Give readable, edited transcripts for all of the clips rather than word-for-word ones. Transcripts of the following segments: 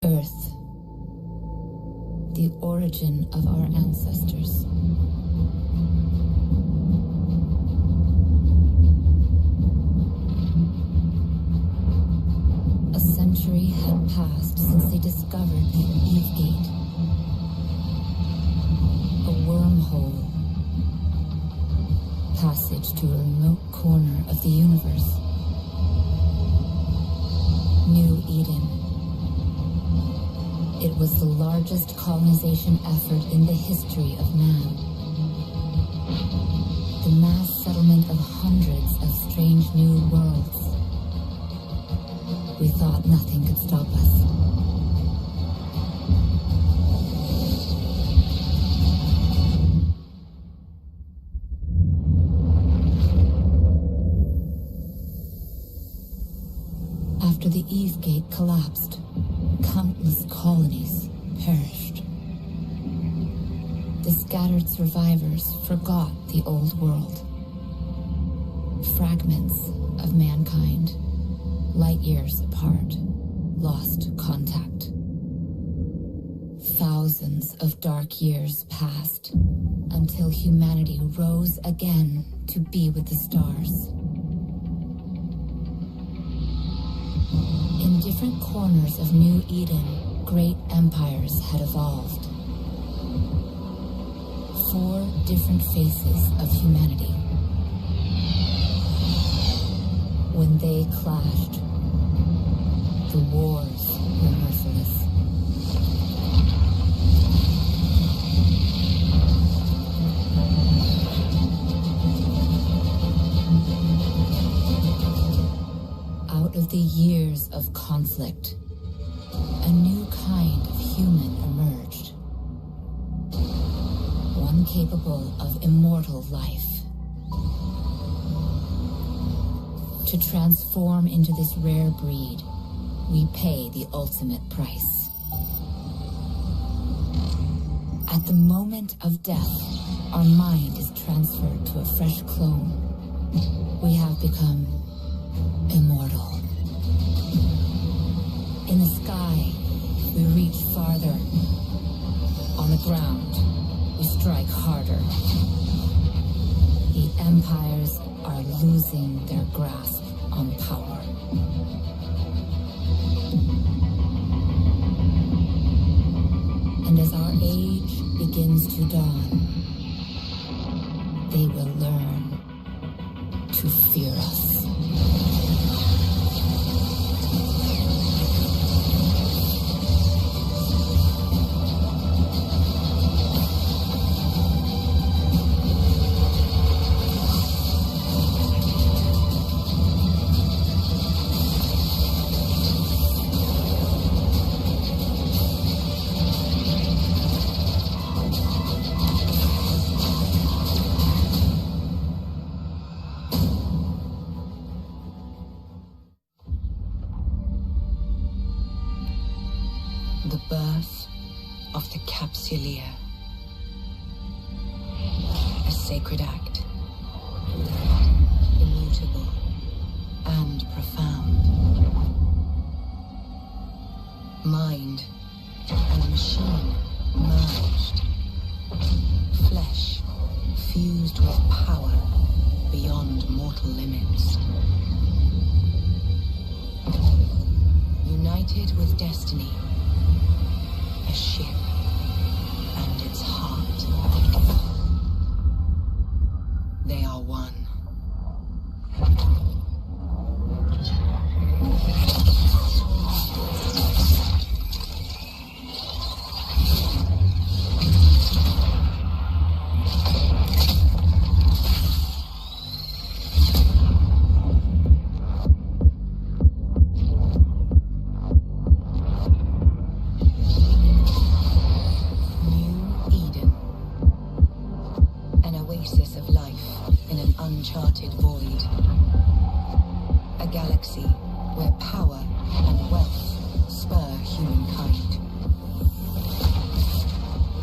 Earth, the origin of our ancestors. A century had passed since they discovered the EveGate, a wormhole, passage to a remote corner of the universe. New Eden. It was the largest colonization effort in the history of man. The mass settlement of hundreds of strange new worlds. We thought nothing could stop us. After the EveGate collapsed, countless colonies perished. The scattered survivors forgot the old world. Fragments of mankind, light years apart, lost contact. Thousands of dark years passed until humanity rose again to be with the stars. In different corners of New Eden, great empires had evolved. 4 different faces of humanity. When they clashed, the wars were merciless. Out of the years of conflict, a new kind of human emerged. One capable of immortal life. To transform into this rare breed, we pay the ultimate price. At the moment of death, our mind is transferred to a fresh clone. We have become immortal. In the sky, we reach farther. On the ground, we strike harder. The empires are losing their grasp on power. And as our age begins to dawn, they will learn to fear us. The birth of the Capsuleer. A sacred act. Immutable and profound. Mind and machine merged. Flesh fused with power beyond mortal limits. United with destiny. A ship and its heart. They are one. Uncharted void. A galaxy where power and wealth spur humankind.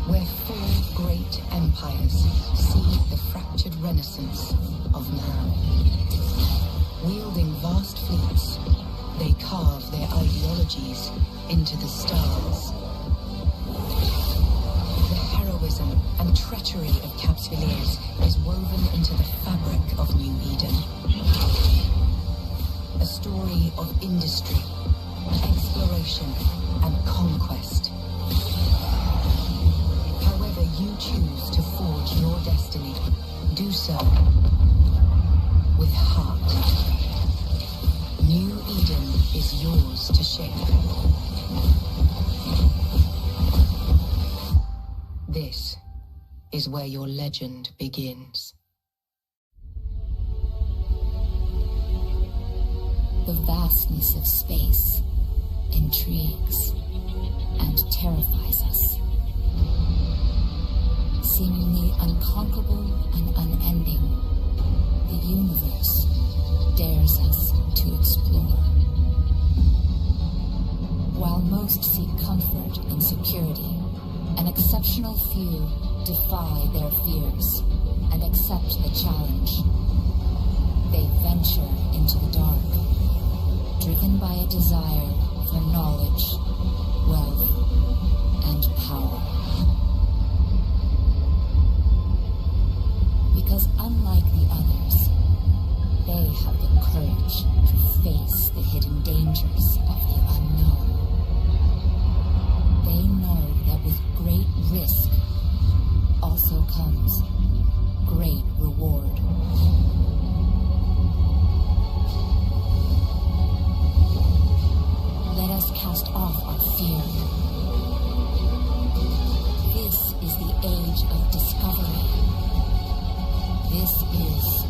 Where 4 great empires see the fractured renaissance of man. Wielding vast fleets, they carve their ideologies into the stars. Villiers is woven into the fabric of New Eden. A story of industry, exploration, and conquest. However you choose to forge your destiny, do so with heart. New Eden is yours to shape. This is where your legend begins. The vastness of space intrigues and terrifies us. Seemingly unconquerable and unending, the universe dares us to explore. While most seek comfort and security, an exceptional few defy their fears and accept the challenge. They venture into the dark, driven by a desire for knowledge, wealth, and power. Because unlike the others, they have the courage to face the hidden dangers of the unknown. They know that with great risk also comes great reward. Let us cast off our fear. This is the age of discovery. This is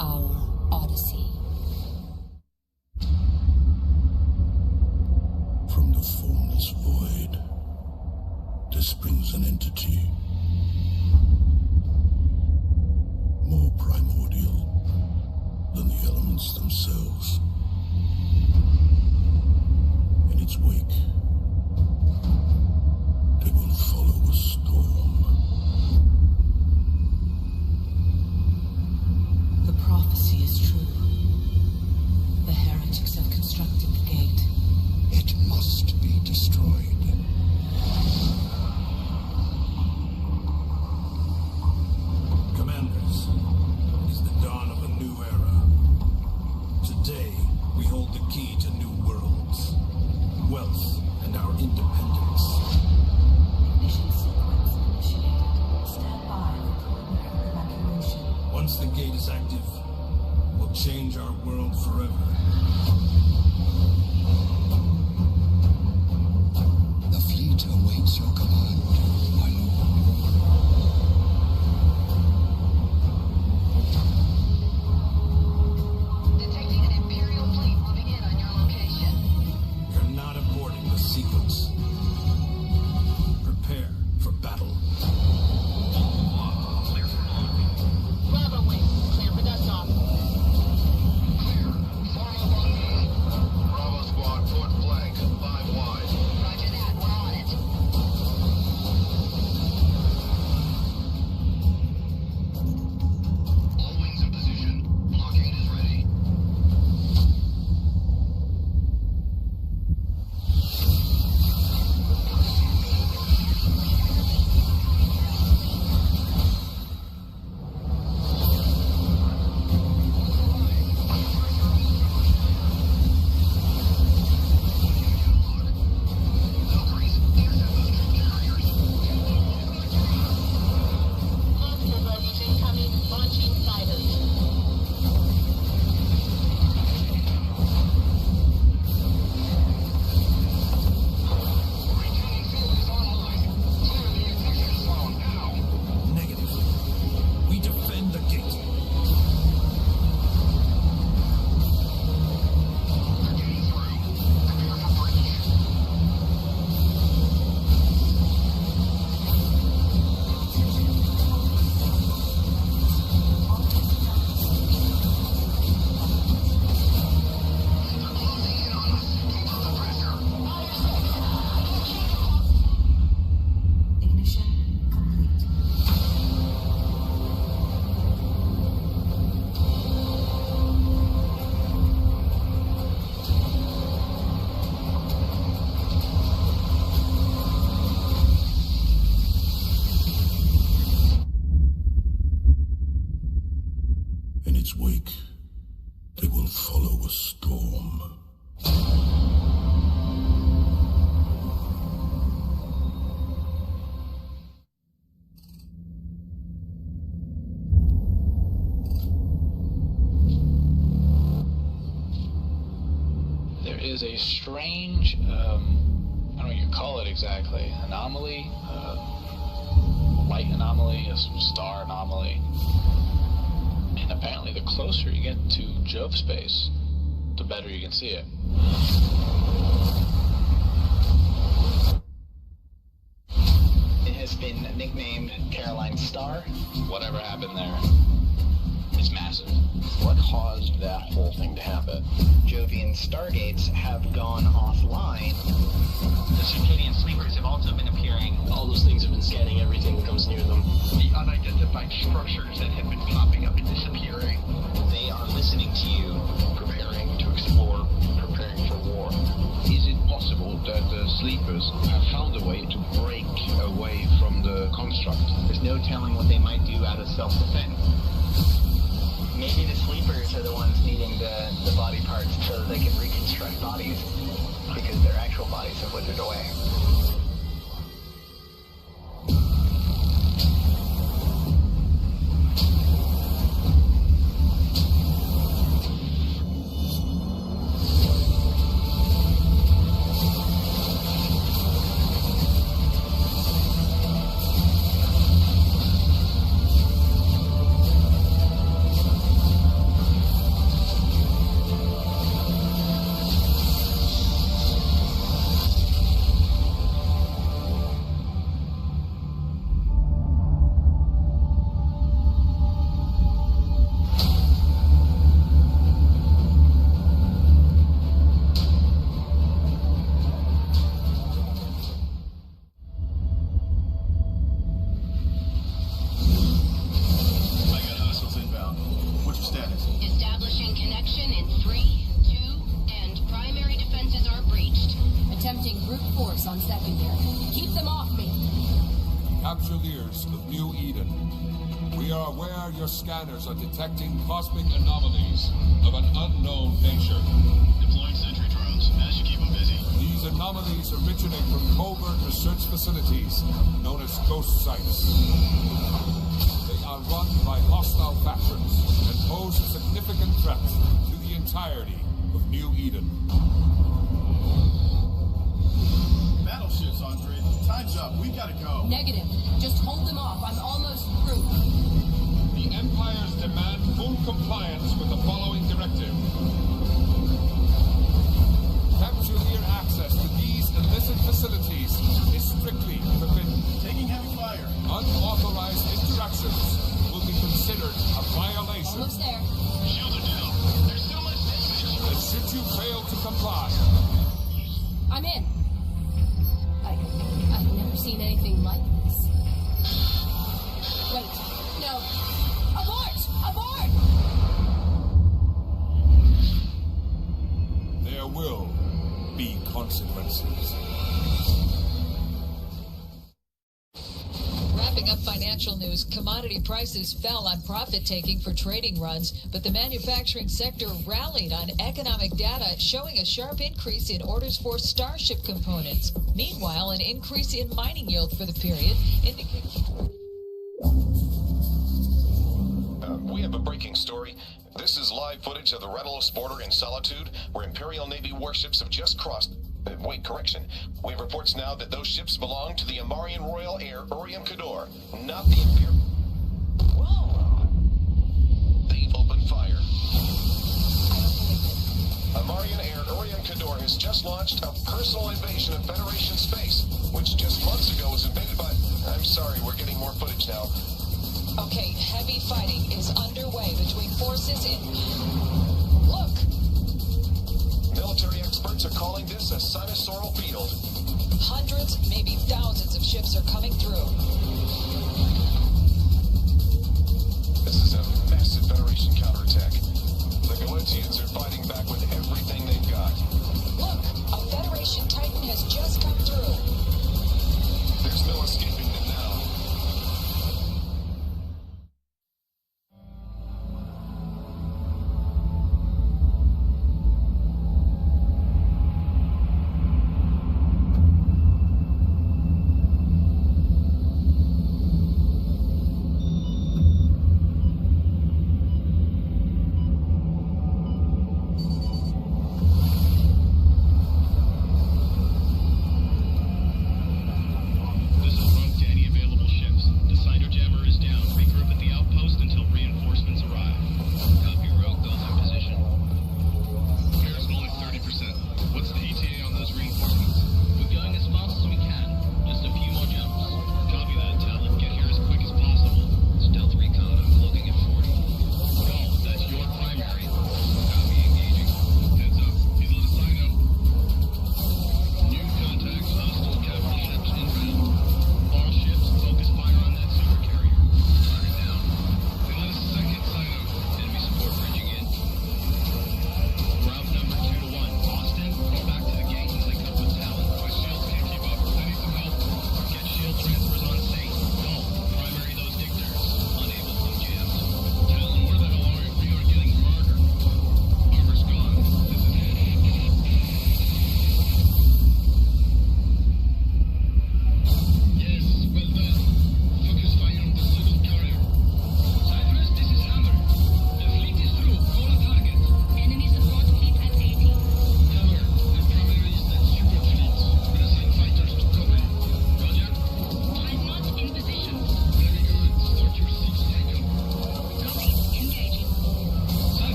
our Odyssey. From the formless void, there springs an entity more primordial than the elements themselves. In its wake, they will follow a storm. The prophecy is true. The heretics have constructed the gate. It must be destroyed. Commanders, it is the dawn of a new era. Today, we hold the key to new worlds, wealth, and our independence. Mission sequence initiated. Stand by for preliminary evacuation. Once the gate is active, we'll change our world forever. The fleet awaits your command, my lord. Detecting an Imperial fleet moving in on your location. You're not aborting the sequence. Prepare for battle. Clear for launch. Bravo wing, clear for dust off. Clear. Form up on me. Bravo squad, port flank, 5 wide. Roger that, we're on it. its wake, they will follow a storm. There is a strange, I don't know what you call it exactly, anomaly, light anomaly, a star anomaly. And apparently the closer you get to Jove space, the better you can see it. It has been nicknamed Caroline Star. Whatever happened there is massive. What caused that whole thing to happen? Jovian stargates have gone offline. The circadian sleepers have also been appearing. All those things have been scanning everything that comes near them. The unidentified structures that have been popping up and disappearing. They are listening to you, preparing to explore, preparing for war. Is it possible that the sleepers have found a way to break away from the construct? There's no telling what they might do out of self-defense. Maybe the sleepers are the ones needing the body parts so that they can reconstruct bodies because their actual bodies have withered away. Scanners are detecting cosmic anomalies of an unknown nature. Deploying sentry drones as you keep them busy. These anomalies originate from covert research facilities known as ghost sites. They are run by hostile factions and pose a significant threat to the entirety of New Eden. Battleships on grid. Time's up. We've got to go. Negative. Just hold them off. I'm almost through. The Empires demand full compliance with the following directive. Capsuleer access to these illicit facilities is strictly forbidden. Taking heavy fire. Unauthorized interactions will be considered a violation. Almost there. Shields are down. There's so much damage. And should you fail to comply, I'm in. I've never seen anything like this. Wait, no. Abort! Abort! there will be consequences. Wrapping up financial news, commodity prices fell on profit-taking for trading runs, but the manufacturing sector rallied on economic data showing a sharp increase in orders for Starship components. Meanwhile, an increase in mining yield for the period indicates... We have a breaking story. This is live footage of the Redalus border in Solitude, where Imperial Navy warships have just crossed... correction. We have reports now that those ships belong to the Amarian Royal Air Urium Kador, not the Imperial... Whoa! They've opened fire. Amarian Air Urium Kador has just launched a personal invasion of Federation space, which just months ago was invaded by... I'm sorry, we're getting more footage now. Okay, heavy fighting is underway between forces in... Look! Military experts are calling this a sinusoidal field. Hundreds, maybe thousands of ships are coming through. This is a massive Federation counterattack. The Galentians are fighting back with everything they've got. Look! A Federation Titan has just come through. There's no escaping them now.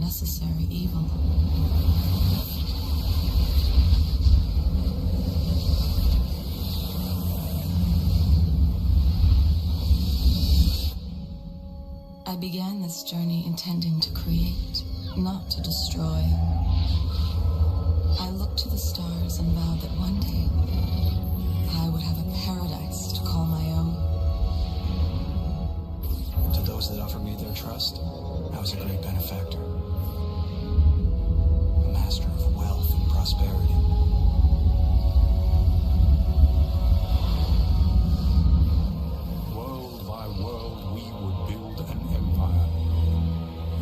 unnecessary evil. I began this journey intending to create, not to destroy. I looked to the stars and vowed that one day I would have a paradise to call my own. To those that offered me their trust, I was a great benefactor. A master of wealth and prosperity. World by world, we would build an empire.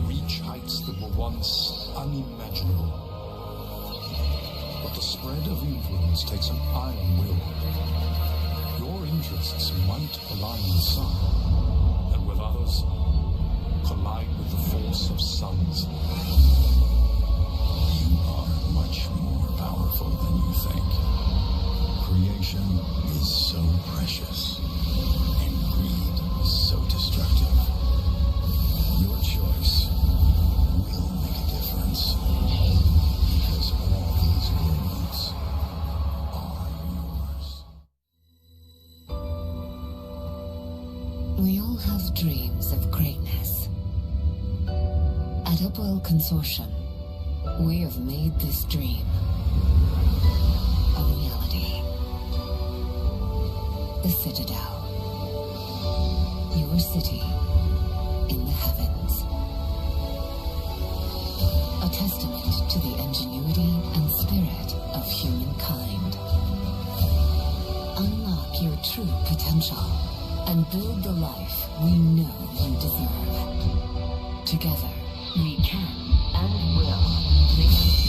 Reach heights that were once unimaginable. But the spread of influence takes an iron will. Your interests might align with some, and with others, collide with the force of suns. You are much more powerful than you think. Creation is so precious, and greed so destructive. Your choice will make a difference, because all these worlds are yours. We all have dreams of greatness. At Upwell Consortium, we have made this dream a reality. The Citadel. Your city in the heavens. A testament to the ingenuity and spirit of humankind. Unlock your true potential and build the life we know you deserve. Together, we can and will make it.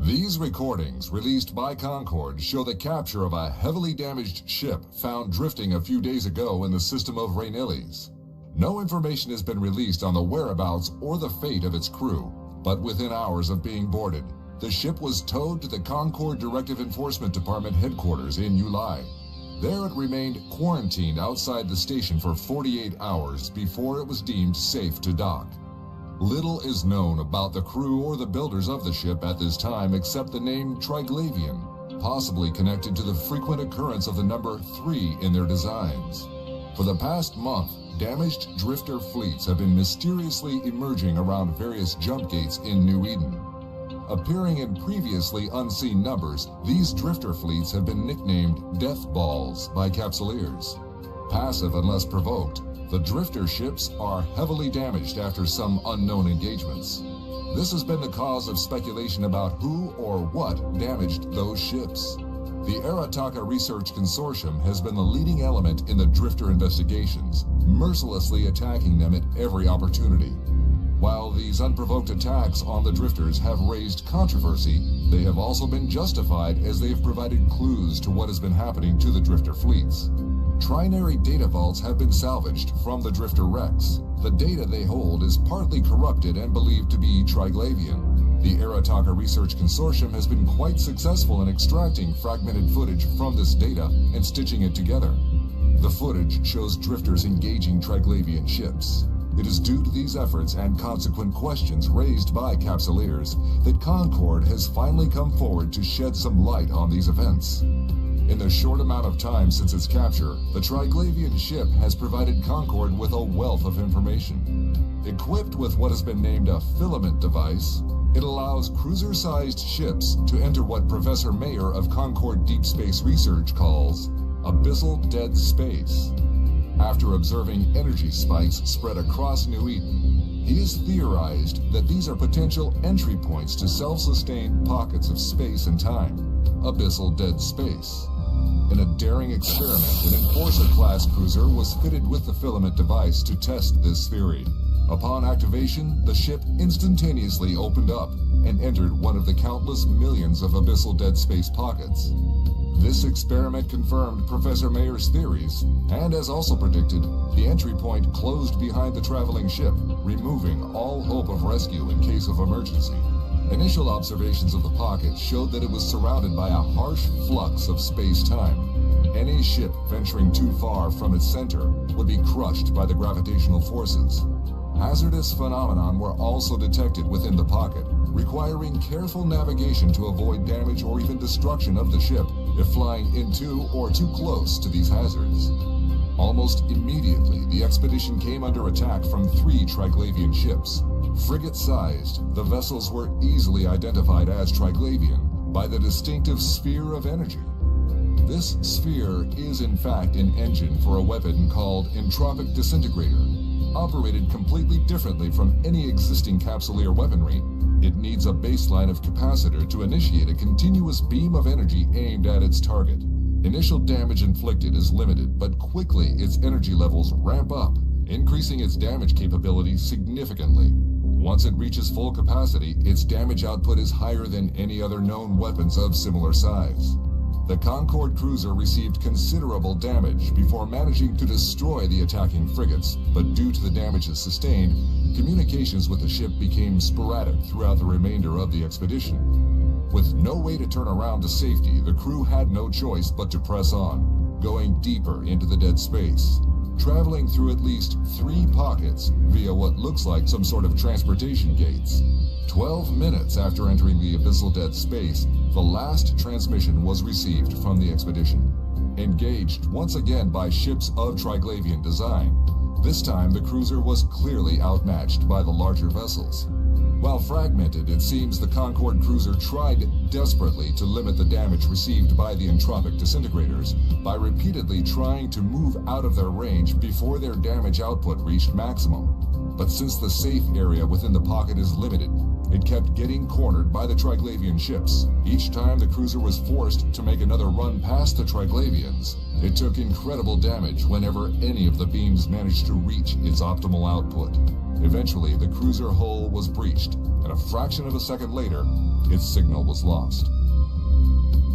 These recordings, released by Concord, show the capture of a heavily damaged ship found drifting a few days ago in the system of Rainilles. No information has been released on the whereabouts or the fate of its crew, but within hours of being boarded, the ship was towed to the Concord Directive Enforcement Department headquarters in Ulai. There it remained quarantined outside the station for 48 hours before it was deemed safe to dock. Little is known about the crew or the builders of the ship at this time except the name Triglavian, possibly connected to the frequent occurrence of the number 3 in their designs. For the past month, damaged drifter fleets have been mysteriously emerging around various jump gates in New Eden. Appearing in previously unseen numbers, these drifter fleets have been nicknamed Death Balls by Capsuleers. Passive unless provoked, the drifter ships are heavily damaged after some unknown engagements. This has been the cause of speculation about who or what damaged those ships. The Arataka Research Consortium has been the leading element in the drifter investigations, mercilessly attacking them at every opportunity. While these unprovoked attacks on the drifters have raised controversy, they have also been justified as they have provided clues to what has been happening to the drifter fleets. Trinary data vaults have been salvaged from the drifter wrecks. The data they hold is partly corrupted and believed to be Triglavian. The Arataka Research Consortium has been quite successful in extracting fragmented footage from this data and stitching it together. The footage shows drifters engaging Triglavian ships. It is due to these efforts and consequent questions raised by Capsuleers that Concord has finally come forward to shed some light on these events. In the short amount of time since its capture, the Triglavian ship has provided Concord with a wealth of information. Equipped with what has been named a filament device, It allows cruiser-sized ships to enter what Professor Mayer of Concord Deep Space Research calls abyssal dead space. After observing energy spikes spread across New Eden, he has theorized that these are potential entry points to self-sustained pockets of space and time, abyssal dead space. In a daring experiment, an Enforcer-class cruiser was fitted with the filament device to test this theory. Upon activation, the ship instantaneously opened up and entered one of the countless millions of abyssal dead space pockets. This experiment confirmed Professor Mayer's theories, and as also predicted, the entry point closed behind the traveling ship, removing all hope of rescue in case of emergency. Initial observations of the pocket showed that it was surrounded by a harsh flux of space-time. Any ship venturing too far from its center would be crushed by the gravitational forces. Hazardous phenomena were also detected within the pocket, requiring careful navigation to avoid damage or even destruction of the ship if flying into or too close to these hazards. Almost immediately, the expedition came under attack from 3 Triglavian ships. Frigate-sized, the vessels were easily identified as Triglavian by the distinctive sphere of energy. This sphere is in fact an engine for a weapon called Entropic Disintegrator. Operated completely differently from any existing capsuleer weaponry, it needs a baseline of capacitor to initiate a continuous beam of energy aimed at its target. Initial damage inflicted is limited, but quickly its energy levels ramp up, increasing its damage capability significantly. Once it reaches full capacity, its damage output is higher than any other known weapons of similar size. The Concord cruiser received considerable damage before managing to destroy the attacking frigates, but due to the damages sustained, communications with the ship became sporadic throughout the remainder of the expedition. With no way to turn around to safety, the crew had no choice but to press on, going deeper into the dead space, traveling through at least 3 pockets via what looks like some sort of transportation gates. 12 minutes after entering the abyssal dead space, the last transmission was received from the expedition. Engaged once again by ships of Triglavian design, this time the cruiser was clearly outmatched by the larger vessels. While fragmented, it seems the Concord cruiser tried desperately to limit the damage received by the entropic disintegrators by repeatedly trying to move out of their range before their damage output reached maximum. But since the safe area within the pocket is limited, it kept getting cornered by the Triglavian ships. Each time the cruiser was forced to make another run past the Triglavians, it took incredible damage whenever any of the beams managed to reach its optimal output. Eventually, the cruiser hull was breached, and a fraction of a second later, its signal was lost.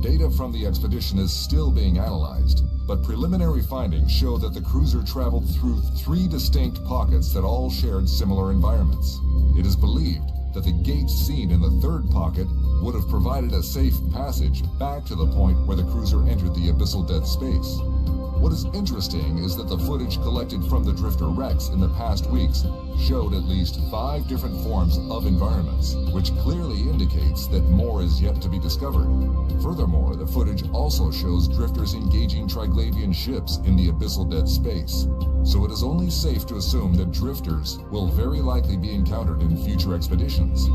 Data from the expedition is still being analyzed, but preliminary findings show that the cruiser traveled through 3 distinct pockets that all shared similar environments. It is believed that the gate seen in the 3rd pocket would have provided a safe passage back to the point where the cruiser entered the abyssal dead space. What is interesting is that the footage collected from the Drifter wrecks in the past weeks showed at least 5 different forms of environments, which clearly indicates that more is yet to be discovered. Furthermore, the footage also shows drifters engaging Triglavian ships in the abyssal dead space, so it is only safe to assume that drifters will very likely be encountered in future expeditions.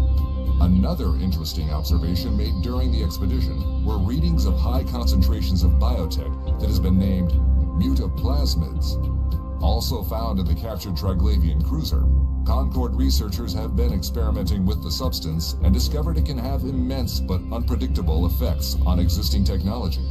Another interesting observation made during the expedition were readings of high concentrations of biotech that has been named mutaplasmids. Also found in the captured Triglavian cruiser, Concord researchers have been experimenting with the substance and discovered it can have immense but unpredictable effects on existing technology.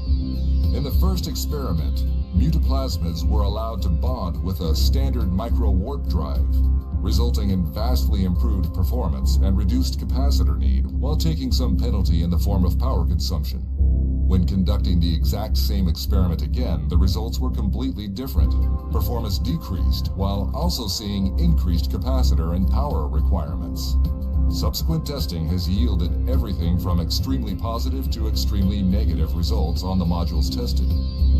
In the first experiment, mutaplasmids were allowed to bond with a standard micro-warp drive, resulting in vastly improved performance and reduced capacitor need while taking some penalty in the form of power consumption. When conducting the exact same experiment again, the results were completely different. Performance decreased while also seeing increased capacitor and power requirements. Subsequent testing has yielded everything from extremely positive to extremely negative results on the modules tested.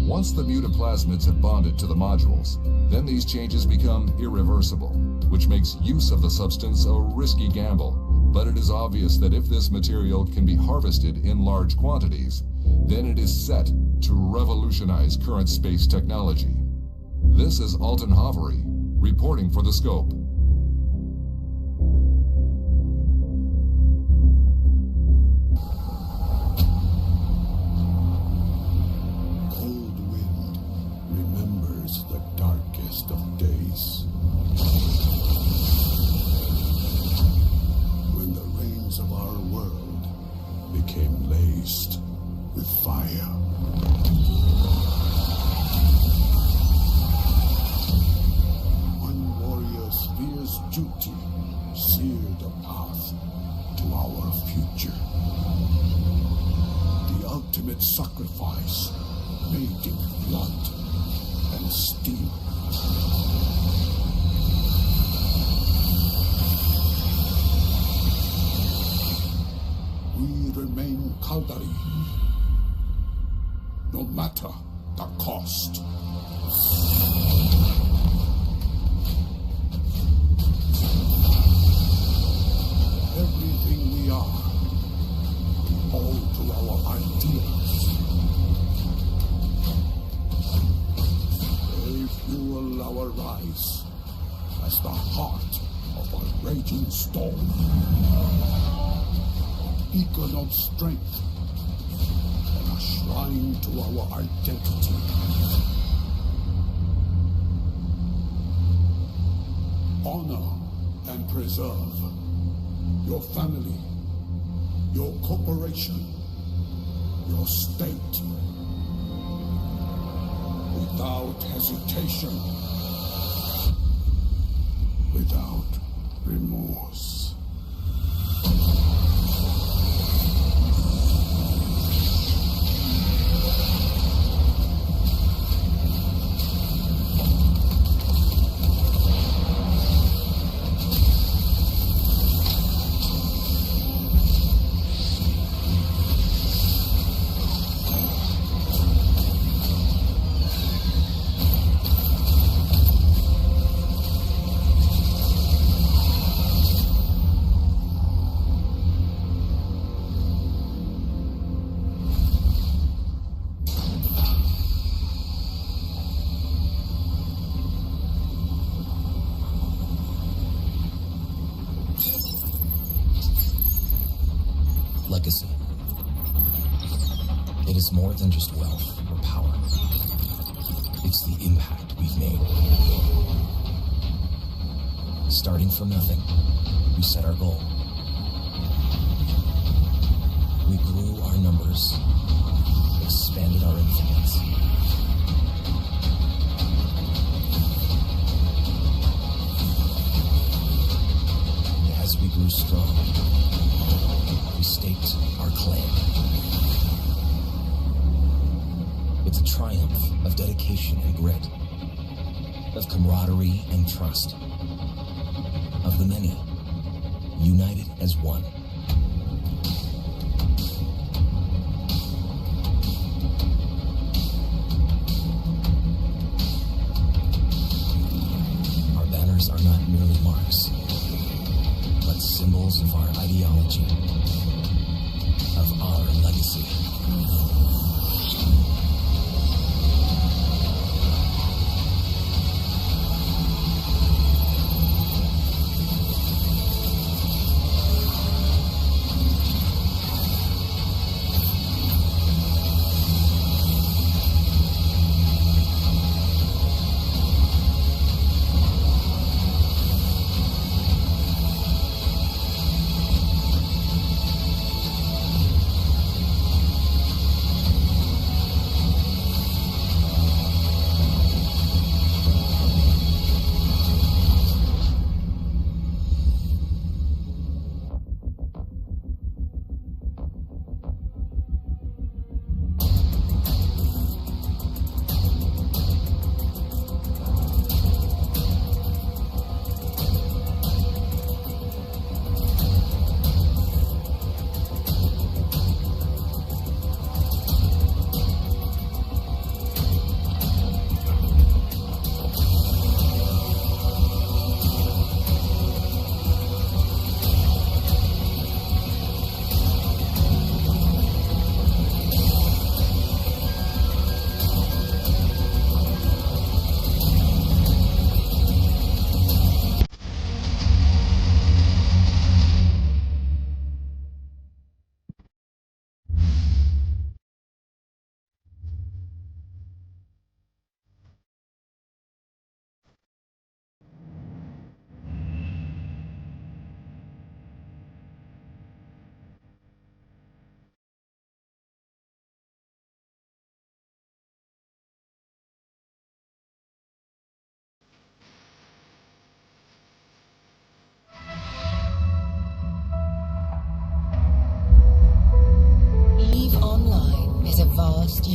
Once the mutaplasmids have bonded to the modules, then these changes become irreversible, which makes use of the substance a risky gamble. But it is obvious that if this material can be harvested in large quantities, then it is set to revolutionize current space technology. This is Alton Hovery, reporting for The Scope. beast with fire. One warrior's fierce duty seared a path to our future. The ultimate sacrifice made in blood and steel. We remain Caldari, no matter the cost. Everything we are, all to our ideals. They fuel our rise as the heart of a raging storm. Beacon of strength and a shrine to our identity. Honor and preserve your family, your corporation, your state, without hesitation, without remorse. Legacy. It is more than just wealth or power. It's the impact we've made. Starting from nothing, we set our goal. We grew our numbers, expanded our influence. And as we grew strong, we staked our claim. It's a triumph of dedication and grit, of camaraderie and trust, of the many, united as one. Our banners are not merely marks, but symbols of our ideology, of our legacy.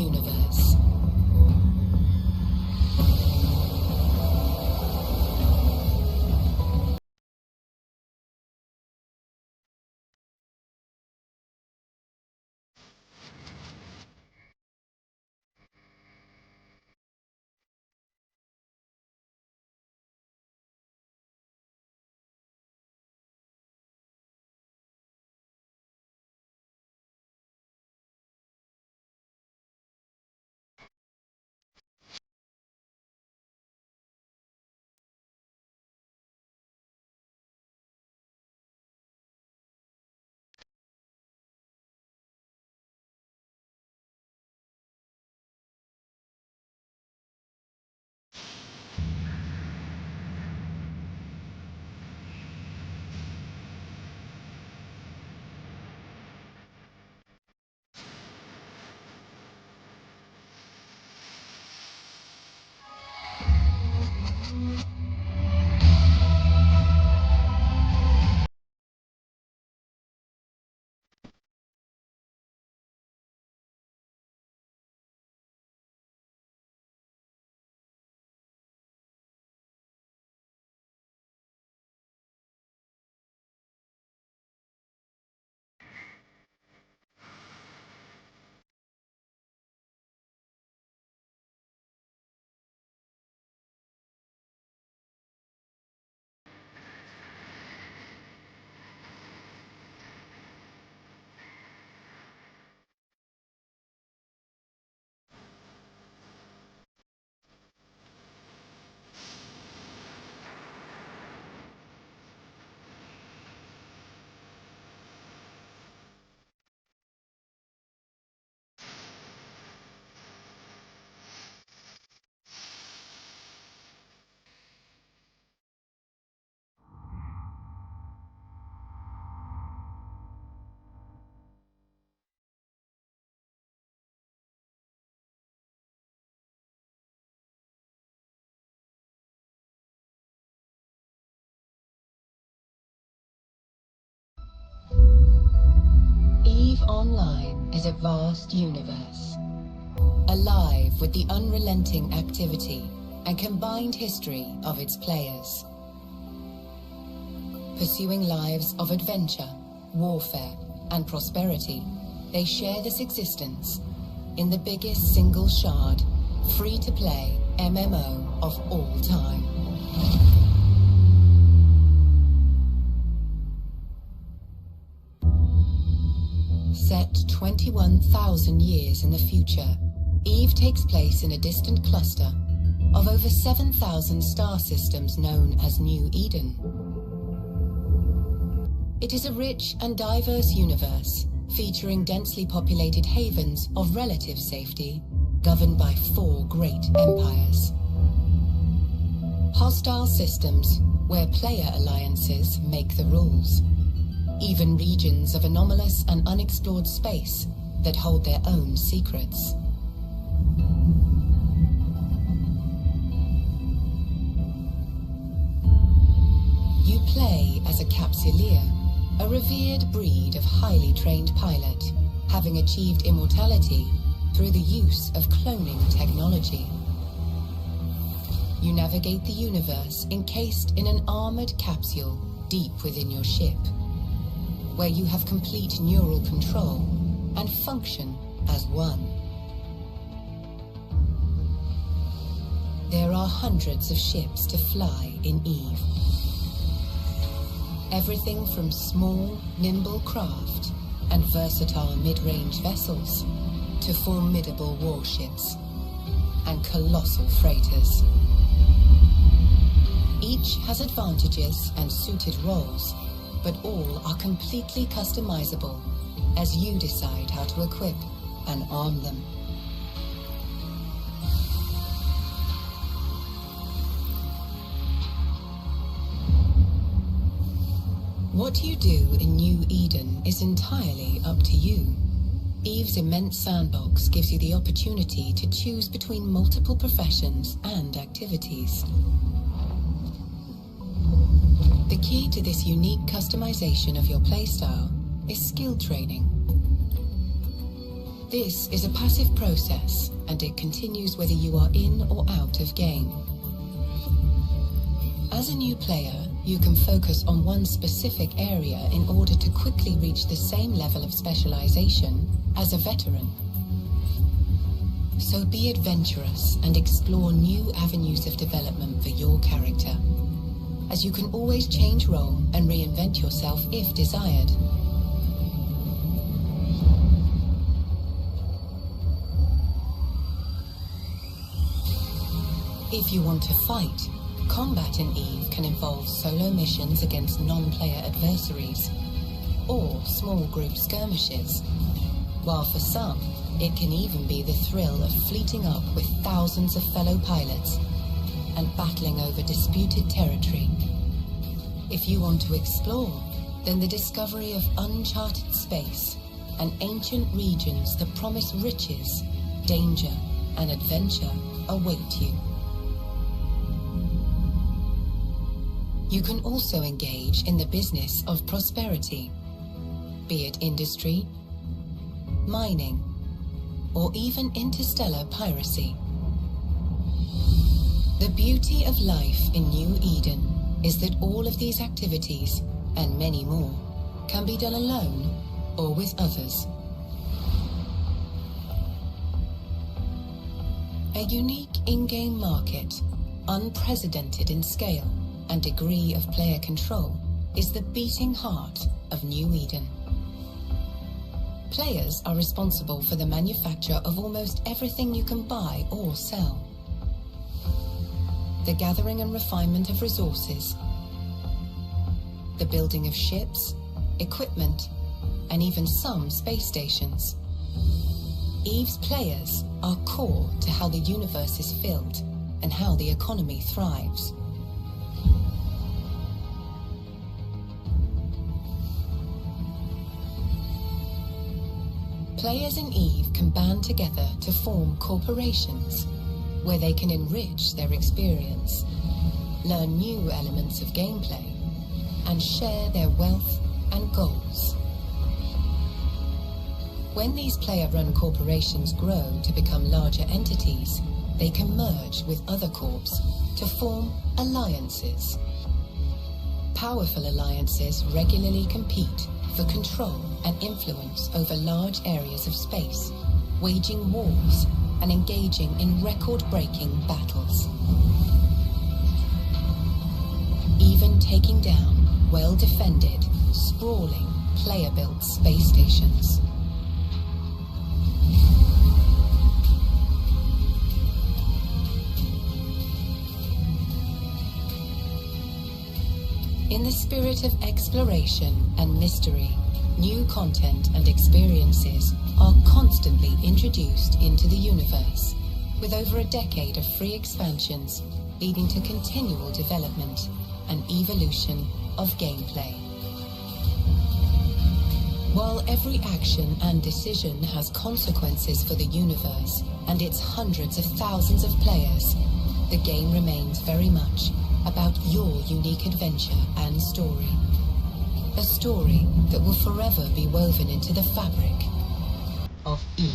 universe. EVE Online is a vast universe, alive with the unrelenting activity and combined history of its players. Pursuing lives of adventure, warfare, and prosperity, they share this existence in the biggest single shard, free-to-play MMO of all time. Set 21,000 years in the future, EVE takes place in a distant cluster of over 7,000 star systems known as New Eden. It is a rich and diverse universe featuring densely populated havens of relative safety governed by 4 great empires. Hostile systems where player alliances make the rules. Even regions of anomalous and unexplored space that hold their own secrets. You play as a capsuleer, a revered breed of highly trained pilot, having achieved immortality through the use of cloning technology. You navigate the universe encased in an armored capsule deep within your ship, where you have complete neural control and function as one. There are hundreds of ships to fly in EVE. Everything from small, nimble craft and versatile mid-range vessels to formidable warships and colossal freighters. Each has advantages and suited roles, but all are completely customizable as you decide how to equip and arm them. What you do in New Eden is entirely up to you. EVE's immense sandbox gives you the opportunity to choose between multiple professions and activities. The key to this unique customization of your playstyle is skill training. This is a passive process, and it continues whether you are in or out of game. As a new player, you can focus on one specific area in order to quickly reach the same level of specialization as a veteran. So be adventurous and explore new avenues of development for your character, as you can always change role and reinvent yourself if desired. If you want to fight, combat in EVE can involve solo missions against non-player adversaries, or small group skirmishes, while for some, it can even be the thrill of fleeting up with thousands of fellow pilots and battling over disputed territory. If you want to explore, then the discovery of uncharted space and ancient regions that promise riches, danger, and adventure await you. You can also engage in the business of prosperity, be it industry, mining, or even interstellar piracy. The beauty of life in New Eden is that all of these activities, and many more, can be done alone or with others. A unique in-game market, unprecedented in scale and degree of player control, is the beating heart of New Eden. Players are responsible for the manufacture of almost everything you can buy or sell. The gathering and refinement of resources, the building of ships, equipment, and even some space stations. EVE's players are core to how the universe is filled and how the economy thrives. Players in EVE can band together to form corporations where they can enrich their experience, learn new elements of gameplay, and share their wealth and goals. When these player-run corporations grow to become larger entities, they can merge with other corps to form alliances. Powerful alliances regularly compete for control and influence over large areas of space, waging wars and engaging in record-breaking battles. Even taking down well-defended, sprawling, player-built space stations. In the spirit of exploration and mystery, new content and experiences are constantly introduced into the universe, with over a decade of free expansions leading to continual development and evolution of gameplay. While every action and decision has consequences for the universe and its hundreds of thousands of players, the game remains very much about your unique adventure and story. A story that will forever be woven into the fabric of EVE.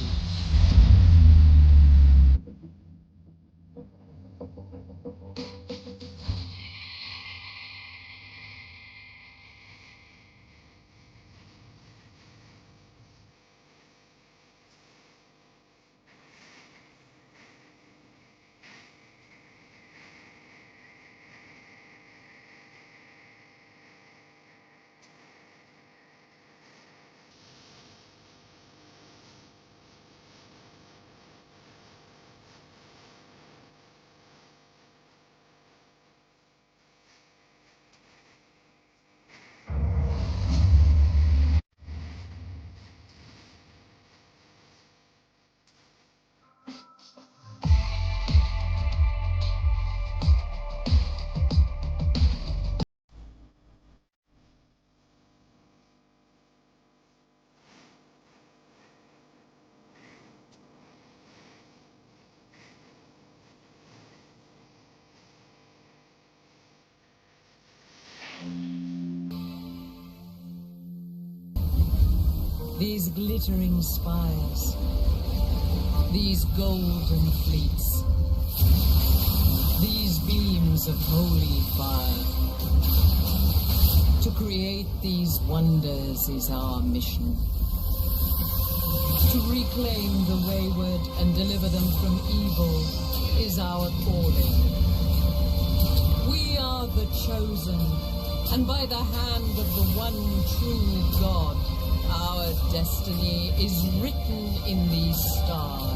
These glittering spires, these golden fleets, these beams of holy fire. To create these wonders is our mission. To reclaim the wayward and deliver them from evil is our calling. We are the chosen, and by the hand of the one true God, our destiny is written in these stars.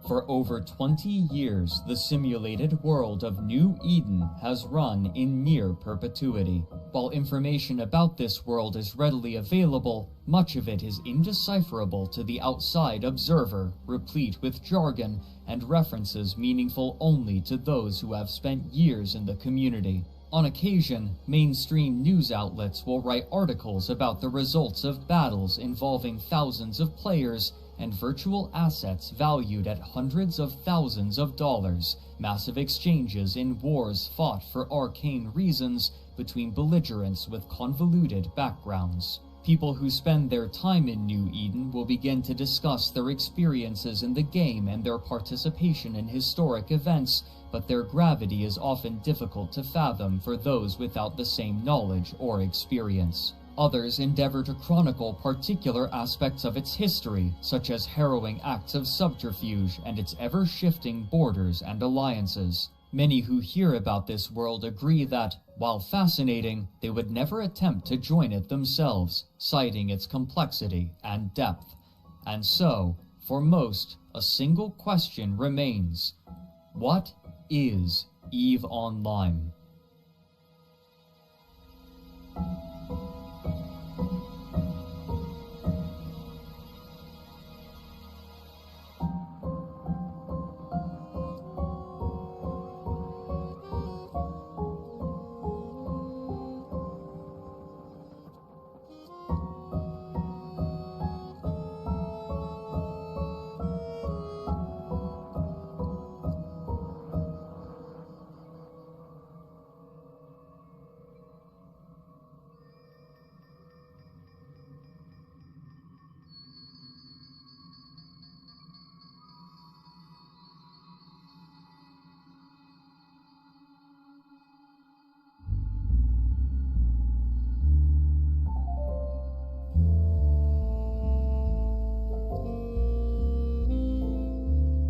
For over 20 years, the simulated world of New Eden has run in near perpetuity. While information about this world is readily available, much of it is indecipherable to the outside observer, replete with jargon and references meaningful only to those who have spent years in the community. On occasion, mainstream news outlets will write articles about the results of battles involving thousands of players and virtual assets valued at hundreds of thousands of dollars, massive exchanges in wars fought for arcane reasons between belligerents with convoluted backgrounds. People who spend their time in New Eden will begin to discuss their experiences in the game and their participation in historic events, but their gravity is often difficult to fathom for those without the same knowledge or experience. Others endeavor to chronicle particular aspects of its history, such as harrowing acts of subterfuge and its ever-shifting borders and alliances. Many who hear about this world agree that, while fascinating, they would never attempt to join it themselves, citing its complexity and depth. And so, for most, a single question remains: what is EVE Online?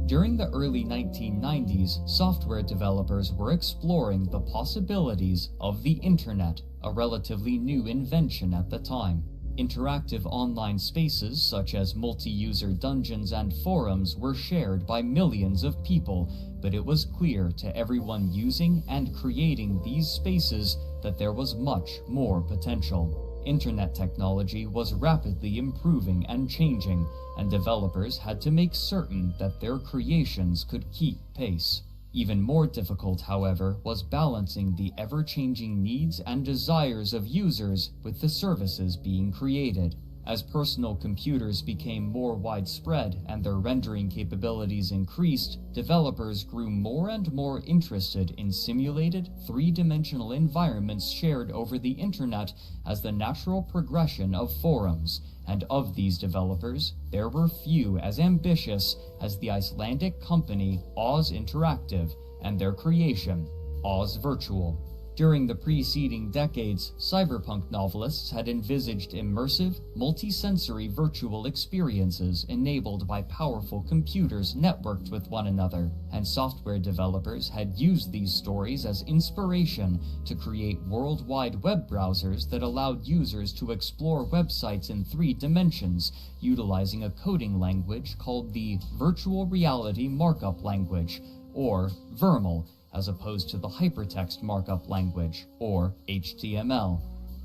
During the early 1990s, software developers were exploring the possibilities of the Internet, a relatively new invention at the time. Interactive online spaces such as multi-user dungeons and forums were shared by millions of people, but it was clear to everyone using and creating these spaces that there was much more potential. Internet technology was rapidly improving and changing, and developers had to make certain that their creations could keep pace. Even more difficult, however, was balancing the ever-changing needs and desires of users with the services being created. As personal computers became more widespread and their rendering capabilities increased, developers grew more and more interested in simulated, three-dimensional environments shared over the internet as the natural progression of forums. And of these developers, there were few as ambitious as the Icelandic company Oz Interactive and their creation, Oz Virtual. During the preceding decades, cyberpunk novelists had envisaged immersive, multi-sensory virtual experiences enabled by powerful computers networked with one another, and software developers had used these stories as inspiration to create worldwide web browsers that allowed users to explore websites in 3 dimensions, utilizing a coding language called the Virtual Reality Markup Language, or VRML, as opposed to the Hypertext Markup Language, or HTML.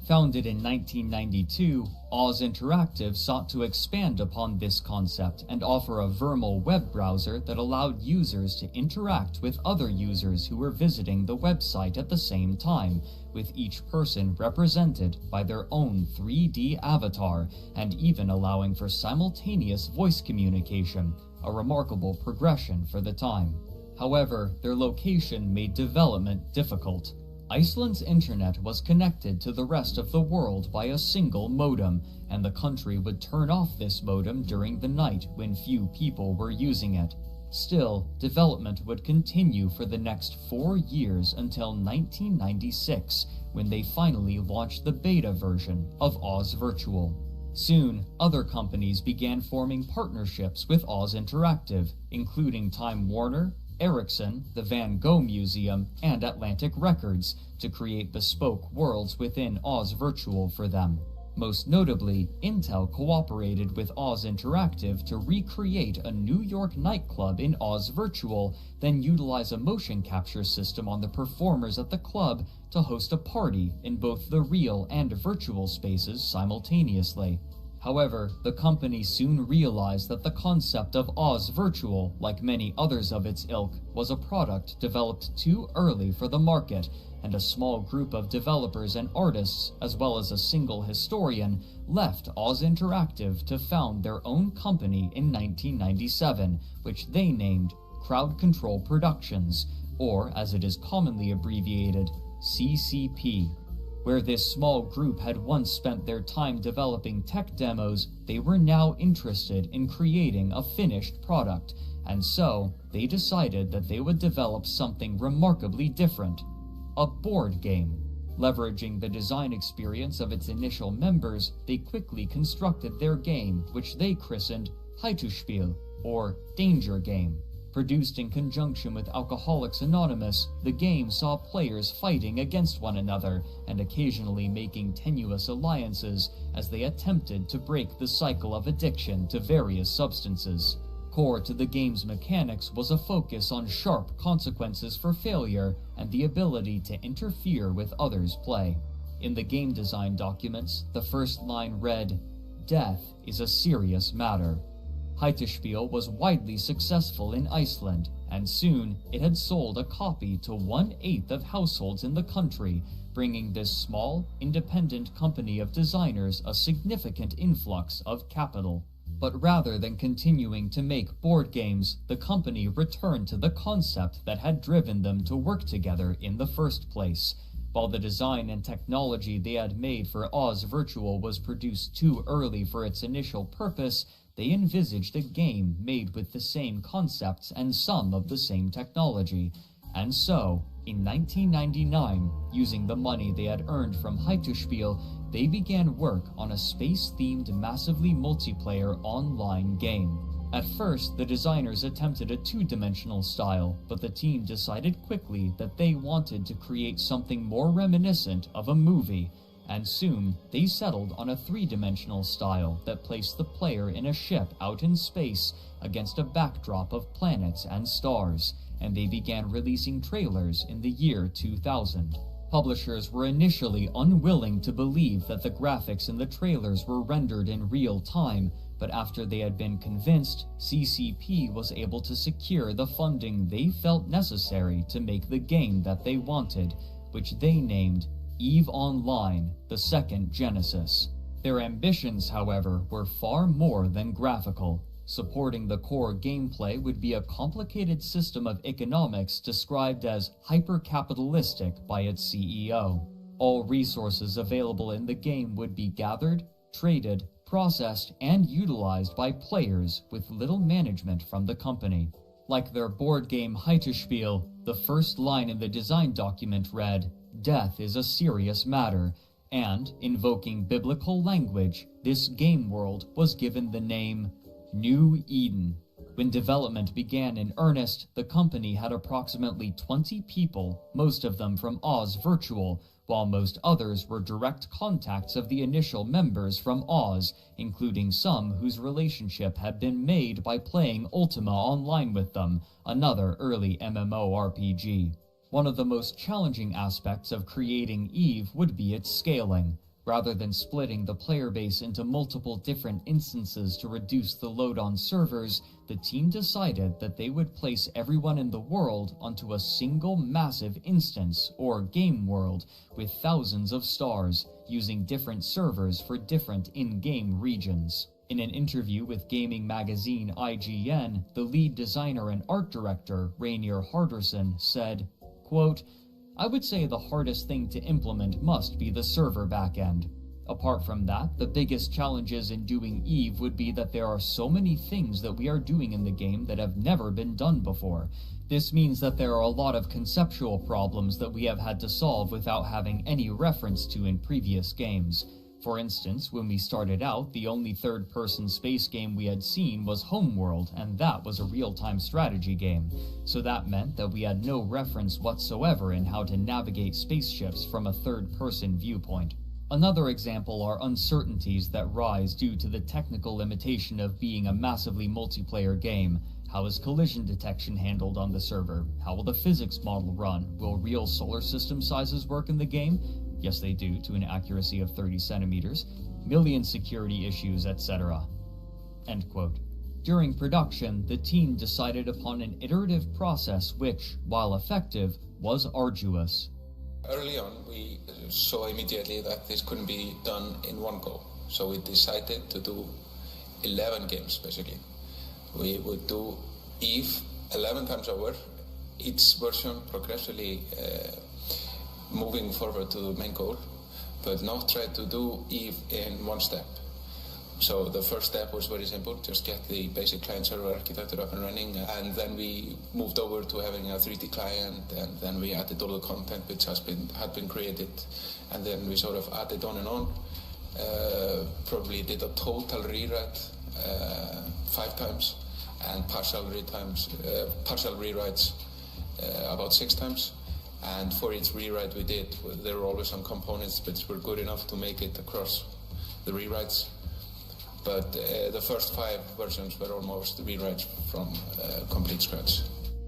Founded in 1992, Oz Interactive sought to expand upon this concept and offer a vermal web browser that allowed users to interact with other users who were visiting the website at the same time, with each person represented by their own 3D avatar, and even allowing for simultaneous voice communication, a remarkable progression for the time. However, their location made development difficult. Iceland's internet was connected to the rest of the world by a single modem, and the country would turn off this modem during the night when few people were using it. Still, development would continue for the next 4 years until 1996, when they finally launched the beta version of Oz Virtual. Soon, other companies began forming partnerships with Oz Interactive, including Time Warner, Ericsson, the Van Gogh Museum, and Atlantic Records, to create bespoke worlds within Oz Virtual for them. Most notably, Intel cooperated with Oz Interactive to recreate a New York nightclub in Oz Virtual, then utilize a motion capture system on the performers at the club to host a party in both the real and virtual spaces simultaneously. However, the company soon realized that the concept of Oz Virtual, like many others of its ilk, was a product developed too early for the market, and a small group of developers and artists, as well as a single historian, left Oz Interactive to found their own company in 1997, which they named Crowd Control Productions, or as it is commonly abbreviated, CCP. Where this small group had once spent their time developing tech demos, they were now interested in creating a finished product, and so they decided that they would develop something remarkably different: a board game. Leveraging the design experience of its initial members, they quickly constructed their game, which they christened Hættuspil, or Danger Game. Produced in conjunction with Alcoholics Anonymous, the game saw players fighting against one another and occasionally making tenuous alliances as they attempted to break the cycle of addiction to various substances. Core to the game's mechanics was a focus on sharp consequences for failure and the ability to interfere with others' play. In the game design documents, the first line read, "Death is a serious matter." Hættuspil was widely successful in Iceland, and soon it had sold a copy to 1/8 of households in the country, bringing this small, independent company of designers a significant influx of capital. But rather than continuing to make board games, the company returned to the concept that had driven them to work together in the first place. While the design and technology they had made for Oz Virtual was produced too early for its initial purpose, they envisaged a game made with the same concepts and some of the same technology. And so, in 1999, using the money they had earned from Hættuspil, they began work on a space-themed, massively multiplayer online game. At first, the designers attempted a two-dimensional style, but the team decided quickly that they wanted to create something more reminiscent of a movie, and soon they settled on a three-dimensional style that placed the player in a ship out in space against a backdrop of planets and stars, and they began releasing trailers in the year 2000. Publishers were initially unwilling to believe that the graphics in the trailers were rendered in real time, but after they had been convinced, CCP was able to secure the funding they felt necessary to make the game that they wanted, which they named EveOnline, the second Genesis. Their ambitions, however, were far more than graphical. Supporting the core gameplay would be a complicated system of economics described as hyper-capitalistic by its CEO. All resources available in the game would be gathered, traded, processed, and utilized by players with little management from the company. Like their board game Hættuspil, the first line in the design document read, "Death is a serious matter," and, invoking biblical language, this game world was given the name New Eden. When development began in earnest, the company had approximately 20 people, most of them from Oz Virtual, while most others were direct contacts of the initial members from Oz, including some whose relationship had been made by playing Ultima Online with them, another early MMORPG. One of the most challenging aspects of creating Eve would be its scaling. Rather than splitting the player base into multiple different instances to reduce the load on servers, the team decided that they would place everyone in the world onto a single massive instance, or game world, with thousands of stars, using different servers for different in-game regions. In an interview with gaming magazine IGN, the lead designer and art director, Rainier Harderson, said, quote, "I would say the hardest thing to implement must be the server backend. Apart from that, the biggest challenges in doing EVE would be that there are so many things that we are doing in the game that have never been done before. This means that there are a lot of conceptual problems that we have had to solve without having any reference to in previous games. For instance, when we started out, the only third-person space game we had seen was Homeworld, and that was a real-time strategy game. So that meant that we had no reference whatsoever in how to navigate spaceships from a third-person viewpoint. Another example are uncertainties that rise due to the technical limitation of being a massively multiplayer game. How is collision detection handled on the server? How will the physics model run? Will real solar system sizes work in the game? Yes, they do, to an accuracy of 30 centimeters. Million security issues, etc." End quote. During production, the team decided upon an iterative process which, while effective, was arduous. Early on, we saw immediately that this couldn't be done in one go. So we decided to do 11 games, basically. We would do EVE 11 times over, each version progressively moving forward to the main goal, but not try to do EVE in one step. So the first step was very simple, just get the basic client-server architecture up and running, and then we moved over to having a 3D client, and then we added all the content which had been created, and then we sort of added on and on. Probably did a total rewrite 5 times, and partial rewrites about 6 times. And for each rewrite we did, there were always some components which were good enough to make it across the rewrites. But the first 5 versions were almost rewrites from complete scratch.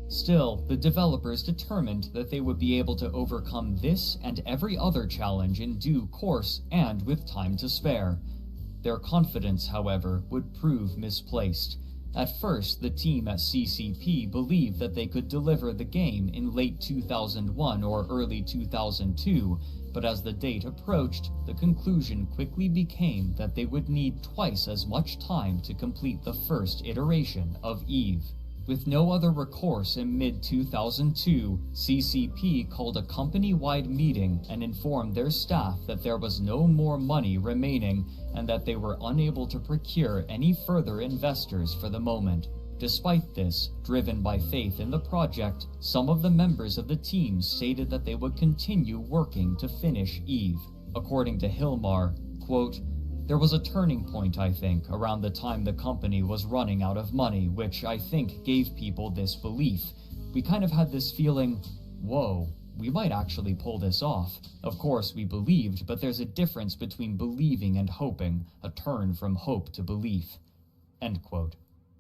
Still, the developers determined that they would be able to overcome this and every other challenge in due course and with time to spare. Their confidence, however, would prove misplaced. At first, the team at CCP believed that they could deliver the game in late 2001 or early 2002, but as the date approached, the conclusion quickly became that they would need twice as much time to complete the first iteration of EVE. With no other recourse in mid-2002, CCP called a company-wide meeting and informed their staff that there was no more money remaining and that they were unable to procure any further investors for the moment. Despite this, driven by faith in the project, some of the members of the team stated that they would continue working to finish EVE. According to Hilmar, quote, "There was a turning point, I think, around the time the company was running out of money, which I think gave people this belief. We kind of had this feeling, whoa, we might actually pull this off. Of course, we believed, but there's a difference between believing and hoping, a turn from hope to belief." End quote.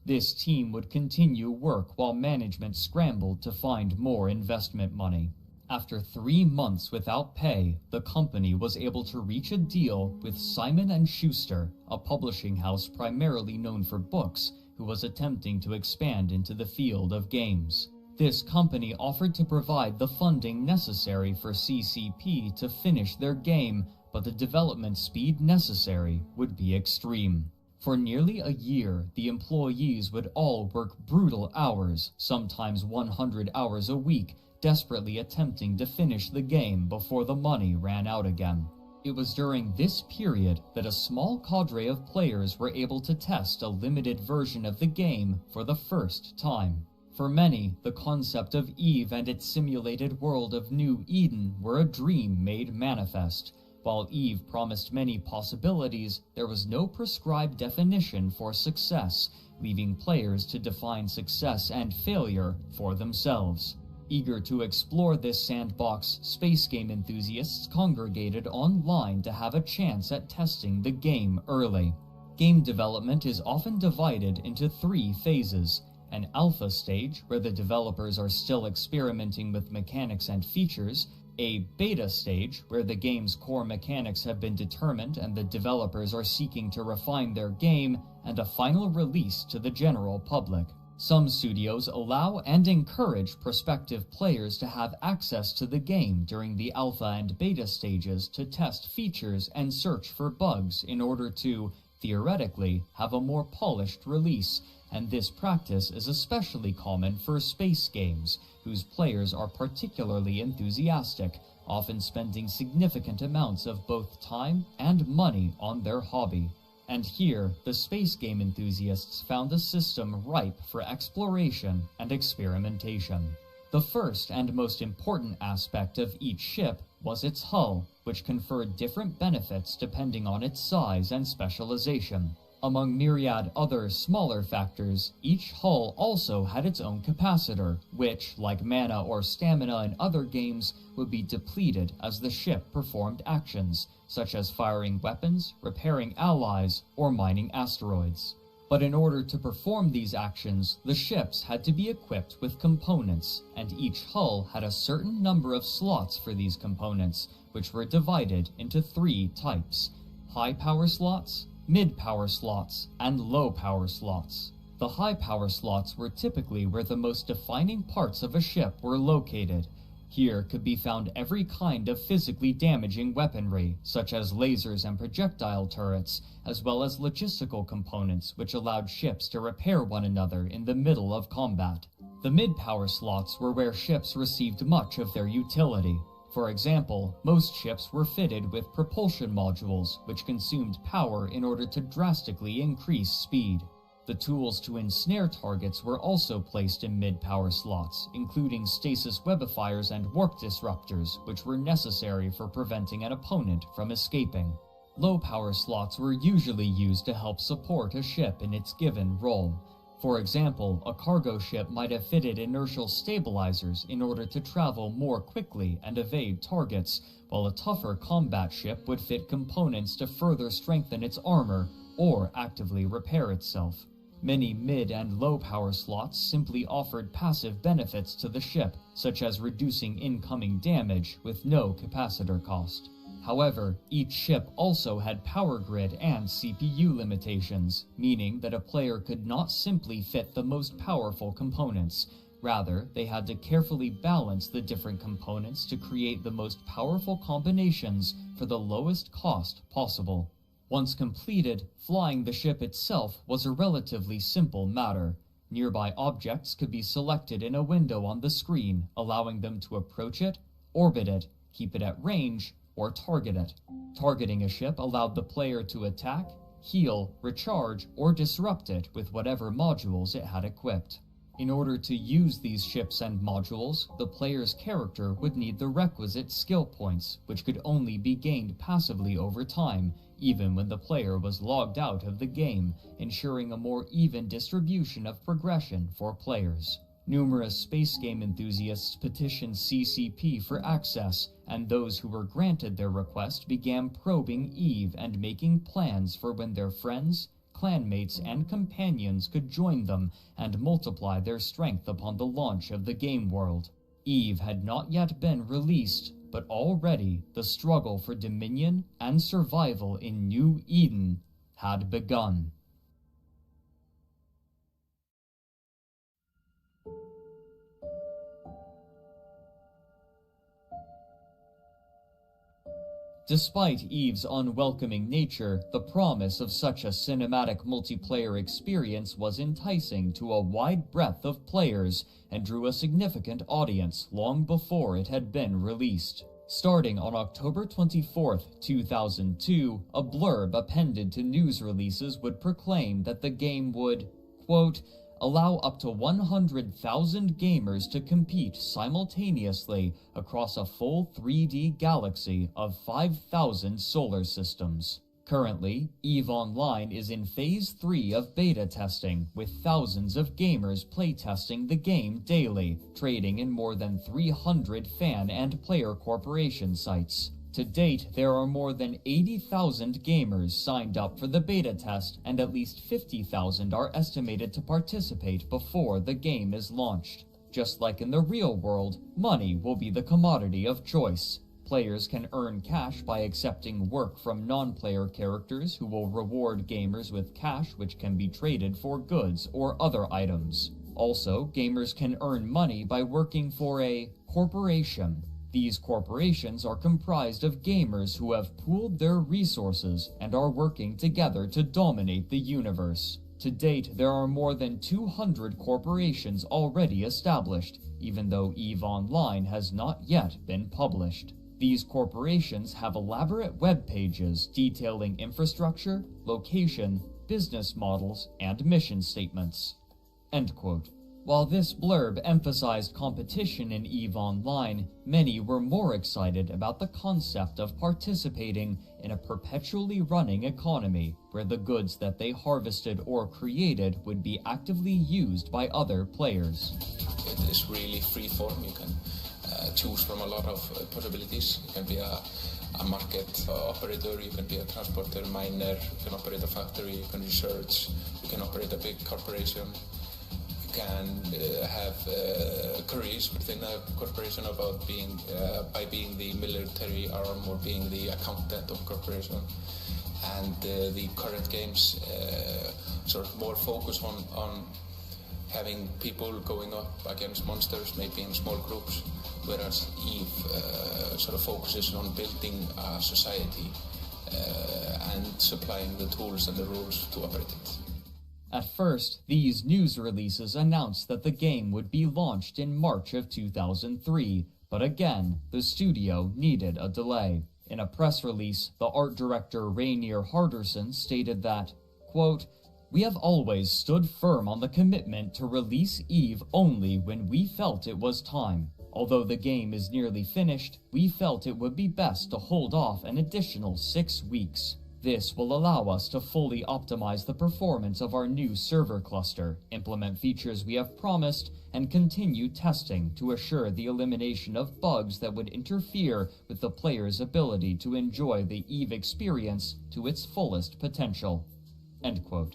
This team would continue work while management scrambled to find more investment money. After 3 months without pay, the company was able to reach a deal with Simon & Schuster, a publishing house primarily known for books, who was attempting to expand into the field of games. This company offered to provide the funding necessary for CCP to finish their game, but the development speed necessary would be extreme. For nearly a year, the employees would all work brutal hours, sometimes 100 hours a week, desperately attempting to finish the game before the money ran out again. It was during this period that a small cadre of players were able to test a limited version of the game for the first time. For many, the concept of EVE and its simulated world of New Eden were a dream made manifest. While EVE promised many possibilities, there was no prescribed definition for success, leaving players to define success and failure for themselves. Eager to explore this sandbox, space game enthusiasts congregated online to have a chance at testing the game early. Game development is often divided into 3 phases: an alpha stage, where the developers are still experimenting with mechanics and features, A beta stage, where the game's core mechanics have been determined and the developers are seeking to refine their game, and a final release to the general public. Some studios allow and encourage prospective players to have access to the game during the alpha and beta stages to test features and search for bugs in order to, theoretically, have a more polished release, and this practice is especially common for space games, whose players are particularly enthusiastic, often spending significant amounts of both time and money on their hobby. And here, the space game enthusiasts found a system ripe for exploration and experimentation. The first and most important aspect of each ship was its hull, which conferred different benefits depending on its size and specialization. Among myriad other smaller factors, each hull also had its own capacitor, which, like mana or stamina in other games, would be depleted as the ship performed actions, such as firing weapons, repairing allies, or mining asteroids. But in order to perform these actions, the ships had to be equipped with components, and each hull had a certain number of slots for these components, which were divided into 3 types: high-power slots, mid-power slots, and low-power slots. The high-power slots were typically where the most defining parts of a ship were located. Here could be found every kind of physically damaging weaponry, such as lasers and projectile turrets, as well as logistical components which allowed ships to repair one another in the middle of combat. The mid-power slots were where ships received much of their utility. For example, most ships were fitted with propulsion modules, which consumed power in order to drastically increase speed. The tools to ensnare targets were also placed in mid-power slots, including stasis webifiers and warp disruptors, which were necessary for preventing an opponent from escaping. Low-power slots were usually used to help support a ship in its given role. For example, a cargo ship might have fitted inertial stabilizers in order to travel more quickly and evade targets, while a tougher combat ship would fit components to further strengthen its armor or actively repair itself. Many mid and low power slots simply offered passive benefits to the ship, such as reducing incoming damage with no capacitor cost. However, each ship also had power grid and CPU limitations, meaning that a player could not simply fit the most powerful components. Rather, they had to carefully balance the different components to create the most powerful combinations for the lowest cost possible. Once completed, flying the ship itself was a relatively simple matter. Nearby objects could be selected in a window on the screen, allowing them to approach it, orbit it, keep it at range, or target it. Targeting a ship allowed the player to attack, heal, recharge, or disrupt it with whatever modules it had equipped. In order to use these ships and modules, the player's character would need the requisite skill points, which could only be gained passively over time, even when the player was logged out of the game, ensuring a more even distribution of progression for players. Numerous space game enthusiasts petitioned CCP for access, and those who were granted their request began probing EVE and making plans for when their friends, clanmates, and companions could join them and multiply their strength upon the launch of the game world. EVE had not yet been released, but already the struggle for dominion and survival in New Eden had begun. Despite EVE's unwelcoming nature, the promise of such a cinematic multiplayer experience was enticing to a wide breadth of players and drew a significant audience long before it had been released. Starting on October 24, 2002, a blurb appended to news releases would proclaim that the game would, quote, allow up to 100,000 gamers to compete simultaneously across a full 3D galaxy of 5,000 solar systems. Currently, EVE Online is in Phase 3 of beta testing, with thousands of gamers playtesting the game daily, trading in more than 300 fan and player corporation sites. To date, there are more than 80,000 gamers signed up for the beta test, and at least 50,000 are estimated to participate before the game is launched. Just like in the real world, money will be the commodity of choice. Players can earn cash by accepting work from non-player characters who will reward gamers with cash which can be traded for goods or other items. Also, gamers can earn money by working for a corporation. These corporations are comprised of gamers who have pooled their resources and are working together to dominate the universe. To date, there are more than 200 corporations already established, even though EVE Online has not yet been published. These corporations have elaborate web pages detailing infrastructure, location, business models, and mission statements." End quote. While this blurb emphasized competition in EVE Online, many were more excited about the concept of participating in a perpetually running economy where the goods that they harvested or created would be actively used by other players. It is really free-form. You can choose from a lot of possibilities. You can be a market operator, you can be a transporter, miner, you can operate a factory, you can research, you can operate a big corporation. Can have careers within a corporation about being by being the military arm or being the accountant of a corporation. And the current games sort of more focus on having people going up against monsters, maybe in small groups, whereas EVE sort of focuses on building a society and supplying the tools and the rules to operate it. At first, these news releases announced that the game would be launched in March of 2003, but again, the studio needed a delay. In a press release, the art director Rainier Harderson stated that, quote, "We have always stood firm on the commitment to release EVE only when we felt it was time. Although the game is nearly finished, we felt it would be best to hold off an additional 6 weeks. This will allow us to fully optimize the performance of our new server cluster, implement features we have promised, and continue testing to assure the elimination of bugs that would interfere with the player's ability to enjoy the EVE experience to its fullest potential." End quote.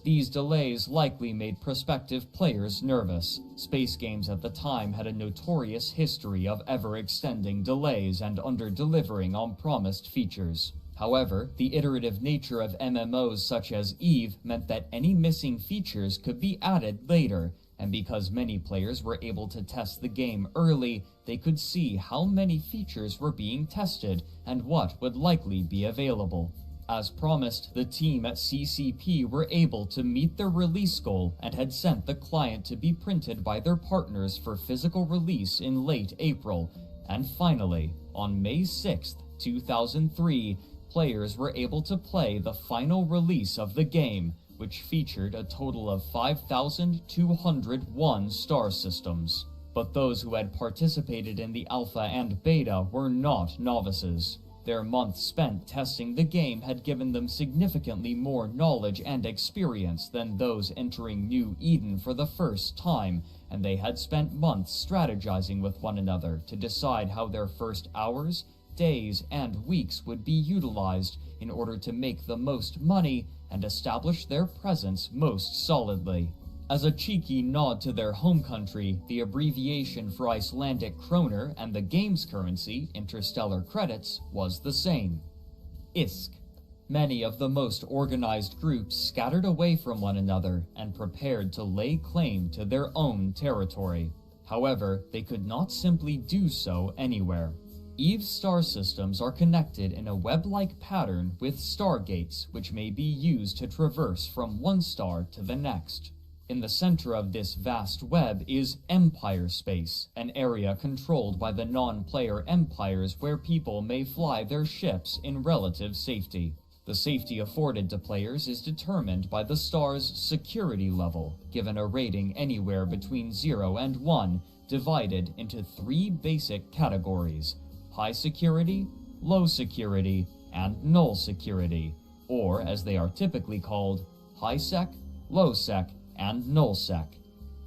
These delays likely made prospective players nervous. Space Games at the time had a notorious history of ever-extending delays and under-delivering on promised features. However, the iterative nature of MMOs such as EVE meant that any missing features could be added later, and because many players were able to test the game early, they could see how many features were being tested and what would likely be available. As promised, the team at CCP were able to meet their release goal and had sent the client to be printed by their partners for physical release in late April. And finally, on May 6, 2003, players were able to play the final release of the game, which featured a total of 5,201 star systems. But those who had participated in the alpha and beta were not novices. Their months spent testing the game had given them significantly more knowledge and experience than those entering New Eden for the first time, and they had spent months strategizing with one another to decide how their first hours, days, and weeks would be utilized in order to make the most money and establish their presence most solidly. As a cheeky nod to their home country, the abbreviation for Icelandic kroner and the game's currency, interstellar credits, was the same: ISK. Many of the most organized groups scattered away from one another and prepared to lay claim to their own territory. However, they could not simply do so anywhere. EVE's star systems are connected in a web-like pattern with stargates, which may be used to traverse from one star to the next. In the center of this vast web is Empire Space, an area controlled by the non-player empires where people may fly their ships in relative safety. The safety afforded to players is determined by the star's security level, given a rating anywhere between 0 and 1, divided into 3 basic categories: high security, low security, and null security, or as they are typically called, high sec, low sec, and nullsec.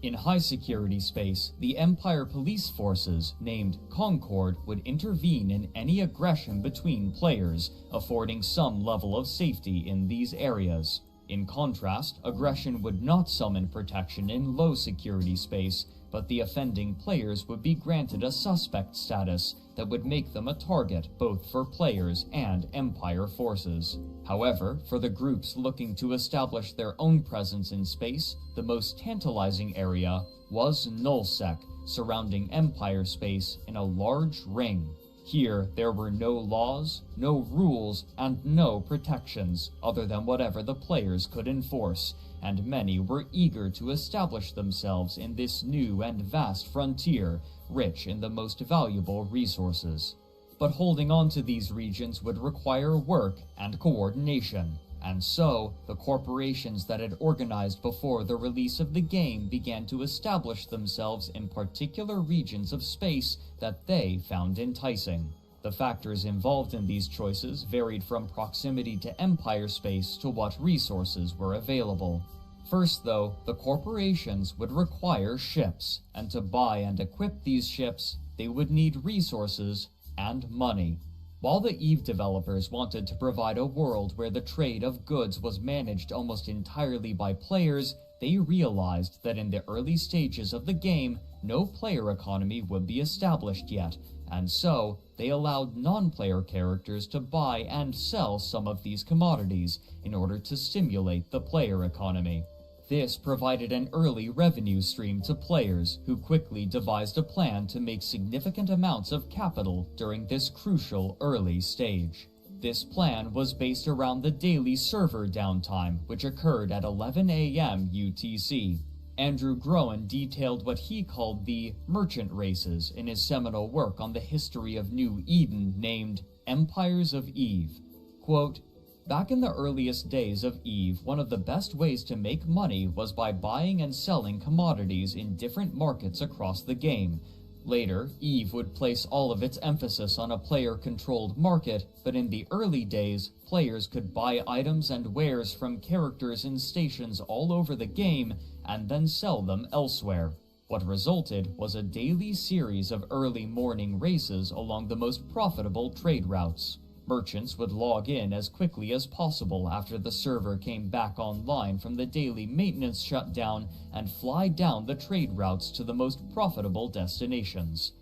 In high security space, the Empire police forces, named Concord, would intervene in any aggression between players, affording some level of safety in these areas. In contrast, aggression would not summon protection in low-security space, but the offending players would be granted a suspect status that would make them a target both for players and Empire forces. However, for the groups looking to establish their own presence in space, the most tantalizing area was nullsec, surrounding Empire space in a large ring. Here, there were no laws, no rules, and no protections other than whatever the players could enforce, and many were eager to establish themselves in this new and vast frontier, rich in the most valuable resources. But holding on to these regions would require work and coordination, and so the corporations that had organized before the release of the game began to establish themselves in particular regions of space that they found enticing. The factors involved in these choices varied from proximity to Empire space to what resources were available. First, though, the corporations would require ships, and to buy and equip these ships, they would need resources and money. While the EVE developers wanted to provide a world where the trade of goods was managed almost entirely by players, they realized that in the early stages of the game, no player economy would be established yet, and so they allowed non-player characters to buy and sell some of these commodities in order to stimulate the player economy. This provided an early revenue stream to players, who quickly devised a plan to make significant amounts of capital during this crucial early stage. This plan was based around the daily server downtime, which occurred at 11 a.m. UTC. Andrew Groen detailed what he called the merchant races in his seminal work on the history of New Eden named Empires of Eve. Quote, "Back in the earliest days of EVE, one of the best ways to make money was by buying and selling commodities in different markets across the game. Later, EVE would place all of its emphasis on a player-controlled market, but in the early days, players could buy items and wares from characters in stations all over the game and then sell them elsewhere. What resulted was a daily series of early morning races along the most profitable trade routes. Merchants would log in as quickly as possible after the server came back online from the daily maintenance shutdown and fly down the trade routes to the most profitable destinations."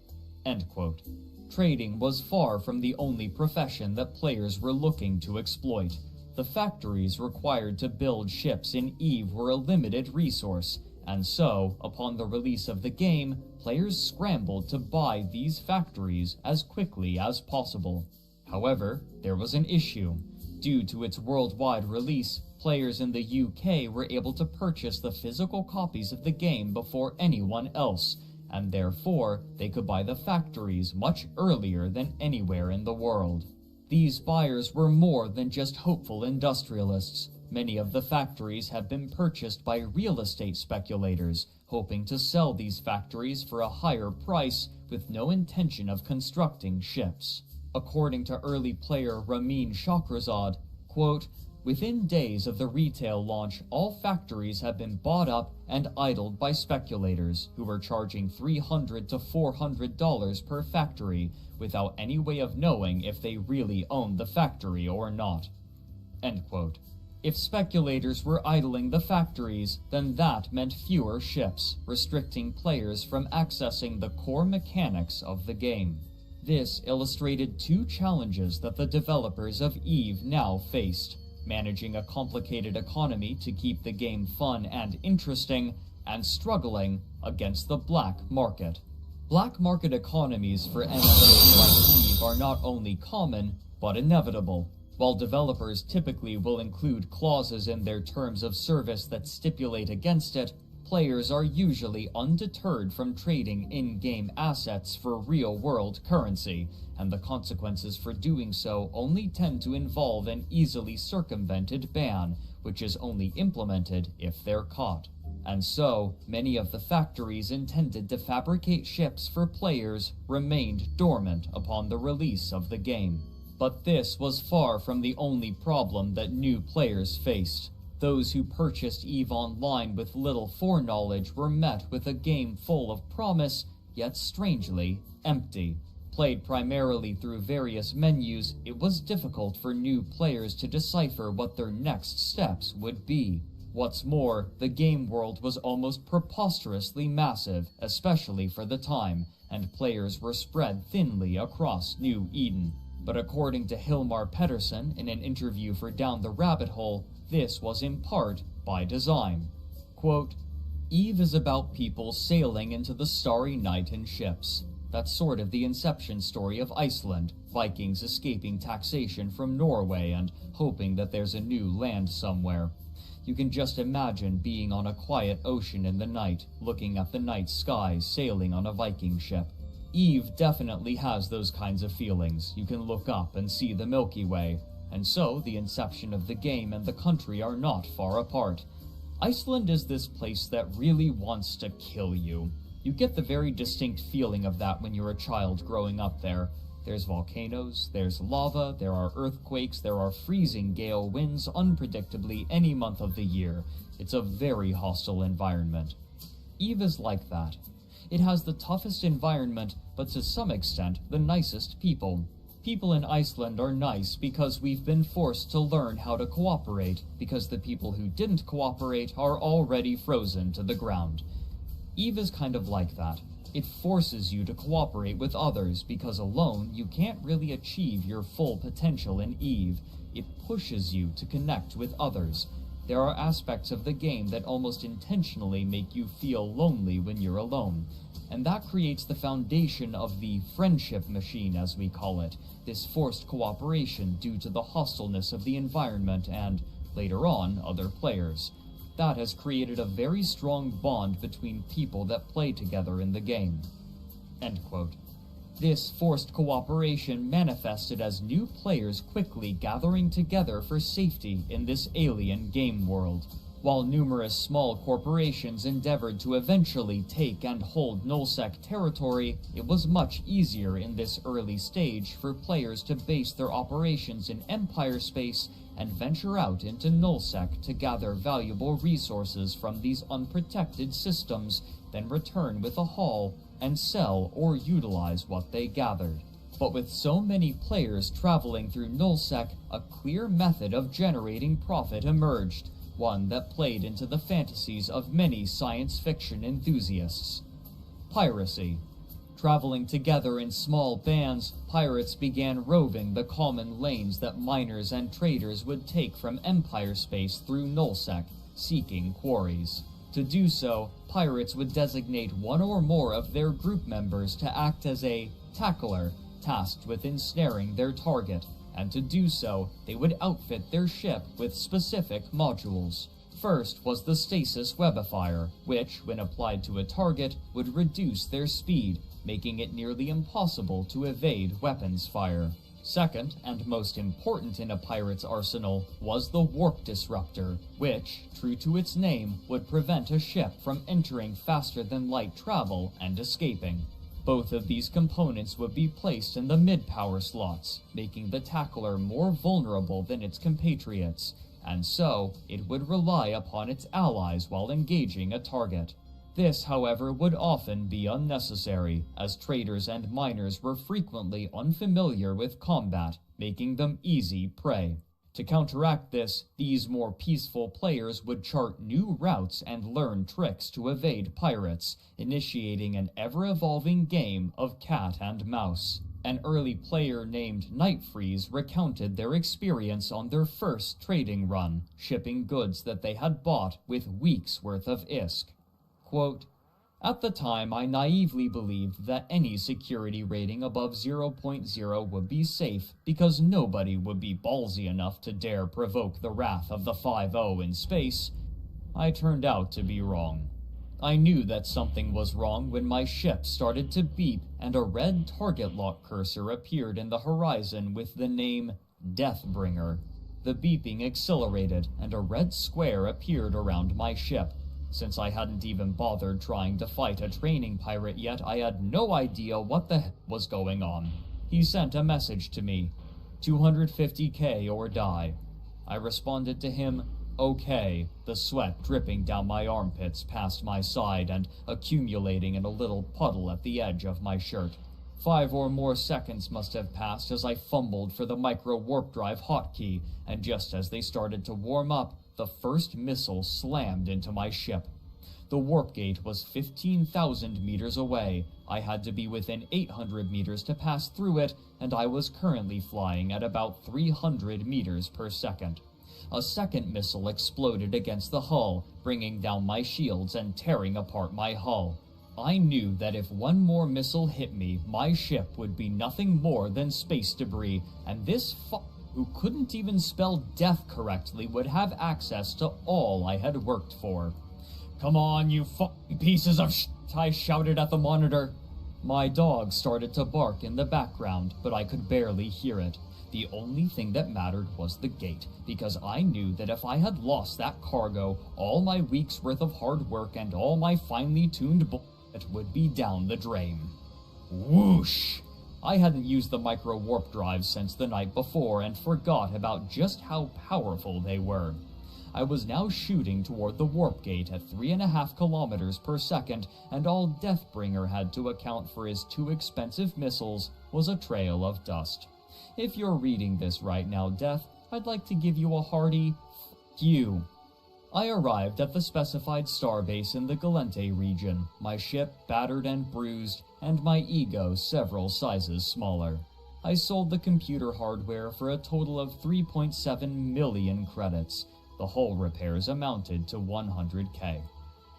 End quote. Trading was far from the only profession that players were looking to exploit. The factories required to build ships in EVE were a limited resource, and so, upon the release of the game, players scrambled to buy these factories as quickly as possible. However, there was an issue. Due to its worldwide release, players in the UK were able to purchase the physical copies of the game before anyone else, and therefore they could buy the factories much earlier than anywhere in the world. These buyers were more than just hopeful industrialists. Many of the factories had been purchased by real estate speculators, hoping to sell these factories for a higher price with no intention of constructing ships. According to early player Ramin Shahrazad, quote, "Within days of the retail launch, all factories have been bought up and idled by speculators, who were charging $300 to $400 per factory, without any way of knowing if they really owned the factory or not." End quote. If speculators were idling the factories, then that meant fewer ships, restricting players from accessing the core mechanics of the game. This illustrated two challenges that the developers of EVE now faced: managing a complicated economy to keep the game fun and interesting, and struggling against the black market. Black market economies for MMOs like EVE are not only common, but inevitable. While developers typically will include clauses in their terms of service that stipulate against it, players are usually undeterred from trading in-game assets for real-world currency, and the consequences for doing so only tend to involve an easily circumvented ban, which is only implemented if they're caught. And so, many of the factories intended to fabricate ships for players remained dormant upon the release of the game. But this was far from the only problem that new players faced. Those who purchased EVE Online with little foreknowledge were met with a game full of promise, yet strangely empty. Played primarily through various menus, it was difficult for new players to decipher what their next steps would be. What's more, the game world was almost preposterously massive, especially for the time, and players were spread thinly across New Eden. But according to Hilmar Pettersson in an interview for Down the Rabbit Hole, this was in part by design. Quote, "Eve is about people sailing into the starry night in ships. That's sort of the inception story of Iceland, Vikings escaping taxation from Norway and hoping that there's a new land somewhere. You can just imagine being on a quiet ocean in the night, looking at the night skies, sailing on a Viking ship. Eve definitely has those kinds of feelings. You can look up and see the Milky Way, and so the inception of the game and the country are not far apart. Iceland is this place that really wants to kill you. You get the very distinct feeling of that when you're a child growing up there. There's volcanoes, there's lava, there are earthquakes, there are freezing gale winds unpredictably any month of the year. It's a very hostile environment. Eve is like that. It has the toughest environment, but to some extent, the nicest people. People in Iceland are nice because we've been forced to learn how to cooperate, because the people who didn't cooperate are already frozen to the ground. Eve is kind of like that. It forces you to cooperate with others because alone you can't really achieve your full potential in Eve. It pushes you to connect with others. There are aspects of the game that almost intentionally make you feel lonely when you're alone. And that creates the foundation of the friendship machine, as we call it, this forced cooperation due to the hostileness of the environment and, later on, other players. That has created a very strong bond between people that play together in the game." End quote. This forced cooperation manifested as new players quickly gathering together for safety in this alien game world. While numerous small corporations endeavored to eventually take and hold nullsec territory, it was much easier in this early stage for players to base their operations in Empire space and venture out into nullsec to gather valuable resources from these unprotected systems, then return with a haul and sell or utilize what they gathered. But with so many players traveling through nullsec, a clear method of generating profit emerged, one that played into the fantasies of many science fiction enthusiasts: piracy. Traveling together in small bands, pirates began roving the common lanes that miners and traders would take from Empire space through nullsec, seeking quarries. To do so, pirates would designate one or more of their group members to act as a tackler, tasked with ensnaring their target, and to do so, they would outfit their ship with specific modules. First was the stasis webifier, which, when applied to a target, would reduce their speed, making it nearly impossible to evade weapons fire. Second, and most important in a pirate's arsenal, was the warp disruptor, which, true to its name, would prevent a ship from entering faster than light travel and escaping. Both of these components would be placed in the mid-power slots, making the tackler more vulnerable than its compatriots, and so it would rely upon its allies while engaging a target. This, however, would often be unnecessary, as traders and miners were frequently unfamiliar with combat, making them easy prey. To counteract this, these more peaceful players would chart new routes and learn tricks to evade pirates, initiating an ever-evolving game of cat and mouse. An early player named Nightfreeze recounted their experience on their first trading run, shipping goods that they had bought with weeks' worth of ISK. Quote, "At the time, I naively believed that any security rating above 0.0 would be safe because nobody would be ballsy enough to dare provoke the wrath of the 5-0 in space. I turned out to be wrong. I knew that something was wrong when my ship started to beep and a red target lock cursor appeared in the horizon with the name Deathbringer. The beeping accelerated and a red square appeared around my ship. Since I hadn't even bothered trying to fight a training pirate yet, I had no idea what the heck was going on. He sent a message to me, 250k or die. I responded to him, okay, the sweat dripping down my armpits past my side and accumulating in a little puddle at the edge of my shirt. 5 or more seconds must have passed as I fumbled for the micro-warp drive hotkey, and just as they started to warm up, the first missile slammed into my ship. The warp gate was 15,000 meters away. I had to be within 800 meters to pass through it, and I was currently flying at about 300 meters per second. A second missile exploded against the hull, bringing down my shields and tearing apart my hull. I knew that if one more missile hit me, my ship would be nothing more than space debris, and this who couldn't even spell death correctly would have access to all I had worked for. "Come on, you pieces of shit," I shouted at the monitor. My dog started to bark in the background, but I could barely hear it. The only thing that mattered was the gate, because I knew that if I had lost that cargo, all my week's worth of hard work and all my finely tuned bullshit would be down the drain. Whoosh! I hadn't used the micro-warp drives since the night before and forgot about just how powerful they were. I was now shooting toward the warp gate at 3.5 kilometers per second, and all Deathbringer had to account for his 2 expensive missiles was a trail of dust. If you're reading this right now, Death, I'd like to give you a hearty f*** you. I arrived at the specified starbase in the Galente region, my ship battered and bruised, and my ego several sizes smaller. I sold the computer hardware for a total of 3.7 million credits. The hull repairs amounted to 100K.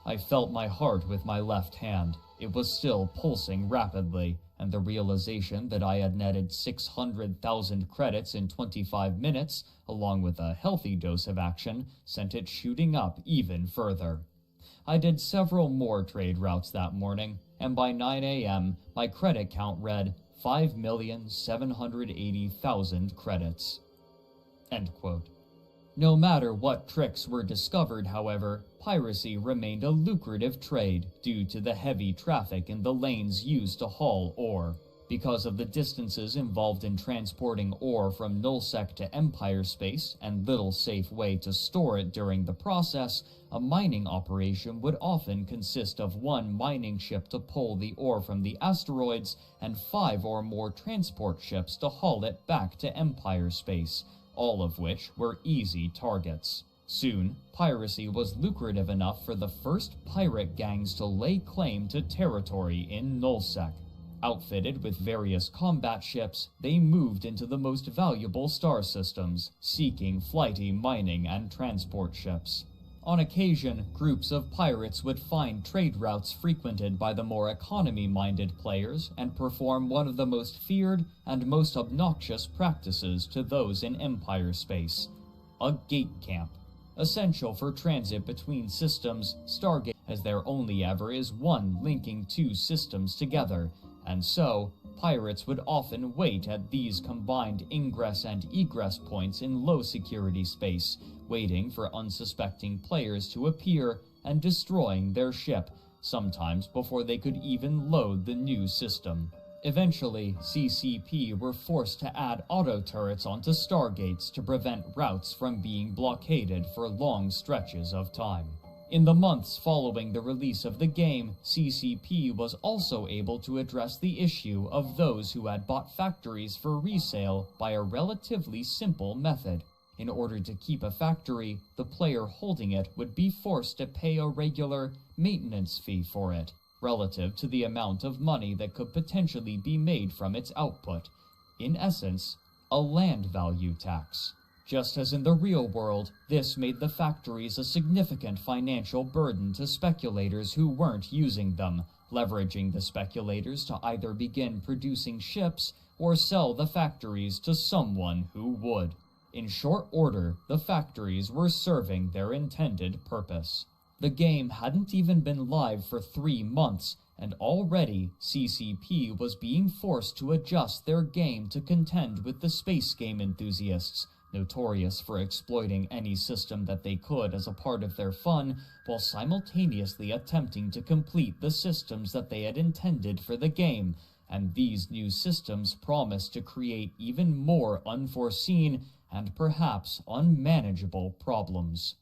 I felt my heart with my left hand. It was still pulsing rapidly, and the realization that I had netted 600,000 credits in 25 minutes, along with a healthy dose of action, sent it shooting up even further. I did several more trade routes that morning, and by 9 a.m., my credit count read 5,780,000 credits. End quote. No matter what tricks were discovered, however, piracy remained a lucrative trade due to the heavy traffic in the lanes used to haul ore. Because of the distances involved in transporting ore from nullsec to Empire space and little safe way to store it during the process, a mining operation would often consist of 1 mining ship to pull the ore from the asteroids and 5 or more transport ships to haul it back to Empire space, all of which were easy targets. Soon, piracy was lucrative enough for the first pirate gangs to lay claim to territory in nullsec. Outfitted with various combat ships, they moved into the most valuable star systems, seeking flighty mining and transport ships. On occasion, groups of pirates would find trade routes frequented by the more economy-minded players and perform one of the most feared and most obnoxious practices to those in Empire space: a gate camp. Essential for transit between systems, Stargate, as there only ever is one linking 2 systems together, and so, pirates would often wait at these combined ingress and egress points in low-security space, waiting for unsuspecting players to appear and destroying their ship, sometimes before they could even load the new system. Eventually, CCP were forced to add auto-turrets onto stargates to prevent routes from being blockaded for long stretches of time. In the months following the release of the game, CCP was also able to address the issue of those who had bought factories for resale by a relatively simple method. In order to keep a factory, the player holding it would be forced to pay a regular maintenance fee for it, relative to the amount of money that could potentially be made from its output. In essence, a land value tax. Just as in the real world, this made the factories a significant financial burden to speculators who weren't using them, leveraging the speculators to either begin producing ships or sell the factories to someone who would. In short order, the factories were serving their intended purpose. The game hadn't even been live for 3 months, and already CCP was being forced to adjust their game to contend with the space game enthusiasts, notorious for exploiting any system that they could as a part of their fun, while simultaneously attempting to complete the systems that they had intended for the game, and these new systems promised to create even more unforeseen and perhaps unmanageable problems.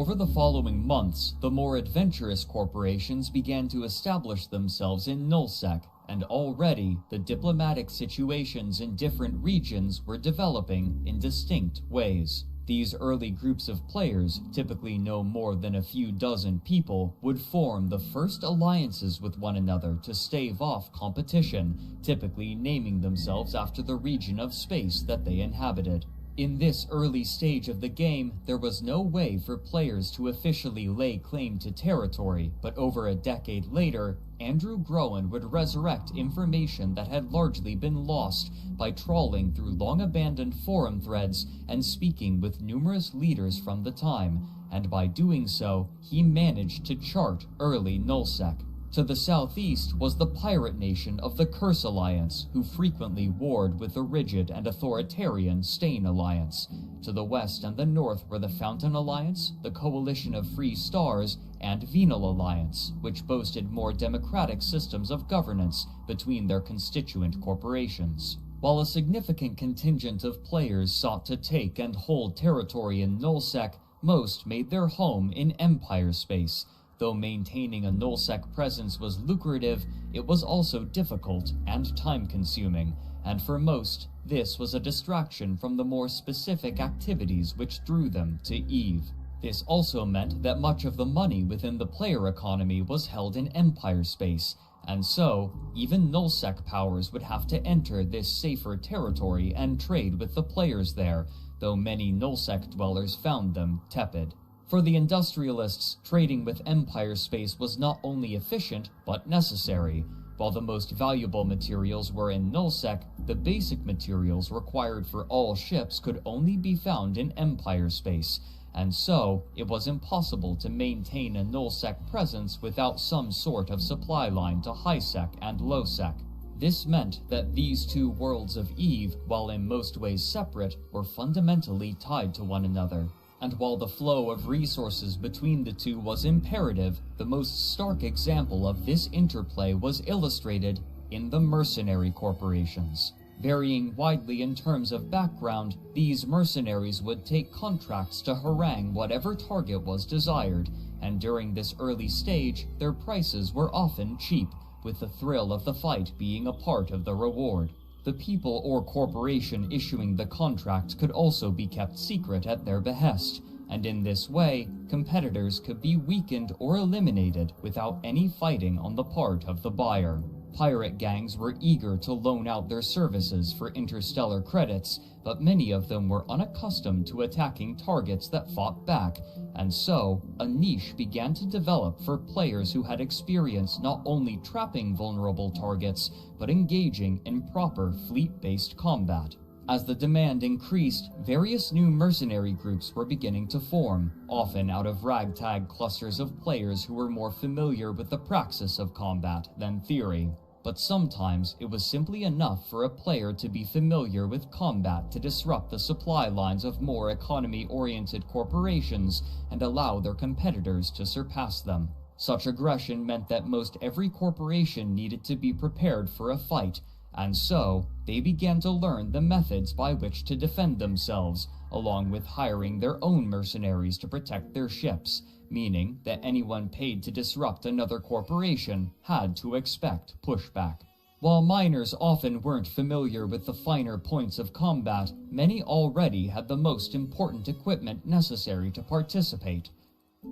Over the following months, the more adventurous corporations began to establish themselves in Nullsec, and already the diplomatic situations in different regions were developing in distinct ways. These early groups of players, typically no more than a few dozen people, would form the first alliances with one another to stave off competition, typically naming themselves after the region of space that they inhabited. In this early stage of the game, there was no way for players to officially lay claim to territory, but over a decade later, Andrew Groen would resurrect information that had largely been lost by trawling through long-abandoned forum threads and speaking with numerous leaders from the time, and by doing so, he managed to chart early Nullsec. To the southeast was the pirate nation of the Curse Alliance, who frequently warred with the rigid and authoritarian Stain Alliance. To the west and the north were the Fountain Alliance, the Coalition of Free Stars, and Venal Alliance, which boasted more democratic systems of governance between their constituent corporations. While a significant contingent of players sought to take and hold territory in Nullsec, most made their home in Empire space. Though maintaining a Nullsec presence was lucrative, it was also difficult and time-consuming, and for most, this was a distraction from the more specific activities which drew them to EVE. This also meant that much of the money within the player economy was held in Empire space, and so, even Nullsec powers would have to enter this safer territory and trade with the players there, though many Nullsec dwellers found them tepid. For the industrialists, trading with Empire space was not only efficient, but necessary. While the most valuable materials were in Nullsec, the basic materials required for all ships could only be found in Empire space, and so it was impossible to maintain a Nullsec presence without some sort of supply line to Highsec and Lowsec. This meant that these two worlds of EVE, while in most ways separate, were fundamentally tied to one another. And while the flow of resources between the two was imperative, the most stark example of this interplay was illustrated in the mercenary corporations. Varying widely in terms of background, these mercenaries would take contracts to harangue whatever target was desired, and during this early stage, their prices were often cheap, with the thrill of the fight being a part of the reward. The people or corporation issuing the contract could also be kept secret at their behest, and in this way, competitors could be weakened or eliminated without any fighting on the part of the buyer. Pirate gangs were eager to loan out their services for interstellar credits, but many of them were unaccustomed to attacking targets that fought back, and so a niche began to develop for players who had experience not only trapping vulnerable targets, but engaging in proper fleet-based combat. As the demand increased, various new mercenary groups were beginning to form, often out of ragtag clusters of players who were more familiar with the praxis of combat than theory. But sometimes it was simply enough for a player to be familiar with combat to disrupt the supply lines of more economy-oriented corporations and allow their competitors to surpass them. Such aggression meant that most every corporation needed to be prepared for a fight, and so they began to learn the methods by which to defend themselves, along with hiring their own mercenaries to protect their ships, meaning that anyone paid to disrupt another corporation had to expect pushback. While miners often weren't familiar with the finer points of combat, many already had the most important equipment necessary to participate: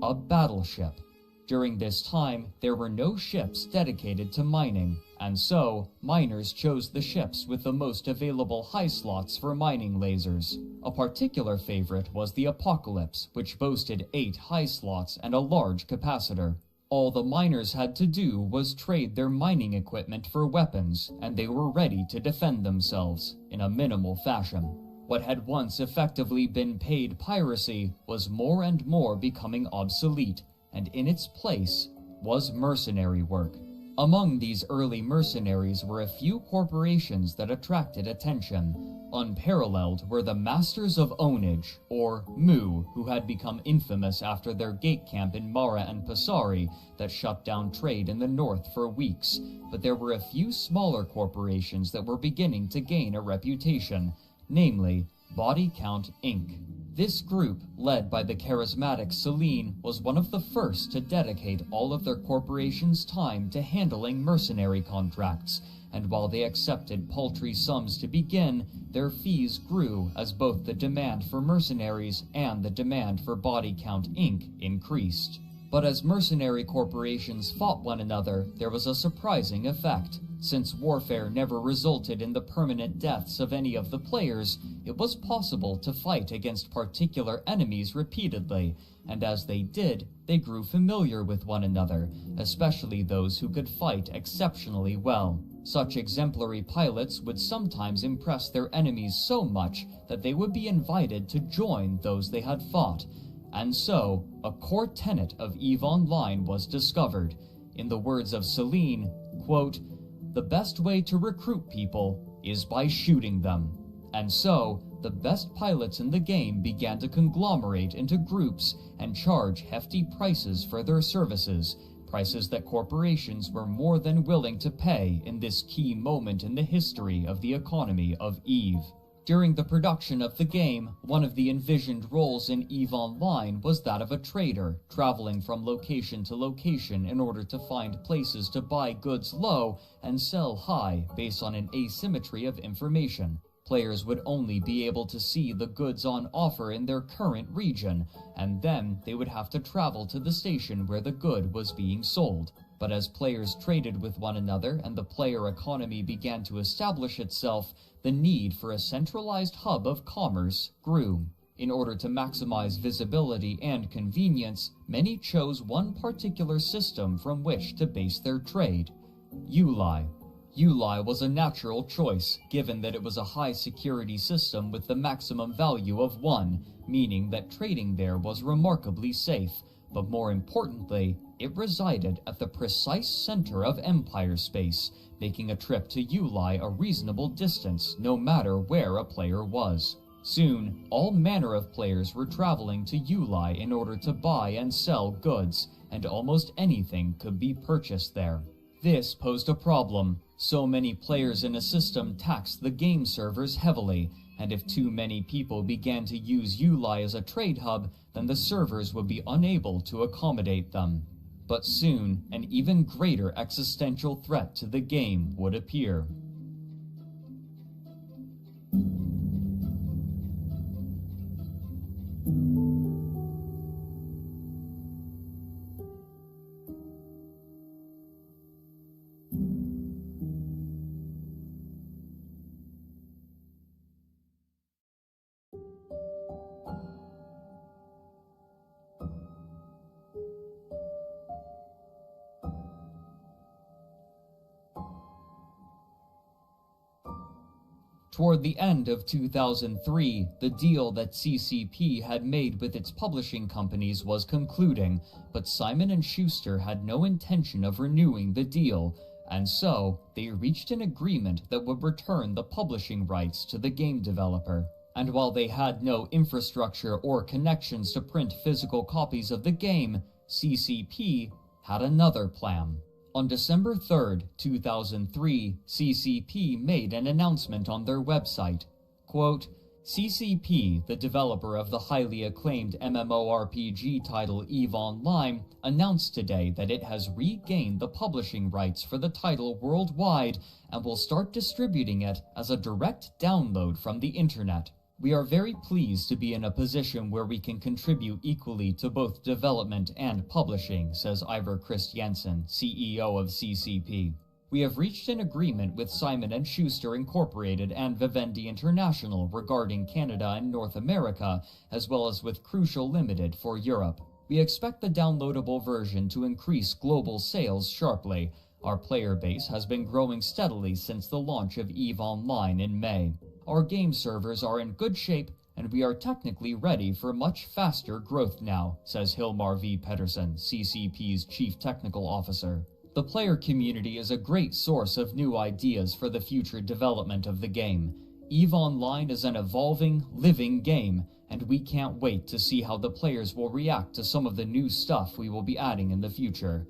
a battleship. During this time, there were no ships dedicated to mining, and so miners chose the ships with the most available high slots for mining lasers. A particular favorite was the Apocalypse, which boasted 8 high slots and a large capacitor. All the miners had to do was trade their mining equipment for weapons, and they were ready to defend themselves in a minimal fashion. What had once effectively been paid piracy was more and more becoming obsolete, and in its place was mercenary work. Among these early mercenaries were a few corporations that attracted attention. Unparalleled were the Masters of Ownage, or Mu, who had become infamous after their gate camp in Mara and Pasari that shut down trade in the north for weeks, but there were a few smaller corporations that were beginning to gain a reputation, namely Body Count Inc. This group, led by the charismatic Celine, was one of the first to dedicate all of their corporation's time to handling mercenary contracts, and while they accepted paltry sums to begin, their fees grew as both the demand for mercenaries and the demand for body count Inc. increased. But as mercenary corporations fought one another, there was a surprising effect. Since warfare never resulted in the permanent deaths of any of the players, it was possible to fight against particular enemies repeatedly, and as they did, they grew familiar with one another, especially those who could fight exceptionally well. Such exemplary pilots would sometimes impress their enemies so much that they would be invited to join those they had fought. And so, a core tenet of EVE Online was discovered. In the words of Celine, quote, "The best way to recruit people is by shooting them." And so, the best pilots in the game began to conglomerate into groups and charge hefty prices for their services, prices that corporations were more than willing to pay in this key moment in the history of the economy of EVE. During the production of the game, one of the envisioned roles in EVE Online was that of a trader, traveling from location to location in order to find places to buy goods low and sell high based on an asymmetry of information. Players would only be able to see the goods on offer in their current region, and then they would have to travel to the station where the good was being sold. But as players traded with one another and the player economy began to establish itself, the need for a centralized hub of commerce grew. In order to maximize visibility and convenience, many chose one particular system from which to base their trade: EULI. EULI was a natural choice, given that it was a high-security system with the maximum value of 1, meaning that trading there was remarkably safe. But more importantly, it resided at the precise center of Empire space, making a trip to EULI a reasonable distance no matter where a player was. Soon, all manner of players were traveling to EULI in order to buy and sell goods, and almost anything could be purchased there. This posed a problem. So many players in a system taxed the game servers heavily, and if too many people began to use EULI as a trade hub, then the servers would be unable to accommodate them. But soon, an even greater existential threat to the game would appear. Toward the end of 2003, the deal that CCP had made with its publishing companies was concluding, but Simon & Schuster had no intention of renewing the deal, and so they reached an agreement that would return the publishing rights to the game developer. And while they had no infrastructure or connections to print physical copies of the game, CCP had another plan. On December 3rd, 2003, CCP made an announcement on their website. Quote, CCP, the developer of the highly acclaimed MMORPG title EVE Online, announced today that it has regained the publishing rights for the title worldwide and will start distributing it as a direct download from the internet. We are very pleased to be in a position where we can contribute equally to both development and publishing, says Ivar Christiansen, CEO of CCP. We have reached an agreement with Simon & Schuster Incorporated and Vivendi International regarding Canada and North America, as well as with Crucial Limited for Europe. We expect the downloadable version to increase global sales sharply. Our player base has been growing steadily since the launch of EVE Online in May. Our game servers are in good shape, and we are technically ready for much faster growth now, says Hilmar V. Pettersson, CCP's Chief Technical Officer. The player community is a great source of new ideas for the future development of the game. EVE Online is an evolving, living game, and we can't wait to see how the players will react to some of the new stuff we will be adding in the future.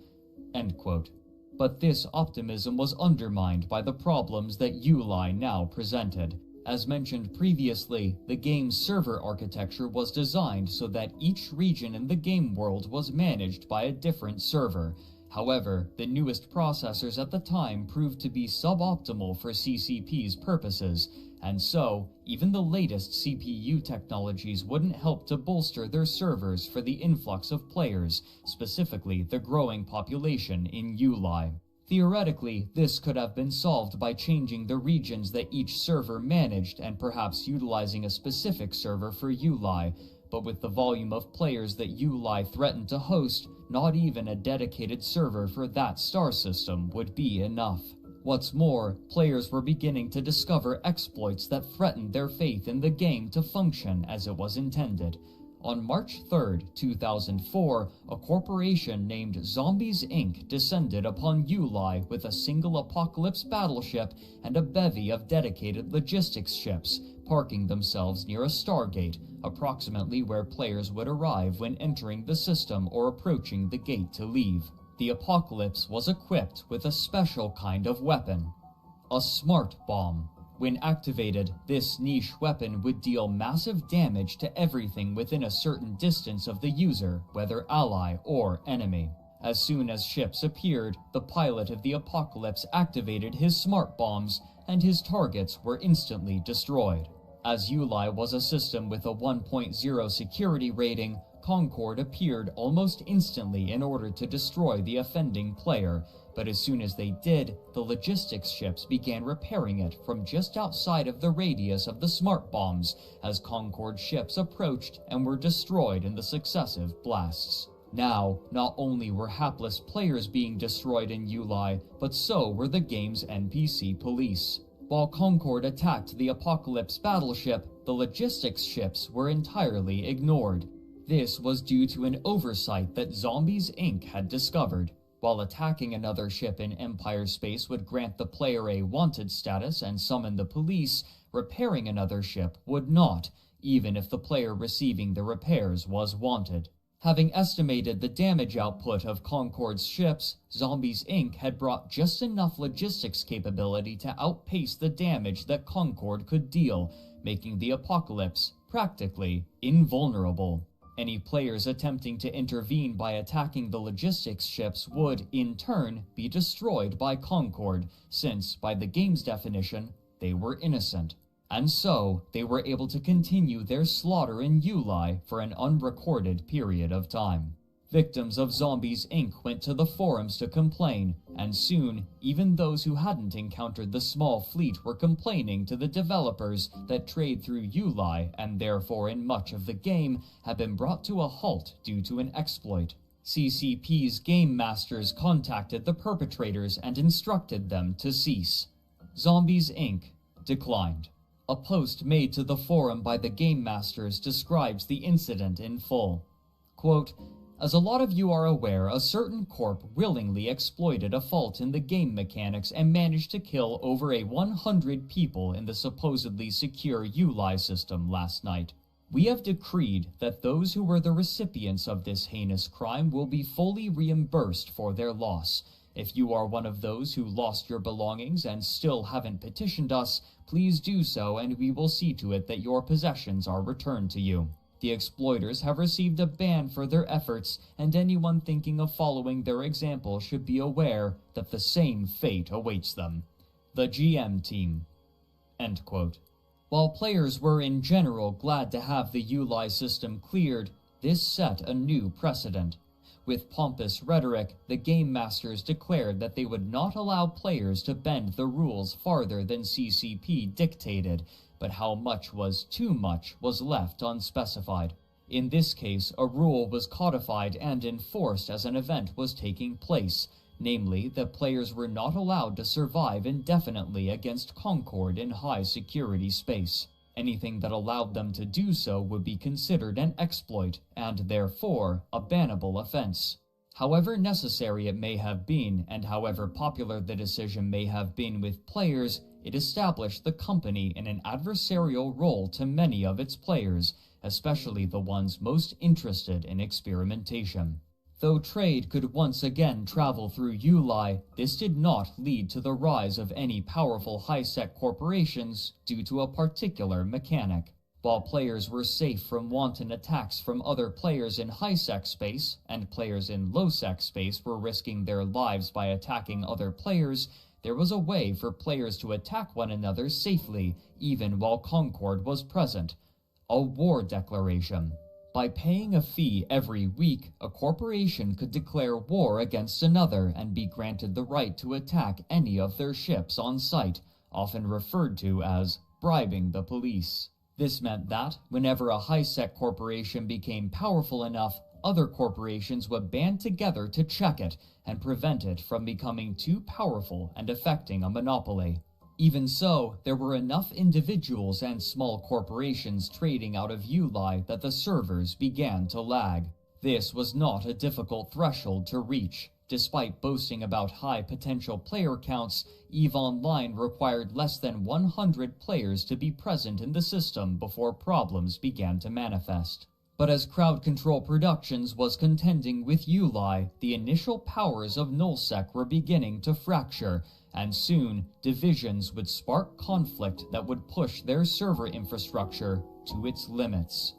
End quote. But this optimism was undermined by the problems that EULI now presented. As mentioned previously, the game's server architecture was designed so that each region in the game world was managed by a different server. However, the newest processors at the time proved to be suboptimal for CCP's purposes, and so, even the latest CPU technologies wouldn't help to bolster their servers for the influx of players, specifically the growing population in EveOnline. Theoretically, this could have been solved by changing the regions that each server managed and perhaps utilizing a specific server for EveOnline, but with the volume of players that EveOnline threatened to host, not even a dedicated server for that star system would be enough. What's more, players were beginning to discover exploits that threatened their faith in the game to function as it was intended. On March 3, 2004, a corporation named Zombies Inc. descended upon EveOnline with a single apocalypse battleship and a bevy of dedicated logistics ships, parking themselves near a stargate, approximately where players would arrive when entering the system or approaching the gate to leave. The Apocalypse was equipped with a special kind of weapon, a smart bomb. When activated, this niche weapon would deal massive damage to everything within a certain distance of the user, whether ally or enemy. As soon as ships appeared, the pilot of the Apocalypse activated his smart bombs, and his targets were instantly destroyed. As EveOnline was a system with a 1.0 security rating, Concord appeared almost instantly in order to destroy the offending player, but as soon as they did, the logistics ships began repairing it from just outside of the radius of the smart bombs as Concord ships approached and were destroyed in the successive blasts. Now, not only were hapless players being destroyed in EveOnline, but so were the game's NPC police. While Concord attacked the Apocalypse battleship, the logistics ships were entirely ignored. This was due to an oversight that Zombies Inc. had discovered. While attacking another ship in Empire space would grant the player a wanted status and summon the police, repairing another ship would not, even if the player receiving the repairs was wanted. Having estimated the damage output of Concord's ships, Zombies Inc. had brought just enough logistics capability to outpace the damage that Concord could deal, making the Apocalypse practically invulnerable. Any players attempting to intervene by attacking the logistics ships would, in turn, be destroyed by Concord, since, by the game's definition, they were innocent. And so, they were able to continue their slaughter in EveOnline for an unrecorded period of time. Victims of Zombies Inc. went to the forums to complain, and soon, even those who hadn't encountered the small fleet were complaining to the developers that trade through EveOnline, and therefore in much of the game, had been brought to a halt due to an exploit. CCP's game masters contacted the perpetrators and instructed them to cease. Zombies Inc. declined. A post made to the forum by the game masters describes the incident in full. Quote, "As a lot of you are aware, a certain corp willingly exploited a fault in the game mechanics and managed to kill over 100 people in the supposedly secure EveOnline system last night. We have decreed that those who were the recipients of this heinous crime will be fully reimbursed for their loss. If you are one of those who lost your belongings and still haven't petitioned us, please do so and we will see to it that your possessions are returned to you. The exploiters have received a ban for their efforts, and anyone thinking of following their example should be aware that the same fate awaits them. The GM team." End quote. While players were in general glad to have the EveOnline system cleared, this set a new precedent. With pompous rhetoric, the game masters declared that they would not allow players to bend the rules farther than CCP dictated, but how much was too much was left unspecified. In this case, a rule was codified and enforced as an event was taking place, namely that players were not allowed to survive indefinitely against Concord in high security space. Anything that allowed them to do so would be considered an exploit, and therefore a bannable offense. However necessary it may have been, and however popular the decision may have been with players, it established the company in an adversarial role to many of its players, especially the ones most interested in experimentation. Though trade could once again travel through Uli, this did not lead to the rise of any powerful high-sec corporations due to a particular mechanic. While players were safe from wanton attacks from other players in high-sec space, and players in low-sec space were risking their lives by attacking other players, there was a way for players to attack one another safely, even while Concord was present: a war declaration. By paying a fee every week, a corporation could declare war against another and be granted the right to attack any of their ships on site, often referred to as bribing the police. This meant that, whenever a high-sec corporation became powerful enough, other corporations would band together to check it and prevent it from becoming too powerful and affecting a monopoly. Even so, there were enough individuals and small corporations trading out of Uli that the servers began to lag. This was not a difficult threshold to reach. Despite boasting about high potential player counts, EVE Online required less than 100 players to be present in the system before problems began to manifest. But as Crowd Control Productions was contending with Uli, the initial powers of nullsec were beginning to fracture, and soon, divisions would spark conflict that would push their server infrastructure to its limits.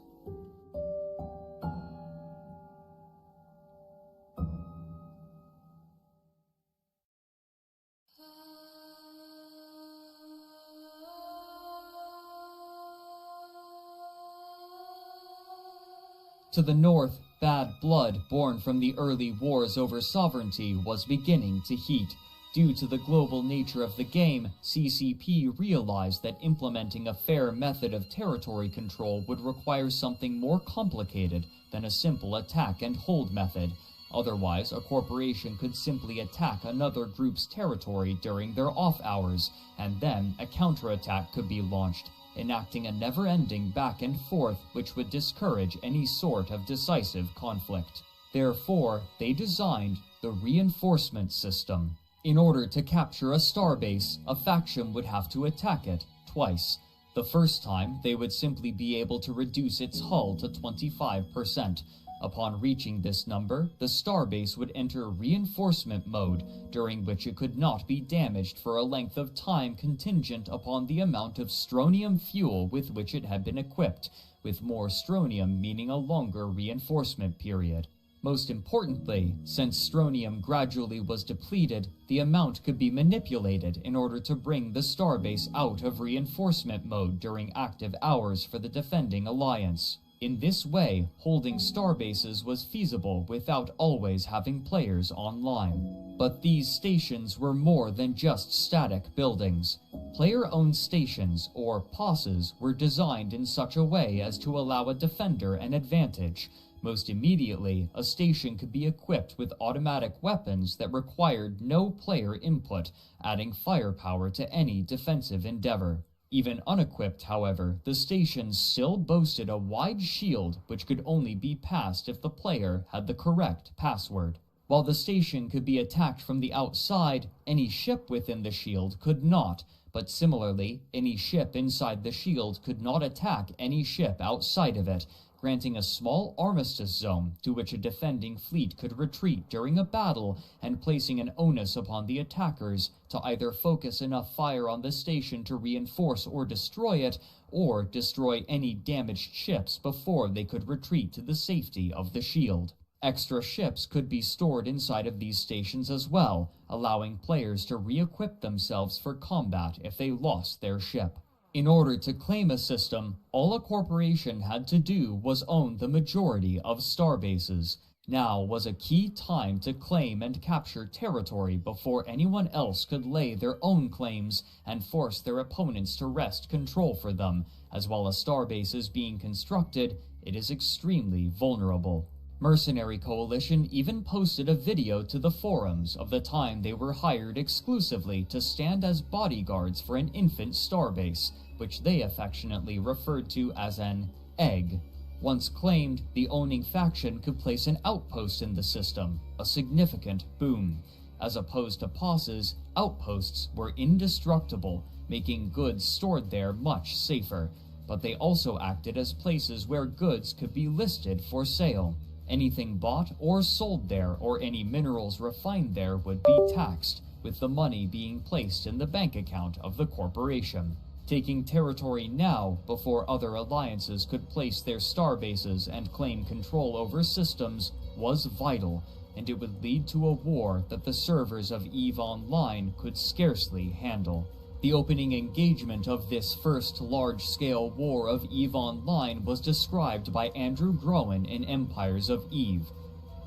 To the north, bad blood born from the early wars over sovereignty was beginning to heat. Due to the global nature of the game, CCP realized that implementing a fair method of territory control would require something more complicated than a simple attack and hold method. Otherwise, a corporation could simply attack another group's territory during their off hours, and then a counterattack could be launched, enacting a never-ending back and forth which would discourage any sort of decisive conflict. Therefore, they designed the reinforcement system. In order to capture a starbase, a faction would have to attack it twice. The first time, they would simply be able to reduce its hull to 25%. Upon reaching this number, the starbase would enter reinforcement mode, during which it could not be damaged for a length of time contingent upon the amount of strontium fuel with which it had been equipped, with more strontium meaning a longer reinforcement period. Most importantly, since strontium gradually was depleted, the amount could be manipulated in order to bring the starbase out of reinforcement mode during active hours for the defending alliance. In this way, holding starbases was feasible without always having players online. But these stations were more than just static buildings. Player-owned stations, or POSs, were designed in such a way as to allow a defender an advantage. Most immediately, a station could be equipped with automatic weapons that required no player input, adding firepower to any defensive endeavor. Even unequipped, however, the stations still boasted a wide shield which could only be passed if the player had the correct password. While the station could be attacked from the outside, any ship within the shield could not, but similarly, any ship inside the shield could not attack any ship outside of it, granting a small armistice zone to which a defending fleet could retreat during a battle and placing an onus upon the attackers to either focus enough fire on the station to reinforce or destroy it, or destroy any damaged ships before they could retreat to the safety of the shield. Extra ships could be stored inside of these stations as well, allowing players to re-equip themselves for combat if they lost their ship. In order to claim a system, all a corporation had to do was own the majority of starbases. Now was a key time to claim and capture territory before anyone else could lay their own claims and force their opponents to wrest control for them. As well as starbases being constructed, it is extremely vulnerable. Mercenary Coalition even posted a video to the forums of the time they were hired exclusively to stand as bodyguards for an infant starbase, which they affectionately referred to as an egg. Once claimed, the owning faction could place an outpost in the system, a significant boom. As opposed to POSs, outposts were indestructible, making goods stored there much safer, but they also acted as places where goods could be listed for sale. Anything bought or sold there, or any minerals refined there, would be taxed, with the money being placed in the bank account of the corporation. Taking territory now, before other alliances could place their star bases and claim control over systems, was vital, and it would lead to a war that the servers of EVE Online could scarcely handle. The opening engagement of this first large-scale war of EVE Online was described by Andrew Groen in Empires of EVE.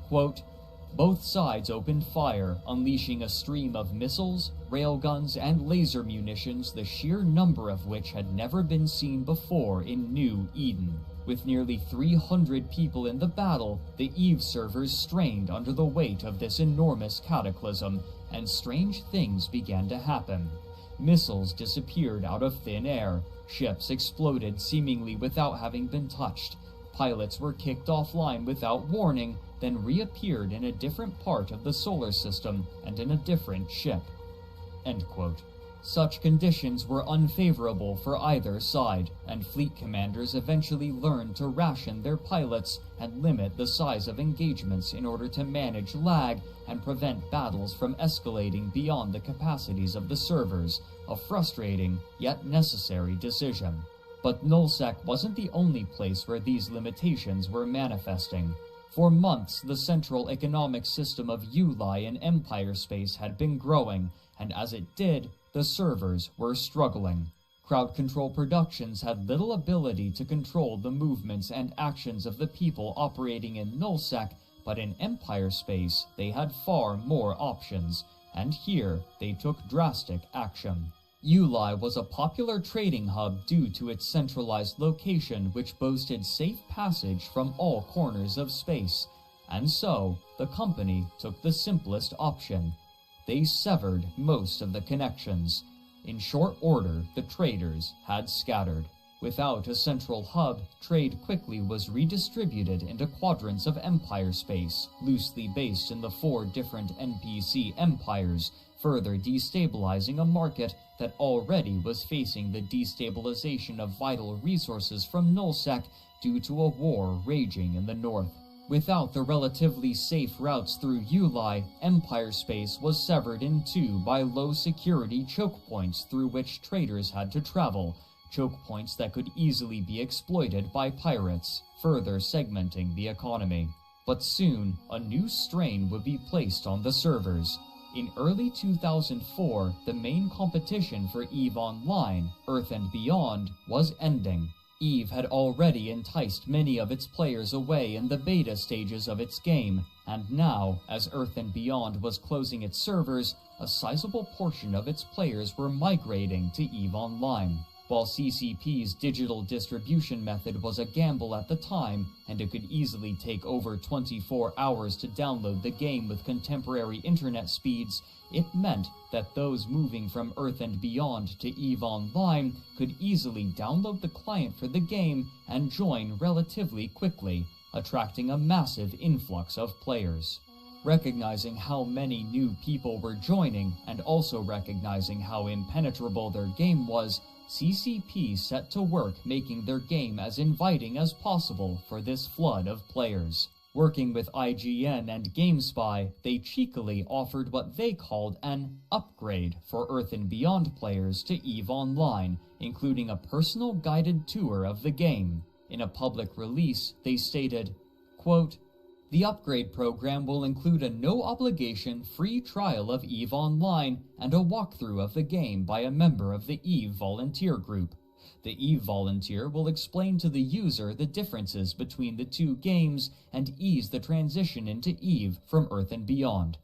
Quote, "Both sides opened fire, unleashing a stream of missiles, railguns, and laser munitions, the sheer number of which had never been seen before in New Eden. With nearly 300 people in the battle, the EVE servers strained under the weight of this enormous cataclysm, and strange things began to happen. Missiles disappeared out of thin air, ships exploded seemingly without having been touched, pilots were kicked offline without warning, then reappeared in a different part of the solar system and in a different ship." End quote. Such conditions were unfavorable for either side, and fleet commanders eventually learned to ration their pilots and limit the size of engagements in order to manage lag and prevent battles from escalating beyond the capacities of the servers, a frustrating yet necessary decision. But Nullsec wasn't the only place where these limitations were manifesting. For months, the central economic system of Uli in Empire Space had been growing, and as it did, the servers were struggling. Crowd Control Productions had little ability to control the movements and actions of the people operating in Nullsec, but in Empire Space, they had far more options, and here they took drastic action. Uli was a popular trading hub due to its centralized location, which boasted safe passage from all corners of space, and so the company took the simplest option. They severed most of the connections. In short order, the traders had scattered. Without a central hub, trade quickly was redistributed into quadrants of Empire Space, loosely based in the 4 different NPC empires, further destabilizing a market that already was facing the destabilization of vital resources from Nullsec due to a war raging in the north. Without the relatively safe routes through Uli, Empire Space was severed in two by low-security choke points through which traders had to travel, choke points that could easily be exploited by pirates, further segmenting the economy. But soon, a new strain would be placed on the servers. In early 2004, the main competition for EVE Online, Earth and Beyond, was ending. EVE had already enticed many of its players away in the beta stages of its game, and now, as Earth and Beyond was closing its servers, a sizable portion of its players were migrating to EVE Online. While CCP's digital distribution method was a gamble at the time, and it could easily take over 24 hours to download the game with contemporary internet speeds, it meant that those moving from Earth and Beyond to EVE Online could easily download the client for the game and join relatively quickly, attracting a massive influx of players. Recognizing how many new people were joining, and also recognizing how impenetrable their game was, CCP set to work making their game as inviting as possible for this flood of players. Working with IGN and GameSpy, they cheekily offered what they called an upgrade for Earth and Beyond players to EVE Online, including a personal guided tour of the game. In a public release, they stated, quote, "The upgrade program will include a no-obligation free trial of EVE Online and a walkthrough of the game by a member of the EVE Volunteer Group. The EVE Volunteer will explain to the user the differences between the two games and ease the transition into EVE from Earth and Beyond."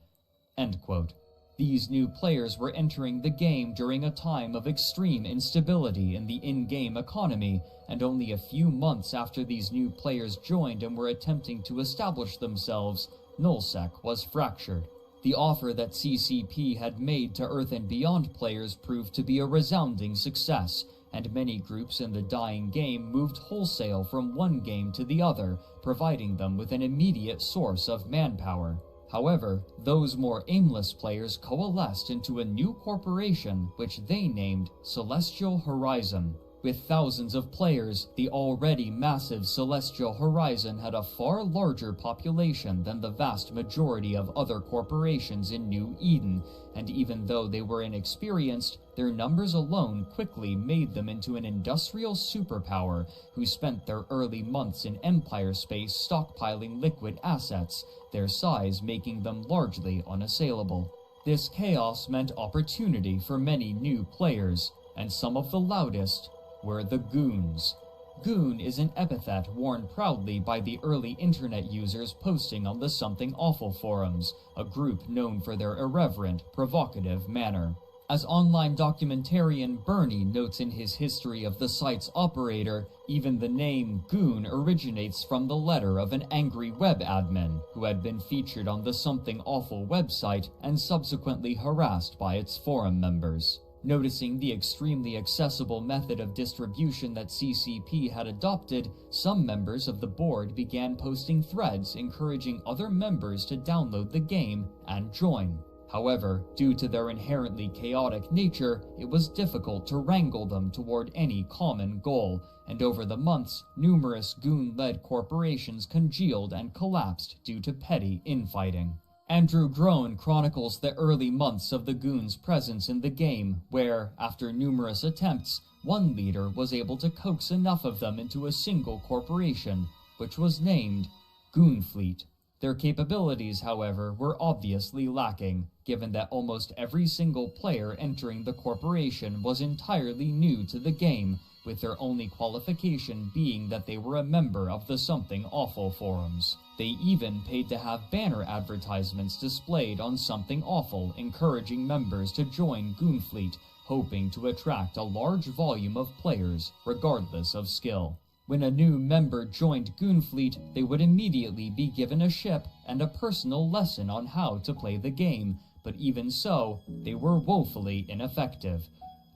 End quote. These new players were entering the game during a time of extreme instability in the in-game economy, and only a few months after these new players joined and were attempting to establish themselves, Nullsec was fractured. The offer that CCP had made to Earth and Beyond players proved to be a resounding success, and many groups in the dying game moved wholesale from one game to the other, providing them with an immediate source of manpower. However, those more aimless players coalesced into a new corporation which they named Celestial Horizon. With thousands of players, the already massive Celestial Horizon had a far larger population than the vast majority of other corporations in New Eden, and even though they were inexperienced, their numbers alone quickly made them into an industrial superpower who spent their early months in Empire space stockpiling liquid assets, their size making them largely unassailable. This chaos meant opportunity for many new players, and some of the loudest were the goons. Goon is an epithet worn proudly by the early internet users posting on the Something Awful forums, a group known for their irreverent, provocative manner. As online documentarian Bernie notes in his history of the site's operator, even the name Goon originates from the letter of an angry web admin who had been featured on the Something Awful website and subsequently harassed by its forum members. Noticing the extremely accessible method of distribution that CCP had adopted, some members of the board began posting threads encouraging other members to download the game and join. However, due to their inherently chaotic nature, it was difficult to wrangle them toward any common goal, and over the months, numerous goon-led corporations congealed and collapsed due to petty infighting. Andrew Groen chronicles the early months of the goons' presence in the game, where, after numerous attempts, one leader was able to coax enough of them into a single corporation, which was named Goonfleet. Their capabilities, however, were obviously lacking, given that almost every single player entering the corporation was entirely new to the game, with their only qualification being that they were a member of the Something Awful forums. They even paid to have banner advertisements displayed on Something Awful encouraging members to join Goonfleet, hoping to attract a large volume of players, regardless of skill. When a new member joined Goonfleet, they would immediately be given a ship and a personal lesson on how to play the game, but even so, they were woefully ineffective.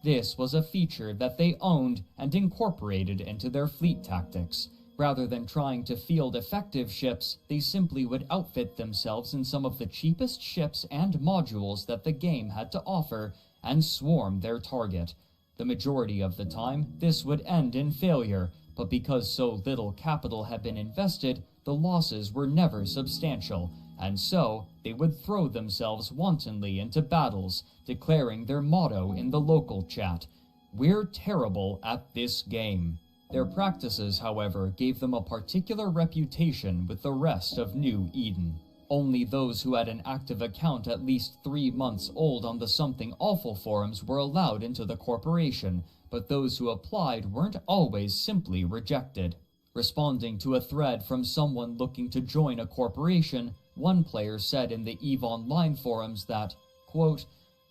This was a feature that they owned and incorporated into their fleet tactics. Rather than trying to field effective ships, they simply would outfit themselves in some of the cheapest ships and modules that the game had to offer and swarm their target. The majority of the time, this would end in failure, but because so little capital had been invested, the losses were never substantial, and so they would throw themselves wantonly into battles, declaring their motto in the local chat, "We're terrible at this game." Their practices, however, gave them a particular reputation with the rest of New Eden. Only those who had an active account at least 3 months old on the Something Awful forums were allowed into the corporation, but those who applied weren't always simply rejected. Responding to a thread from someone looking to join a corporation, one player said in the EVE Online forums that, quote,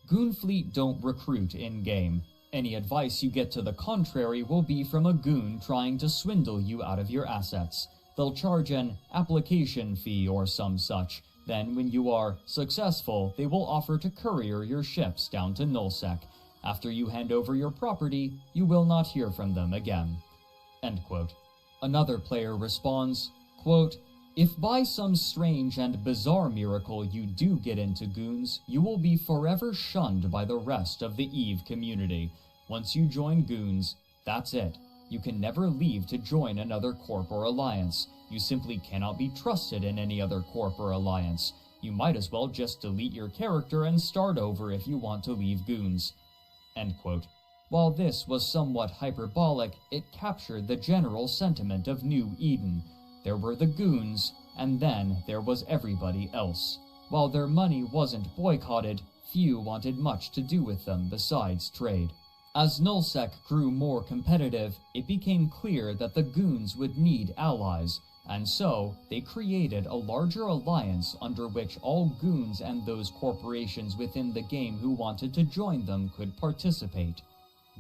"Goonfleet don't recruit in-game. Any advice you get to the contrary will be from a goon trying to swindle you out of your assets. They'll charge an application fee or some such. Then, when you are successful, they will offer to courier your ships down to Nullsec. After you hand over your property, you will not hear from them again." End quote. Another player responds, quote, "If by some strange and bizarre miracle you do get into goons, you will be forever shunned by the rest of the EVE community. Once you join goons, that's it. You can never leave to join another corp or alliance. You simply cannot be trusted in any other corp or alliance. You might as well just delete your character and start over if you want to leave goons." End quote. While this was somewhat hyperbolic, it captured the general sentiment of New Eden. There were the goons, and then there was everybody else. While their money wasn't boycotted, few wanted much to do with them besides trade. As Nullsec grew more competitive, it became clear that the goons would need allies, and so they created a larger alliance under which all goons and those corporations within the game who wanted to join them could participate.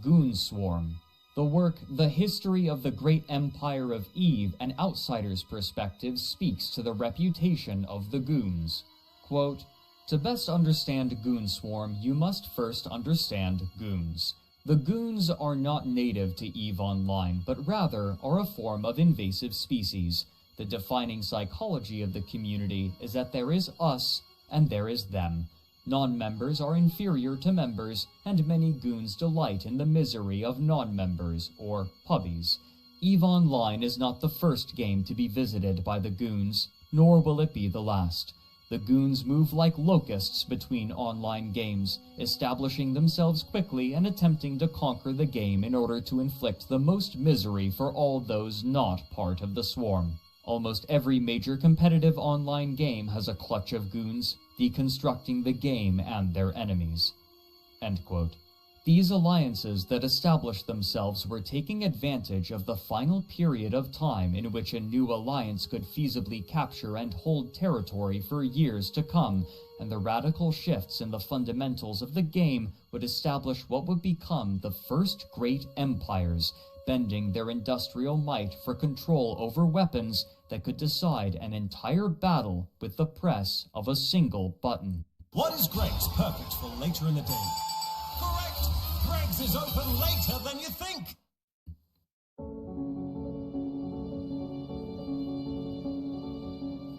Goonswarm. The work The History of the Great Empire of Eve, an Outsider's Perspective, speaks to the reputation of the goons. Quote, "To best understand Goonswarm, you must first understand goons. The goons are not native to EVE Online, but rather are a form of invasive species. The defining psychology of the community is that there is us and there is them. Non-members are inferior to members, and many goons delight in the misery of non-members, or pubbies. EVE Online is not the first game to be visited by the goons, nor will it be the last. The goons move like locusts between online games, establishing themselves quickly and attempting to conquer the game in order to inflict the most misery for all those not part of the swarm. Almost every major competitive online game has a clutch of goons, deconstructing the game and their enemies." End quote. These alliances that established themselves were taking advantage of the final period of time in which a new alliance could feasibly capture and hold territory for years to come, and the radical shifts in the fundamentals of the game would establish what would become the first great empires, bending their industrial might for control over weapons that could decide an entire battle with the press of a single button. What is Greg's perfect for later in the day? Correct! Greg's is open later than you think!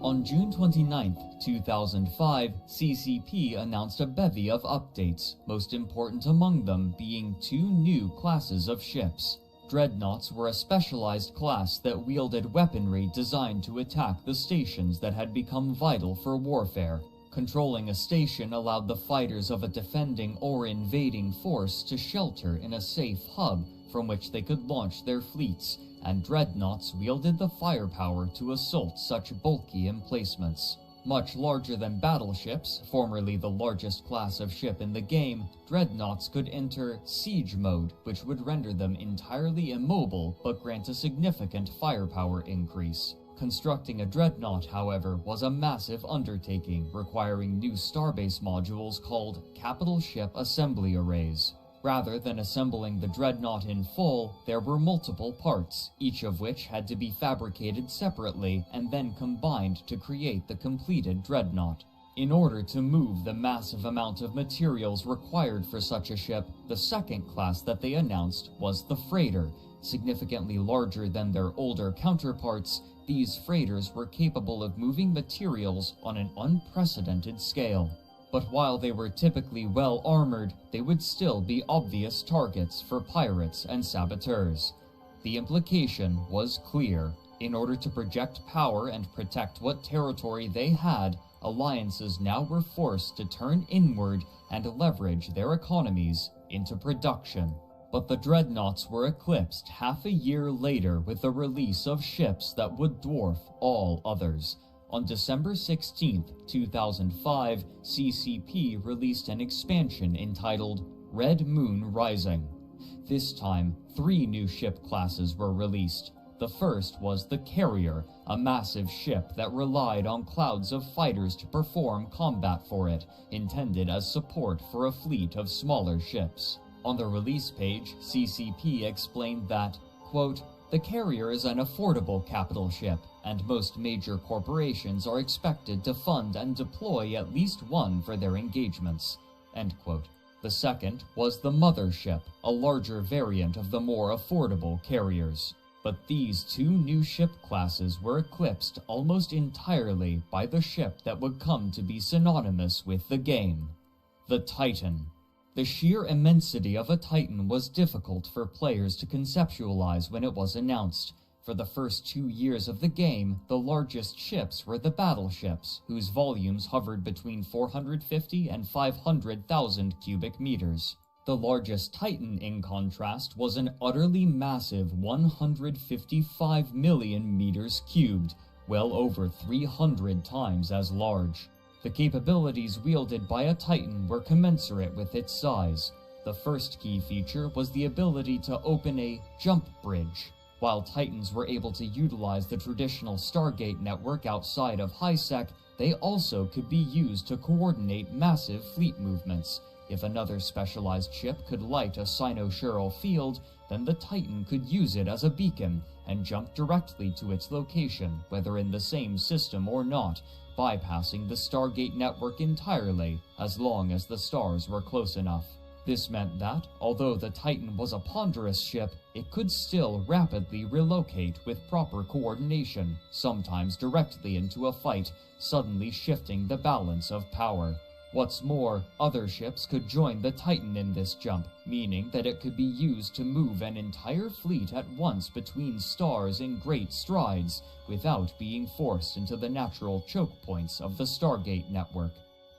On June 29, 2005, CCP announced a bevy of updates, most important among them being 2 new classes of ships. Dreadnoughts were a specialized class that wielded weaponry designed to attack the stations that had become vital for warfare. Controlling a station allowed the fighters of a defending or invading force to shelter in a safe hub from which they could launch their fleets, and dreadnoughts wielded the firepower to assault such bulky emplacements. Much larger than battleships, formerly the largest class of ship in the game, dreadnoughts could enter siege mode, which would render them entirely immobile but grant a significant firepower increase. Constructing a dreadnought, however, was a massive undertaking, requiring new starbase modules called capital ship assembly arrays. Rather than assembling the dreadnought in full, there were multiple parts, each of which had to be fabricated separately and then combined to create the completed dreadnought. In order to move the massive amount of materials required for such a ship, the second class that they announced was the freighter. Significantly larger than their older counterparts, these freighters were capable of moving materials on an unprecedented scale. But while they were typically well armored, they would still be obvious targets for pirates and saboteurs. The implication was clear. In order to project power and protect what territory they had, alliances now were forced to turn inward and leverage their economies into production. But the dreadnoughts were eclipsed half a year later with the release of ships that would dwarf all others. On December 16, 2005, CCP released an expansion entitled Red Moon Rising. This time, 3 new ship classes were released. The first was the Carrier, a massive ship that relied on clouds of fighters to perform combat for it, intended as support for a fleet of smaller ships. On the release page, CCP explained that, quote, "The Carrier is an affordable capital ship, and most major corporations are expected to fund and deploy at least one for their engagements." End quote. The second was the Mothership, a larger variant of the more affordable Carriers. But these 2 new ship classes were eclipsed almost entirely by the ship that would come to be synonymous with the game, the Titan. The sheer immensity of a Titan was difficult for players to conceptualize when it was announced. For the first 2 years of the game, the largest ships were the battleships, whose volumes hovered between 450 and 500,000 cubic meters. The largest Titan, in contrast, was an utterly massive 155 million meters cubed, well over 300 times as large. The capabilities wielded by a Titan were commensurate with its size. The first key feature was the ability to open a jump bridge. While Titans were able to utilize the traditional Stargate network outside of HiSec, they also could be used to coordinate massive fleet movements. If another specialized ship could light a cynosural field, then the Titan could use it as a beacon and jump directly to its location, whether in the same system or not, bypassing the Stargate network entirely, as long as the stars were close enough. This meant that, although the Titan was a ponderous ship, it could still rapidly relocate with proper coordination, sometimes directly into a fight, suddenly shifting the balance of power. What's more, other ships could join the Titan in this jump, meaning that it could be used to move an entire fleet at once between stars in great strides, without being forced into the natural choke points of the Stargate network.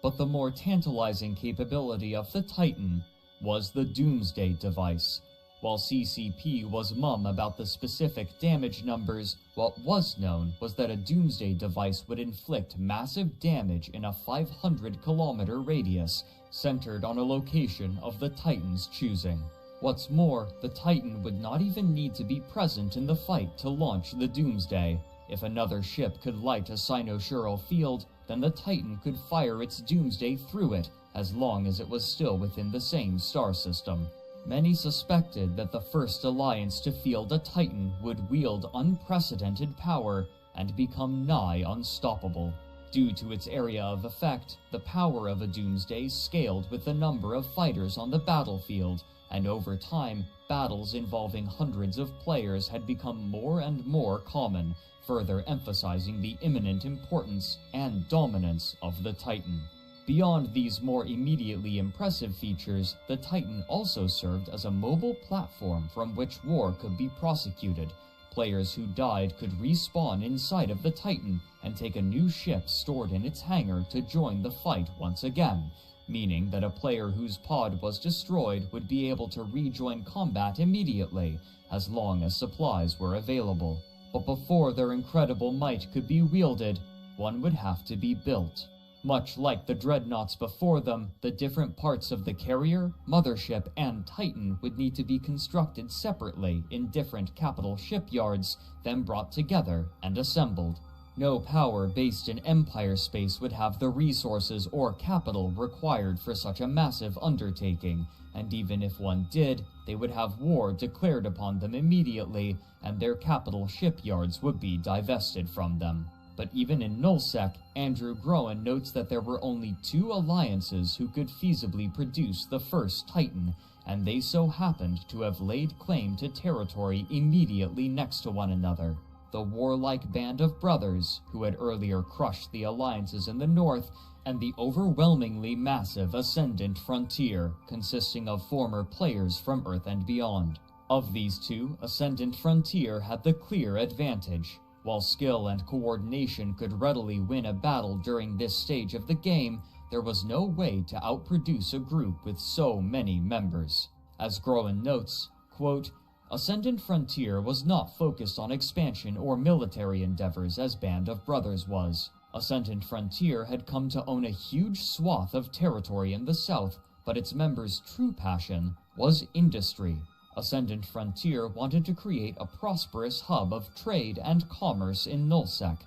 But the more tantalizing capability of the Titan was the Doomsday device. While CCP was mum about the specific damage numbers, what was known was that a Doomsday device would inflict massive damage in a 500-kilometer radius, centered on a location of the Titan's choosing. What's more, the Titan would not even need to be present in the fight to launch the Doomsday. If another ship could light a cynosural field, then the Titan could fire its Doomsday through it, as long as it was still within the same star system. Many suspected that the first alliance to field a Titan would wield unprecedented power and become nigh unstoppable. Due to its area of effect, the power of a Doomsday scaled with the number of fighters on the battlefield, and over time, battles involving hundreds of players had become more and more common, further emphasizing the imminent importance and dominance of the Titan. Beyond these more immediately impressive features, the Titan also served as a mobile platform from which war could be prosecuted. Players who died could respawn inside of the Titan and take a new ship stored in its hangar to join the fight once again, meaning that a player whose pod was destroyed would be able to rejoin combat immediately, as long as supplies were available. But before their incredible might could be wielded, one would have to be built. Much like the dreadnoughts before them, the different parts of the carrier, mothership, and Titan would need to be constructed separately in different capital shipyards, then brought together and assembled. No power based in Empire space would have the resources or capital required for such a massive undertaking, and even if one did, they would have war declared upon them immediately, and their capital shipyards would be divested from them. But even in Nullsec, Andrew Groen notes that there were only 2 alliances who could feasibly produce the first Titan, and they so happened to have laid claim to territory immediately next to one another. The warlike band of brothers, who had earlier crushed the alliances in the north, and the overwhelmingly massive Ascendant Frontier, consisting of former players from Earth and beyond. Of these 2, Ascendant Frontier had the clear advantage. While skill and coordination could readily win a battle during this stage of the game, there was no way to outproduce a group with so many members. As Groen notes, quote, Ascendant Frontier was not focused on expansion or military endeavors as Band of Brothers was. Ascendant Frontier had come to own a huge swath of territory in the south, but its members' true passion was industry. Ascendant Frontier wanted to create a prosperous hub of trade and commerce in Nullsec.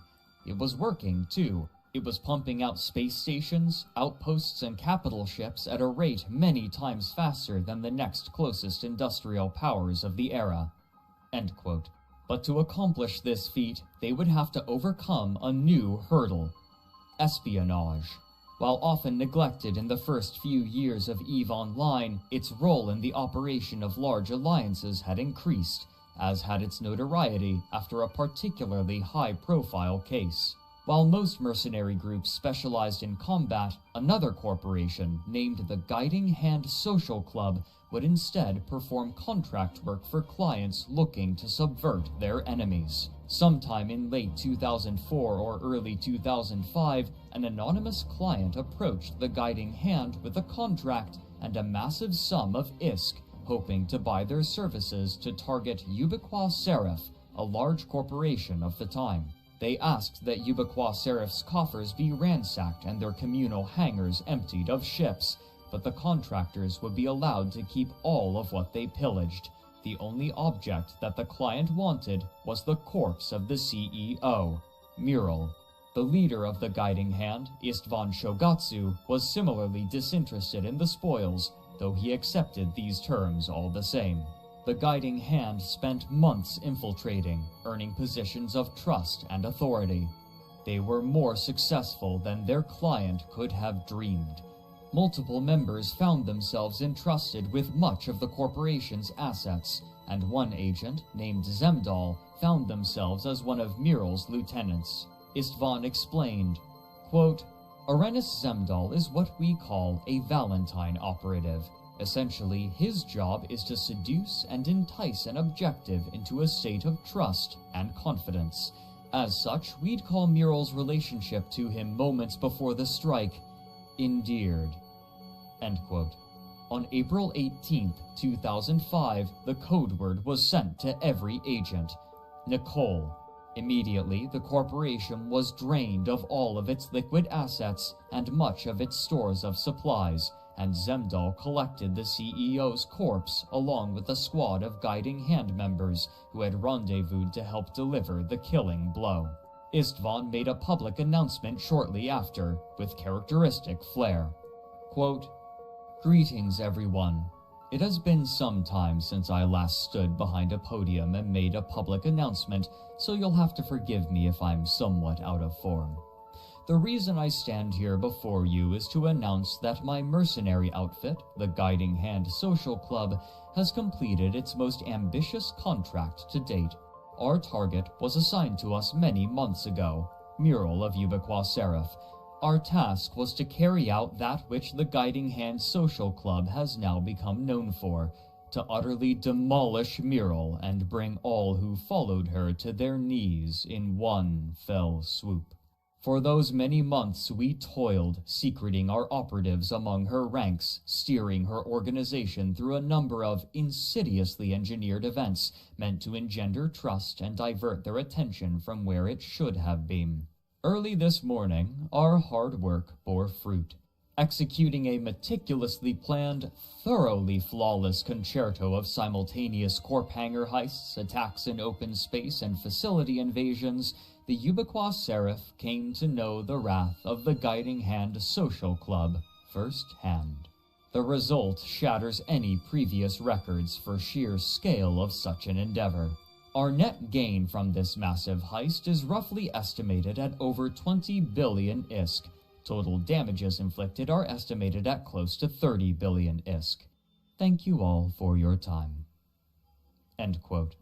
It was working, too. It was pumping out space stations, outposts, and capital ships at a rate many times faster than the next closest industrial powers of the era. End quote. But to accomplish this feat, they would have to overcome a new hurdle: espionage. While often neglected in the first few years of EVE Online, its role in the operation of large alliances had increased, as had its notoriety after a particularly high-profile case. While most mercenary groups specialized in combat, another corporation, named the Guiding Hand Social Club, would instead perform contract work for clients looking to subvert their enemies. Sometime in late 2004 or early 2005, an anonymous client approached the Guiding Hand with a contract and a massive sum of ISK, hoping to buy their services to target Ubiqua Seraph, a large corporation of the time. They asked that Ubiqua Seraph's coffers be ransacked and their communal hangars emptied of ships, but the contractors would be allowed to keep all of what they pillaged. The only object that the client wanted was the corpse of the CEO, Mural. The leader of the Guiding Hand, Istvan Shogatsu, was similarly disinterested in the spoils, though he accepted these terms all the same. The Guiding Hand spent months infiltrating, earning positions of trust and authority. They were more successful than their client could have dreamed. Multiple members found themselves entrusted with much of the corporation's assets, and one agent, named Zemdal, found themselves as one of Mural's lieutenants. Istvan explained, quote, Arenis Zemdal is what we call a Valentine operative. Essentially, his job is to seduce and entice an objective into a state of trust and confidence. As such, we'd call Muriel's relationship to him moments before the strike endeared. End quote. On April 18, 2005, the code word was sent to every agent: Nicole. Immediately, the corporation was drained of all of its liquid assets and much of its stores of supplies, and Zemdal collected the CEO's corpse along with a squad of guiding hand members who had rendezvoused to help deliver the killing blow. István made a public announcement shortly after, with characteristic flair. Quote, "Greetings, everyone. It has been some time since I last stood behind a podium and made a public announcement, so you'll have to forgive me if I'm somewhat out of form. The reason I stand here before you is to announce that my mercenary outfit, the Guiding Hand Social Club, has completed its most ambitious contract to date. Our target was assigned to us many months ago, Muriel of Ubiqua Seraph. Our task was to carry out that which the Guiding Hand Social Club has now become known for, to utterly demolish Muriel and bring all who followed her to their knees in one fell swoop. For those many months we toiled, secreting our operatives among her ranks, steering her organization through a number of insidiously engineered events meant to engender trust and divert their attention from where it should have been. Early this morning, our hard work bore fruit. Executing a meticulously planned, thoroughly flawless concerto of simultaneous corp hangar heists, attacks in open space, and facility invasions, the Ubiqua Seraph came to know the wrath of the Guiding Hand Social Club firsthand. The result shatters any previous records for sheer scale of such an endeavor. Our net gain from this massive heist is roughly estimated at over 20 billion ISK. Total damages inflicted are estimated at close to 30 billion ISK. Thank you all for your time." End quote.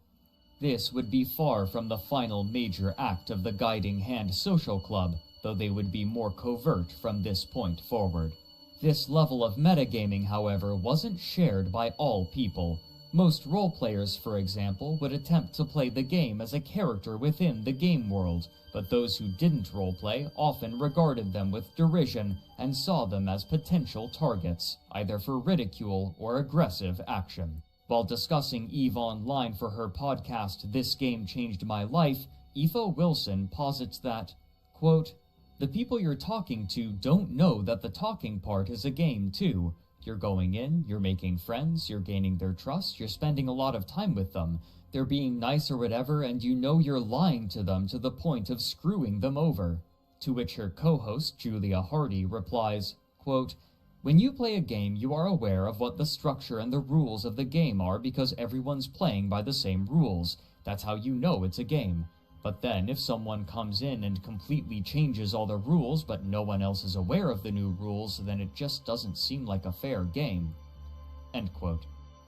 This would be far from the final major act of the Guiding Hand Social Club, though they would be more covert from this point forward. This level of metagaming, however, wasn't shared by all people. Most role-players, for example, would attempt to play the game as a character within the game world, but those who didn't roleplay often regarded them with derision and saw them as potential targets, either for ridicule or aggressive action. While discussing EVE Online for her podcast This Game Changed My Life, Aoife Wilson posits that, quote, "The people you're talking to don't know that the talking part is a game too. You're going in, you're making friends, you're gaining their trust, you're spending a lot of time with them. They're being nice or whatever, and you know you're lying to them to the point of screwing them over." To which her co-host, Julia Hardy, replies, quote, "When you play a game, you are aware of what the structure and the rules of the game are because everyone's playing by the same rules. That's how you know it's a game. But then, if someone comes in and completely changes all the rules, but no one else is aware of the new rules, then it just doesn't seem like a fair game." End quote.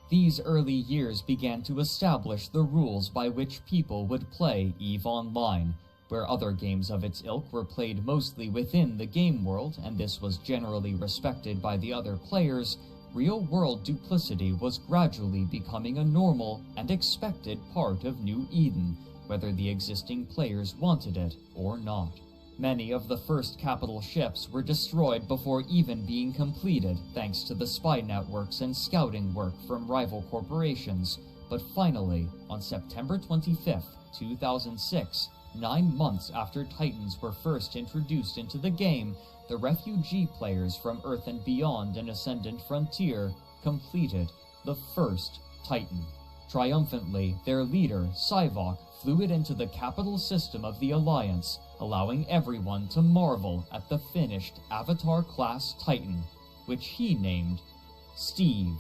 These early years began to establish the rules by which people would play EVE Online. Where other games of its ilk were played mostly within the game world, and this was generally respected by the other players, real-world duplicity was gradually becoming a normal and expected part of New Eden, whether the existing players wanted it or not. Many of the first capital ships were destroyed before even being completed, thanks to the spy networks and scouting work from rival corporations. But finally, on September 25, 2006, 9 months after Titans were first introduced into the game, the refugee players from Earth and Beyond and Ascendant Frontier completed the first Titan. Triumphantly, their leader, Sivok, flew it into the capital system of the Alliance, allowing everyone to marvel at the finished Avatar-class Titan, which he named Steve.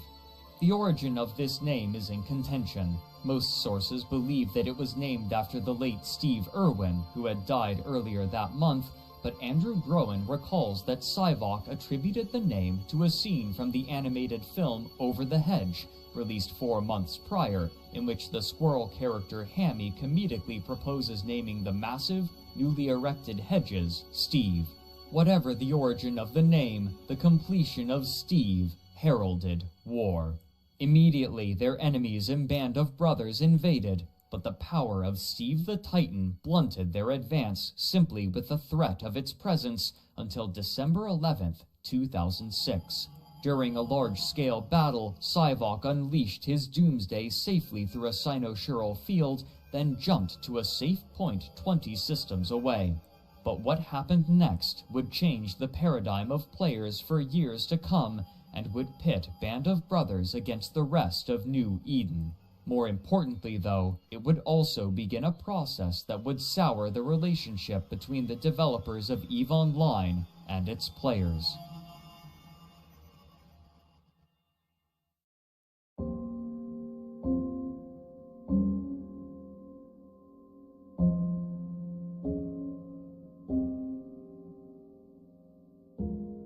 The origin of this name is in contention. Most sources believe that it was named after the late Steve Irwin, who had died earlier that month, but Andrew Groen recalls that Sivok attributed the name to a scene from the animated film Over the Hedge, released 4 months prior, in which the squirrel character Hammy comedically proposes naming the massive, newly erected hedges Steve. Whatever the origin of the name, the completion of Steve heralded war. Immediately, their enemies and band of brothers invaded, but the power of Steve the Titan blunted their advance simply with the threat of its presence until December 11th, 2006. During a large-scale battle, Sivok unleashed his doomsday safely through a cynosural field, then jumped to a safe point 20 systems away. But what happened next would change the paradigm of players for years to come, and would pit Band of Brothers against the rest of New Eden. More importantly, though, it would also begin a process that would sour the relationship between the developers of EVE Online and its players.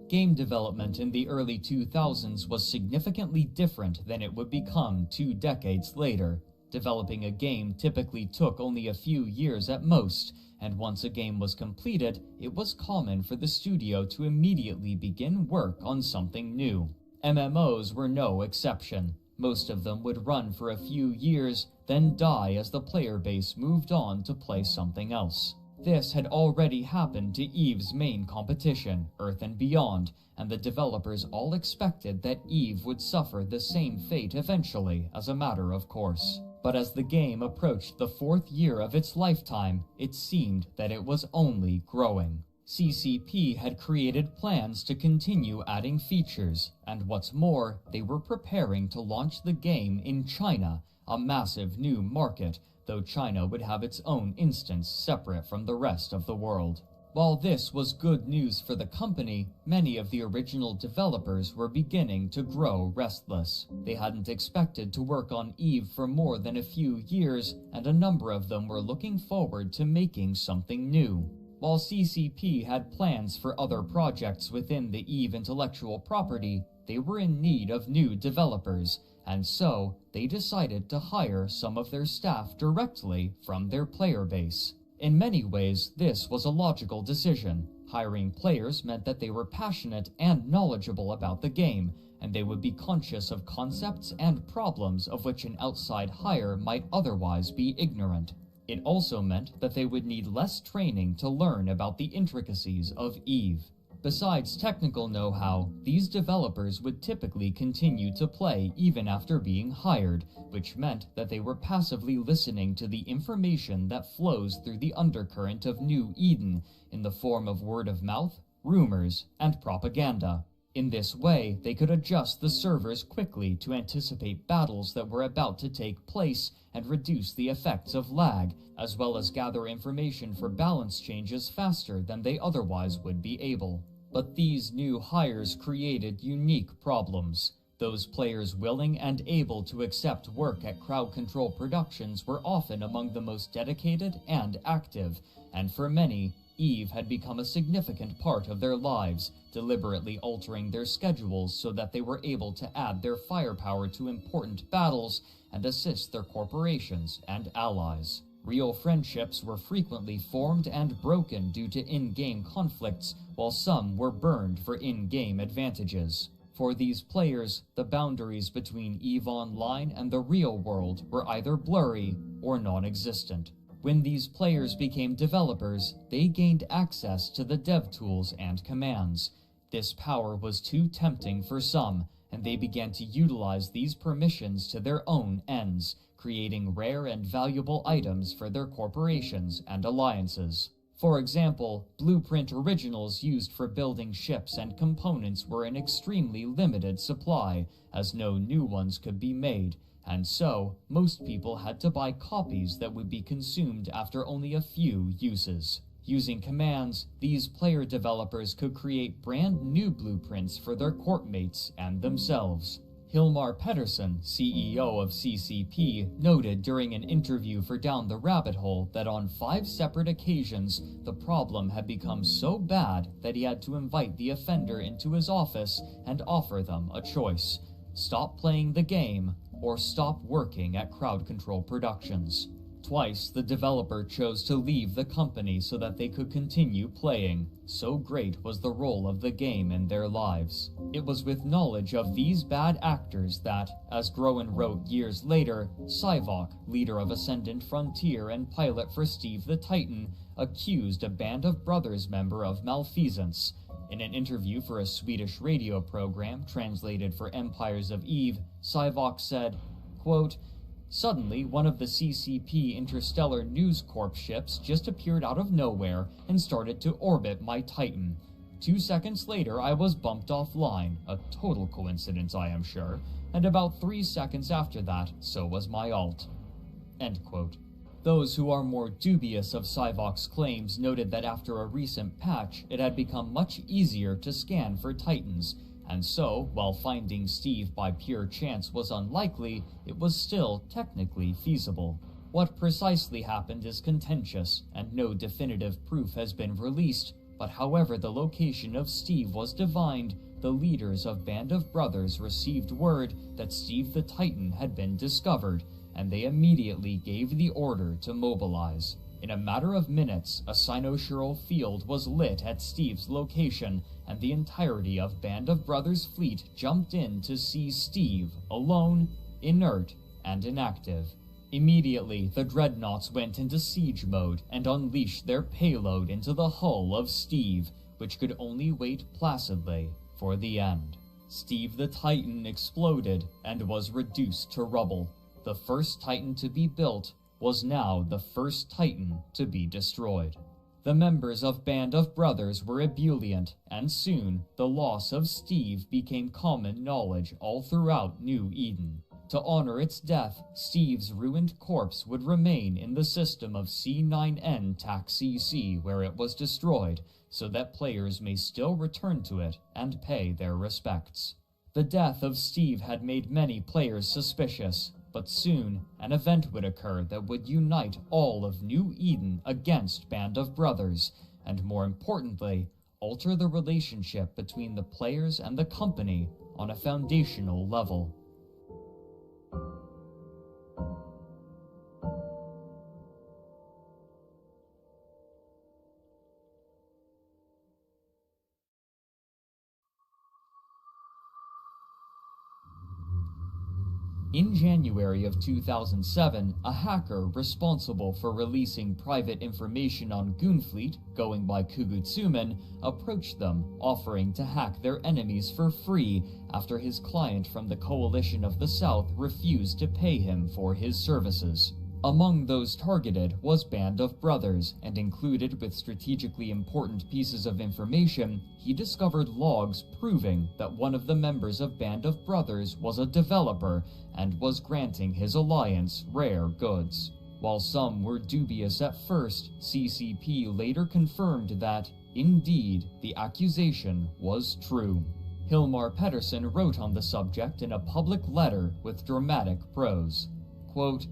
Game development in the early 2000s was significantly different than it would become 2 decades later. Developing a game typically took only a few years at most, and once a game was completed, it was common for the studio to immediately begin work on something new. MMOs were no exception. Most of them would run for a few years, then die as the player base moved on to play something else. This had already happened to EVE's main competition, Earth and Beyond, and the developers all expected that EVE would suffer the same fate eventually, as a matter of course. But as the game approached the 4th year of its lifetime, it seemed that it was only growing. CCP had created plans to continue adding features, and what's more, they were preparing to launch the game in China, a massive new market, though China would have its own instance separate from the rest of the world. While this was good news for the company, many of the original developers were beginning to grow restless. They hadn't expected to work on EVE for more than a few years, and a number of them were looking forward to making something new. While CCP had plans for other projects within the EVE intellectual property, they were in need of new developers, and so they decided to hire some of their staff directly from their player base. In many ways, this was a logical decision. Hiring players meant that they were passionate and knowledgeable about the game, and they would be conscious of concepts and problems of which an outside hire might otherwise be ignorant. It also meant that they would need less training to learn about the intricacies of EVE. Besides technical know-how, these developers would typically continue to play even after being hired, which meant that they were passively listening to the information that flows through the undercurrent of New Eden in the form of word of mouth, rumors, and propaganda. In this way, they could adjust the servers quickly to anticipate battles that were about to take place and reduce the effects of lag, as well as gather information for balance changes faster than they otherwise would be able. But these new hires created unique problems. Those players willing and able to accept work at Crowd Control Productions were often among the most dedicated and active, and for many, EVE had become a significant part of their lives, deliberately altering their schedules so that they were able to add their firepower to important battles and assist their corporations and allies. Real friendships were frequently formed and broken due to in-game conflicts, while some were burned for in-game advantages. For these players, the boundaries between EVE Online and the real world were either blurry or non-existent. When these players became developers, they gained access to the dev tools and commands. This power was too tempting for some, and they began to utilize these permissions to their own ends, creating rare and valuable items for their corporations and alliances. For example, blueprint originals used for building ships and components were in extremely limited supply, as no new ones could be made, and so most people had to buy copies that would be consumed after only a few uses. Using commands, these player developers could create brand new blueprints for their courtmates and themselves. Hilmar Pettersson, CEO of CCP, noted during an interview for Down the Rabbit Hole that on 5 separate occasions, the problem had become so bad that he had to invite the offender into his office and offer them a choice: stop playing the game or stop working at Crowd Control Productions. Twice, the developer chose to leave the company so that they could continue playing. So great was the role of the game in their lives. It was with knowledge of these bad actors that, as Groen wrote years later, Sivok, leader of Ascendant Frontier and pilot for Steve the Titan, accused a Band of Brothers member of malfeasance. In an interview for a Swedish radio program translated for Empires of Eve, Sivok said, quote, "Suddenly, one of the CCP Interstellar News Corp ships just appeared out of nowhere and started to orbit my Titan. 2 seconds later, I was bumped offline, a total coincidence, I am sure, and about 3 seconds after that, so was my alt." End quote. Those who are more dubious of Sivok's claims noted that after a recent patch, it had become much easier to scan for Titans, and so, while finding Steve by pure chance was unlikely, it was still technically feasible. What precisely happened is contentious, and no definitive proof has been released, but however the location of Steve was divined, the leaders of Band of Brothers received word that Steve the Titan had been discovered, and they immediately gave the order to mobilize. In a matter of minutes, a cynosural field was lit at Steve's location, and the entirety of Band of Brothers' fleet jumped in to see Steve, alone, inert, and inactive. Immediately, the dreadnoughts went into siege mode and unleashed their payload into the hull of Steve, which could only wait placidly for the end. Steve the Titan exploded and was reduced to rubble. The first Titan to be built was now the first Titan to be destroyed. The members of Band of Brothers were ebullient, and soon the loss of Steve became common knowledge all throughout New Eden. To honor its death, Steve's ruined corpse would remain in the system of C9N TAC-CC where it was destroyed, so that players may still return to it and pay their respects. The death of Steve had made many players suspicious, but soon an event would occur that would unite all of New Eden against Band of Brothers, and more importantly, alter the relationship between the players and the company on a foundational level. In January of 2007, a hacker responsible for releasing private information on Goonfleet, going by Kugutsumen, approached them, offering to hack their enemies for free after his client from the Coalition of the South refused to pay him for his services. Among those targeted was Band of Brothers, and included with strategically important pieces of information, he discovered logs proving that one of the members of Band of Brothers was a developer and was granting his alliance rare goods. While some were dubious at first, CCP later confirmed that, indeed, the accusation was true. Hilmar Pettersson wrote on the subject in a public letter with dramatic prose. Quote,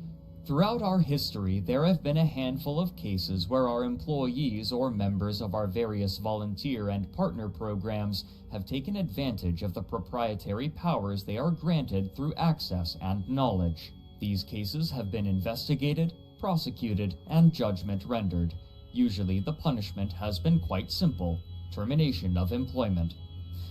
"Throughout our history, there have been a handful of cases where our employees or members of our various volunteer and partner programs have taken advantage of the proprietary powers they are granted through access and knowledge. These cases have been investigated, prosecuted, and judgment rendered. Usually the punishment has been quite simple: termination of employment.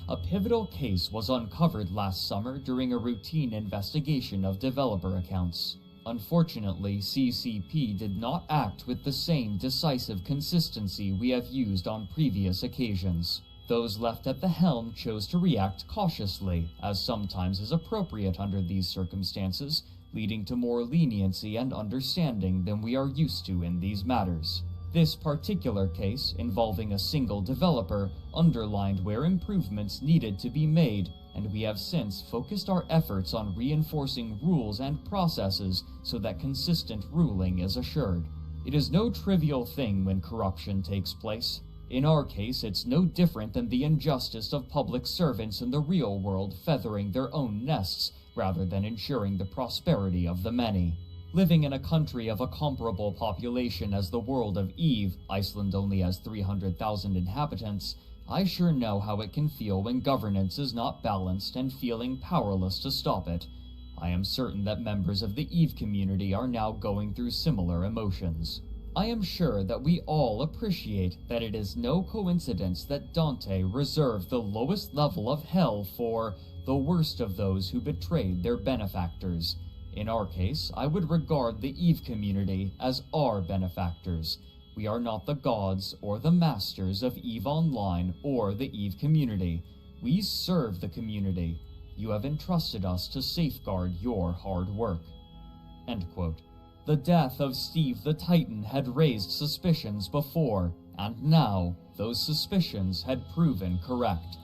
A pivotal case was uncovered last summer during a routine investigation of developer accounts. Unfortunately, CCP did not act with the same decisive consistency we have used on previous occasions. Those left at the helm chose to react cautiously, as sometimes is appropriate under these circumstances, leading to more leniency and understanding than we are used to in these matters. This particular case, involving a single developer, underlined where improvements needed to be made, and we have since focused our efforts on reinforcing rules and processes so that consistent ruling is assured. It is no trivial thing when corruption takes place. In our case, it's no different than the injustice of public servants in the real world feathering their own nests rather than ensuring the prosperity of the many. Living in a country of a comparable population as the world of Eve, Iceland only has 300,000 inhabitants, I sure know how it can feel when governance is not balanced and feeling powerless to stop it. I am certain that members of the EVE community are now going through similar emotions. I am sure that we all appreciate that it is no coincidence that Dante reserved the lowest level of hell for the worst of those who betrayed their benefactors. In our case, I would regard the EVE community as our benefactors. We are not the gods or the masters of EVE Online or the EVE community. We serve the community. You have entrusted us to safeguard your hard work." End quote. The death of Steve the Titan had raised suspicions before, and now those suspicions had proven correct.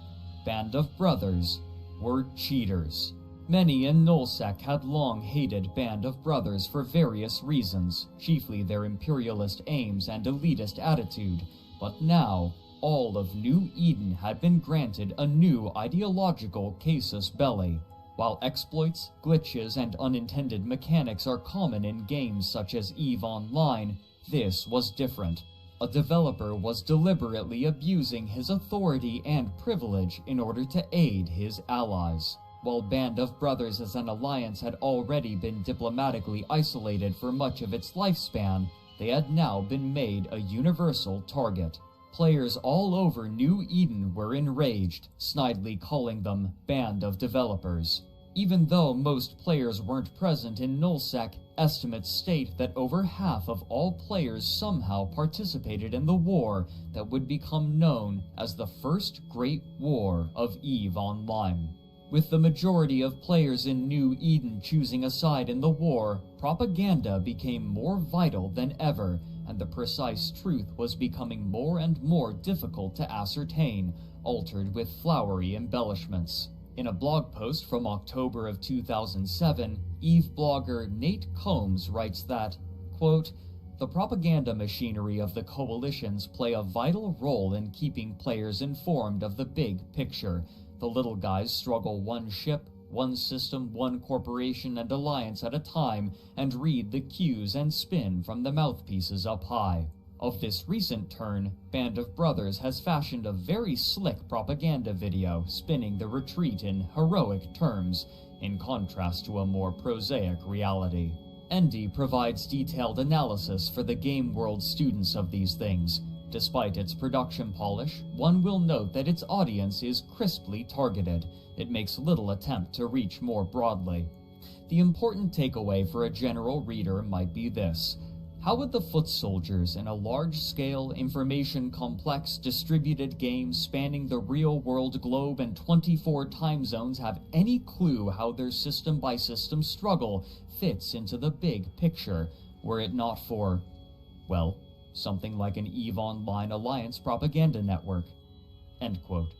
Band of Brothers were cheaters. Many in Nullsec had long hated Band of Brothers for various reasons, chiefly their imperialist aims and elitist attitude, but now all of New Eden had been granted a new ideological casus belli. While exploits, glitches, and unintended mechanics are common in games such as EVE Online, this was different. A developer was deliberately abusing his authority and privilege in order to aid his allies. While Band of Brothers as an alliance had already been diplomatically isolated for much of its lifespan, they had now been made a universal target. Players all over New Eden were enraged, snidely calling them Band of Developers. Even though most players weren't present in Nullsec, estimates state that over half of all players somehow participated in the war that would become known as the First Great War of EVE Online. With the majority of players in New Eden choosing a side in the war, propaganda became more vital than ever, and the precise truth was becoming more and more difficult to ascertain, altered with flowery embellishments. In a blog post from October of 2007, EVE blogger Nate Combs writes that, quote, "The propaganda machinery of the coalitions play a vital role in keeping players informed of the big picture. The little guys struggle one ship, one system, one corporation and alliance at a time, and read the cues and spin from the mouthpieces up high. Of this recent turn, Band of Brothers has fashioned a very slick propaganda video, spinning the retreat in heroic terms, in contrast to a more prosaic reality. Endy provides detailed analysis for the game world students of these things. Despite its production polish, one will note that its audience is crisply targeted. It makes little attempt to reach more broadly. The important takeaway for a general reader might be this. How would the foot soldiers in a large-scale, information-complex, distributed game spanning the real-world globe and 24 time zones have any clue how their system-by-system struggle fits into the big picture, were it not for, well, something like an EVE Online Alliance propaganda network?" End quote.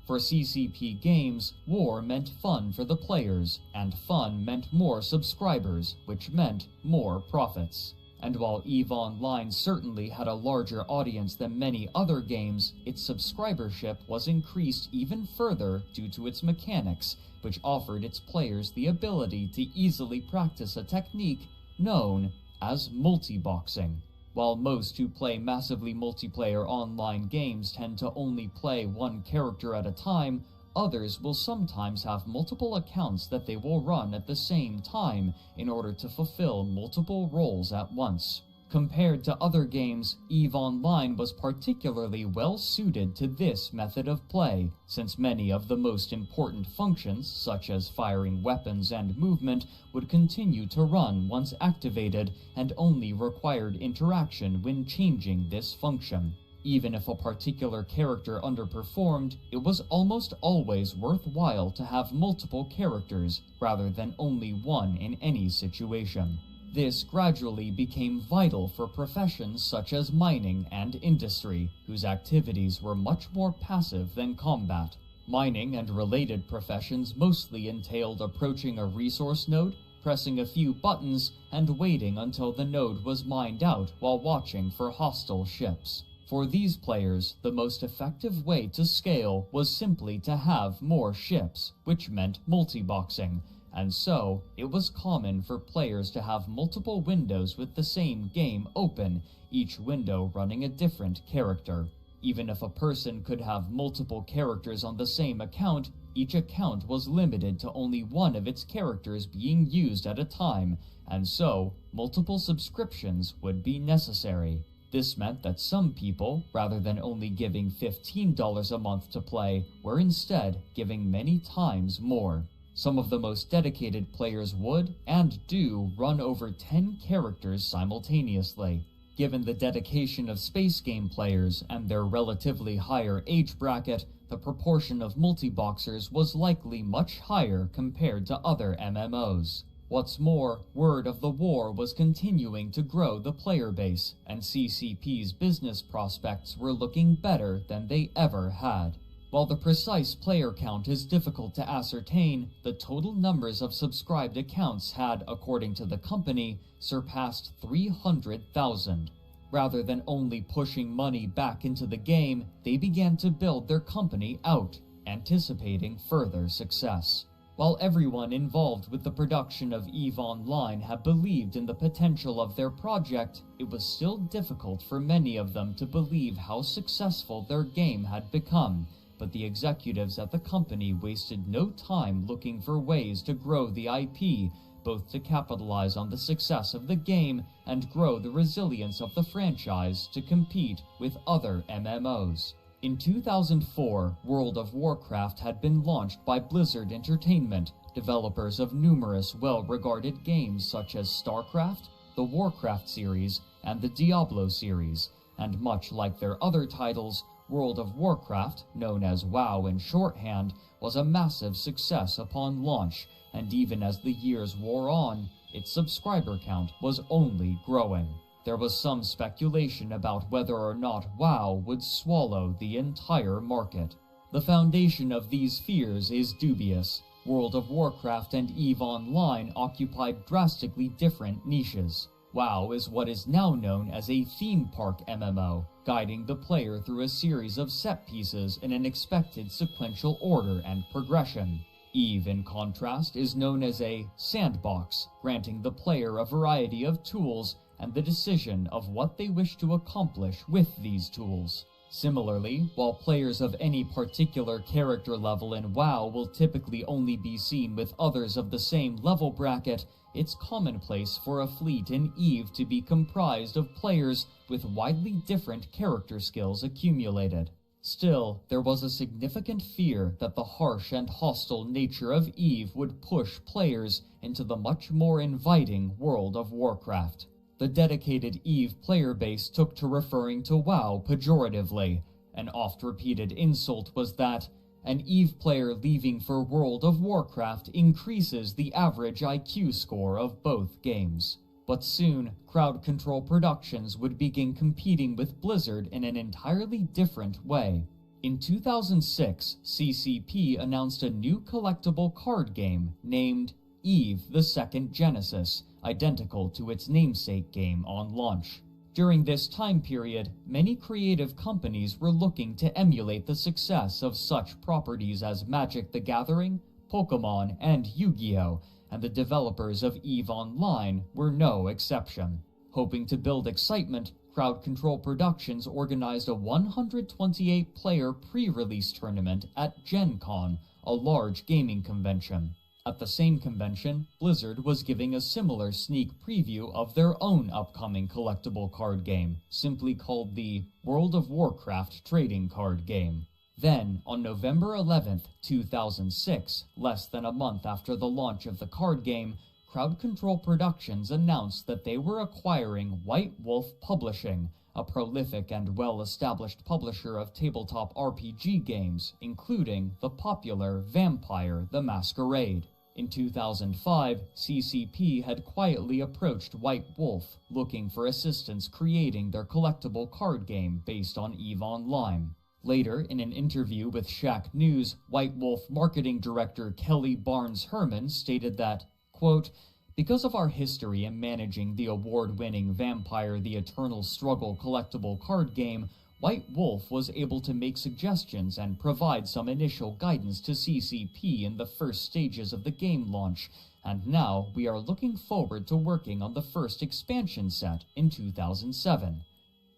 For CCP Games, war meant fun for the players, and fun meant more subscribers, which meant more profits. And while EVE Online certainly had a larger audience than many other games, its subscribership was increased even further due to its mechanics, which offered its players the ability to easily practice a technique known as multi-boxing. While most who play massively multiplayer online games tend to only play one character at a time, others will sometimes have multiple accounts that they will run at the same time in order to fulfill multiple roles at once. Compared to other games, EVE Online was particularly well suited to this method of play, since many of the most important functions, such as firing weapons and movement, would continue to run once activated and only required interaction when changing this function. Even if a particular character underperformed, it was almost always worthwhile to have multiple characters rather than only one in any situation. This gradually became vital for professions such as mining and industry, whose activities were much more passive than combat. Mining and related professions mostly entailed approaching a resource node, pressing a few buttons, and waiting until the node was mined out while watching for hostile ships. For these players, the most effective way to scale was simply to have more ships, which meant multi-boxing. And so, it was common for players to have multiple windows with the same game open, each window running a different character. Even if a person could have multiple characters on the same account, Each account was limited to only one of its characters being used at a time, and so multiple subscriptions would be necessary. This meant that some people, rather than only giving $15 a month to play, were instead giving many times more. Some of the most dedicated players would, and do, run over 10 characters simultaneously. Given the dedication of space game players and their relatively higher age bracket, the proportion of multi-boxers was likely much higher compared to other MMOs. What's more, word of the war was continuing to grow the player base, and CCP's business prospects were looking better than they ever had. While the precise player count is difficult to ascertain, the total numbers of subscribed accounts had, according to the company, surpassed 300,000. Rather than only pushing money back into the game, they began to build their company out, anticipating further success. While everyone involved with the production of EVE Online had believed in the potential of their project, it was still difficult for many of them to believe how successful their game had become. But the executives at the company wasted no time looking for ways to grow the IP, both to capitalize on the success of the game and grow the resilience of the franchise to compete with other MMOs. In 2004, World of Warcraft had been launched by Blizzard Entertainment, developers of numerous well-regarded games such as StarCraft, the Warcraft series, and the Diablo series, and much like their other titles, World of Warcraft, known as WoW in shorthand, was a massive success upon launch, and even as the years wore on, its subscriber count was only growing. There was some speculation about whether or not WoW would swallow the entire market. The foundation of these fears is dubious. World of Warcraft and EVE Online occupied drastically different niches. WoW is what is now known as a theme park MMO, guiding the player through a series of set pieces in an expected sequential order and progression. EVE, in contrast, is known as a sandbox, granting the player a variety of tools and the decision of what they wish to accomplish with these tools. Similarly, while players of any particular character level in WoW will typically only be seen with others of the same level bracket, it's commonplace for a fleet in EVE to be comprised of players with widely different character skills accumulated. Still, there was a significant fear that the harsh and hostile nature of EVE would push players into the much more inviting World of Warcraft. The dedicated EVE player base took to referring to WoW pejoratively. An oft-repeated insult was that an EVE player leaving for World of Warcraft increases the average IQ score of both games. But soon, Crowd Control Productions would begin competing with Blizzard in an entirely different way. In 2006, CCP announced a new collectible card game named EVE: The Second Genesis, identical to its namesake game on launch. During this time period, many creative companies were looking to emulate the success of such properties as Magic the Gathering, Pokemon, and Yu-Gi-Oh!, and the developers of EVE Online were no exception. Hoping to build excitement, Crowd Control Productions organized a 128-player pre-release tournament at Gen Con, a large gaming convention. At the same convention, Blizzard was giving a similar sneak preview of their own upcoming collectible card game, simply called the World of Warcraft Trading Card Game. Then, on November 11th, 2006, less than a month after the launch of the card game, Crowd Control Productions announced that they were acquiring White Wolf Publishing, a prolific and well-established publisher of tabletop RPG games, including the popular Vampire the Masquerade. In 2005, CCP had quietly approached White Wolf, looking for assistance creating their collectible card game based on EVE Online. Later, in an interview with Shack News, White Wolf marketing director Kelly Barnes-Herman stated that, quote, "Because of our history in managing the award-winning Vampire the Eternal Struggle collectible card game, White Wolf was able to make suggestions and provide some initial guidance to CCP in the first stages of the game launch, and now we are looking forward to working on the first expansion set in 2007.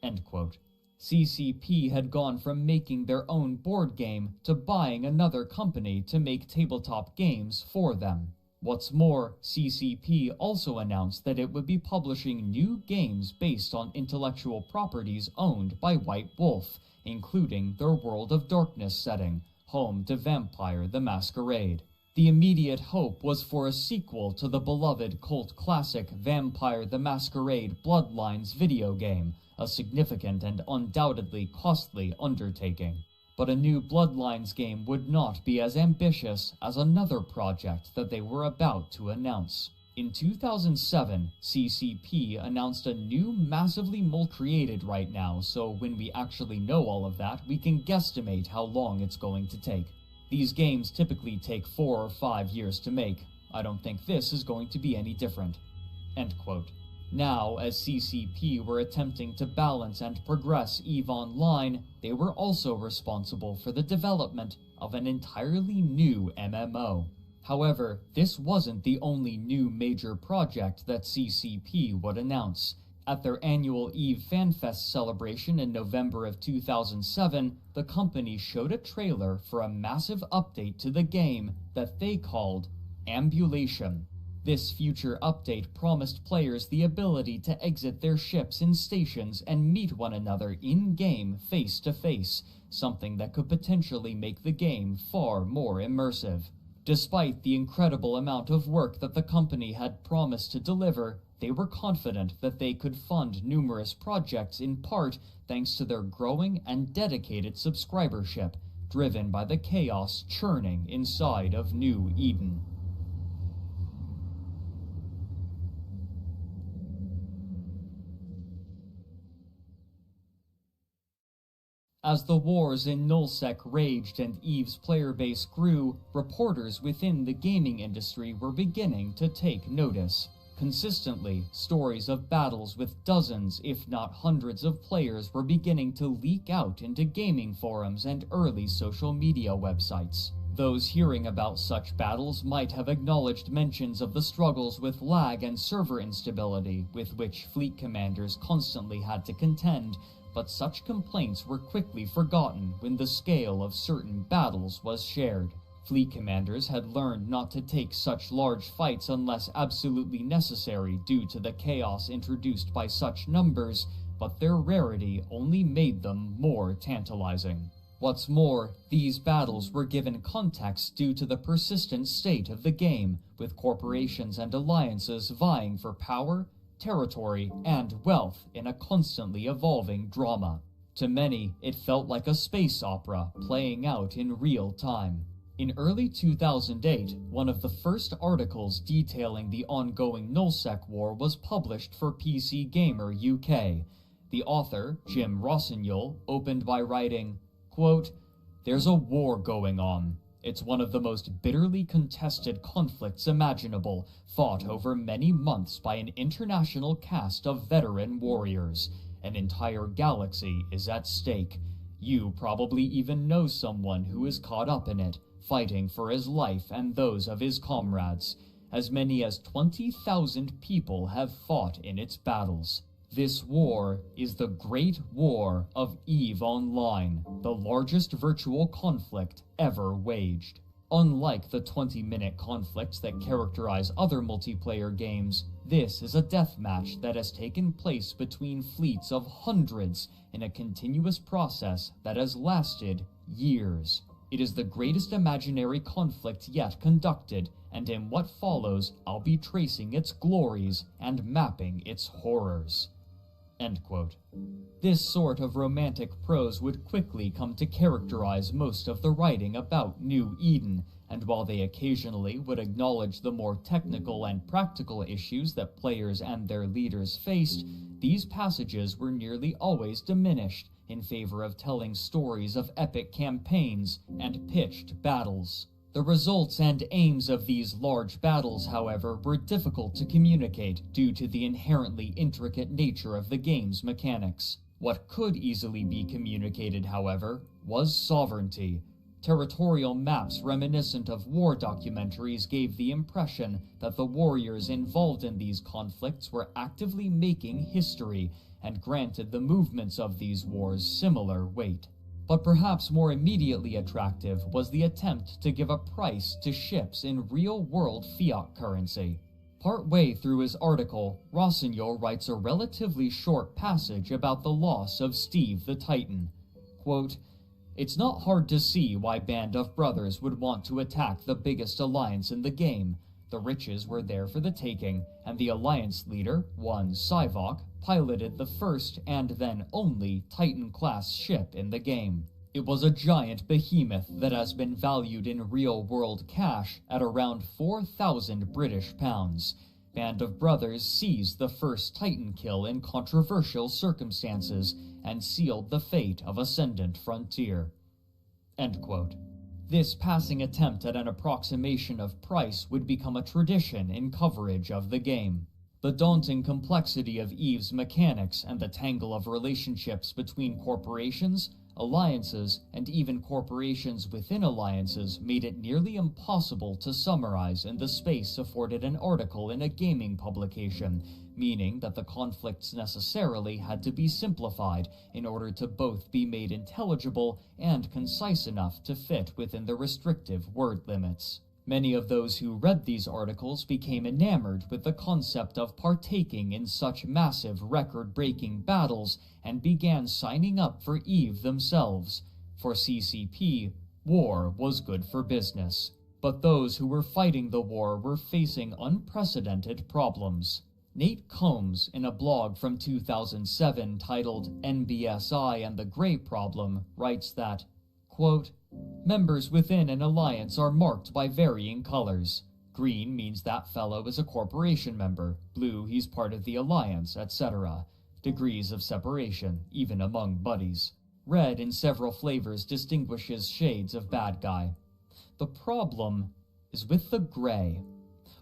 End quote. CCP had gone from making their own board game to buying another company to make tabletop games for them. What's more, CCP also announced that it would be publishing new games based on intellectual properties owned by White Wolf, including their World of Darkness setting, home to Vampire the Masquerade. The immediate hope was for a sequel to the beloved cult classic Vampire the Masquerade Bloodlines video game, a significant and undoubtedly costly undertaking. But a new Bloodlines game would not be as ambitious as another project that they were about to announce. In 2007, CCP announced a new massively created right now, so when we actually know all of that, we can guesstimate how long it's going to take. These games typically take 4 or 5 years to make. I don't think this is going to be any different." End quote. Now, as CCP were attempting to balance and progress EVE Online, they were also responsible for the development of an entirely new MMO. However, this wasn't the only new major project that CCP would announce. At their annual EVE FanFest celebration in November of 2007, the company showed a trailer for a massive update to the game that they called Ambulation. This future update promised players the ability to exit their ships in stations and meet one another in-game face-to-face, something that could potentially make the game far more immersive. Despite the incredible amount of work that the company had promised to deliver, they were confident that they could fund numerous projects in part thanks to their growing and dedicated subscribership, driven by the chaos churning inside of New Eden. As the wars in Nullsec raged and EVE's player base grew, reporters within the gaming industry were beginning to take notice. Consistently, stories of battles with dozens, if not hundreds of players were beginning to leak out into gaming forums and early social media websites. Those hearing about such battles might have acknowledged mentions of the struggles with lag and server instability with which fleet commanders constantly had to contend, but such complaints were quickly forgotten when the scale of certain battles was shared. Fleet commanders had learned not to take such large fights unless absolutely necessary due to the chaos introduced by such numbers, but their rarity only made them more tantalizing. What's more, these battles were given context due to the persistent state of the game, with corporations and alliances vying for power, territory, and wealth in a constantly evolving drama. To many, it felt like a space opera playing out in real time. In early 2008, one of the first articles detailing the ongoing Nullsec war was published for PC Gamer UK. The author, Jim Rossignol, opened by writing, quote, "There's a war going on. It's one of the most bitterly contested conflicts imaginable, fought over many months by an international cast of veteran warriors. An entire galaxy is at stake. You probably even know someone who is caught up in it, fighting for his life and those of his comrades. As many as 20,000 people have fought in its battles. This war is the Great War of EVE Online, the largest virtual conflict ever waged. Unlike the 20-minute conflicts that characterize other multiplayer games, this is a deathmatch that has taken place between fleets of hundreds in a continuous process that has lasted years. It is the greatest imaginary conflict yet conducted, and in what follows, I'll be tracing its glories and mapping its horrors." End quote. This sort of romantic prose would quickly come to characterize most of the writing about New Eden, and while they occasionally would acknowledge the more technical and practical issues that players and their leaders faced, these passages were nearly always diminished in favor of telling stories of epic campaigns and pitched battles. The results and aims of these large battles, however, were difficult to communicate due to the inherently intricate nature of the game's mechanics. What could easily be communicated, however, was sovereignty. Territorial maps reminiscent of war documentaries gave the impression that the warriors involved in these conflicts were actively making history and granted the movements of these wars similar weight. But perhaps more immediately attractive was the attempt to give a price to ships in real-world fiat currency. Partway through his article, Rossignol writes a relatively short passage about the loss of Steve the Titan. Quote, "It's not hard to see why Band of Brothers would want to attack the biggest alliance in the game. The riches were there for the taking, and the alliance leader, one Sivok, piloted the first and then only Titan-class ship in the game. It was a giant behemoth that has been valued in real-world cash at around 4,000 British pounds. Band of Brothers seized the first Titan kill in controversial circumstances and sealed the fate of Ascendant Frontier." End quote. This passing attempt at an approximation of price would become a tradition in coverage of the game. The daunting complexity of EVE's mechanics and the tangle of relationships between corporations, alliances, and even corporations within alliances made it nearly impossible to summarize in the space afforded an article in a gaming publication, meaning that the conflicts necessarily had to be simplified in order to both be made intelligible and concise enough to fit within the restrictive word limits. Many of those who read these articles became enamored with the concept of partaking in such massive record-breaking battles and began signing up for EVE themselves. For CCP, war was good for business. But those who were fighting the war were facing unprecedented problems. Nate Combs, in a blog from 2007 titled NBSI and the Grey Problem, writes that, quote, "Members within an alliance are marked by varying colors. Green means that fellow is a corporation member, blue he's part of the alliance, etc. Degrees of separation, even among buddies. Red in several flavors distinguishes shades of bad guy. The problem is with the gray.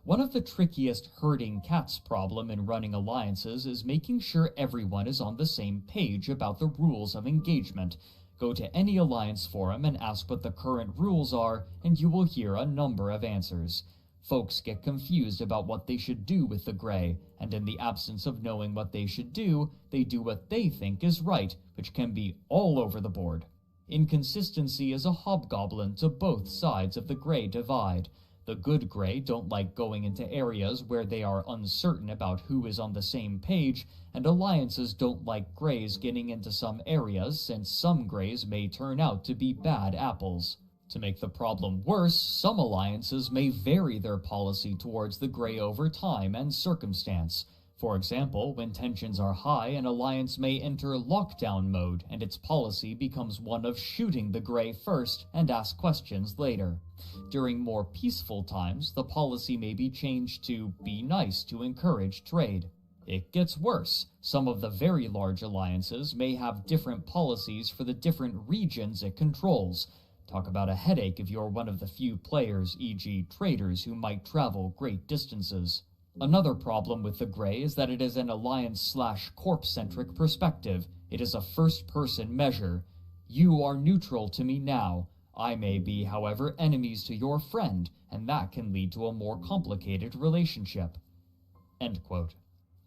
One of the trickiest herding cats problem in running alliances is making sure everyone is on the same page about the rules of engagement. Go to any alliance forum and ask what the current rules are, and you will hear a number of answers. Folks get confused about what they should do with the gray, and in the absence of knowing what they should do, they do what they think is right, which can be all over the board. Inconsistency is a hobgoblin to both sides of the gray divide. The good gray don't like going into areas where they are uncertain about who is on the same page, and alliances don't like grays getting into some areas since some grays may turn out to be bad apples. To make the problem worse, some alliances may vary their policy towards the gray over time and circumstance. For example, when tensions are high, an alliance may enter lockdown mode, and its policy becomes one of shooting the gray first and ask questions later. During more peaceful times, the policy may be changed to be nice to encourage trade. It gets worse. Some of the very large alliances may have different policies for the different regions it controls. Talk about a headache if you're one of the few players, e.g. traders, who might travel great distances. Another problem with the gray is that it is an alliance/corp-centric perspective. It is a first-person measure. You are neutral to me now. I may be, however, enemies to your friend, and that can lead to a more complicated relationship." End quote.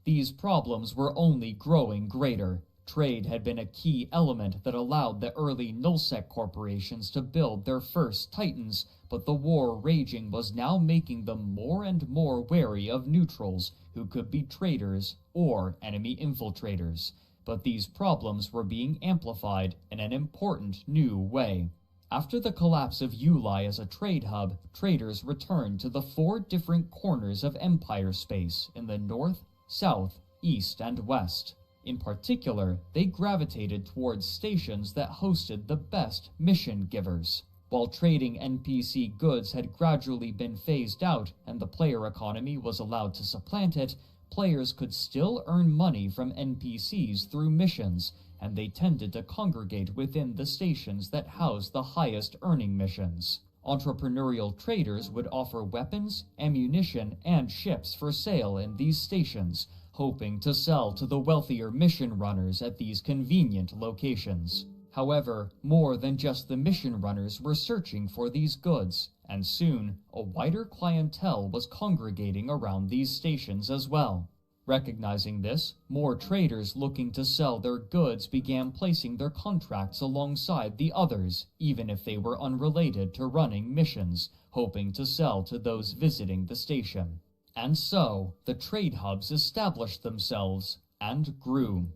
These problems were only growing greater. Trade had been a key element that allowed the early nullsec corporations to build their first Titans, but the war raging was now making them more and more wary of neutrals, who could be traders or enemy infiltrators. But these problems were being amplified in an important new way. After the collapse of Uli as a trade hub, traders returned to the 4 different corners of Empire space in the north, south, east, and west. In particular, they gravitated towards stations that hosted the best mission givers. While trading NPC goods had gradually been phased out and the player economy was allowed to supplant it, players could still earn money from NPCs through missions, and they tended to congregate within the stations that housed the highest earning missions. Entrepreneurial traders would offer weapons, ammunition, and ships for sale in these stations, hoping to sell to the wealthier mission runners at these convenient locations. However, more than just the mission runners were searching for these goods, and soon, a wider clientele was congregating around these stations as well. Recognizing this, more traders looking to sell their goods began placing their contracts alongside the others, even if they were unrelated to running missions, hoping to sell to those visiting the station. And so, the trade hubs established themselves and grew.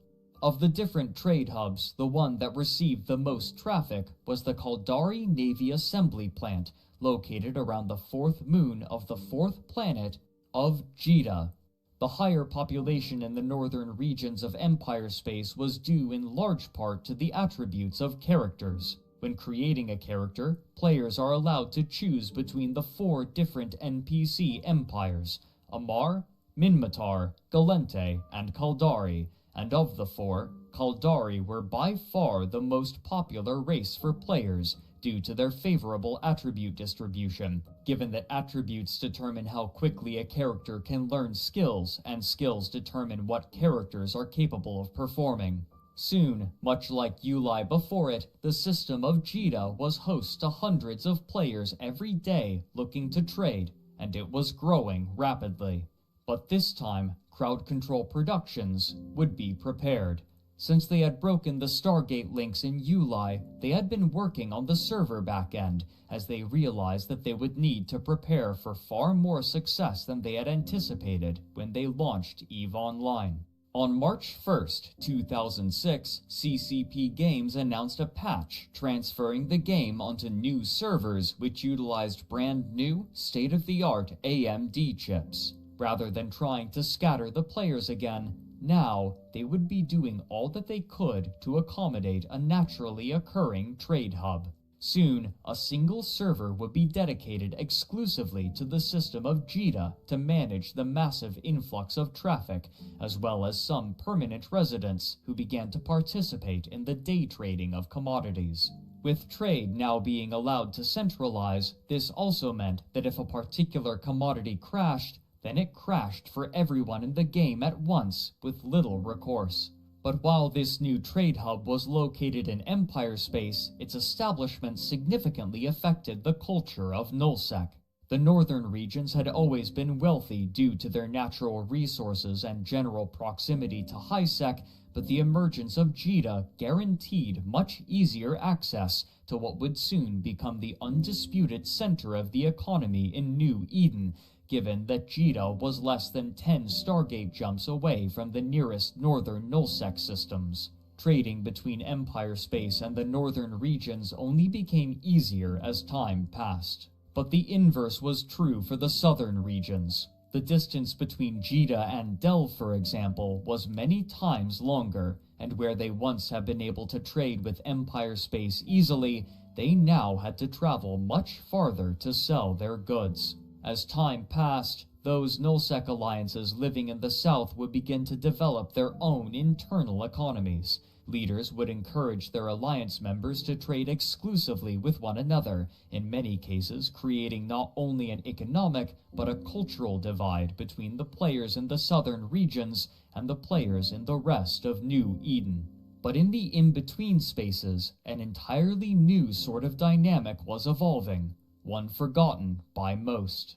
Of the different trade hubs, the one that received the most traffic was the Caldari Navy Assembly Plant, located around the fourth moon of the fourth planet of Jita. The higher population in the northern regions of Empire space was due in large part to the attributes of characters. When creating a character, players are allowed to choose between the 4 different NPC empires: Amar, Minmatar, Galente, and Caldari, and of the 4, Caldari were by far the most popular race for players due to their favorable attribute distribution, given that attributes determine how quickly a character can learn skills, and skills determine what characters are capable of performing. Soon, much like Uli before it, the system of Jita was host to hundreds of players every day looking to trade, and it was growing rapidly. But this time, Crowd Control Productions would be prepared. Since they had broken the Stargate links in Uli, they had been working on the server backend, as they realized that they would need to prepare for far more success than they had anticipated when they launched EVE Online. On March 1st, 2006, CCP Games announced a patch transferring the game onto new servers which utilized brand new, state-of-the-art AMD chips. Rather than trying to scatter the players again, now they would be doing all that they could to accommodate a naturally occurring trade hub. Soon, a single server would be dedicated exclusively to the system of Jita to manage the massive influx of traffic, as well as some permanent residents who began to participate in the day trading of commodities. With trade now being allowed to centralize, this also meant that if a particular commodity crashed, then it crashed for everyone in the game at once, with little recourse. But while this new trade hub was located in Empire space, its establishment significantly affected the culture of Nullsec. The northern regions had always been wealthy due to their natural resources and general proximity to HighSec, but the emergence of Jita guaranteed much easier access to what would soon become the undisputed center of the economy in New Eden, given that Jita was less than 10 Stargate jumps away from the nearest northern Nullsec systems. Trading between Empire space and the northern regions only became easier as time passed. But the inverse was true for the southern regions. The distance between Jita and Del, for example, was many times longer, and where they once had been able to trade with Empire space easily, they now had to travel much farther to sell their goods. As time passed, those Nullsec alliances living in the south would begin to develop their own internal economies. Leaders would encourage their alliance members to trade exclusively with one another, in many cases creating not only an economic but a cultural divide between the players in the southern regions and the players in the rest of New Eden. But in the in-between spaces, an entirely new sort of dynamic was evolving, one forgotten by most.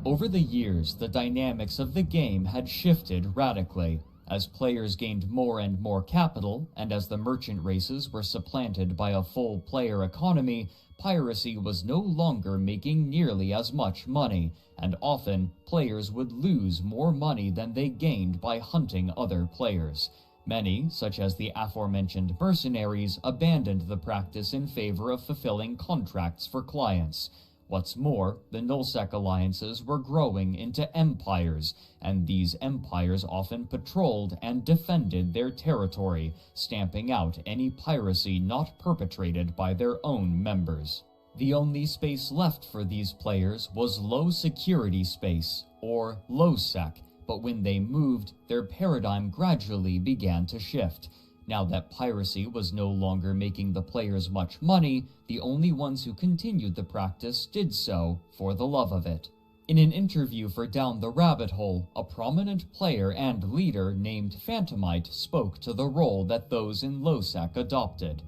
Over the years, the dynamics of the game had shifted radically. As players gained more and more capital, and as the merchant races were supplanted by a full player economy, piracy was no longer making nearly as much money, and often players would lose more money than they gained by hunting other players. Many, such as the aforementioned mercenaries, abandoned the practice in favor of fulfilling contracts for clients. What's more, the Nullsec alliances were growing into empires, and these empires often patrolled and defended their territory, stamping out any piracy not perpetrated by their own members. The only space left for these players was low security space, or low-sec, but when they moved, their paradigm gradually began to shift. Now that piracy was no longer making the players much money, the only ones who continued the practice did so for the love of it. In an interview for Down the Rabbit Hole, a prominent player and leader named Phantomite spoke to the role that those in LoSec adopted.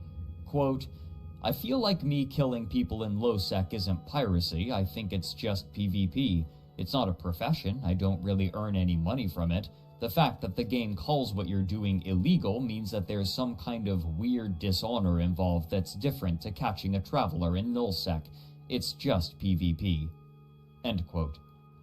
Quote, "I feel like me killing people in LoSec isn't piracy, I think it's just PvP. It's not a profession, I don't really earn any money from it. The fact that the game calls what you're doing illegal means that there's some kind of weird dishonor involved that's different to catching a traveler in nullsec. It's just PvP." End quote.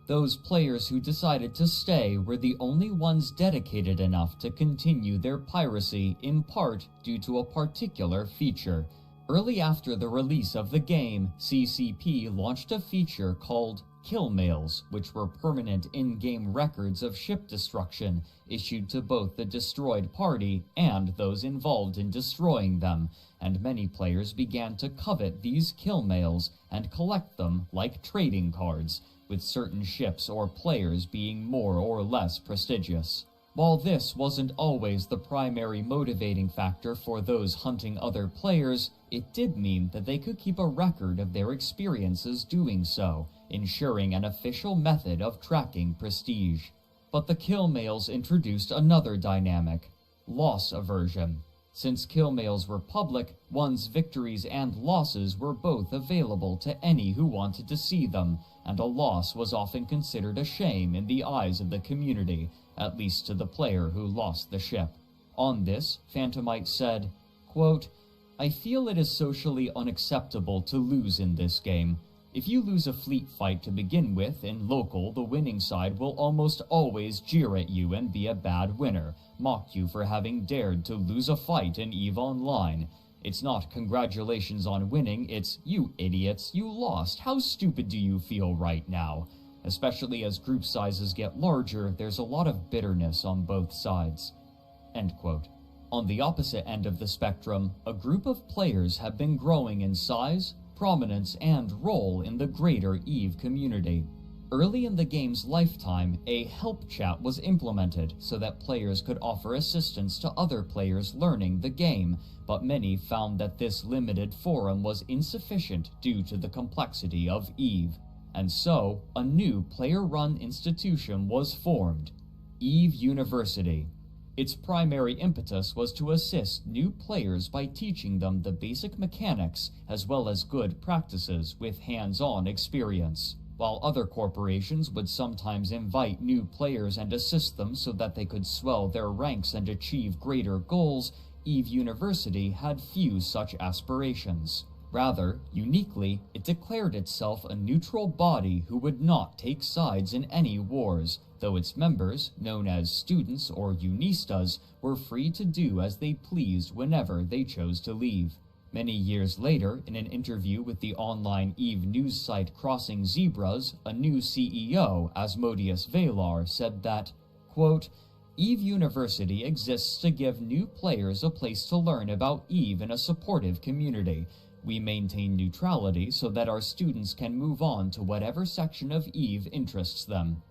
Those players who decided to stay were the only ones dedicated enough to continue their piracy, in part due to a particular feature. Early after the release of the game, CCP launched a feature called kill mails, which were permanent in-game records of ship destruction issued to both the destroyed party and those involved in destroying them, and many players began to covet these kill mails and collect them like trading cards, with certain ships or players being more or less prestigious. While this wasn't always the primary motivating factor for those hunting other players, it did mean that they could keep a record of their experiences doing so, ensuring an official method of tracking prestige. But the kill mails introduced another dynamic: loss aversion. Since kill mails were public, one's victories and losses were both available to any who wanted to see them, and a loss was often considered a shame in the eyes of the community, at least to the player who lost the ship. On this, Phantomite said, quote, "I feel it is socially unacceptable to lose in this game. If you lose a fleet fight to begin with, in local, the winning side will almost always jeer at you and be a bad winner, mock you for having dared to lose a fight in EVE Online. It's not congratulations on winning, it's, you idiots, you lost, how stupid do you feel right now? Especially as group sizes get larger, there's a lot of bitterness on both sides." End quote. On the opposite end of the spectrum, a group of players have been growing in size, prominence, and role in the greater EVE community. Early in the game's lifetime, a help chat was implemented so that players could offer assistance to other players learning the game, but many found that this limited forum was insufficient due to the complexity of EVE. And so, a new player-run institution was formed, EVE University. Its primary impetus was to assist new players by teaching them the basic mechanics as well as good practices with hands-on experience. While other corporations would sometimes invite new players and assist them so that they could swell their ranks and achieve greater goals, EVE University had few such aspirations. Rather, uniquely, it declared itself a neutral body who would not take sides in any wars, though its members, known as students or unistas, were free to do as they pleased whenever they chose to leave. Many years later, in an interview with the online EVE news site Crossing Zebras, a new CEO, Asmodeus Valar, said that, quote, "EVE University exists to give new players a place to learn about EVE in a supportive community. We maintain neutrality so that our students can move on to whatever section of EVE interests them."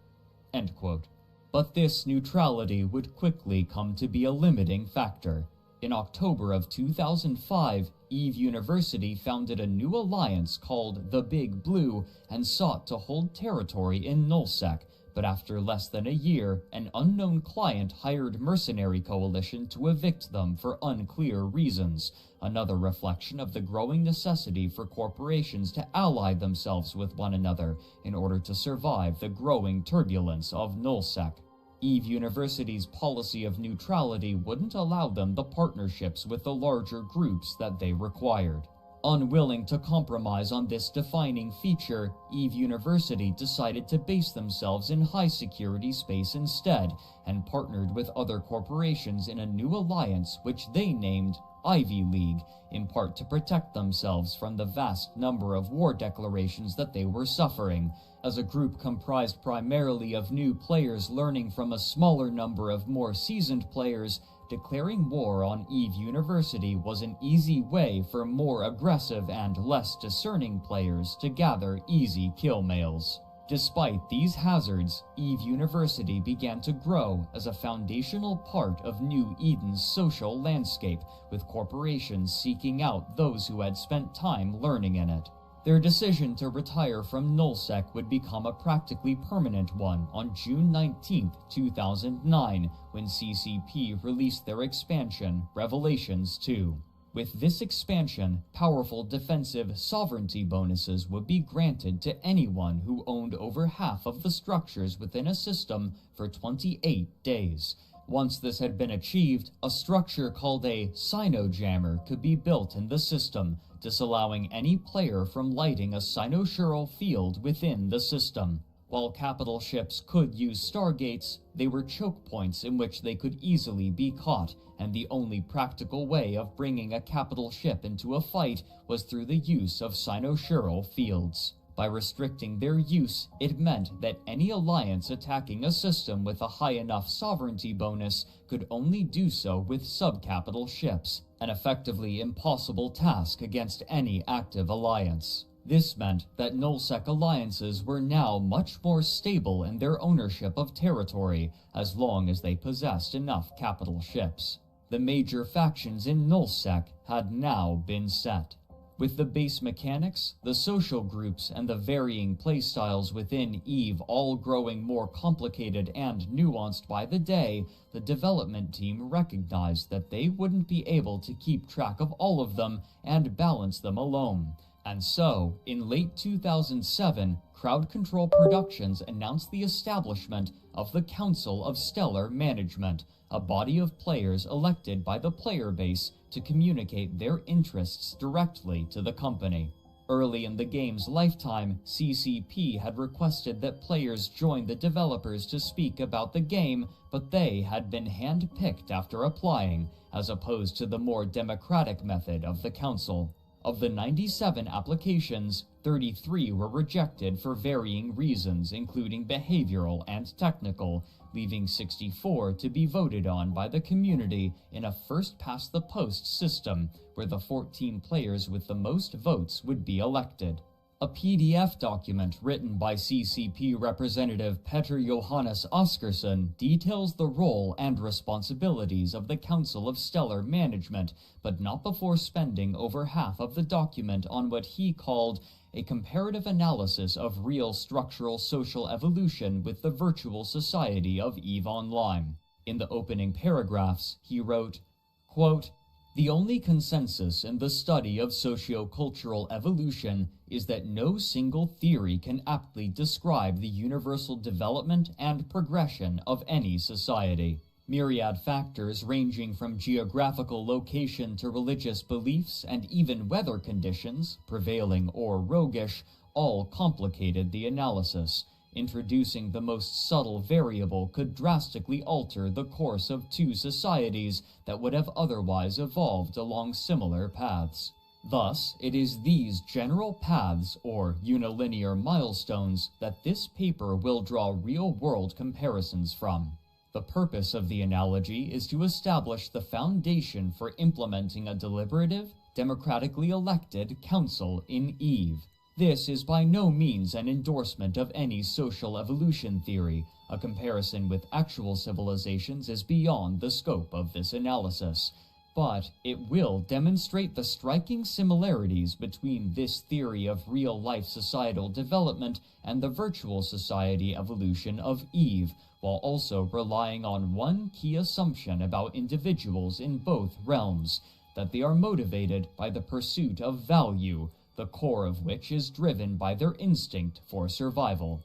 End quote. But this neutrality would quickly come to be a limiting factor. In October of 2005, EVE University founded a new alliance called the Big Blue and sought to hold territory in nullsec, but after less than a year, an unknown client hired Mercenary Coalition to evict them for unclear reasons, another reflection of the growing necessity for corporations to ally themselves with one another in order to survive the growing turbulence of nullsec. EVE University's policy of neutrality wouldn't allow them the partnerships with the larger groups that they required. Unwilling to compromise on this defining feature, EVE University decided to base themselves in high-security space instead, and partnered with other corporations in a new alliance which they named Ivy League, in part to protect themselves from the vast number of war declarations that they were suffering. As a group comprised primarily of new players learning from a smaller number of more seasoned players, declaring war on EVE University was an easy way for more aggressive and less discerning players to gather easy kill mails. Despite these hazards, EVE University began to grow as a foundational part of New Eden's social landscape, with corporations seeking out those who had spent time learning in it. Their decision to retire from nullsec would become a practically permanent one on June 19, 2009, when CCP released their expansion, Revelations 2. With this expansion, powerful defensive sovereignty bonuses would be granted to anyone who owned over half of the structures within a system for 28 days. Once this had been achieved, a structure called a Sinojammer could be built in the system, disallowing any player from lighting a cynosural field within the system. While capital ships could use stargates, they were choke points in which they could easily be caught, and the only practical way of bringing a capital ship into a fight was through the use of cynosural fields. By restricting their use, it meant that any alliance attacking a system with a high enough sovereignty bonus could only do so with subcapital ships, an effectively impossible task against any active alliance. This meant that nullsec alliances were now much more stable in their ownership of territory, as long as they possessed enough capital ships. The major factions in nullsec had now been set. With the base mechanics, the social groups, and the varying playstyles within EVE all growing more complicated and nuanced by the day, the development team recognized that they wouldn't be able to keep track of all of them and balance them alone. And so, in late 2007, Crowd Control Productions announced the establishment of the Council of Stellar Management, a body of players elected by the player base to communicate their interests directly to the company. Early in the game's lifetime, CCP had requested that players join the developers to speak about the game, but they had been hand-picked after applying, as opposed to the more democratic method of the council. Of the 97 applications, 33 were rejected for varying reasons, including behavioral and technical, leaving 64 to be voted on by the community in a first-past-the-post system, where the 14 players with the most votes would be elected. A PDF document written by CCP representative Petter Johannes Oscarsson details the role and responsibilities of the Council of Stellar Management, but not before spending over half of the document on what he called a comparative analysis of real structural social evolution with the virtual society of EVE Online. In the opening paragraphs, he wrote, quote, "The only consensus in the study of socio-cultural evolution is that no single theory can aptly describe the universal development and progression of any society. Myriad factors ranging from geographical location to religious beliefs and even weather conditions, prevailing or roguish, all complicated the analysis. Introducing the most subtle variable could drastically alter the course of two societies that would have otherwise evolved along similar paths. Thus, it is these general paths, or unilinear milestones, that this paper will draw real-world comparisons from. The purpose of the analogy is to establish the foundation for implementing a deliberative, democratically elected council in EVE. This is by no means an endorsement of any social evolution theory. A comparison with actual civilizations is beyond the scope of this analysis. But it will demonstrate the striking similarities between this theory of real-life societal development and the virtual society evolution of EVE, while also relying on one key assumption about individuals in both realms, that they are motivated by the pursuit of value, the core of which is driven by their instinct for survival."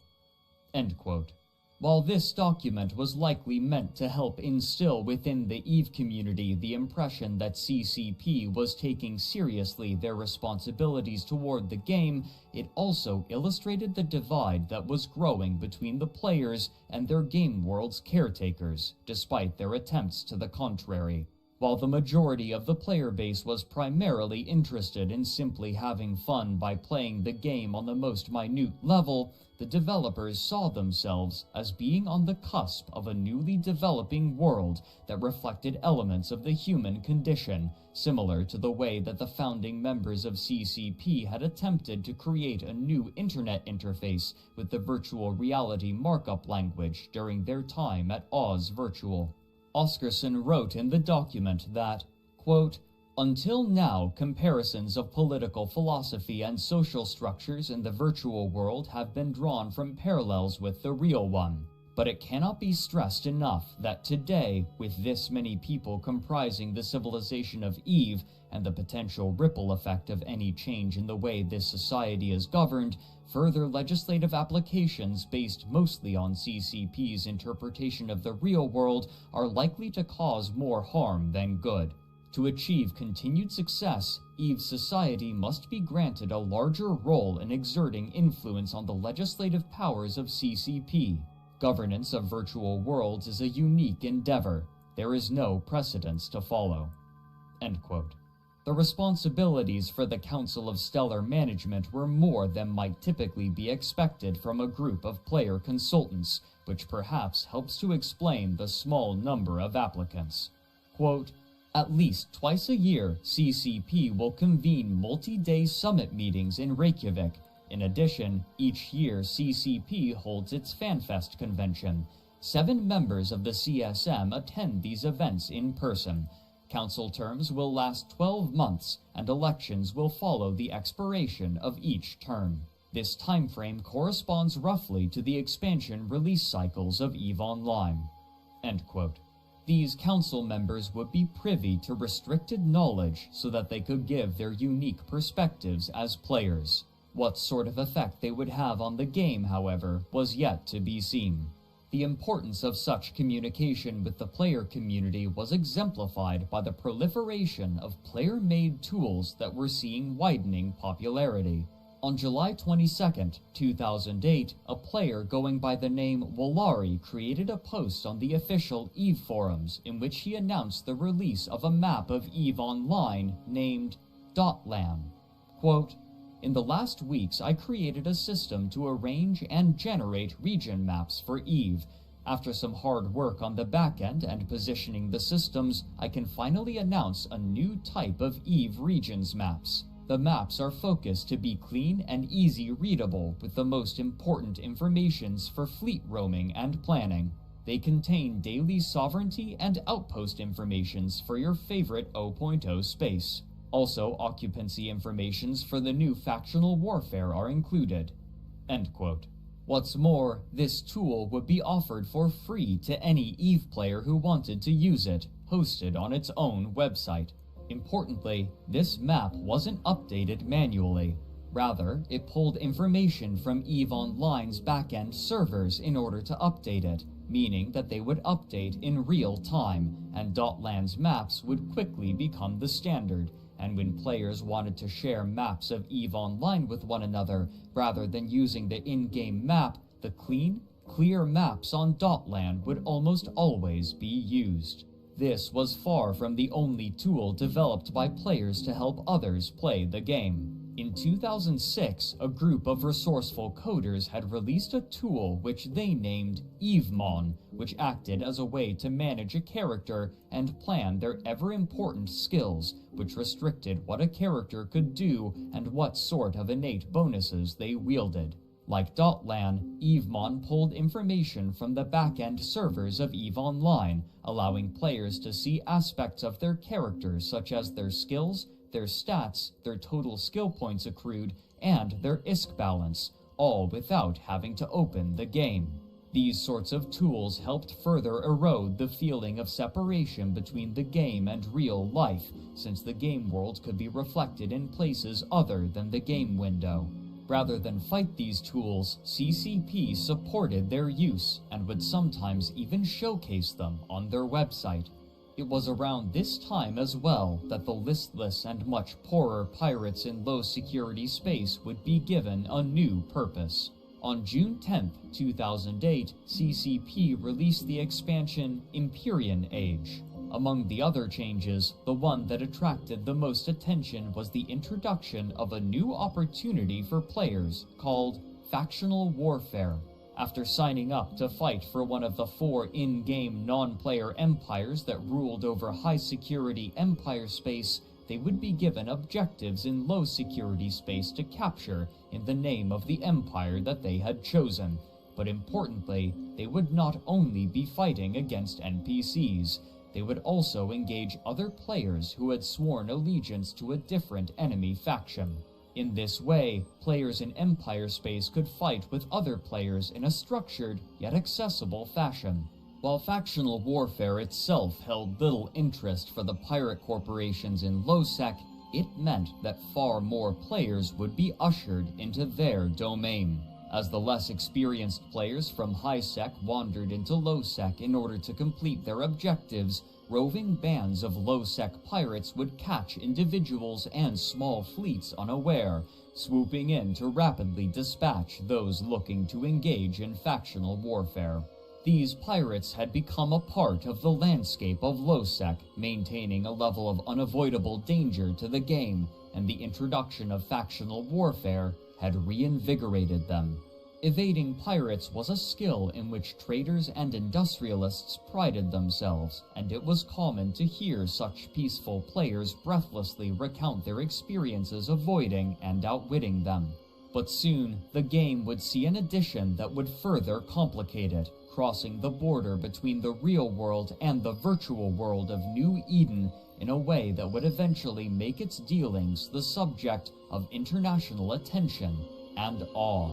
End quote. While this document was likely meant to help instill within the EVE community the impression that CCP was taking seriously their responsibilities toward the game, it also illustrated the divide that was growing between the players and their game world's caretakers, despite their attempts to the contrary. While the majority of the player base was primarily interested in simply having fun by playing the game on the most minute level, the developers saw themselves as being on the cusp of a newly developing world that reflected elements of the human condition, similar to the way that the founding members of CCP had attempted to create a new internet interface with the virtual reality markup language during their time at Oz Virtual. Oscarson wrote in the document that, quote, "Until now, comparisons of political philosophy and social structures in the virtual world have been drawn from parallels with the real one. But it cannot be stressed enough that today, with this many people comprising the civilization of Eve and the potential ripple effect of any change in the way this society is governed, further legislative applications based mostly on CCP's interpretation of the real world are likely to cause more harm than good. To achieve continued success, Eve's society must be granted a larger role in exerting influence on the legislative powers of CCP. Governance of virtual worlds is a unique endeavor. There is no precedence to follow." End quote. The responsibilities for the Council of Stellar Management were more than might typically be expected from a group of player consultants, which perhaps helps to explain the small number of applicants. Quote, "At least twice a year, CCP will convene multi-day summit meetings in Reykjavik. In addition, each year CCP holds its FanFest convention. 7 members of the CSM attend these events in person. Council terms will last 12 months, and elections will follow the expiration of each term. This timeframe corresponds roughly to the expansion release cycles of EVE Online." End quote. These council members would be privy to restricted knowledge so that they could give their unique perspectives as players. What sort of effect they would have on the game, however, was yet to be seen. The importance of such communication with the player community was exemplified by the proliferation of player-made tools that were seeing widening popularity. On July 22, 2008, a player going by the name Wolari created a post on the official EVE forums in which he announced the release of a map of EVE Online named Dotlan. Quote, "In the last weeks, I created a system to arrange and generate region maps for EVE. After some hard work on the backend and positioning the systems, I can finally announce a new type of EVE regions maps. The maps are focused to be clean and easy readable with the most important informations for fleet roaming and planning. They contain daily sovereignty and outpost informations for your favorite 0.0 space. Also, occupancy informations for the new factional warfare are included." End quote. What's more, this tool would be offered for free to any EVE player who wanted to use it, hosted on its own website. Importantly, this map wasn't updated manually. Rather, it pulled information from EVE Online's backend servers in order to update it, meaning that they would update in real time, and Dotlan's maps would quickly become the standard. And when players wanted to share maps of EVE Online with one another, rather than using the in-game map, the clean, clear maps on Dotlan would almost always be used. This was far from the only tool developed by players to help others play the game. In 2006, a group of resourceful coders had released a tool which they named EveMon, which acted as a way to manage a character and plan their ever-important skills, which restricted what a character could do and what sort of innate bonuses they wielded. Like Dotlan, EveMon pulled information from the back-end servers of EVE Online, allowing players to see aspects of their characters such as their skills, their stats, their total skill points accrued, and their ISK balance, all without having to open the game. These sorts of tools helped further erode the feeling of separation between the game and real life, since the game world could be reflected in places other than the game window. Rather than fight these tools, CCP supported their use and would sometimes even showcase them on their website. It was around this time as well that the listless and much poorer pirates in low-security space would be given a new purpose. On June 10, 2008, CCP released the expansion Empyrean Age, Among the other changes, the one that attracted the most attention was the introduction of a new opportunity for players called factional warfare. After signing up to fight for one of the 4 in-game non-player empires that ruled over high-security empire space, they would be given objectives in low-security space to capture in the name of the empire that they had chosen. But importantly, they would not only be fighting against NPCs, they would also engage other players who had sworn allegiance to a different enemy faction. In this way, players in Empire space could fight with other players in a structured yet accessible fashion. While factional warfare itself held little interest for the pirate corporations in LowSec, it meant that far more players would be ushered into their domain. As the less experienced players from HighSec wandered into LowSec in order to complete their objectives, roving bands of low-sec pirates would catch individuals and small fleets unaware, swooping in to rapidly dispatch those looking to engage in factional warfare. These pirates had become a part of the landscape of low-sec, maintaining a level of unavoidable danger to the game, and the introduction of factional warfare had reinvigorated them. Evading pirates was a skill in which traders and industrialists prided themselves, and it was common to hear such peaceful players breathlessly recount their experiences avoiding and outwitting them. But soon, the game would see an addition that would further complicate it, crossing the border between the real world and the virtual world of New Eden in a way that would eventually make its dealings the subject of international attention and awe.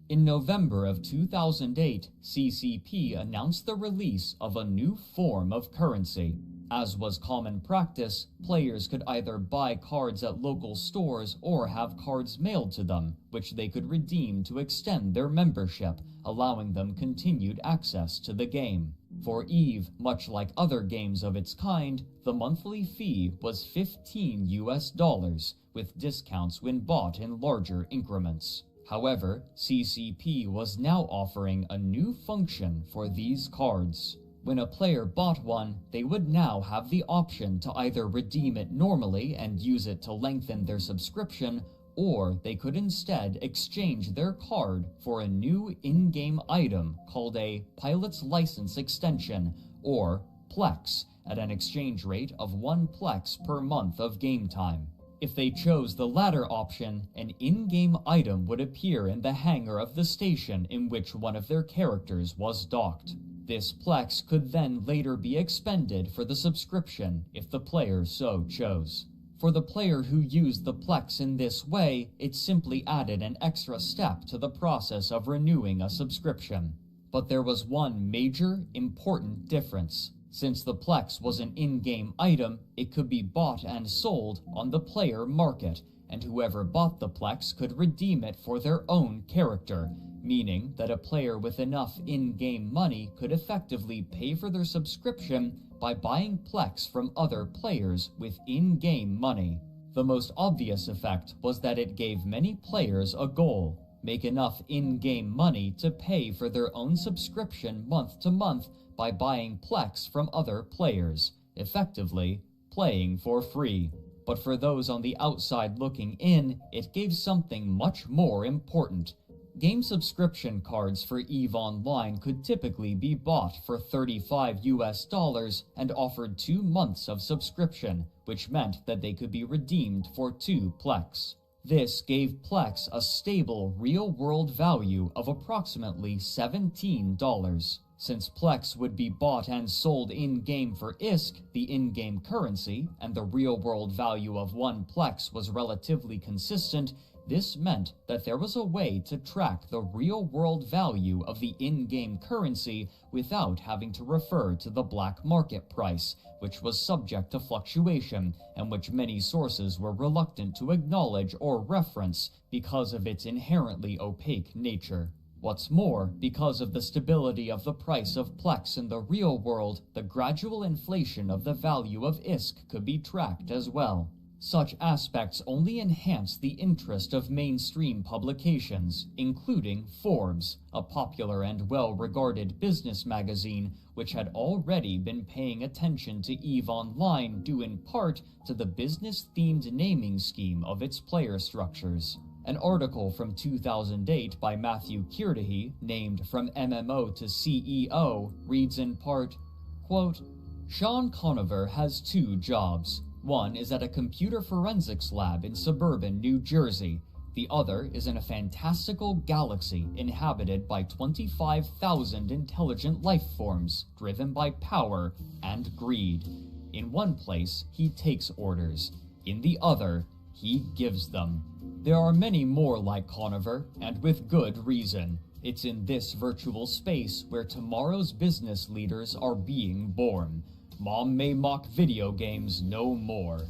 In November of 2008, CCP announced the release of a new form of currency. As was common practice, players could either buy cards at local stores or have cards mailed to them, which they could redeem to extend their membership, allowing them continued access to the game. For EVE, much like other games of its kind, the monthly fee was $15, with discounts when bought in larger increments. However, CCP was now offering a new function for these cards. When a player bought one, they would now have the option to either redeem it normally and use it to lengthen their subscription, or they could instead exchange their card for a new in-game item called a Pilot's License Extension, or Plex, at an exchange rate of 1 Plex per month of game time. If they chose the latter option, an in-game item would appear in the hangar of the station in which one of their characters was docked. This Plex could then later be expended for the subscription if the player so chose. For the player who used the Plex in this way, it simply added an extra step to the process of renewing a subscription. But there was one major, important difference. Since the Plex was an in-game item, it could be bought and sold on the player market, and whoever bought the Plex could redeem it for their own character, meaning that a player with enough in-game money could effectively pay for their subscription by buying Plex from other players with in-game money. The most obvious effect was that it gave many players a goal: make enough in-game money to pay for their own subscription month to month by buying Plex from other players, effectively playing for free. But for those on the outside looking in, it gave something much more important. Game subscription cards for EVE Online could typically be bought for $35 and offered 2 months of subscription, which meant that they could be redeemed for 2 Plex. This gave Plex a stable real-world value of approximately $17. Since Plex would be bought and sold in-game for ISK, the in-game currency, and the real-world value of 1 Plex was relatively consistent, this meant that there was a way to track the real-world value of the in-game currency without having to refer to the black market price, which was subject to fluctuation and which many sources were reluctant to acknowledge or reference because of its inherently opaque nature. What's more, because of the stability of the price of Plex in the real world, the gradual inflation of the value of ISK could be tracked as well. Such aspects only enhance the interest of mainstream publications, including Forbes, a popular and well-regarded business magazine which had already been paying attention to EVE Online due in part to the business-themed naming scheme of its player structures. An article from 2008 by Matthew Kirdahy, named From MMO to CEO, reads in part, quote, Sean Conover has 2 jobs. One is at a computer forensics lab in suburban New Jersey. The other is in a fantastical galaxy inhabited by 25,000 intelligent life forms driven by power and greed. In one place, he takes orders. In the other, he gives them. There are many more like Conover, and with good reason. It's in this virtual space where tomorrow's business leaders are being born. Mom may mock video games no more.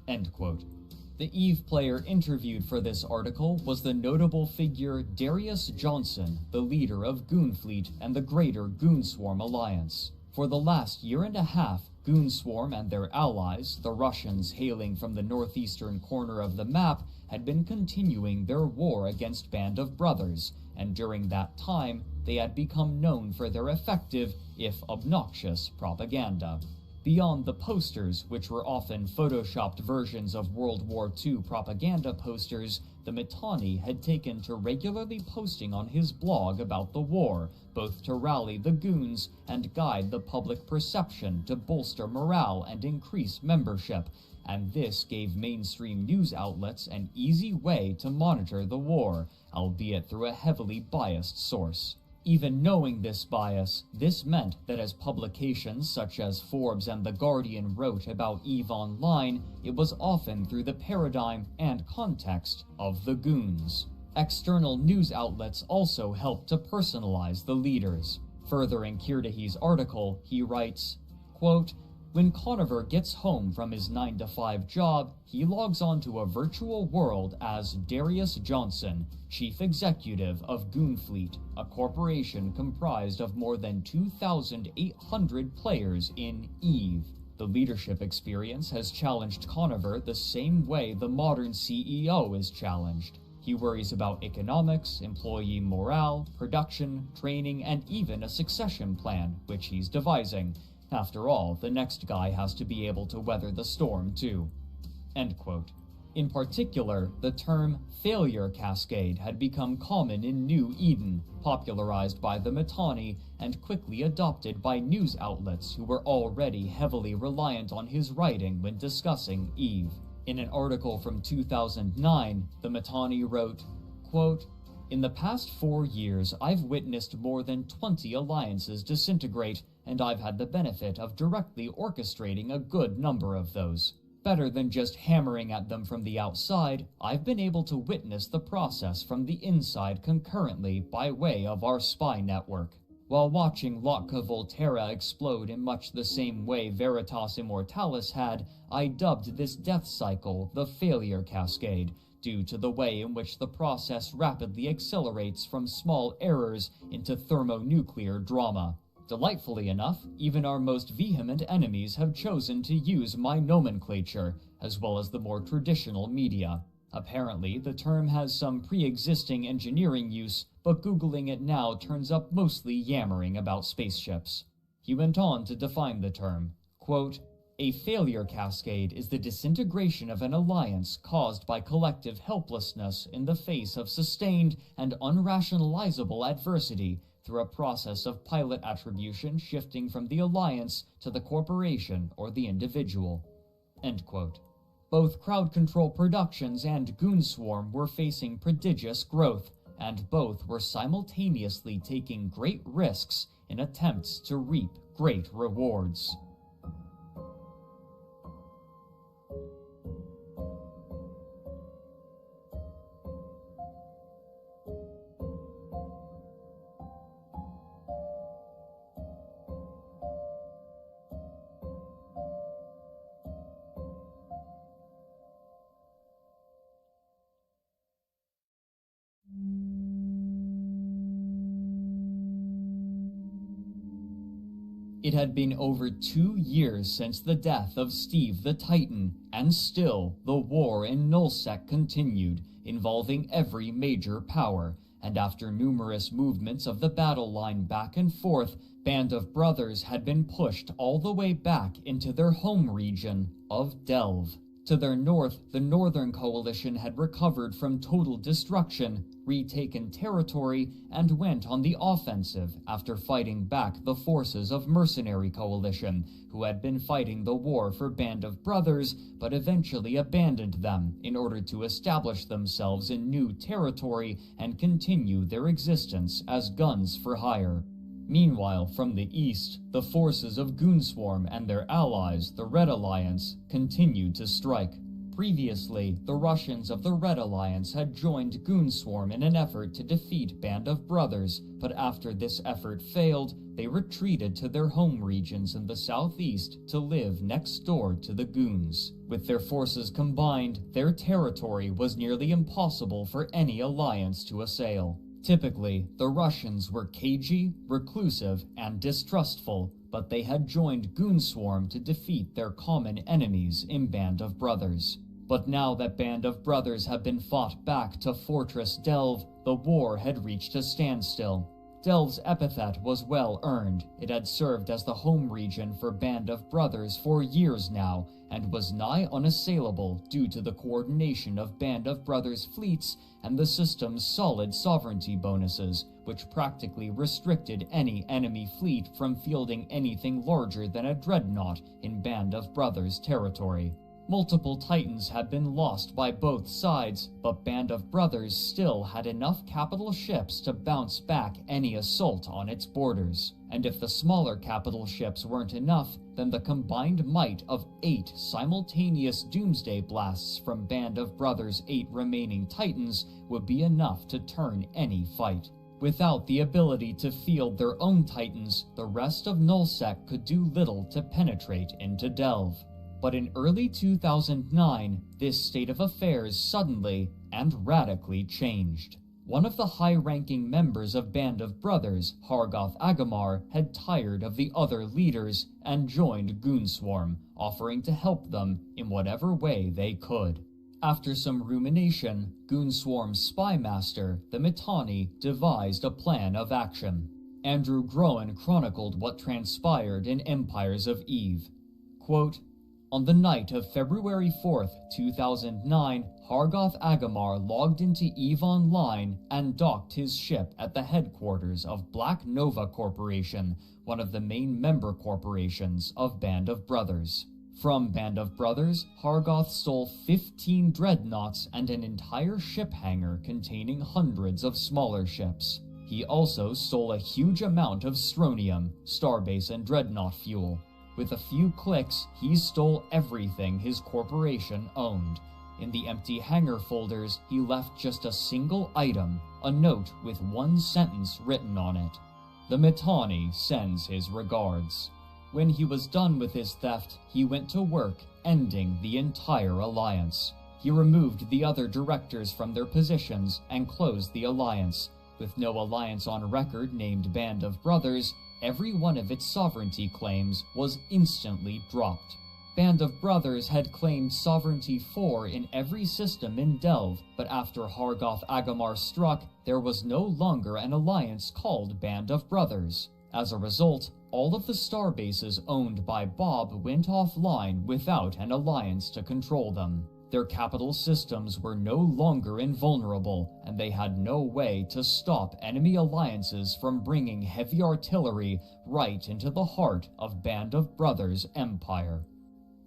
End quote. The EVE player interviewed for this article was the notable figure Darius Johnson, the leader of Goonfleet and the greater Goonswarm Alliance. For the last year and a half, Goonswarm and their allies, the Russians hailing from the northeastern corner of the map, had been continuing their war against Band of Brothers, and during that time, they had become known for their effective, if obnoxious, propaganda. Beyond the posters, which were often photoshopped versions of World War II propaganda posters, the Mittani had taken to regularly posting on his blog about the war, both to rally the goons and guide the public perception to bolster morale and increase membership, and this gave mainstream news outlets an easy way to monitor the war, albeit through a heavily biased source. Even knowing this bias, this meant that as publications such as Forbes and The Guardian wrote about EVE Online, it was often through the paradigm and context of the goons. External news outlets also helped to personalize the leaders. Furthering Kirdahy's article, he writes, quote, when Conover gets home from his 9-to-5 job, he logs onto a virtual world as Darius Johnson, Chief Executive of Goonfleet, a corporation comprised of more than 2,800 players in EVE. The leadership experience has challenged Conover the same way the modern CEO is challenged. He worries about economics, employee morale, production, training, and even a succession plan, which he's devising. After all, the next guy has to be able to weather the storm, too. End quote. In particular, the term failure cascade had become common in New Eden, popularized by the Mittani and quickly adopted by news outlets who were already heavily reliant on his writing when discussing EVE. In an article from 2009, the Mittani wrote, quote, in the past 4 years, I've witnessed more than 20 alliances disintegrate, and I've had the benefit of directly orchestrating a good number of those. Better than just hammering at them from the outside, I've been able to witness the process from the inside concurrently by way of our spy network. While watching Lotka Volterra explode in much the same way Veritas Immortalis had, I dubbed this death cycle the failure cascade, due to the way in which the process rapidly accelerates from small errors into thermonuclear drama. Delightfully enough, even our most vehement enemies have chosen to use my nomenclature, as well as the more traditional media. Apparently, the term has some pre-existing engineering use, but Googling it now turns up mostly yammering about spaceships. He went on to define the term, quote, a failure cascade is the disintegration of an alliance caused by collective helplessness in the face of sustained and unrationalizable adversity through a process of pilot attribution shifting from the alliance to the corporation or the individual. End quote. Both Crowd Control Productions and Goonswarm were facing prodigious growth, and both were simultaneously taking great risks in attempts to reap great rewards. It had been over 2 years since the death of Steve the Titan, and still the war in Nullsec continued, involving every major power, and after numerous movements of the battle line back and forth, Band of Brothers had been pushed all the way back into their home region of Delve. To their north, the Northern Coalition had recovered from total destruction, retaken territory, and went on the offensive after fighting back the forces of Mercenary Coalition, who had been fighting the war for Band of Brothers, but eventually abandoned them in order to establish themselves in new territory and continue their existence as guns for hire. Meanwhile, from the east, the forces of Goonswarm and their allies, the Red Alliance, continued to strike. Previously, the Russians of the Red Alliance had joined Goonswarm in an effort to defeat Band of Brothers, but after this effort failed, they retreated to their home regions in the southeast to live next door to the Goons. With their forces combined, their territory was nearly impossible for any alliance to assail. Typically, the Russians were cagey, reclusive, and distrustful, but they had joined Goonswarm to defeat their common enemies in Band of Brothers. But now that Band of Brothers had been fought back to Fortress Delve, the war had reached a standstill. Delve's epithet was well earned. It had served as the home region for Band of Brothers for years now, and was nigh unassailable due to the coordination of Band of Brothers fleets and the system's solid sovereignty bonuses, which practically restricted any enemy fleet from fielding anything larger than a dreadnought in Band of Brothers territory. Multiple Titans had been lost by both sides, but Band of Brothers still had enough capital ships to bounce back any assault on its borders. And if the smaller capital ships weren't enough, then the combined might of 8 simultaneous doomsday blasts from Band of Brothers' 8 remaining Titans would be enough to turn any fight. Without the ability to field their own Titans, the rest of Nullsec could do little to penetrate into Delve. But in early 2009, this state of affairs suddenly and radically changed. One of the high-ranking members of Band of Brothers, Hargoth Agamar, had tired of the other leaders and joined Goonswarm, offering to help them in whatever way they could. After some rumination, Goonswarm's spy master, the Mittani, devised a plan of action. Andrew Groen chronicled what transpired in Empires of Eve. Quote, "On the night of February 4th, 2009, Hargoth Agamar logged into EVE Online and docked his ship at the headquarters of Black Nova Corporation, one of the main member corporations of Band of Brothers. From Band of Brothers, Hargoth stole 15 dreadnoughts and an entire ship hangar containing hundreds of smaller ships. He also stole a huge amount of strontium, starbase and dreadnought fuel. With a few clicks, he stole everything his corporation owned. In the empty hangar folders, he left just a single item, a note with one sentence written on it. The Mittani sends his regards." When he was done with his theft, he went to work, ending the entire alliance. He removed the other directors from their positions and closed the alliance. With no alliance on record named Band of Brothers, every one of its sovereignty claims was instantly dropped. Band of Brothers had claimed sovereignty 4 in every system in Delve, but after Hargoth Agamar struck, there was no longer an alliance called Band of Brothers. As a result, all of the starbases owned by Bob went offline without an alliance to control them. Their capital systems were no longer invulnerable, and they had no way to stop enemy alliances from bringing heavy artillery right into the heart of Band of Brothers' empire."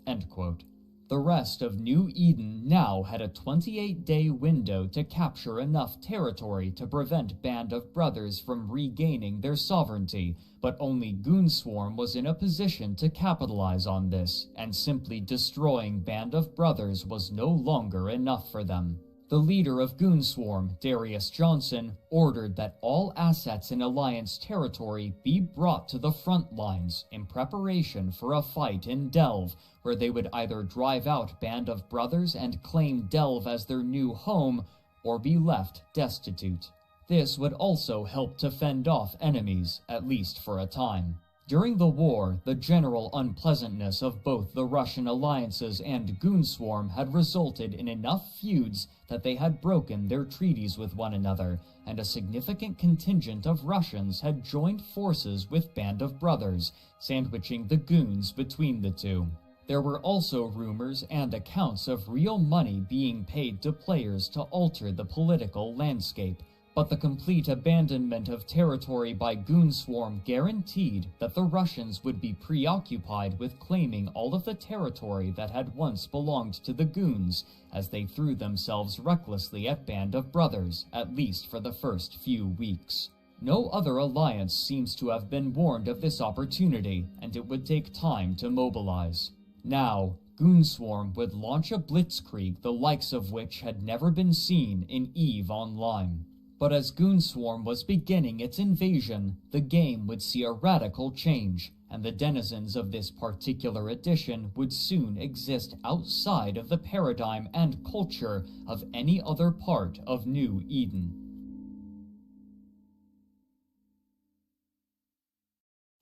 End quote. The rest of New Eden now had a 28-day window to capture enough territory to prevent Band of Brothers from regaining their sovereignty, but only Goonswarm was in a position to capitalize on this, and simply destroying Band of Brothers was no longer enough for them. The leader of Goonswarm, Darius Johnson, ordered that all assets in Alliance territory be brought to the front lines in preparation for a fight in Delve, where they would either drive out Band of Brothers and claim Delve as their new home, or be left destitute. This would also help to fend off enemies, at least for a time. During the war, the general unpleasantness of both the Russian alliances and Goonswarm had resulted in enough feuds that they had broken their treaties with one another, and a significant contingent of Russians had joined forces with Band of Brothers, sandwiching the Goons between the two. There were also rumors and accounts of real money being paid to players to alter the political landscape, but the complete abandonment of territory by Goonswarm guaranteed that the Russians would be preoccupied with claiming all of the territory that had once belonged to the Goons, as they threw themselves recklessly at Band of Brothers, at least for the first few weeks. No other alliance seems to have been warned of this opportunity, and it would take time to mobilize. Now, Goonswarm would launch a blitzkrieg the likes of which had never been seen in EVE Online. But as Goonswarm was beginning its invasion, the game would see a radical change, and the denizens of this particular edition would soon exist outside of the paradigm and culture of any other part of New Eden.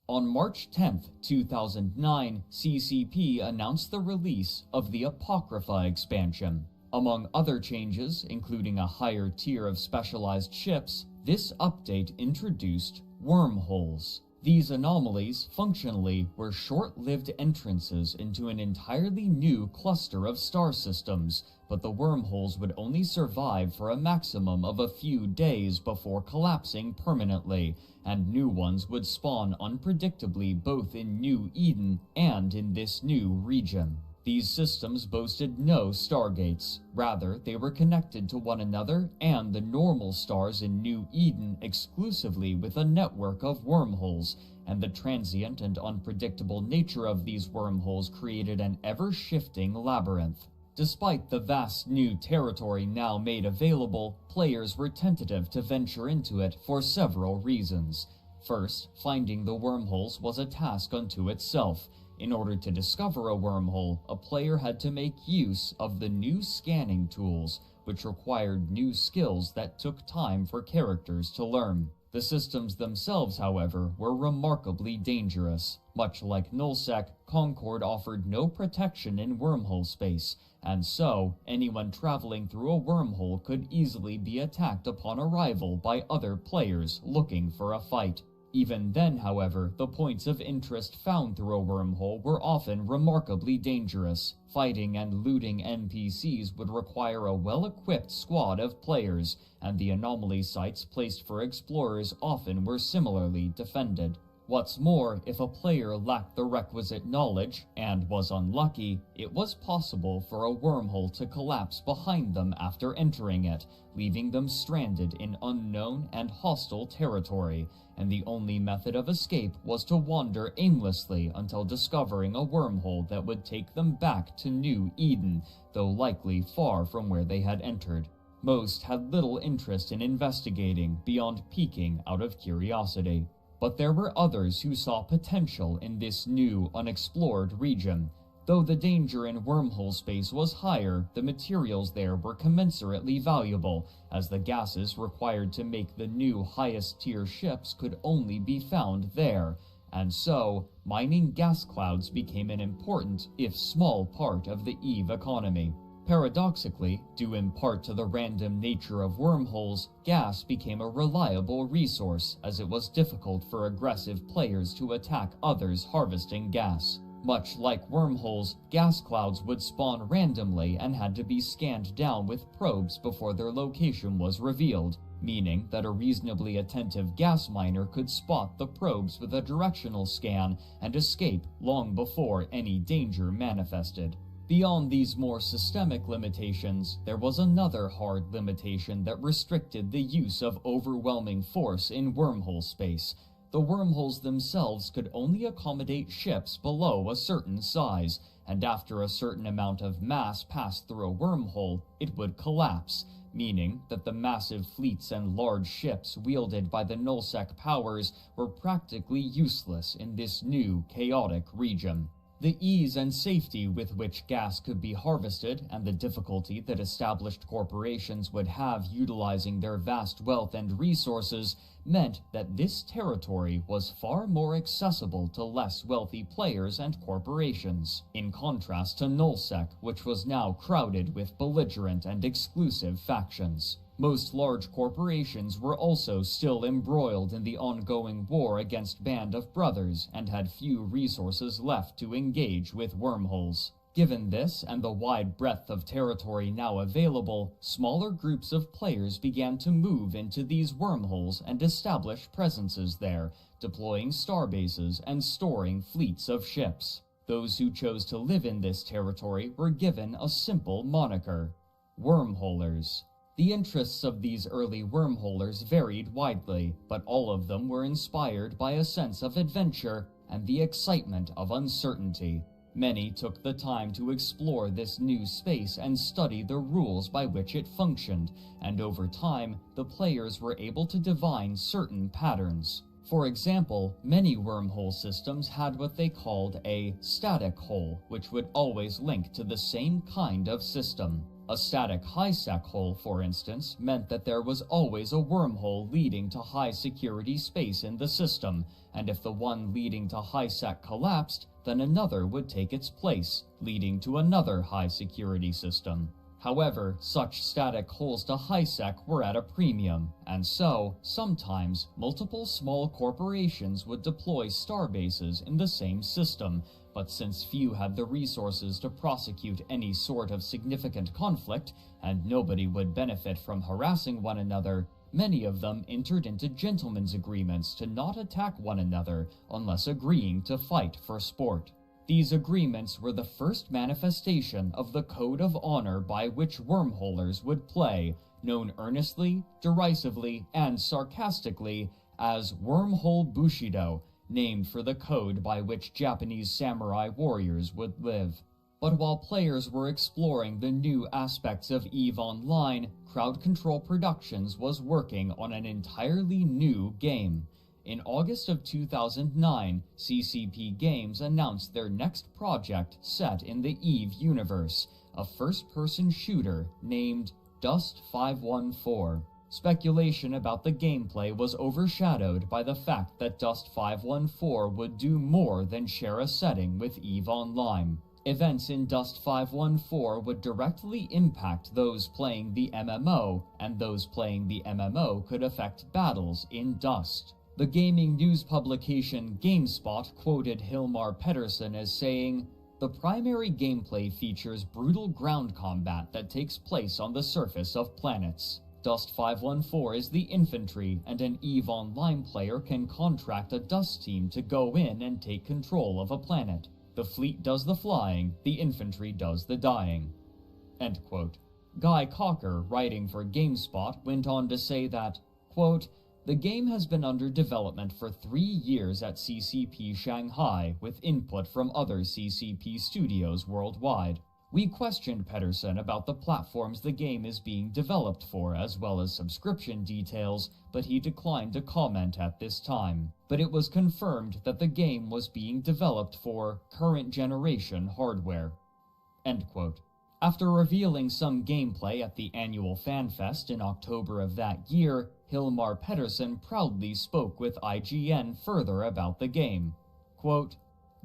On March 10, 2009, CCP announced the release of the Apocrypha expansion. Among other changes, including a higher tier of specialized ships, this update introduced wormholes. These anomalies, functionally, were short-lived entrances into an entirely new cluster of star systems, but the wormholes would only survive for a maximum of a few days before collapsing permanently, and new ones would spawn unpredictably both in New Eden and in this new region. These systems boasted no stargates. Rather, they were connected to one another and the normal stars in New Eden exclusively with a network of wormholes, and the transient and unpredictable nature of these wormholes created an ever-shifting labyrinth. Despite the vast new territory now made available, players were tentative to venture into it for several reasons. First, finding the wormholes was a task unto itself. In order to discover a wormhole, a player had to make use of the new scanning tools, which required new skills that took time for characters to learn. The systems themselves, however, were remarkably dangerous. Much like Nullsec, Concord offered no protection in wormhole space, and so anyone traveling through a wormhole could easily be attacked upon arrival by other players looking for a fight. Even then, however, the points of interest found through a wormhole were often remarkably dangerous. Fighting and looting NPCs would require a well-equipped squad of players, and the anomaly sites placed for explorers often were similarly defended. What's more, if a player lacked the requisite knowledge, and was unlucky, it was possible for a wormhole to collapse behind them after entering it, leaving them stranded in unknown and hostile territory, and the only method of escape was to wander aimlessly until discovering a wormhole that would take them back to New Eden, though likely far from where they had entered. Most had little interest in investigating beyond peeking out of curiosity. But there were others who saw potential in this new, unexplored region. Though the danger in wormhole space was higher, the materials there were commensurately valuable, as the gases required to make the new highest-tier ships could only be found there, and so, mining gas clouds became an important, if small, part of the EVE economy. Paradoxically, due in part to the random nature of wormholes, gas became a reliable resource, as it was difficult for aggressive players to attack others harvesting gas. Much like wormholes, gas clouds would spawn randomly and had to be scanned down with probes before their location was revealed, meaning that a reasonably attentive gas miner could spot the probes with a directional scan and escape long before any danger manifested. Beyond these more systemic limitations, there was another hard limitation that restricted the use of overwhelming force in wormhole space. The wormholes themselves could only accommodate ships below a certain size, and after a certain amount of mass passed through a wormhole, it would collapse, meaning that the massive fleets and large ships wielded by the Nullsec powers were practically useless in this new, chaotic region. The ease and safety with which gas could be harvested, and the difficulty that established corporations would have utilizing their vast wealth and resources, meant that this territory was far more accessible to less wealthy players and corporations, in contrast to Nullsec, which was now crowded with belligerent and exclusive factions. Most large corporations were also still embroiled in the ongoing war against Band of Brothers and had few resources left to engage with wormholes. Given this and the wide breadth of territory now available, smaller groups of players began to move into these wormholes and establish presences there, deploying starbases and storing fleets of ships. Those who chose to live in this territory were given a simple moniker: wormholers. The interests of these early wormholers varied widely, but all of them were inspired by a sense of adventure and the excitement of uncertainty. Many took the time to explore this new space and study the rules by which it functioned, and over time, the players were able to divine certain patterns. For example, many wormhole systems had what they called a static hole, which would always link to the same kind of system. A static high-sec hole, for instance, meant that there was always a wormhole leading to high-security space in the system, and if the one leading to high-sec collapsed, then another would take its place, leading to another high-security system. However, such static holes to high-sec were at a premium, and so, sometimes, multiple small corporations would deploy starbases in the same system, but since few had the resources to prosecute any sort of significant conflict, and nobody would benefit from harassing one another, many of them entered into gentlemen's agreements to not attack one another unless agreeing to fight for sport. These agreements were the first manifestation of the code of honor by which wormholers would play, known earnestly, derisively, and sarcastically as Wormhole Bushido, named for the code by which Japanese samurai warriors would live. But while players were exploring the new aspects of EVE Online, Crowd Control Productions was working on an entirely new game. In August of 2009, CCP Games announced their next project set in the EVE universe, a first-person shooter named Dust 514. Speculation about the gameplay was overshadowed by the fact that Dust 514 would do more than share a setting with EVE Online. Events in Dust 514 would directly impact those playing the MMO, and those playing the MMO could affect battles in Dust. The gaming news publication GameSpot quoted Hilmar Pettersson as saying, "The primary gameplay features brutal ground combat that takes place on the surface of planets. Dust 514 is the infantry, and an EVE Online player can contract a Dust team to go in and take control of a planet. The fleet does the flying, the infantry does the dying." End quote. Guy Cocker, writing for GameSpot, went on to say that, quote, "The game has been under development for 3 years at CCP Shanghai, with input from other CCP studios worldwide. We questioned Pettersson about the platforms the game is being developed for, as well as subscription details, but he declined to comment at this time. But it was confirmed that the game was being developed for current generation hardware." End quote. After revealing some gameplay at the annual FanFest in October of that year, Hilmar Pettersson proudly spoke with IGN further about the game. Quote,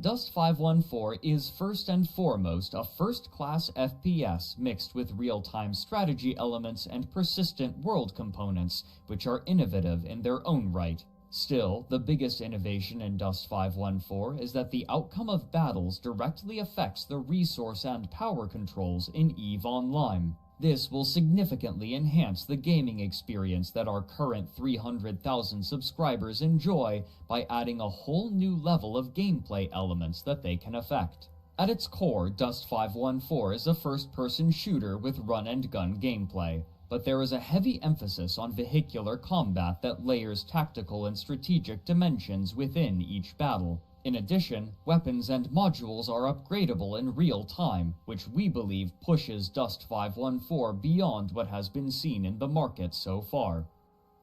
"Dust 514 is first and foremost a first-class FPS mixed with real-time strategy elements and persistent world components, which are innovative in their own right. Still, the biggest innovation in Dust 514 is that the outcome of battles directly affects the resource and power controls in EVE Online. This will significantly enhance the gaming experience that our current 300,000 subscribers enjoy by adding a whole new level of gameplay elements that they can affect." At its core, Dust 514 is a first-person shooter with run-and-gun gameplay, but there is a heavy emphasis on vehicular combat that layers tactical and strategic dimensions within each battle. In addition, weapons and modules are upgradable in real time, which we believe pushes Dust 514 beyond what has been seen in the market so far.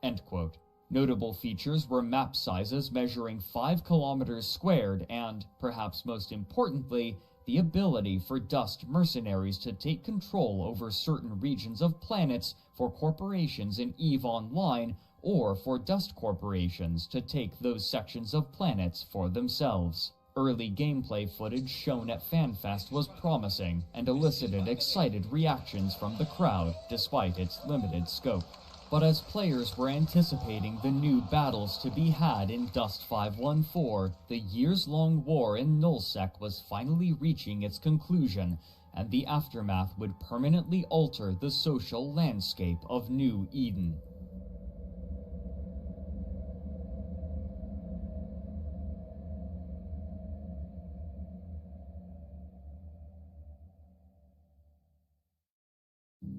End quote. Notable features were map sizes measuring 5 kilometers squared and, perhaps most importantly, the ability for Dust mercenaries to take control over certain regions of planets for corporations in EVE Online or for dust corporations to take those sections of planets for themselves. Early gameplay footage shown at FanFest was promising and elicited excited reactions from the crowd despite its limited scope. But as players were anticipating the new battles to be had in Dust 514, the years-long war in Nullsec was finally reaching its conclusion, and the aftermath would permanently alter the social landscape of New Eden.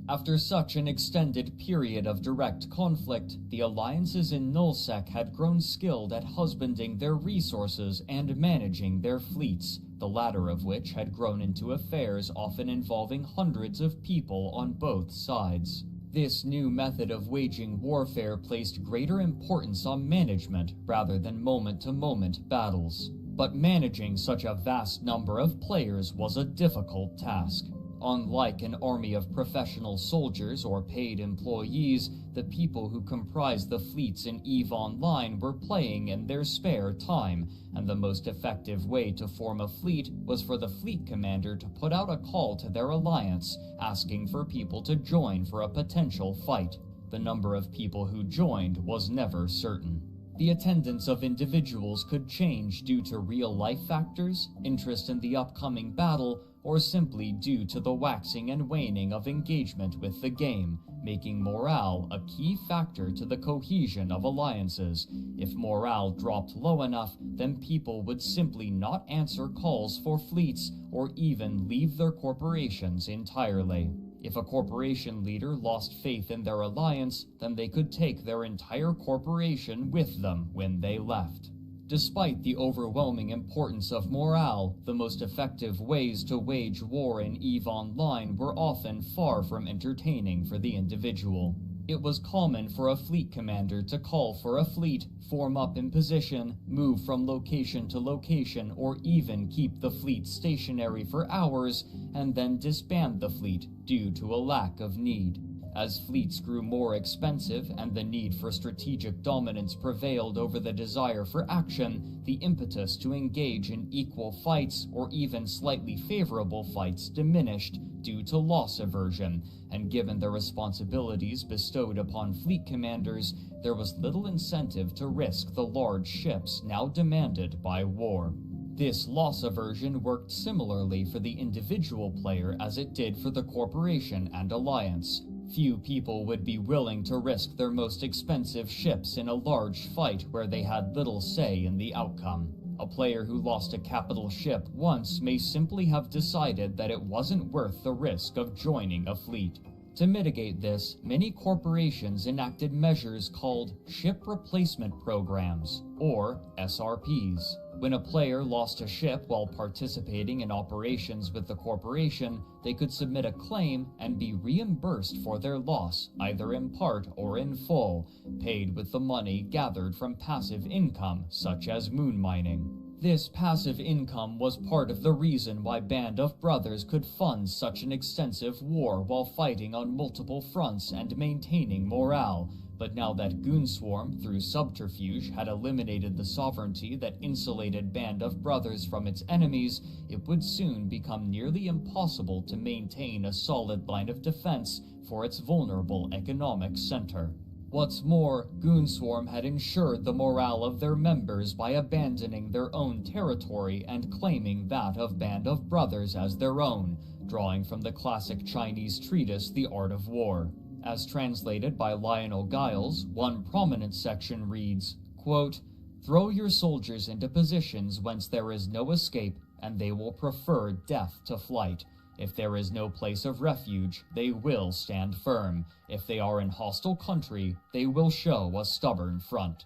After such an extended period of direct conflict, the alliances in Nullsec had grown skilled at husbanding their resources and managing their fleets, the latter of which had grown into affairs often involving hundreds of people on both sides. This new method of waging warfare placed greater importance on management rather than moment-to-moment battles. But managing such a vast number of players was a difficult task. Unlike an army of professional soldiers or paid employees, the people who comprised the fleets in EVE Online were playing in their spare time, and the most effective way to form a fleet was for the fleet commander to put out a call to their alliance, asking for people to join for a potential fight. The number of people who joined was never certain. The attendance of individuals could change due to real-life factors, interest in the upcoming battle, or simply due to the waxing and waning of engagement with the game, making morale a key factor to the cohesion of alliances. If morale dropped low enough, then people would simply not answer calls for fleets or even leave their corporations entirely. If a corporation leader lost faith in their alliance, then they could take their entire corporation with them when they left. Despite the overwhelming importance of morale, the most effective ways to wage war in EVE Online were often far from entertaining for the individual. It was common for a fleet commander to call for a fleet, form up in position, move from location to location, or even keep the fleet stationary for hours, and then disband the fleet due to a lack of need. As fleets grew more expensive and the need for strategic dominance prevailed over the desire for action, the impetus to engage in equal fights or even slightly favorable fights diminished due to loss aversion, and given the responsibilities bestowed upon fleet commanders, there was little incentive to risk the large ships now demanded by war. This loss aversion worked similarly for the individual player as it did for the corporation and alliance. Few people would be willing to risk their most expensive ships in a large fight where they had little say in the outcome. A player who lost a capital ship once may simply have decided that it wasn't worth the risk of joining a fleet. To mitigate this, many corporations enacted measures called Ship Replacement Programs, or SRPs. When a player lost a ship while participating in operations with the corporation, they could submit a claim and be reimbursed for their loss, either in part or in full, paid with the money gathered from passive income, such as moon mining. This passive income was part of the reason why Band of Brothers could fund such an extensive war while fighting on multiple fronts and maintaining morale. But now that Goonswarm, through subterfuge, had eliminated the sovereignty that insulated Band of Brothers from its enemies, it would soon become nearly impossible to maintain a solid line of defense for its vulnerable economic center. What's more, Goonswarm had ensured the morale of their members by abandoning their own territory and claiming that of Band of Brothers as their own, drawing from the classic Chinese treatise The Art of War. As translated by Lionel Giles, one prominent section reads, quote, "Throw your soldiers into positions whence there is no escape, and they will prefer death to flight. If there is no place of refuge, they will stand firm. If they are in hostile country, they will show a stubborn front."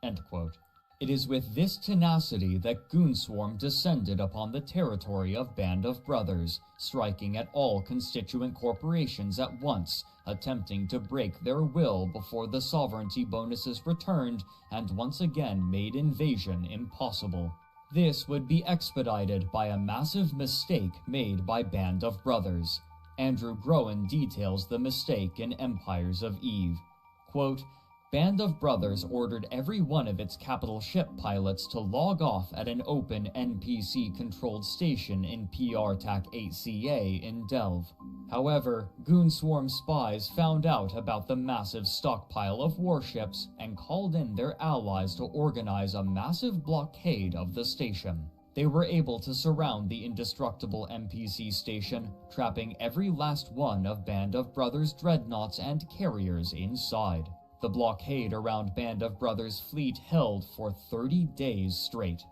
End quote. It is with this tenacity that Goonswarm descended upon the territory of Band of Brothers, striking at all constituent corporations at once, attempting to break their will before the sovereignty bonuses returned, and once again made invasion impossible. This would be expedited by a massive mistake made by Band of Brothers. Andrew Groen details the mistake in Empires of Eve. Quote, Band of Brothers ordered every one of its capital ship pilots to log off at an open NPC-controlled station in PRTAC 8CA in Delve. However, Goonswarm spies found out about the massive stockpile of warships and called in their allies to organize a massive blockade of the station. They were able to surround the indestructible NPC station, trapping every last one of Band of Brothers' dreadnoughts and carriers inside. The blockade around Band of Brothers' fleet held for 30 days straight."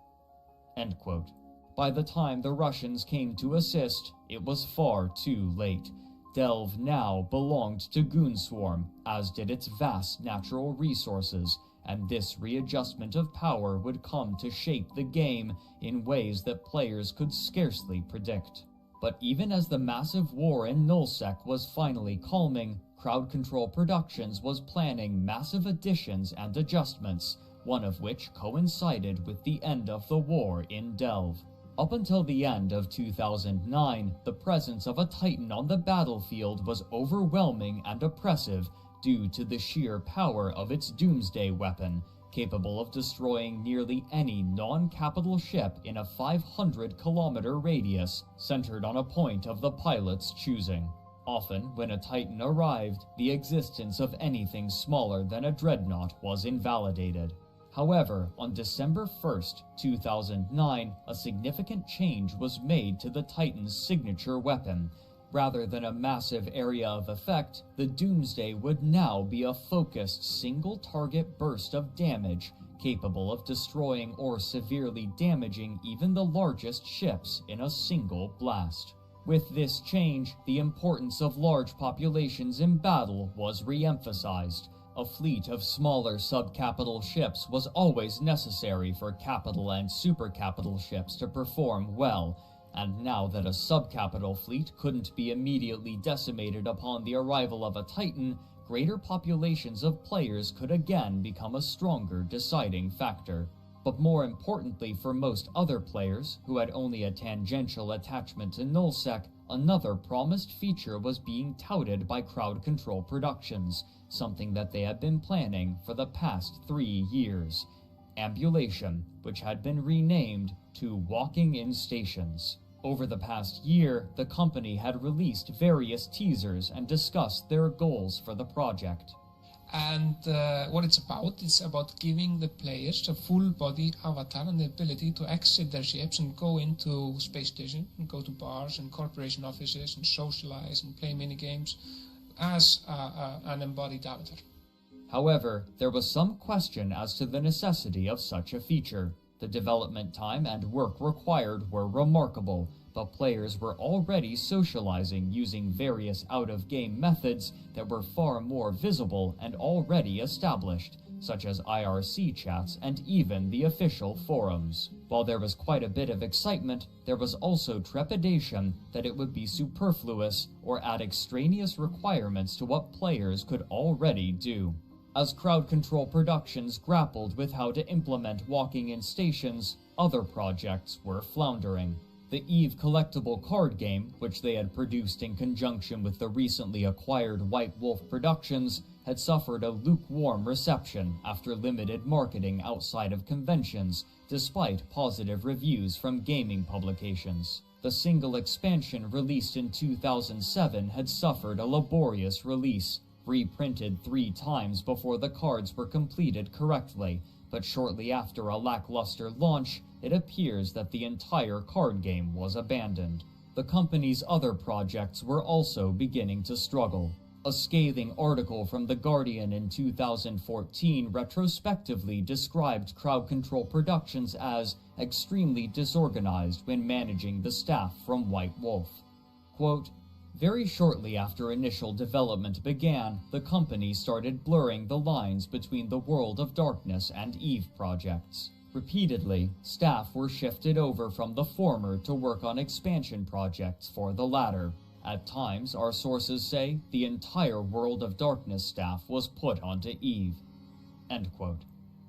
End quote. By the time the Russians came to assist, it was far too late. Delve now belonged to Goonswarm, as did its vast natural resources, and this readjustment of power would come to shape the game in ways that players could scarcely predict. But even as the massive war in Nullsec was finally calming, Crowd Control Productions was planning massive additions and adjustments, one of which coincided with the end of the war in Delve. Up until the end of 2009, the presence of a Titan on the battlefield was overwhelming and oppressive due to the sheer power of its Doomsday weapon, capable of destroying nearly any non-capital ship in a 500-kilometer radius centered on a point of the pilot's choosing. Often, when a Titan arrived, the existence of anything smaller than a dreadnought was invalidated. However, on December 1st, 2009, a significant change was made to the Titan's signature weapon. Rather than a massive area of effect, the Doomsday would now be a focused single-target burst of damage, capable of destroying or severely damaging even the largest ships in a single blast. With this change, the importance of large populations in battle was re-emphasized. A fleet of smaller sub-capital ships was always necessary for capital and super-capital ships to perform well, and now that a sub-capital fleet couldn't be immediately decimated upon the arrival of a Titan, greater populations of players could again become a stronger deciding factor. But more importantly for most other players, who had only a tangential attachment to Nullsec, another promised feature was being touted by Crowd Control Productions, something that they had been planning for the past 3 years. Ambulation, which had been renamed to Walking in Stations. Over the past year, the company had released various teasers and discussed their goals for the project. And what it's about giving the players a full-body avatar and the ability to exit their ships and go into space station, and go to bars and corporation offices and socialize and play minigames as an embodied avatar. However, there was some question as to the necessity of such a feature. The development time and work required were remarkable, but players were already socializing using various out-of-game methods that were far more visible and already established, such as IRC chats and even the official forums. While there was quite a bit of excitement, there was also trepidation that it would be superfluous or add extraneous requirements to what players could already do. As Crowd Control Productions grappled with how to implement walking in stations, other projects were floundering. The Eve collectible card game, which they had produced in conjunction with the recently acquired White Wolf Productions, had suffered a lukewarm reception after limited marketing outside of conventions, despite positive reviews from gaming publications. The single expansion released in 2007 had suffered a laborious release, reprinted 3 times before the cards were completed correctly, but shortly after a lackluster launch, it appears that the entire card game was abandoned. The company's other projects were also beginning to struggle. A scathing article from The Guardian in 2014 retrospectively described Crowd Control Productions as extremely disorganized when managing the staff from White Wolf. Quote, "Very shortly after initial development began, the company started blurring the lines between the World of Darkness and Eve projects. Repeatedly, staff were shifted over from the former to work on expansion projects for the latter. At times, our sources say, the entire World of Darkness staff was put onto Eve." End quote.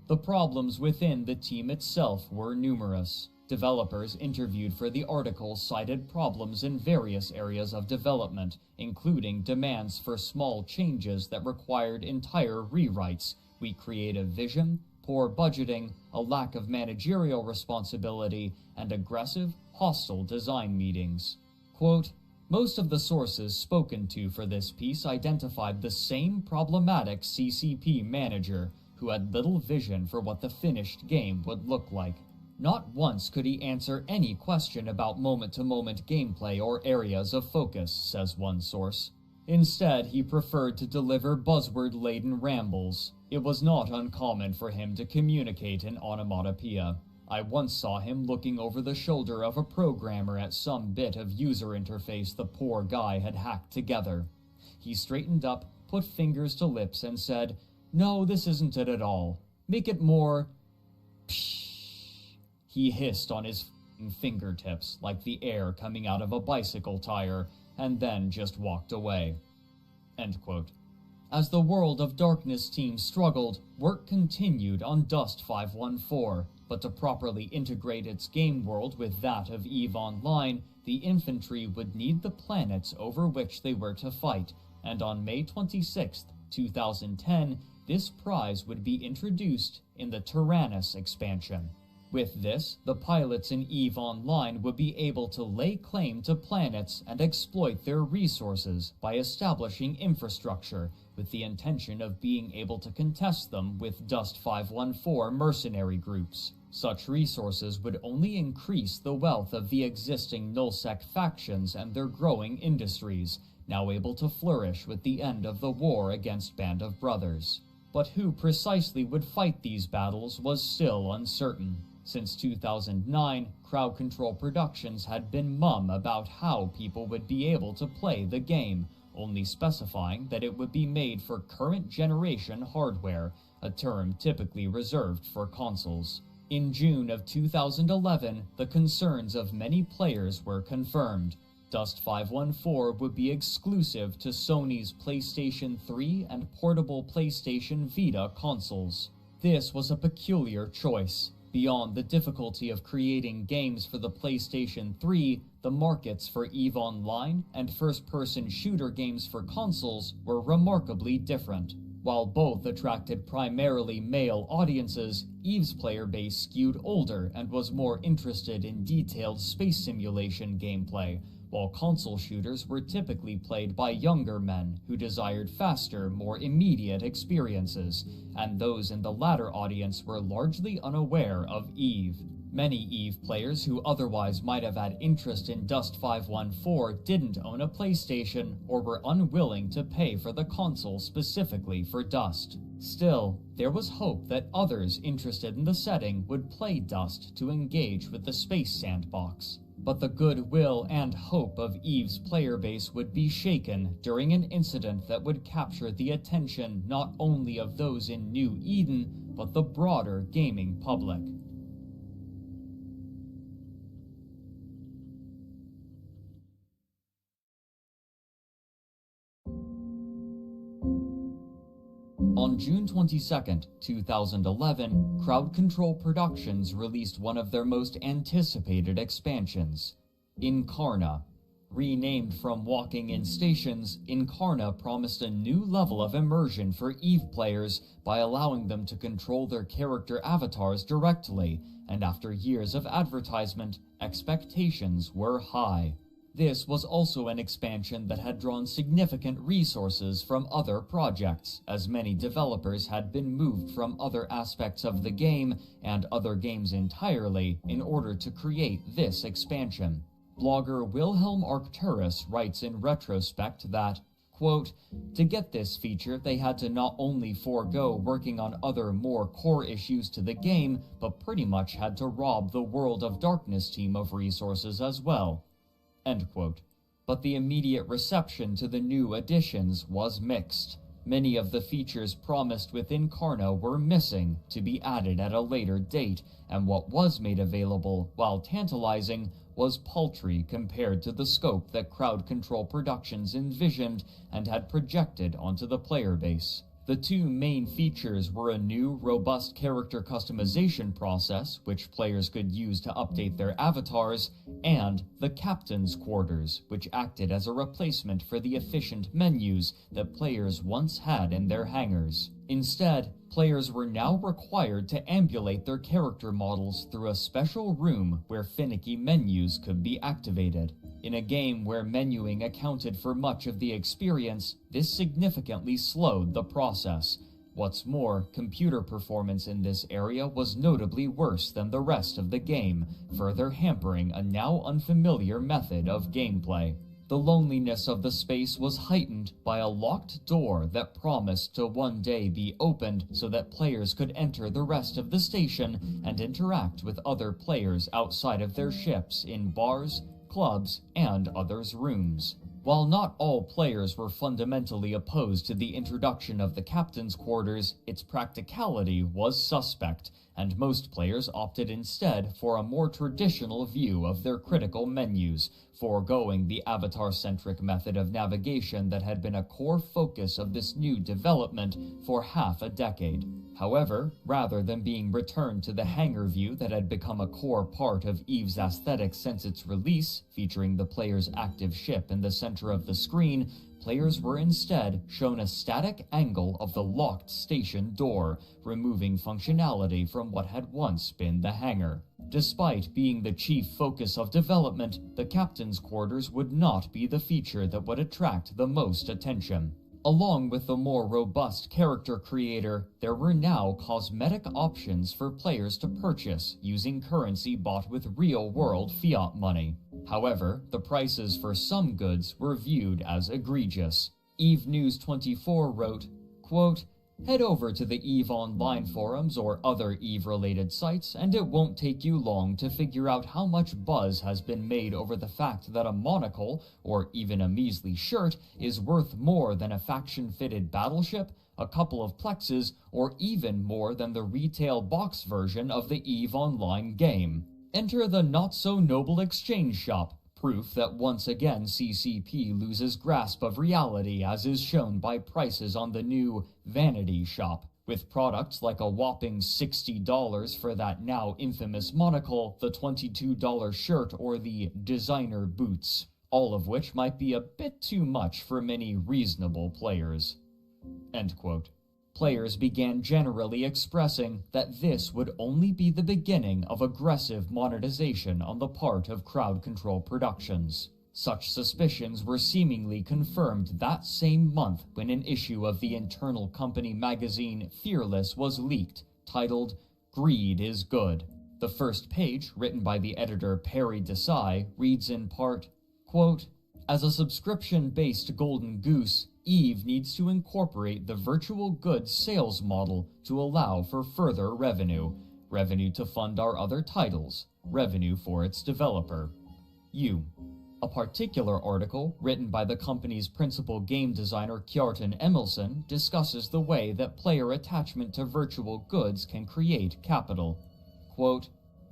The problems within the team itself were numerous. Developers interviewed for the article cited problems in various areas of development, including demands for small changes that required entire rewrites, weak creative vision, poor budgeting, a lack of managerial responsibility, and aggressive, hostile design meetings. Quote, most of the sources spoken to for this piece identified the same problematic CCP manager, who had little vision for what the finished game would look like. Not once could he answer any question about moment-to-moment gameplay or areas of focus, says one source. Instead, he preferred to deliver buzzword-laden rambles. It was not uncommon for him to communicate in onomatopoeia. I once saw him looking over the shoulder of a programmer at some bit of user interface the poor guy had hacked together. He straightened up, put fingers to lips, and said, "No, this isn't it at all. Make it more..." Psh. He hissed on his fingertips like the air coming out of a bicycle tire, and then just walked away. End quote. As the World of Darkness team struggled, work continued on Dust 514, but to properly integrate its game world with that of EVE Online, the infantry would need the planets over which they were to fight, and on May 26, 2010, this prize would be introduced in the Tyrannus expansion. With this, the pilots in EVE Online would be able to lay claim to planets and exploit their resources by establishing infrastructure, with the intention of being able to contest them with Dust 514 mercenary groups. Such resources would only increase the wealth of the existing nullsec factions and their growing industries, now able to flourish with the end of the war against Band of Brothers. But who precisely would fight these battles was still uncertain. Since 2009, Crowd Control Productions had been mum about how people would be able to play the game, only specifying that it would be made for current generation hardware, a term typically reserved for consoles. In June of 2011, the concerns of many players were confirmed. Dust 514 would be exclusive to Sony's PlayStation 3 and portable PlayStation Vita consoles. This was a peculiar choice. Beyond the difficulty of creating games for the PlayStation 3, the markets for EVE Online and first-person shooter games for consoles were remarkably different. While both attracted primarily male audiences, EVE's player base skewed older and was more interested in detailed space simulation gameplay, while console shooters were typically played by younger men who desired faster, more immediate experiences, and those in the latter audience were largely unaware of EVE. Many EVE players who otherwise might have had interest in Dust 514 didn't own a PlayStation or were unwilling to pay for the console specifically for Dust. Still, there was hope that others interested in the setting would play Dust to engage with the space sandbox. But the goodwill and hope of EVE's player base would be shaken during an incident that would capture the attention not only of those in New Eden, but the broader gaming public. On June 22, 2011, Crowd Control Productions released one of their most anticipated expansions, Incarna. Renamed from Walking in Stations, Incarna promised a new level of immersion for EVE players by allowing them to control their character avatars directly, and after years of advertisement, expectations were high. This was also an expansion that had drawn significant resources from other projects, as many developers had been moved from other aspects of the game and other games entirely in order to create this expansion. Blogger Wilhelm Arcturus writes in retrospect that, quote, "To get this feature, they had to not only forego working on other more core issues to the game, but pretty much had to rob the World of Darkness team of resources as well." End quote. But the immediate reception to the new additions was mixed. Many of the features promised with Incarna were missing to be added at a later date, and what was made available, while tantalizing, was paltry compared to the scope that Crowd Control Productions envisioned and had projected onto the player base. The two main features were a new, robust character customization process, which players could use to update their avatars, and the Captain's Quarters, which acted as a replacement for the efficient menus that players once had in their hangars. Instead, players were now required to ambulate their character models through a special room where finicky menus could be activated. In a game where menuing accounted for much of the experience, this significantly slowed the process. What's more, computer performance in this area was notably worse than the rest of the game, further hampering a now unfamiliar method of gameplay. The loneliness of the space was heightened by a locked door that promised to one day be opened so that players could enter the rest of the station and interact with other players outside of their ships in bars, clubs, and others' rooms. While not all players were fundamentally opposed to the introduction of the Captain's Quarters, its practicality was suspect, and most players opted instead for a more traditional view of their critical menus, foregoing the avatar-centric method of navigation that had been a core focus of this new development for half a decade. However, rather than being returned to the hangar view that had become a core part of EVE's aesthetic since its release, featuring the player's active ship in the center of the screen, players were instead shown a static angle of the locked station door, removing functionality from what had once been the hangar. Despite being the chief focus of development, the Captain's Quarters would not be the feature that would attract the most attention. Along with the more robust character creator, there were now cosmetic options for players to purchase using currency bought with real-world fiat money. However, the prices for some goods were viewed as egregious. EVE News 24 wrote, quote, "Head over to the EVE Online forums or other EVE-related sites, and it won't take you long to figure out how much buzz has been made over the fact that a monocle, or even a measly shirt, is worth more than a faction-fitted battleship, a couple of plexes, or even more than the retail box version of the EVE Online game. Enter the not-so-noble exchange shop, proof that once again CCP loses grasp of reality, as is shown by prices on the new Vanity Shop, with products like a whopping $60 for that now infamous monocle, the $22 shirt, or the designer boots, all of which might be a bit too much for many reasonable players." End quote. Players began generally expressing that this would only be the beginning of aggressive monetization on the part of Crowd Control Productions. Such suspicions were seemingly confirmed that same month when an issue of the internal company magazine Fearless was leaked, titled "Greed is Good." The first page, written by the editor Perry Desai, reads in part, quote, "As a subscription-based golden goose, EVE needs to incorporate the virtual goods sales model to allow for further revenue to fund our other titles, revenue for its developer. A particular article, written by the company's principal game designer Kjartan Emilsson, discusses the way that player attachment to virtual goods can create capital. Quote,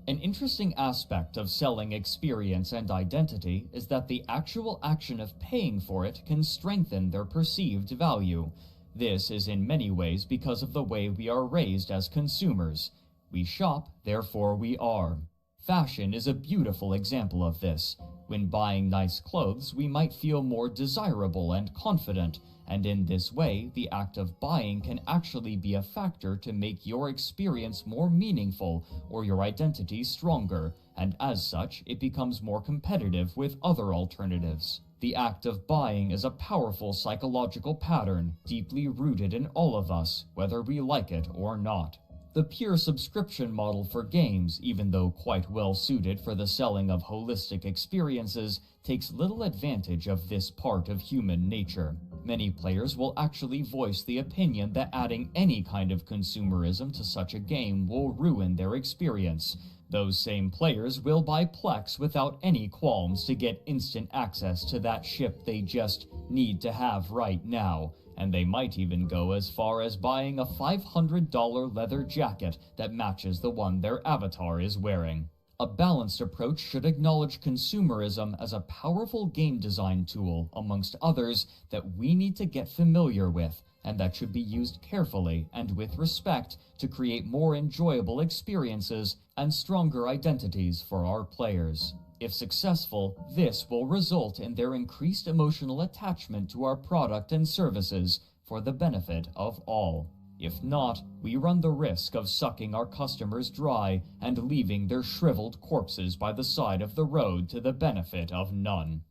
"An interesting aspect of selling experience and identity is that the actual action of paying for it can strengthen their perceived value. This is in many ways because of the way we are raised as consumers. We shop, therefore we are. Fashion is a beautiful example of this. When buying nice clothes, we might feel more desirable and confident, and in this way, the act of buying can actually be a factor to make your experience more meaningful or your identity stronger, and as such, it becomes more competitive with other alternatives. The act of buying is a powerful psychological pattern, deeply rooted in all of us, whether we like it or not. The pure subscription model for games, even though quite well suited for the selling of holistic experiences, takes little advantage of this part of human nature. Many players will actually voice the opinion that adding any kind of consumerism to such a game will ruin their experience. Those same players will buy Plex without any qualms to get instant access to that ship they just need to have right now, and they might even go as far as buying a $500 leather jacket that matches the one their avatar is wearing. A balanced approach should acknowledge consumerism as a powerful game design tool, amongst others, that we need to get familiar with, and that should be used carefully and with respect to create more enjoyable experiences and stronger identities for our players. If successful, this will result in their increased emotional attachment to our product and services for the benefit of all. If not, we run the risk of sucking our customers dry and leaving their shriveled corpses by the side of the road to the benefit of none."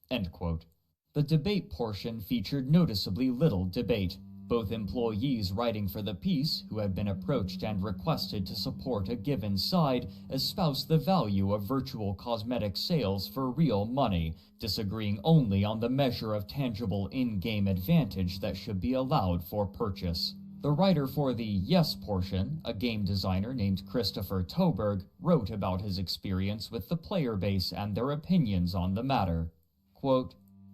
End quote. The debate portion featured noticeably little debate. Both employees writing for the piece, who had been approached and requested to support a given side, espoused the value of virtual cosmetic sales for real money, disagreeing only on the measure of tangible in-game advantage that should be allowed for purchase. The writer for the yes portion, a game designer named Christopher Toberg, wrote about his experience with the player base and their opinions on the matter. Quote,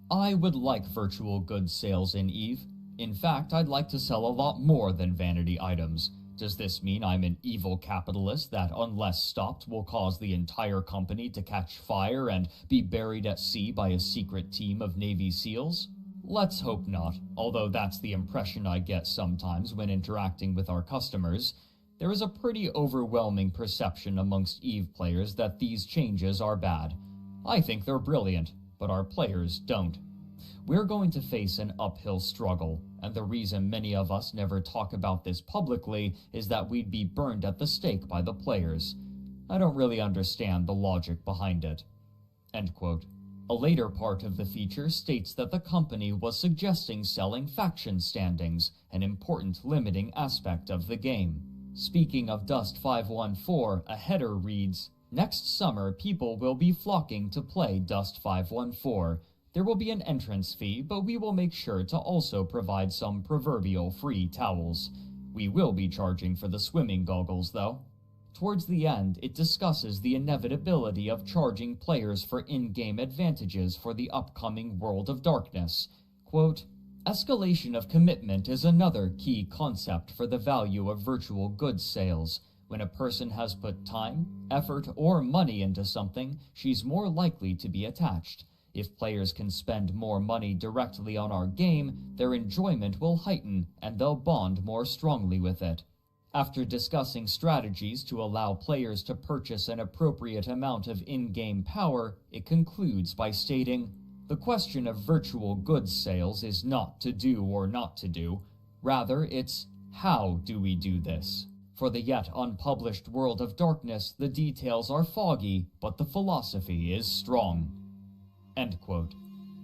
"I would like virtual goods sales in EVE. In fact, I'd like to sell a lot more than vanity items. Does this mean I'm an evil capitalist that, unless stopped, will cause the entire company to catch fire and be buried at sea by a secret team of Navy SEALs? Let's hope not, although that's the impression I get sometimes when interacting with our customers. There is a pretty overwhelming perception amongst EVE players that these changes are bad. I think they're brilliant, but our players don't. We're going to face an uphill struggle, and the reason many of us never talk about this publicly is that we'd be burned at the stake by the players. I don't really understand the logic behind it." End quote. A later part of the feature states that the company was suggesting selling faction standings, an important limiting aspect of the game. Speaking of Dust 514, a header reads, "Next summer, people will be flocking to play Dust 514. There will be an entrance fee, but we will make sure to also provide some proverbial free towels. We will be charging for the swimming goggles, though." Towards the end, it discusses the inevitability of charging players for in-game advantages for the upcoming World of Darkness. Quote, "Escalation of commitment is another key concept for the value of virtual goods sales. When a person has put time, effort, or money into something, she's more likely to be attached. If players can spend more money directly on our game, their enjoyment will heighten, and they'll bond more strongly with it." After discussing strategies to allow players to purchase an appropriate amount of in-game power, it concludes by stating, "The question of virtual goods sales is not to do or not to do. Rather, it's how do we do this? For the yet unpublished World of Darkness, the details are foggy, but the philosophy is strong." End quote.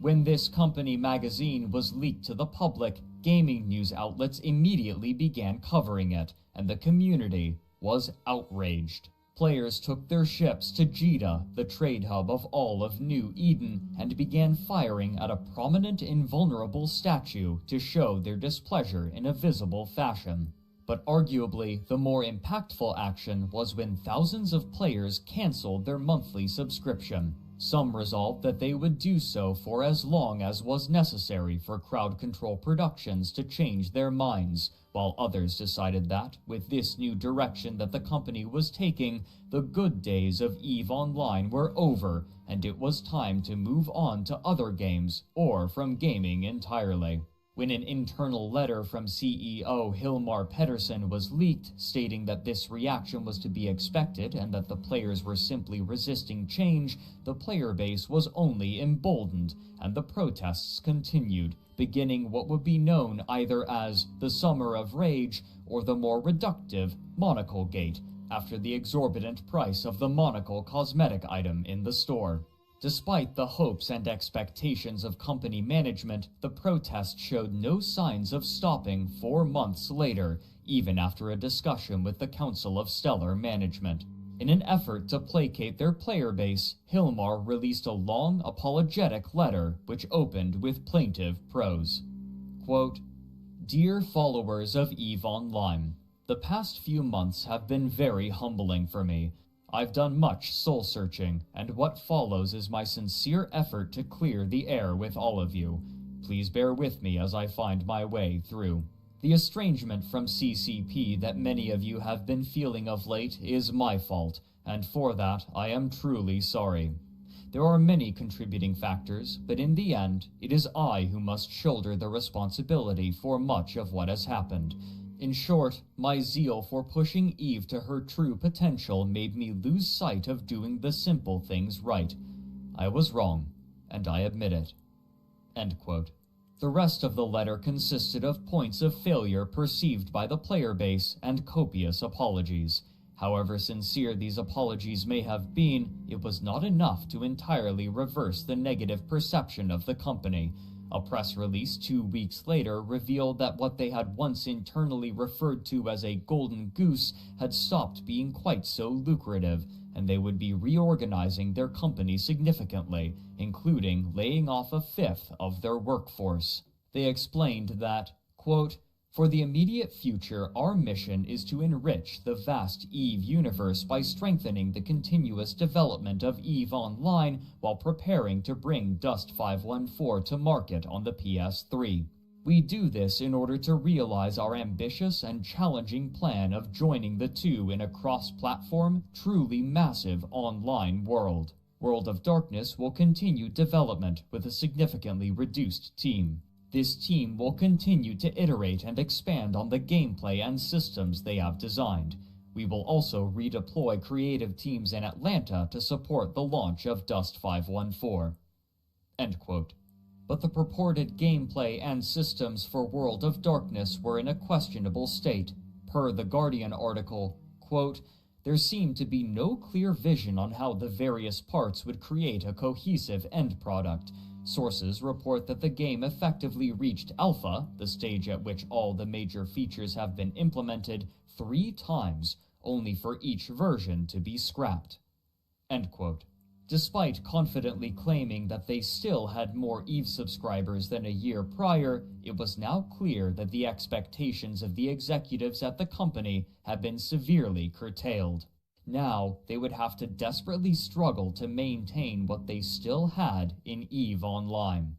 When this company magazine was leaked to the public, gaming news outlets immediately began covering it, and the community was outraged. Players took their ships to Jeddah, the trade hub of all of New Eden, and began firing at a prominent invulnerable statue to show their displeasure in a visible fashion. But arguably, the more impactful action was when thousands of players canceled their monthly subscription. Some resolved that they would do so for as long as was necessary for crowd control productions to change their minds, while others decided that, with this new direction that the company was taking, the good days of EVE Online were over, and it was time to move on to other games, or from gaming entirely. When an internal letter from CEO Hilmar Pettersson was leaked, stating that this reaction was to be expected and that the players were simply resisting change, the player base was only emboldened, and the protests continued, beginning what would be known either as the Summer of Rage or the more reductive Monocle Gate, after the exorbitant price of the monocle cosmetic item in the store. Despite the hopes and expectations of company management, the protest showed no signs of stopping 4 months later, even after a discussion with the Council of Stellar Management. In an effort to placate their player base, Hilmar released a long, apologetic letter which opened with plaintive prose. Quote, "Dear followers of EVE Online, the past few months have been very humbling for me. I've done much soul-searching, and what follows is my sincere effort to clear the air with all of you. Please bear with me as I find my way through. The estrangement from CCP that many of you have been feeling of late is my fault, and for that I am truly sorry. There are many contributing factors, but in the end, it is I who must shoulder the responsibility for much of what has happened. In short, my zeal for pushing Eve to her true potential made me lose sight of doing the simple things right. I was wrong, and I admit it." End quote. The rest of the letter consisted of points of failure perceived by the player base and copious apologies. However sincere these apologies may have been, it was not enough to entirely reverse the negative perception of the company. A press release 2 weeks later revealed that what they had once internally referred to as a golden goose had stopped being quite so lucrative, and they would be reorganizing their company significantly, including laying off a fifth of their workforce. They explained that, quote, "For the immediate future, our mission is to enrich the vast EVE universe by strengthening the continuous development of EVE Online while preparing to bring Dust 514 to market on the PS3. We do this in order to realize our ambitious and challenging plan of joining the two in a cross-platform, truly massive online world. World of Darkness will continue development with a significantly reduced team. This team will continue to iterate and expand on the gameplay and systems they have designed. We will also redeploy creative teams in Atlanta to support the launch of Dust 514. End quote. But the purported gameplay and systems for World of Darkness were in a questionable state. Per the Guardian article, quote, "There seemed to be no clear vision on how the various parts would create a cohesive end product. Sources report that the game effectively reached alpha, the stage at which all the major features have been implemented, 3 times, only for each version to be scrapped." End quote. Despite confidently claiming that they still had more EVE subscribers than a year prior, it was now clear that the expectations of the executives at the company had been severely curtailed. Now, they would have to desperately struggle to maintain what they still had in EVE Online.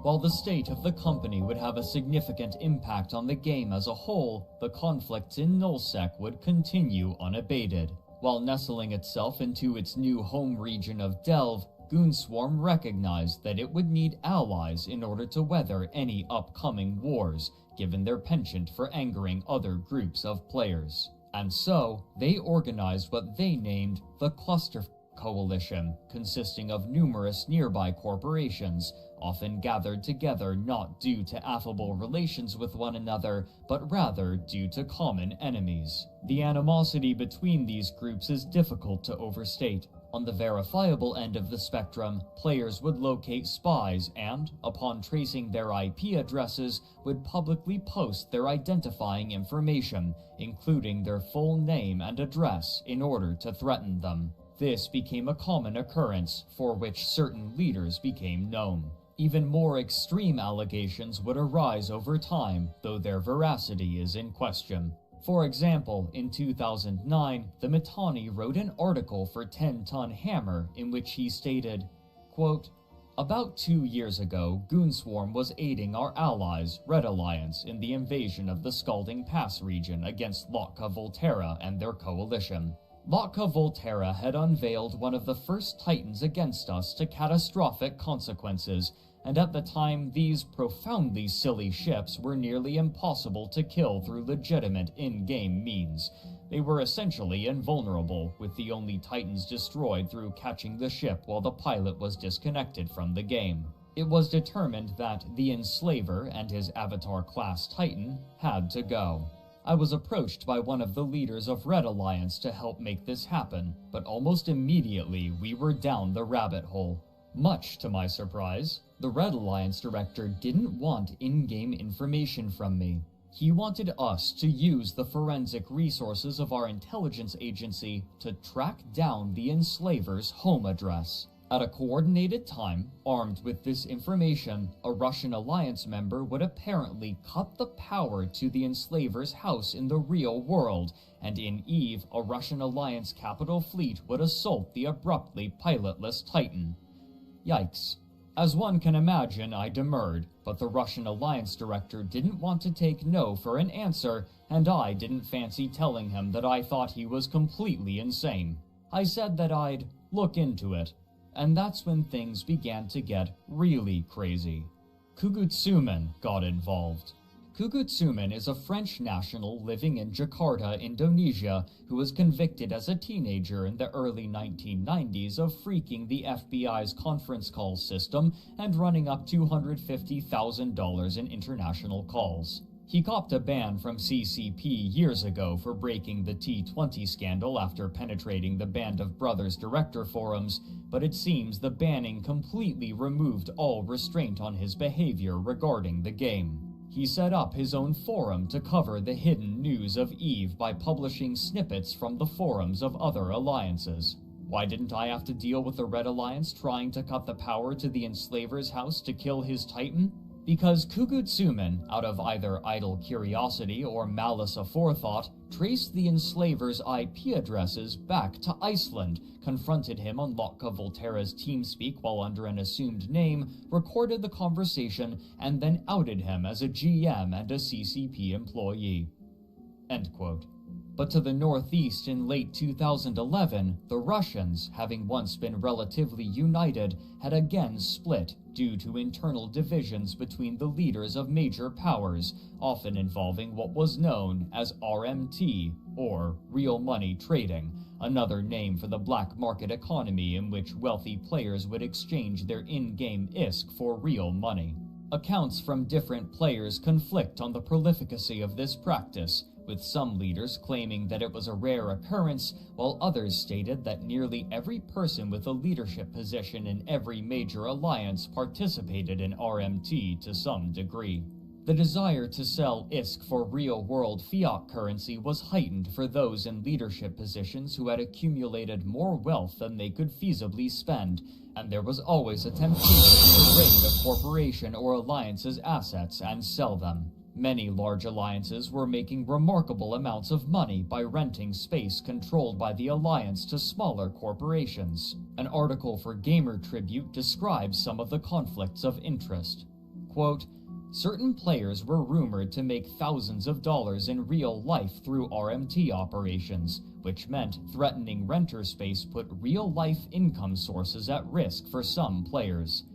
While the state of the company would have a significant impact on the game as a whole, the conflicts in Nullsec would continue unabated. While nestling itself into its new home region of Delve, Goonswarm recognized that it would need allies in order to weather any upcoming wars, given their penchant for angering other groups of players. And so, they organized what they named the Cluster Coalition, consisting of numerous nearby corporations, often gathered together not due to affable relations with one another, but rather due to common enemies. The animosity between these groups is difficult to overstate. On the verifiable end of the spectrum, players would locate spies and, upon tracing their IP addresses, would publicly post their identifying information, including their full name and address, in order to threaten them. This became a common occurrence, for which certain leaders became known. Even more extreme allegations would arise over time, though their veracity is in question. For example, in 2009, the Mittani wrote an article for 10 Ton Hammer in which he stated, quote, "About 2 years ago, Goonswarm was aiding our allies, Red Alliance, in the invasion of the Scalding Pass region against Lotka Volterra and their coalition. Lotka Volterra had unveiled one of the first titans against us to catastrophic consequences, and at the time these profoundly silly ships were nearly impossible to kill through legitimate in-game means. They were essentially invulnerable, with the only titans destroyed through catching the ship while the pilot was disconnected from the game. It was determined that the Enslaver and his Avatar-class titan had to go. I was approached by one of the leaders of Red Alliance to help make this happen, but almost immediately we were down the rabbit hole. Much to my surprise, the Red Alliance director didn't want in-game information from me. He wanted us to use the forensic resources of our intelligence agency to track down the Enslaver's home address. At a coordinated time, armed with this information, a Russian Alliance member would apparently cut the power to the Enslaver's house in the real world, and in EVE, a Russian Alliance capital fleet would assault the abruptly pilotless Titan. Yikes. As one can imagine, I demurred, but the Russian Alliance director didn't want to take no for an answer, and I didn't fancy telling him that I thought he was completely insane. I said that I'd look into it, and that's when things began to get really crazy. Kugutsumin got involved. Kugutsumin is a French national living in Jakarta, Indonesia, who was convicted as a teenager in the early 1990s of freaking the FBI's conference call system and running up $250,000 in international calls. He copped a ban from CCP years ago for breaking the T20 scandal after penetrating the Band of Brothers director forums, but it seems the banning completely removed all restraint on his behavior regarding the game. He set up his own forum to cover the hidden news of EVE by publishing snippets from the forums of other alliances. Why didn't I have to deal with the Red Alliance trying to cut the power to the Enslaver's house to kill his titan? Because Kugutsumin, out of either idle curiosity or malice aforethought, traced the Enslaver's IP addresses back to Iceland, confronted him on Lotka Volterra's TeamSpeak while under an assumed name, recorded the conversation, and then outed him as a GM and a CCP employee. End quote. But to the northeast in late 2011, the Russians, having once been relatively united, had again split due to internal divisions between the leaders of major powers, often involving what was known as RMT, or real money trading, another name for the black market economy in which wealthy players would exchange their in-game ISK for real money. Accounts from different players conflict on the prolificacy of this practice, with some leaders claiming that it was a rare occurrence, while others stated that nearly every person with a leadership position in every major alliance participated in RMT to some degree. The desire to sell ISK for real-world fiat currency was heightened for those in leadership positions who had accumulated more wealth than they could feasibly spend, and there was always a temptation to raid a corporation or alliance's assets and sell them. Many large alliances were making remarkable amounts of money by renting space controlled by the alliance to smaller corporations. An article for Gamer Tribute describes some of the conflicts of interest. Quote, certain players were rumored to make thousands of dollars in real life through RMT operations, which meant threatening renter space put real-life income sources at risk for some players.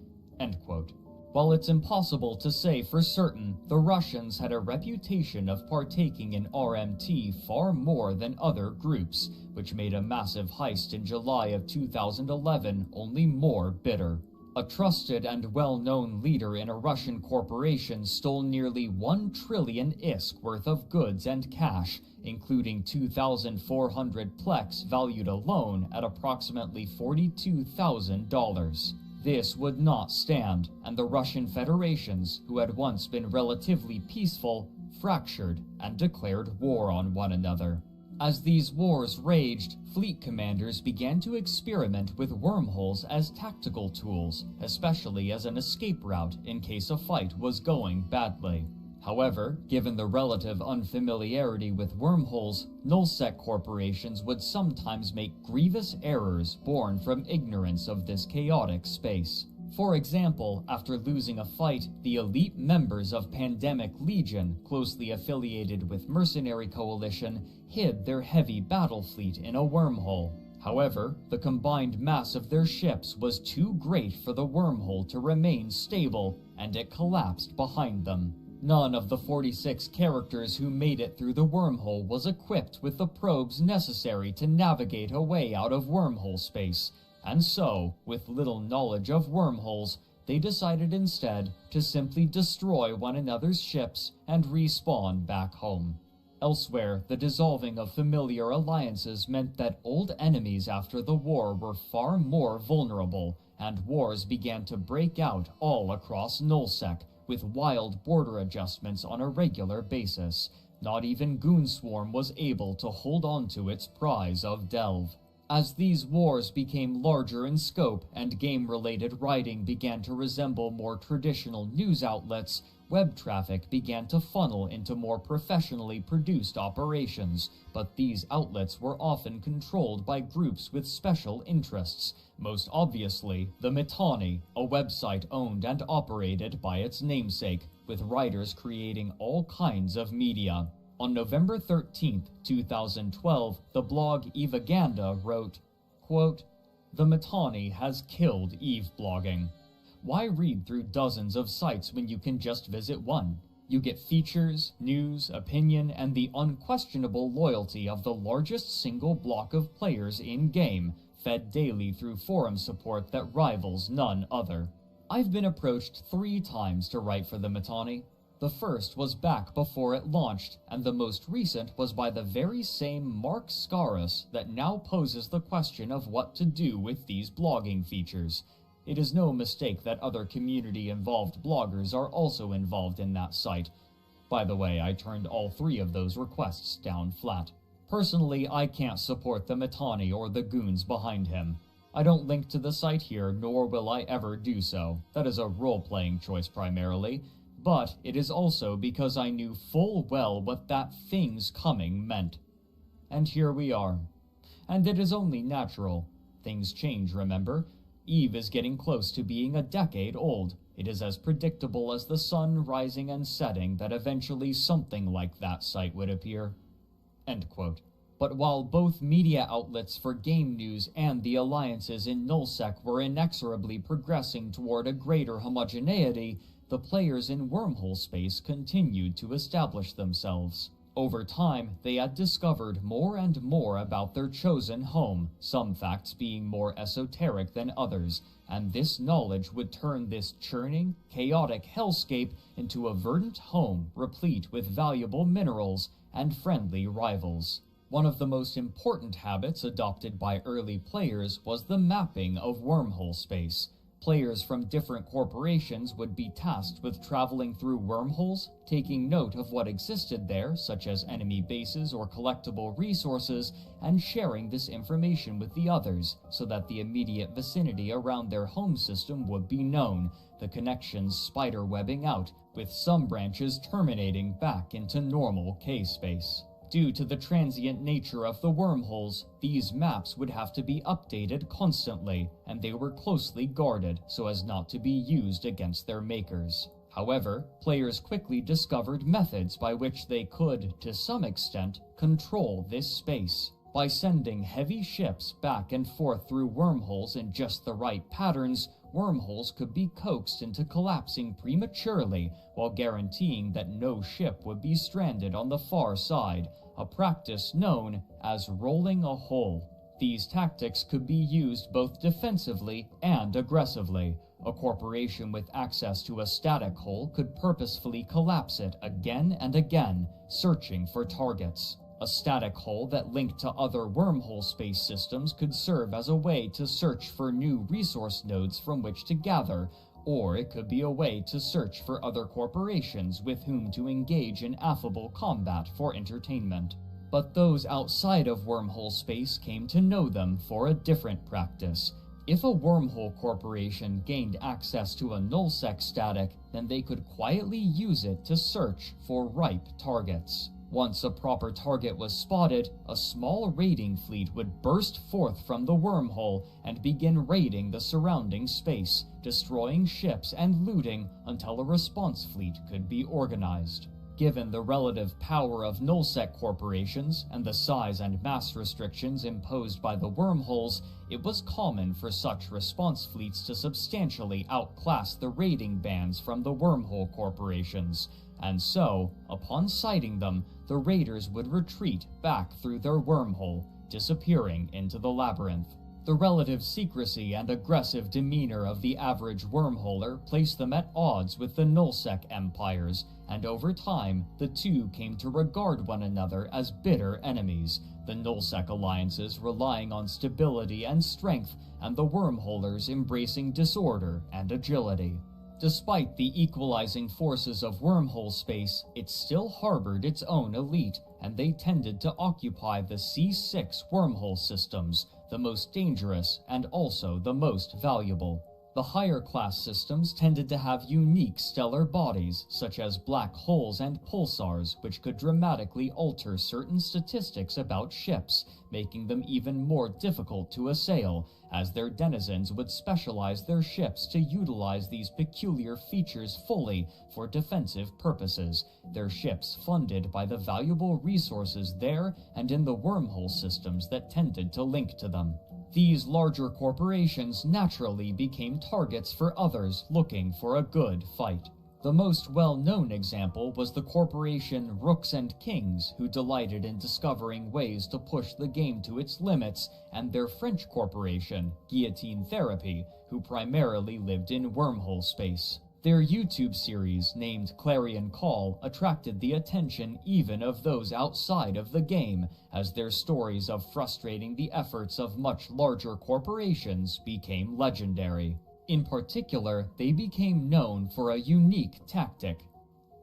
End quote. While it's impossible to say for certain, the Russians had a reputation of partaking in RMT far more than other groups, which made a massive heist in July of 2011 only more bitter. A trusted and well-known leader in a Russian corporation stole nearly 1 trillion ISK worth of goods and cash, including 2,400 plex valued alone at approximately $42,000. This would not stand, and the Russian federations, who had once been relatively peaceful, fractured and declared war on one another. As these wars raged, fleet commanders began to experiment with wormholes as tactical tools, especially as an escape route in case a fight was going badly. However, given the relative unfamiliarity with wormholes, nullsec corporations would sometimes make grievous errors born from ignorance of this chaotic space. For example, after losing a fight, the elite members of Pandemic Legion, closely affiliated with Mercenary Coalition, hid their heavy battle fleet in a wormhole. However, the combined mass of their ships was too great for the wormhole to remain stable, and it collapsed behind them. None of the 46 characters who made it through the wormhole was equipped with the probes necessary to navigate a way out of wormhole space, and so, with little knowledge of wormholes, they decided instead to simply destroy one another's ships and respawn back home. Elsewhere, the dissolving of familiar alliances meant that old enemies after the war were far more vulnerable, and wars began to break out all across nullsec, with wild border adjustments on a regular basis. Not even Goonswarm was able to hold on to its prize of Delve. As these wars became larger in scope and game-related writing began to resemble more traditional news outlets, web traffic began to funnel into more professionally produced operations, but these outlets were often controlled by groups with special interests, most obviously the Mittani, a website owned and operated by its namesake, with writers creating all kinds of media. On November 13, 2012, the blog EveGanda wrote, quote, "The Mittani has killed Eve blogging. Why read through dozens of sites when you can just visit one? You get features, news, opinion, and the unquestionable loyalty of the largest single block of players in-game, fed daily through forum support that rivals none other." I've been approached 3 times to write for the Mittani. The first was back before it launched, and the most recent was by the very same Mark Scaris that now poses the question of what to do with these blogging features. It is no mistake that other community-involved bloggers are also involved in that site. By the way, I turned all 3 of those requests down flat. Personally, I can't support the Mittani or the goons behind him. I don't link to the site here, nor will I ever do so. That is a role-playing choice primarily, but it is also because I knew full well what that "things coming" meant. And here we are. And it is only natural. Things change, remember? Eve is getting close to being a decade old. It is as predictable as the sun rising and setting that eventually something like that site would appear. End quote. But while both media outlets for game news and the alliances in nullsec were inexorably progressing toward a greater homogeneity, the players in wormhole space continued to establish themselves. Over time, they had discovered more and more about their chosen home, some facts being more esoteric than others, and this knowledge would turn this churning, chaotic hellscape into a verdant home replete with valuable minerals and friendly rivals. One of the most important habits adopted by early players was the mapping of wormhole space. Players from different corporations would be tasked with traveling through wormholes, taking note of what existed there, such as enemy bases or collectible resources, and sharing this information with the others, so that the immediate vicinity around their home system would be known, the connections spider-webbing out, with some branches terminating back into normal K-space. Due to the transient nature of the wormholes, these maps would have to be updated constantly, and they were closely guarded so as not to be used against their makers. However, players quickly discovered methods by which they could, to some extent, control this space. By sending heavy ships back and forth through wormholes in just the right patterns, wormholes could be coaxed into collapsing prematurely while guaranteeing that no ship would be stranded on the far side, a practice known as rolling a hole. These tactics could be used both defensively and aggressively. A corporation with access to a static hole could purposefully collapse it again and again, searching for targets. A static hole that linked to other wormhole space systems could serve as a way to search for new resource nodes from which to gather, or it could be a way to search for other corporations with whom to engage in affable combat for entertainment. But those outside of wormhole space came to know them for a different practice. If a wormhole corporation gained access to a nullsec static, then they could quietly use it to search for ripe targets. Once a proper target was spotted, a small raiding fleet would burst forth from the wormhole and begin raiding the surrounding space, destroying ships and looting until a response fleet could be organized. Given the relative power of nullsec corporations and the size and mass restrictions imposed by the wormholes, it was common for such response fleets to substantially outclass the raiding bands from the wormhole corporations. And so, upon sighting them, the raiders would retreat back through their wormhole, disappearing into the labyrinth. The relative secrecy and aggressive demeanor of the average wormholer placed them at odds with the nullsec empires, and over time, the two came to regard one another as bitter enemies, the nullsec alliances relying on stability and strength, and the wormholers embracing disorder and agility. Despite the equalizing forces of wormhole space, it still harbored its own elite, and they tended to occupy the C6 wormhole systems, the most dangerous and also the most valuable. The higher class systems tended to have unique stellar bodies, such as black holes and pulsars, which could dramatically alter certain statistics about ships, making them even more difficult to assail, as their denizens would specialize their ships to utilize these peculiar features fully for defensive purposes, their ships funded by the valuable resources there and in the wormhole systems that tended to link to them. These larger corporations naturally became targets for others looking for a good fight. The most well-known example was the corporation Rooks and Kings, who delighted in discovering ways to push the game to its limits, and their French corporation, Guillotine Therapy, who primarily lived in wormhole space. Their YouTube series, named Clarion Call, attracted the attention even of those outside of the game, as their stories of frustrating the efforts of much larger corporations became legendary. In particular, they became known for a unique tactic: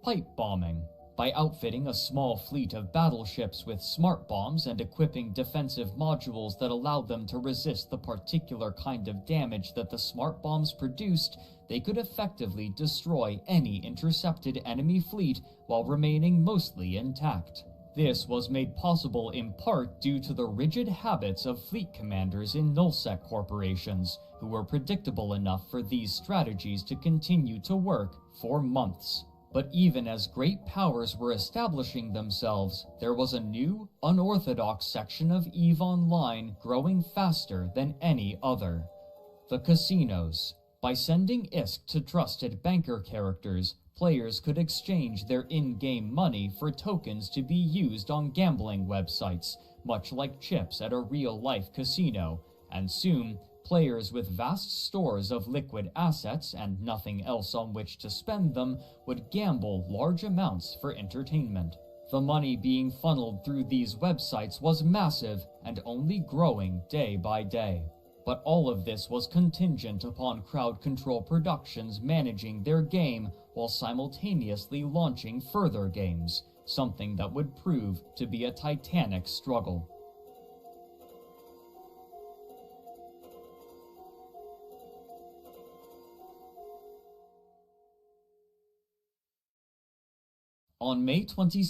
pipe bombing. By outfitting a small fleet of battleships with smart bombs and equipping defensive modules that allowed them to resist the particular kind of damage that the smart bombs produced, they could effectively destroy any intercepted enemy fleet while remaining mostly intact. This was made possible in part due to the rigid habits of fleet commanders in nullsec corporations, who were predictable enough for these strategies to continue to work for months. But even as great powers were establishing themselves, there was a new, unorthodox section of EVE Online growing faster than any other: the casinos. By sending ISK to trusted banker characters, players could exchange their in-game money for tokens to be used on gambling websites, much like chips at a real-life casino, and soon, players with vast stores of liquid assets and nothing else on which to spend them would gamble large amounts for entertainment. The money being funneled through these websites was massive and only growing day by day. But all of this was contingent upon Crowd Control Productions managing their game while simultaneously launching further games, something that would prove to be a titanic struggle. On May 22,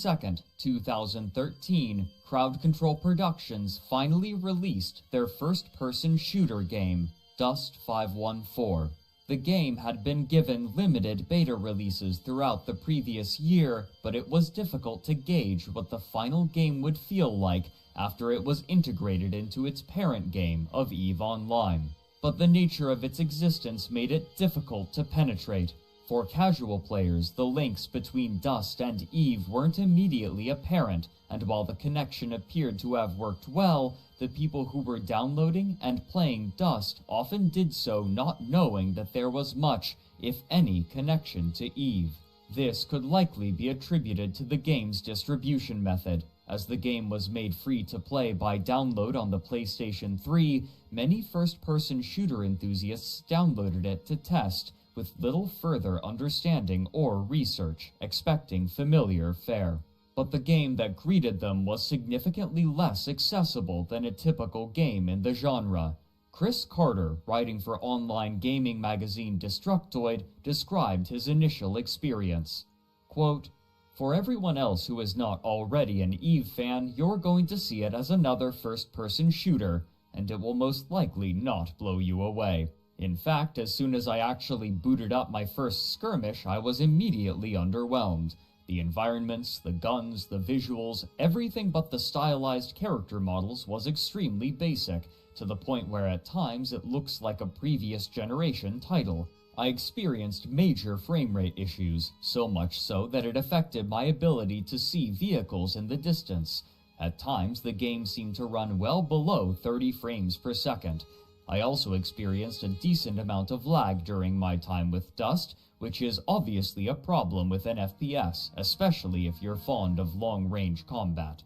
2013, Crowd Control Productions finally released their first-person shooter game, Dust 514. The game had been given limited beta releases throughout the previous year, but it was difficult to gauge what the final game would feel like after it was integrated into its parent game of EVE Online. But the nature of its existence made it difficult to penetrate. For casual players, the links between Dust and EVE weren't immediately apparent, and while the connection appeared to have worked well, the people who were downloading and playing Dust often did so not knowing that there was much, if any, connection to EVE. This could likely be attributed to the game's distribution method. As the game was made free to play by download on the PlayStation 3, many first-person shooter enthusiasts downloaded it to test, with little further understanding or research, expecting familiar fare. But the game that greeted them was significantly less accessible than a typical game in the genre. Chris Carter, writing for online gaming magazine Destructoid, described his initial experience. Quote, "For everyone else who is not already an EVE fan, you're going to see it as another first-person shooter, and it will most likely not blow you away. In fact, as soon as I actually booted up my first skirmish, I was immediately underwhelmed. The environments, the guns, the visuals, everything but the stylized character models was extremely basic, to the point where at times it looks like a previous generation title. I experienced major frame rate issues, so much so that it affected my ability to see vehicles in the distance. At times, the game seemed to run well below 30 frames per second. I also experienced a decent amount of lag during my time with Dust, which is obviously a problem with an FPS, especially if you're fond of long-range combat."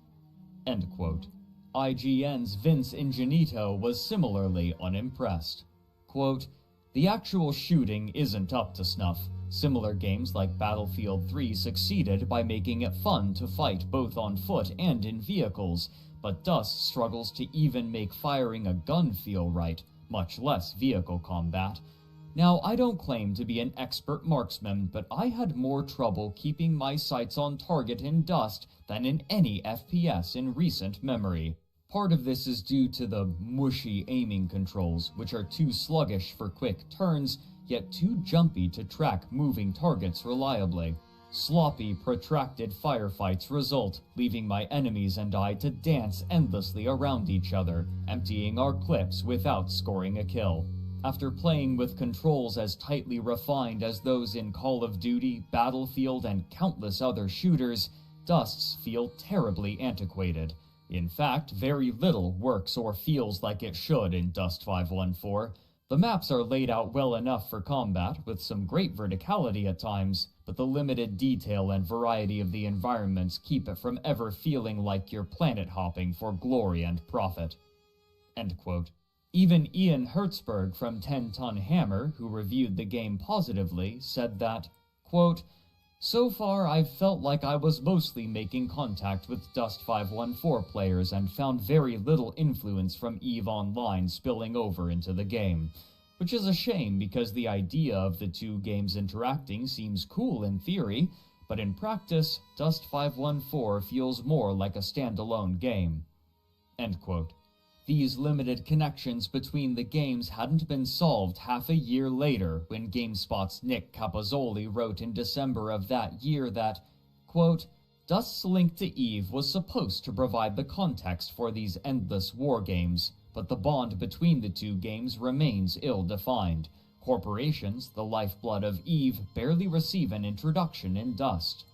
End quote. IGN's Vince Ingenito was similarly unimpressed. Quote, "The actual shooting isn't up to snuff. Similar games like Battlefield 3 succeeded by making it fun to fight both on foot and in vehicles, but Dust struggles to even make firing a gun feel right, much less vehicle combat. Now, I don't claim to be an expert marksman, but I had more trouble keeping my sights on target in Dust than in any FPS in recent memory. Part of this is due to the mushy aiming controls, which are too sluggish for quick turns, yet too jumpy to track moving targets reliably. Sloppy, protracted firefights result, leaving my enemies and I to dance endlessly around each other, emptying our clips without scoring a kill. After playing with controls as tightly refined as those in Call of Duty, Battlefield, and countless other shooters, Dusts feel terribly antiquated. In fact, very little works or feels like it should in Dust 514. The maps are laid out well enough for combat, with some great verticality at times, but the limited detail and variety of the environments keep it from ever feeling like you're planet hopping for glory and profit." End quote. Even Ian Hertzberg from 10 Ton Hammer, who reviewed the game positively, said that, quote, "So far, I've felt like I was mostly making contact with Dust 514 players and found very little influence from EVE Online spilling over into the game. Which is a shame because the idea of the two games interacting seems cool in theory, but in practice, Dust 514 feels more like a standalone game." End quote. These limited connections between the games hadn't been solved half a year later when GameSpot's Nick Capozzoli wrote in December of that year that, quote, "Dust's link to EVE was supposed to provide the context for these endless war games, but the bond between the two games remains ill-defined. Corporations, the lifeblood of EVE, barely receive an introduction in Dust."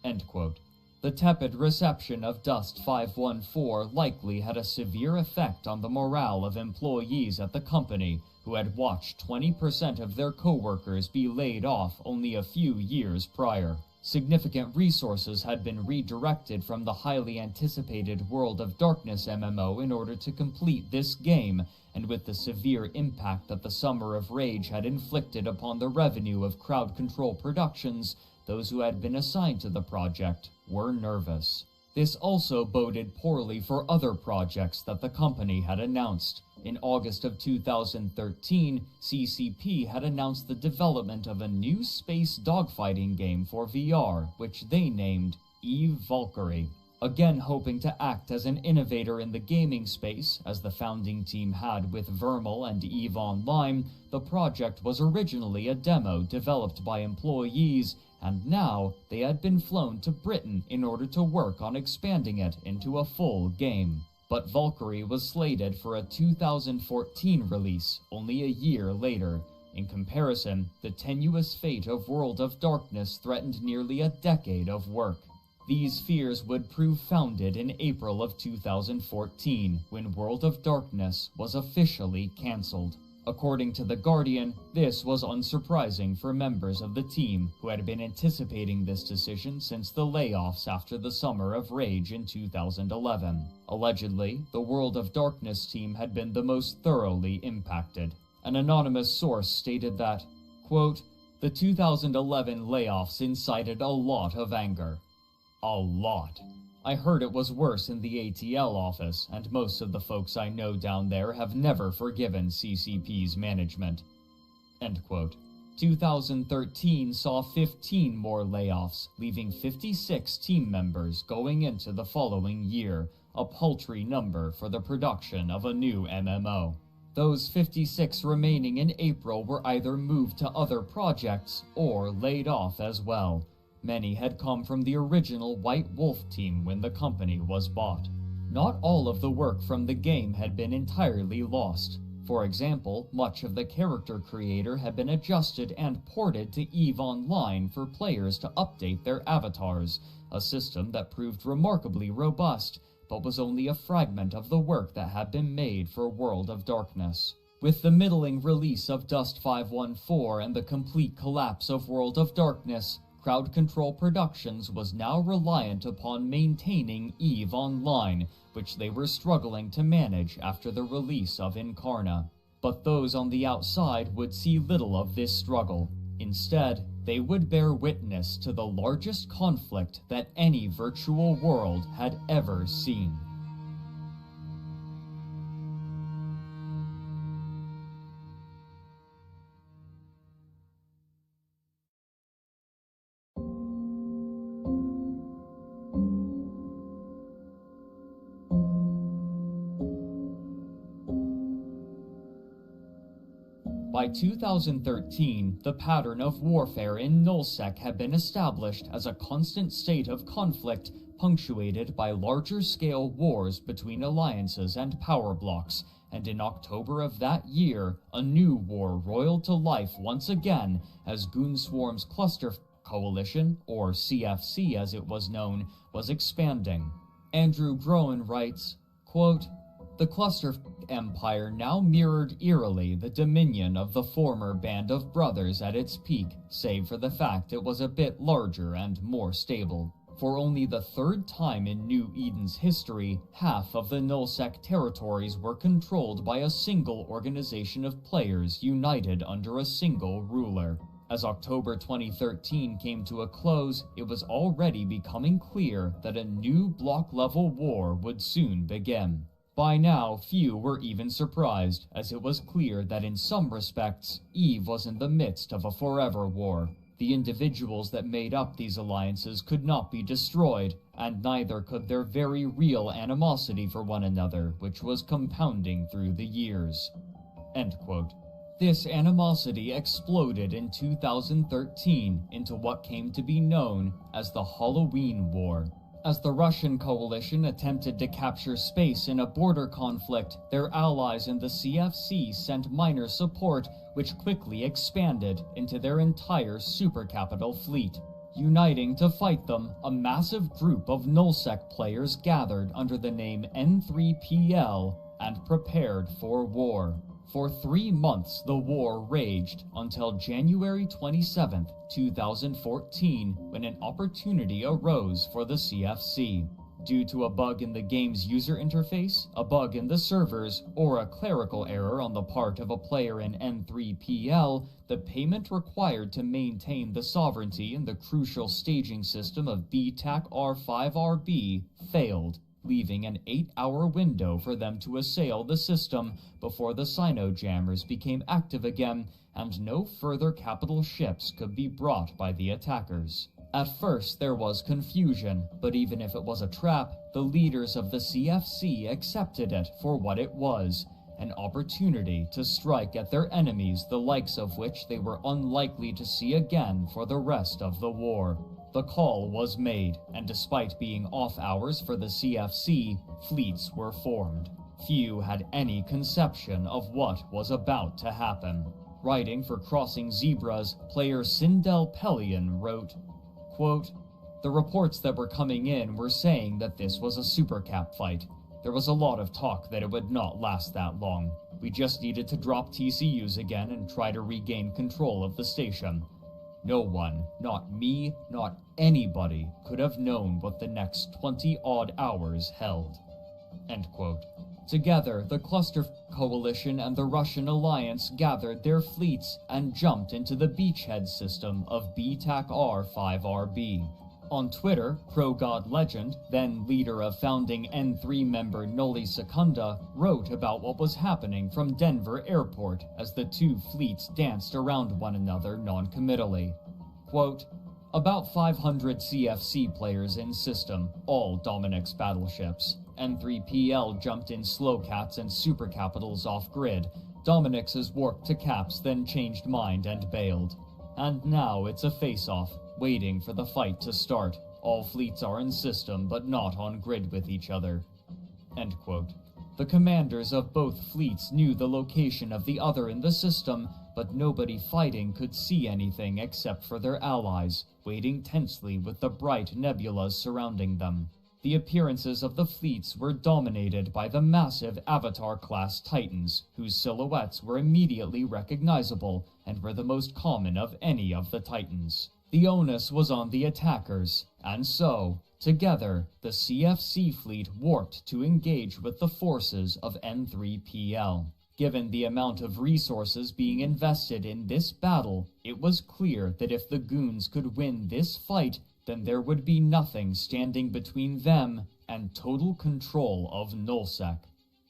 End quote. The tepid reception of Dust 514 likely had a severe effect on the morale of employees at the company, who had watched 20% of their co-workers be laid off only a few years prior. Significant resources had been redirected from the highly anticipated World of Darkness MMO in order to complete this game, and with the severe impact that the Summer of Rage had inflicted upon the revenue of Crowd Control Productions, those who had been assigned to the project were nervous. This also boded poorly for other projects that the company had announced. In August of 2013, CCP had announced the development of a new space dogfighting game for VR, which they named EVE Valkyrie. Again hoping to act as an innovator in the gaming space, as the founding team had with Vermal and EVE Online, the project was originally a demo developed by employees, and now they had been flown to Britain in order to work on expanding it into a full game. But Valkyrie was slated for a 2014 release, only a year later. In comparison, the tenuous fate of World of Darkness threatened nearly a decade of work. These fears would prove founded in April of 2014, when World of Darkness was officially cancelled. According to The Guardian, this was unsurprising for members of the team who had been anticipating this decision since the layoffs after the Summer of Rage in 2011. Allegedly, the World of Darkness team had been the most thoroughly impacted. An anonymous source stated that, quote, "The 2011 layoffs incited a lot of anger. A lot. I heard it was worse in the ATL office, and most of the folks I know down there have never forgiven CCP's management." End quote. 2013 saw 15 more layoffs, leaving 56 team members going into the following year, a paltry number for the production of a new MMO. Those 56 remaining in April were either moved to other projects or laid off as well. Many had come from the original White Wolf team when the company was bought. Not all of the work from the game had been entirely lost. For example, much of the character creator had been adjusted and ported to EVE Online for players to update their avatars, a system that proved remarkably robust, but was only a fragment of the work that had been made for World of Darkness. With the middling release of Dust 514 and the complete collapse of World of Darkness, Crowd Control Productions was now reliant upon maintaining EVE Online, which they were struggling to manage after the release of Incarna. But those on the outside would see little of this struggle. Instead, they would bear witness to the largest conflict that any virtual world had ever seen. By 2013, the pattern of warfare in Nullsec had been established as a constant state of conflict punctuated by larger-scale wars between alliances and power blocks, and in October of that year, a new war roiled to life once again as Goonswarm's Cluster Coalition, or CFC as it was known, was expanding. Andrew Groen writes, quote, "The Cluster Empire now mirrored eerily the dominion of the former Band of Brothers at its peak, save for the fact it was a bit larger and more stable. For only the third time in New Eden's history, half of the Nullsec territories were controlled by a single organization of players united under a single ruler. As October 2013 came to a close, it was already becoming clear that a new block-level war would soon begin. By now, few were even surprised, as it was clear that in some respects, Eve was in the midst of a forever war. The individuals that made up these alliances could not be destroyed, and neither could their very real animosity for one another, which was compounding through the years." End quote. This animosity exploded in 2013 into what came to be known as the Halloween War. As the Russian coalition attempted to capture space in a border conflict, their allies in the CFC sent minor support, which quickly expanded into their entire supercapital fleet. Uniting to fight them, a massive group of Nullsec players gathered under the name N3PL and prepared for war. For 3 months, the war raged until January 27, 2014, when an opportunity arose for the CFC. Due to a bug in the game's user interface, a bug in the servers, or a clerical error on the part of a player in N3PL, the payment required to maintain the sovereignty in the crucial staging system of BTAC R5RB failed, leaving an 8-hour window for them to assail the system before the Sino-jammers became active again, and no further capital ships could be brought by the attackers. At first there was confusion, but even if it was a trap, the leaders of the CFC accepted it for what it was, an opportunity to strike at their enemies, the likes of which they were unlikely to see again for the rest of the war. The call was made, and despite being off hours for the CFC, fleets were formed. Few had any conception of what was about to happen. Writing for Crossing Zebras, player Sindel Pellion wrote, quote, "The reports that were coming in were saying that this was a supercap fight. There was a lot of talk that it would not last that long. We just needed to drop TCUs again and try to regain control of the station. No one, not me, not anybody, could have known what the next 20-odd hours held." End quote. Together, the Cluster Coalition and the Russian Alliance gathered their fleets and jumped into the beachhead system of BTAC R5RB. On Twitter, Pro-God Legend, then leader of founding N3 member Noli Secunda, wrote about what was happening from Denver Airport as the two fleets danced around one another non-committally. Quote, "About 500 CFC players in system, all Dominic's battleships. N3PL jumped in Slowcats and Supercapitals off-grid. Dominic's has warped to Caps, then changed mind and bailed. And now it's a face-off, waiting for the fight to start. All fleets are in system, but not on grid with each other." End quote. The commanders of both fleets knew the location of the other in the system, but nobody fighting could see anything except for their allies, waiting tensely with the bright nebulas surrounding them. The appearances of the fleets were dominated by the massive Avatar-class Titans, whose silhouettes were immediately recognizable and were the most common of any of the Titans. The onus was on the attackers, and so, together, the CFC fleet warped to engage with the forces of N3PL. Given the amount of resources being invested in this battle, it was clear that if the Goons could win this fight, then there would be nothing standing between them and total control of Nullsec.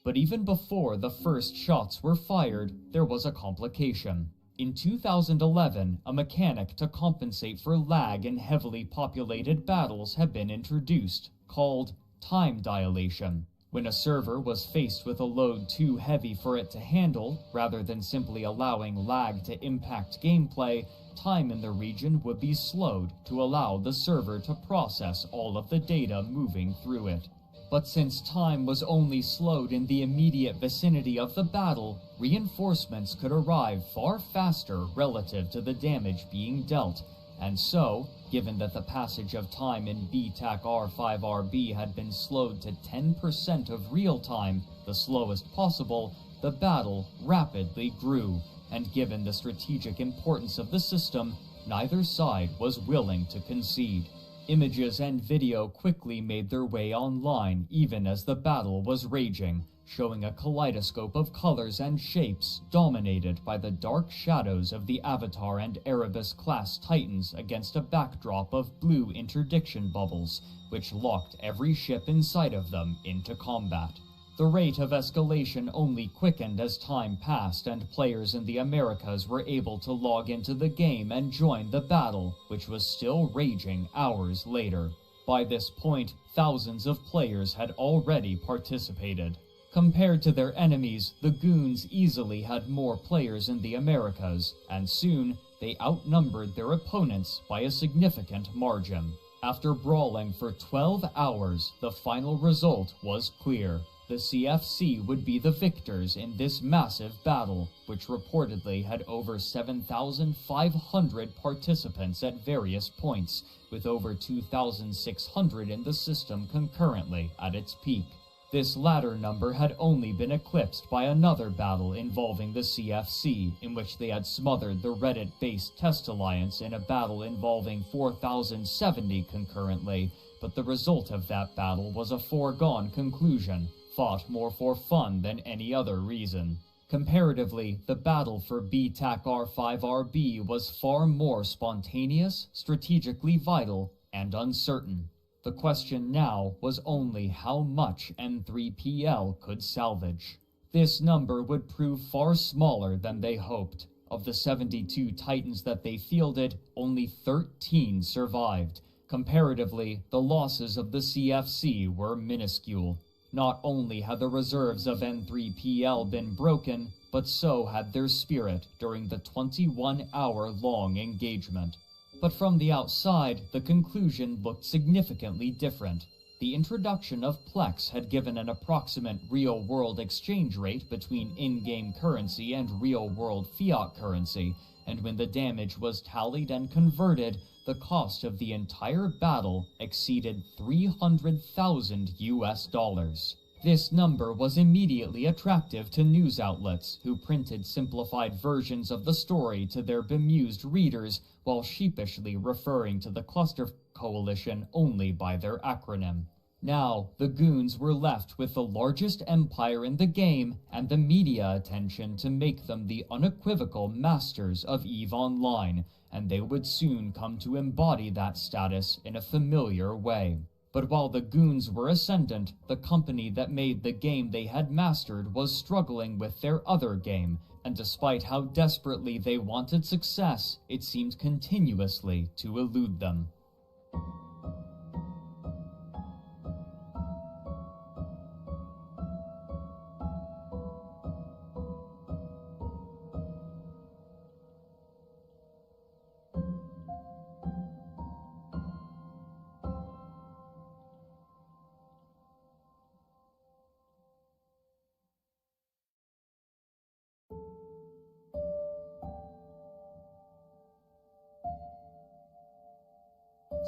But even before the first shots were fired, there was a complication. In 2011, a mechanic to compensate for lag in heavily populated battles had been introduced, called time dilation. When a server was faced with a load too heavy for it to handle, rather than simply allowing lag to impact gameplay, time in the region would be slowed to allow the server to process all of the data moving through it. But since time was only slowed in the immediate vicinity of the battle, reinforcements could arrive far faster relative to the damage being dealt, and so, given that the passage of time in BTAC R5RB had been slowed to 10% of real time, the slowest possible, the battle rapidly grew, and given the strategic importance of the system, neither side was willing to concede. Images and video quickly made their way online even as the battle was raging, showing a kaleidoscope of colors and shapes dominated by the dark shadows of the Avatar and Erebus-class Titans against a backdrop of blue interdiction bubbles, which locked every ship inside of them into combat. The rate of escalation only quickened as time passed and players in the Americas were able to log into the game and join the battle, which was still raging hours later. By this point, thousands of players had already participated. Compared to their enemies, the Goons easily had more players in the Americas, and soon they outnumbered their opponents by a significant margin. After brawling for 12 hours, the final result was clear. The CFC would be the victors in this massive battle, which reportedly had over 7,500 participants at various points, with over 2,600 in the system concurrently at its peak. This latter number had only been eclipsed by another battle involving the CFC, in which they had smothered the Reddit-based Test Alliance in a battle involving 4,070 concurrently, but the result of that battle was a foregone conclusion, fought more for fun than any other reason. Comparatively, the battle for BTAC R5RB was far more spontaneous, strategically vital, and uncertain. The question now was only how much N3PL could salvage. This number would prove far smaller than they hoped. Of the 72 Titans that they fielded, only 13 survived. Comparatively, the losses of the CFC were minuscule. Not only had the reserves of N3PL been broken, but so had their spirit during the 21-hour-long engagement. But from the outside, the conclusion looked significantly different. The introduction of Plex had given an approximate real-world exchange rate between in-game currency and real-world fiat currency, and when the damage was tallied and converted, the cost of the entire battle exceeded $300,000. This number was immediately attractive to news outlets, who printed simplified versions of the story to their bemused readers while sheepishly referring to the Cluster Coalition only by their acronym. Now, the Goons were left with the largest empire in the game and the media attention to make them the unequivocal masters of EVE Online, and they would soon come to embody that status in a familiar way. But while the Goons were ascendant, the company that made the game they had mastered was struggling with their other game, and despite how desperately they wanted success, it seemed continuously to elude them.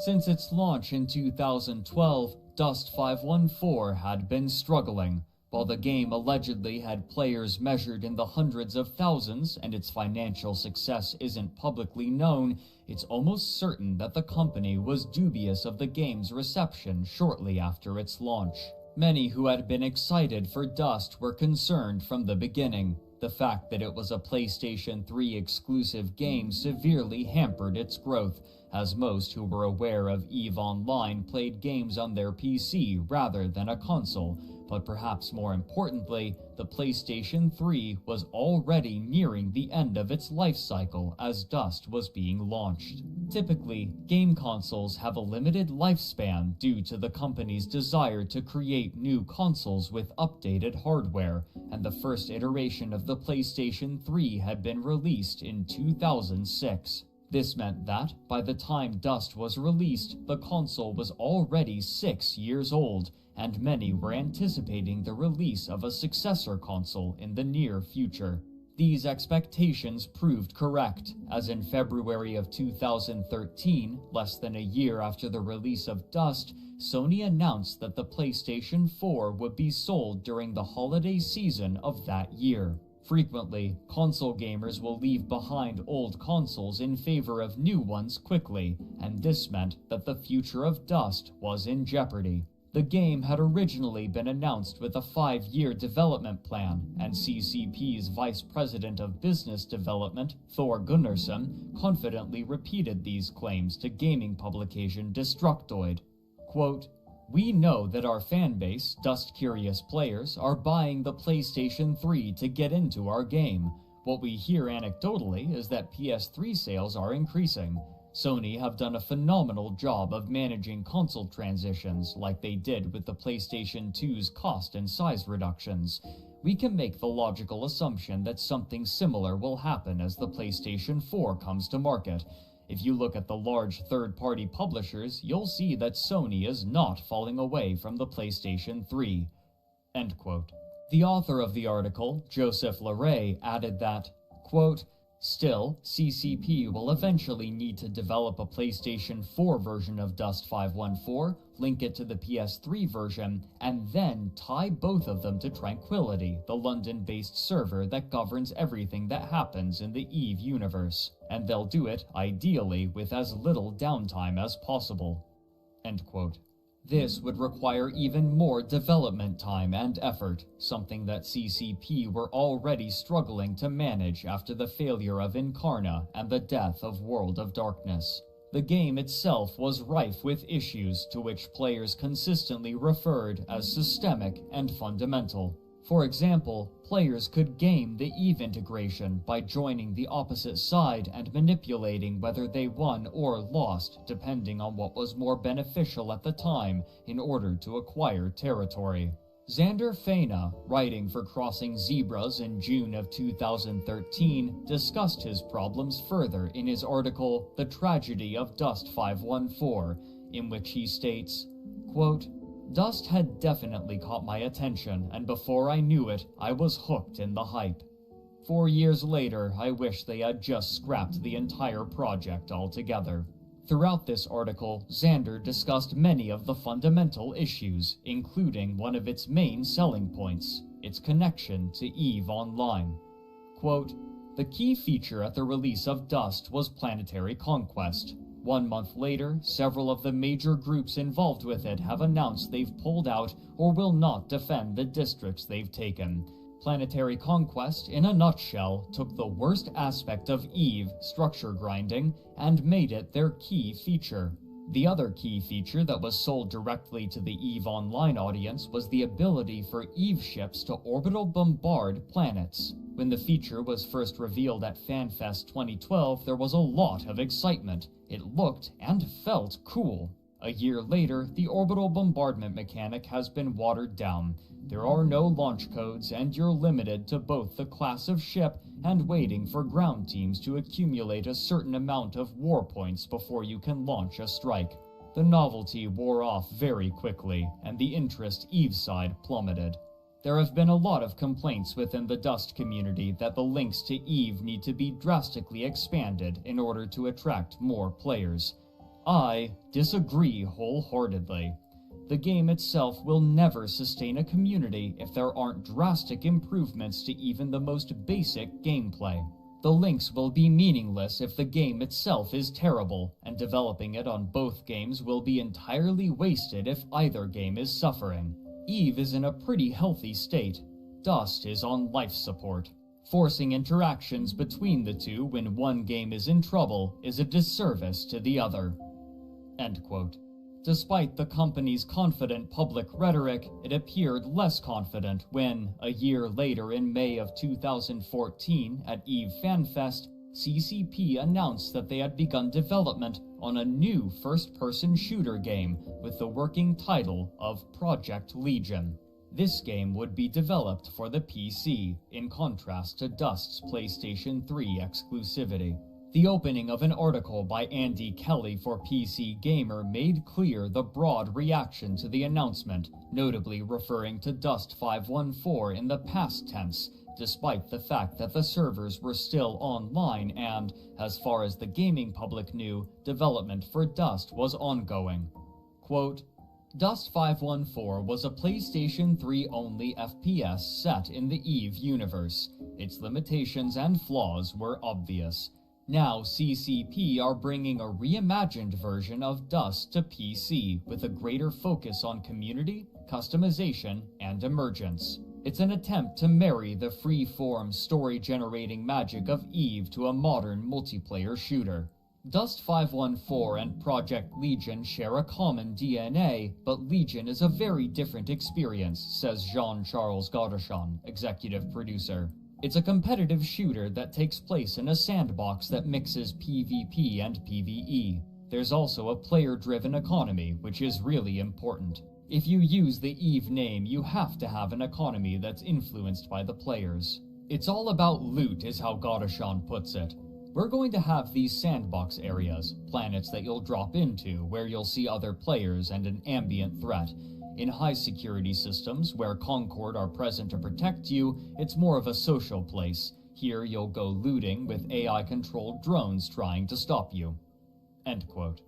Since its launch in 2012, Dust 514 had been struggling. While the game allegedly had players measured in the hundreds of thousands and its financial success isn't publicly known, it's almost certain that the company was dubious of the game's reception shortly after its launch. Many who had been excited for Dust were concerned from the beginning. The fact that it was a PlayStation 3 exclusive game severely hampered its growth, as most who were aware of EVE Online played games on their PC rather than a console, but perhaps more importantly, the PlayStation 3 was already nearing the end of its life cycle as Dust was being launched. Typically, game consoles have a limited lifespan due to the company's desire to create new consoles with updated hardware, and the first iteration of the PlayStation 3 had been released in 2006. This meant that, by the time Dust was released, the console was already 6 years old, and many were anticipating the release of a successor console in the near future. These expectations proved correct, as in February of 2013, less than a year after the release of Dust, Sony announced that the PlayStation 4 would be sold during the holiday season of that year. Frequently, console gamers will leave behind old consoles in favor of new ones quickly, and this meant that the future of Dust was in jeopardy. The game had originally been announced with a 5-year development plan, and CCP's Vice President of Business Development, Thor Gunnarsson, confidently repeated these claims to gaming publication Destructoid. Quote, "We know that our fanbase, Dust-curious players, are buying the PlayStation 3 to get into our game. What we hear anecdotally is that PS3 sales are increasing. Sony have done a phenomenal job of managing console transitions like they did with the PlayStation 2's cost and size reductions. We can make the logical assumption that something similar will happen as the PlayStation 4 comes to market. If you look at the large third-party publishers, you'll see that Sony is not falling away from the PlayStation 3." End quote. The author of the article, Joseph Larray, added that, quote, "Still, CCP will eventually need to develop a PlayStation 4 version of Dust 514, link it to the PS3 version, and then tie both of them to Tranquility, the London-based server that governs everything that happens in the EVE universe. And they'll do it, ideally, with as little downtime as possible." End quote. This would require even more development time and effort, something that CCP were already struggling to manage after the failure of Incarna and the death of World of Darkness. The game itself was rife with issues to which players consistently referred as systemic and fundamental. For example, players could game the EVE integration by joining the opposite side and manipulating whether they won or lost, depending on what was more beneficial at the time, in order to acquire territory. Xander Fena, writing for Crossing Zebras in June of 2013, discussed his problems further in his article, The Tragedy of Dust 514, in which he states, quote, "Dust had definitely caught my attention, and before I knew it, I was hooked in the hype. 4 years later, I wish they had just scrapped the entire project altogether." Throughout this article, Xander discussed many of the fundamental issues, including one of its main selling points, its connection to EVE Online. Quote, "The key feature at the release of Dust was planetary conquest. 1 month later, several of the major groups involved with it have announced they've pulled out or will not defend the districts they've taken. Planetary conquest, in a nutshell, took the worst aspect of EVE, structure grinding, and made it their key feature. The other key feature that was sold directly to the EVE Online audience was the ability for EVE ships to orbital bombard planets. When the feature was first revealed at FanFest 2012, there was a lot of excitement. It looked and felt cool. A year later, the orbital bombardment mechanic has been watered down. There are no launch codes, and you're limited to both the class of ship and waiting for ground teams to accumulate a certain amount of war points before you can launch a strike. The novelty wore off very quickly, and the interest EVE side plummeted. There have been a lot of complaints within the Dust community that the links to EVE need to be drastically expanded in order to attract more players. I disagree wholeheartedly. The game itself will never sustain a community if there aren't drastic improvements to even the most basic gameplay. The links will be meaningless if the game itself is terrible, and developing it on both games will be entirely wasted if either game is suffering. EVE is in a pretty healthy state. Dust is on life support. Forcing interactions between the two when one game is in trouble is a disservice to the other." End quote. Despite the company's confident public rhetoric, it appeared less confident when, a year later in May of 2014 at EVE FanFest, CCP announced that they had begun development on a new first-person shooter game with the working title of Project Legion. This game would be developed for the PC, in contrast to Dust's PlayStation 3 exclusivity. The opening of an article by Andy Kelly for PC Gamer made clear the broad reaction to the announcement, notably referring to Dust 514 in the past tense, despite the fact that the servers were still online and, as far as the gaming public knew, development for Dust was ongoing. Quote, Dust 514 was a PlayStation 3 only FPS set in the EVE universe. Its limitations and flaws were obvious. Now CCP are bringing a reimagined version of Dust to PC with a greater focus on community, customization, and emergence. It's an attempt to marry the free-form, story-generating magic of EVE to a modern multiplayer shooter. Dust 514 and Project Legion share a common DNA, but Legion is a very different experience, says Jean-Charles Godachon, executive producer. It's a competitive shooter that takes place in a sandbox that mixes PvP and PvE. There's also a player-driven economy, which is really important. If you use the EVE name, you have to have an economy that's influenced by the players. It's all about loot, is how Godachon puts it. We're going to have these sandbox areas, planets that you'll drop into, where you'll see other players and an ambient threat. In high-security systems, where Concord are present to protect you, it's more of a social place. Here you'll go looting with AI-controlled drones trying to stop you. End quote.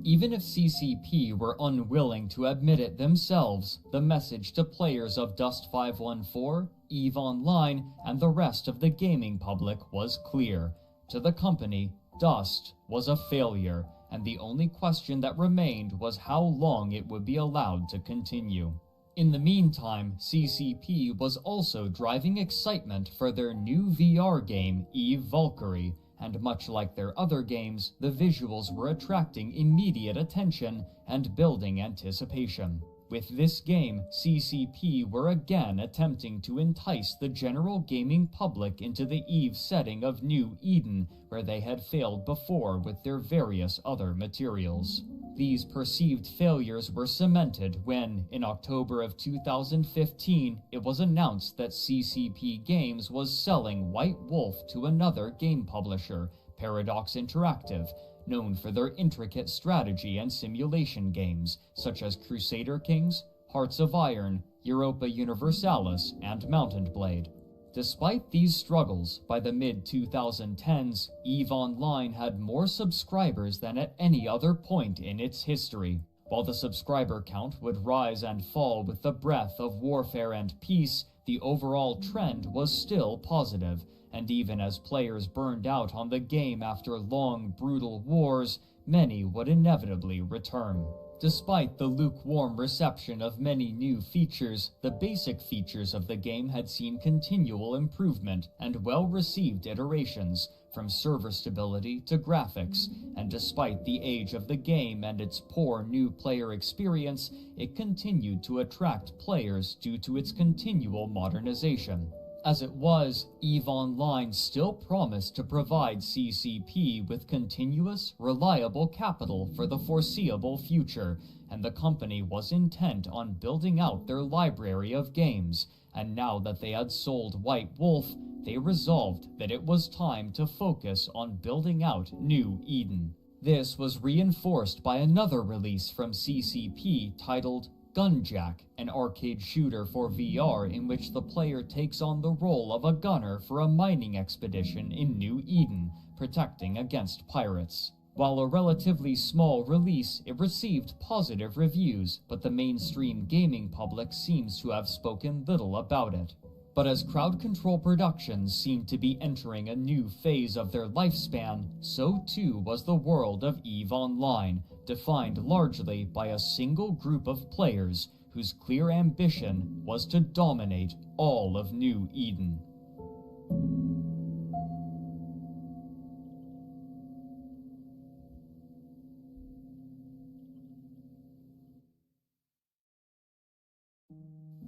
Even if CCP were unwilling to admit it themselves, the message to players of Dust 514, EVE Online, and the rest of the gaming public was clear. To the company, Dust was a failure, and the only question that remained was how long it would be allowed to continue. In the meantime, CCP was also driving excitement for their new VR game, EVE Valkyrie, and much like their other games, the visuals were attracting immediate attention and building anticipation. With this game, CCP were again attempting to entice the general gaming public into the EVE setting of New Eden, where they had failed before with their various other materials. These perceived failures were cemented when, in October of 2015, it was announced that CCP Games was selling White Wolf to another game publisher, Paradox Interactive, known for their intricate strategy and simulation games, such as Crusader Kings, Hearts of Iron, Europa Universalis, and Mountain Blade. Despite these struggles, by the mid-2010s, EVE Online had more subscribers than at any other point in its history. While the subscriber count would rise and fall with the breadth of warfare and peace, the overall trend was still positive, and even as players burned out on the game after long, brutal wars, many would inevitably return. Despite the lukewarm reception of many new features, the basic features of the game had seen continual improvement and well-received iterations, from server stability to graphics, and despite the age of the game and its poor new player experience, it continued to attract players due to its continual modernization. As it was, EVE Online still promised to provide CCP with continuous, reliable capital for the foreseeable future, and the company was intent on building out their library of games, and now that they had sold White Wolf, they resolved that it was time to focus on building out New Eden. This was reinforced by another release from CCP titled Gunjack, an arcade shooter for VR in which the player takes on the role of a gunner for a mining expedition in New Eden, protecting against pirates. While a relatively small release, it received positive reviews, but the mainstream gaming public seems to have spoken little about it. But as crowd control productions seemed to be entering a new phase of their lifespan, so too was the world of EVE Online, defined largely by a single group of players whose clear ambition was to dominate all of New Eden.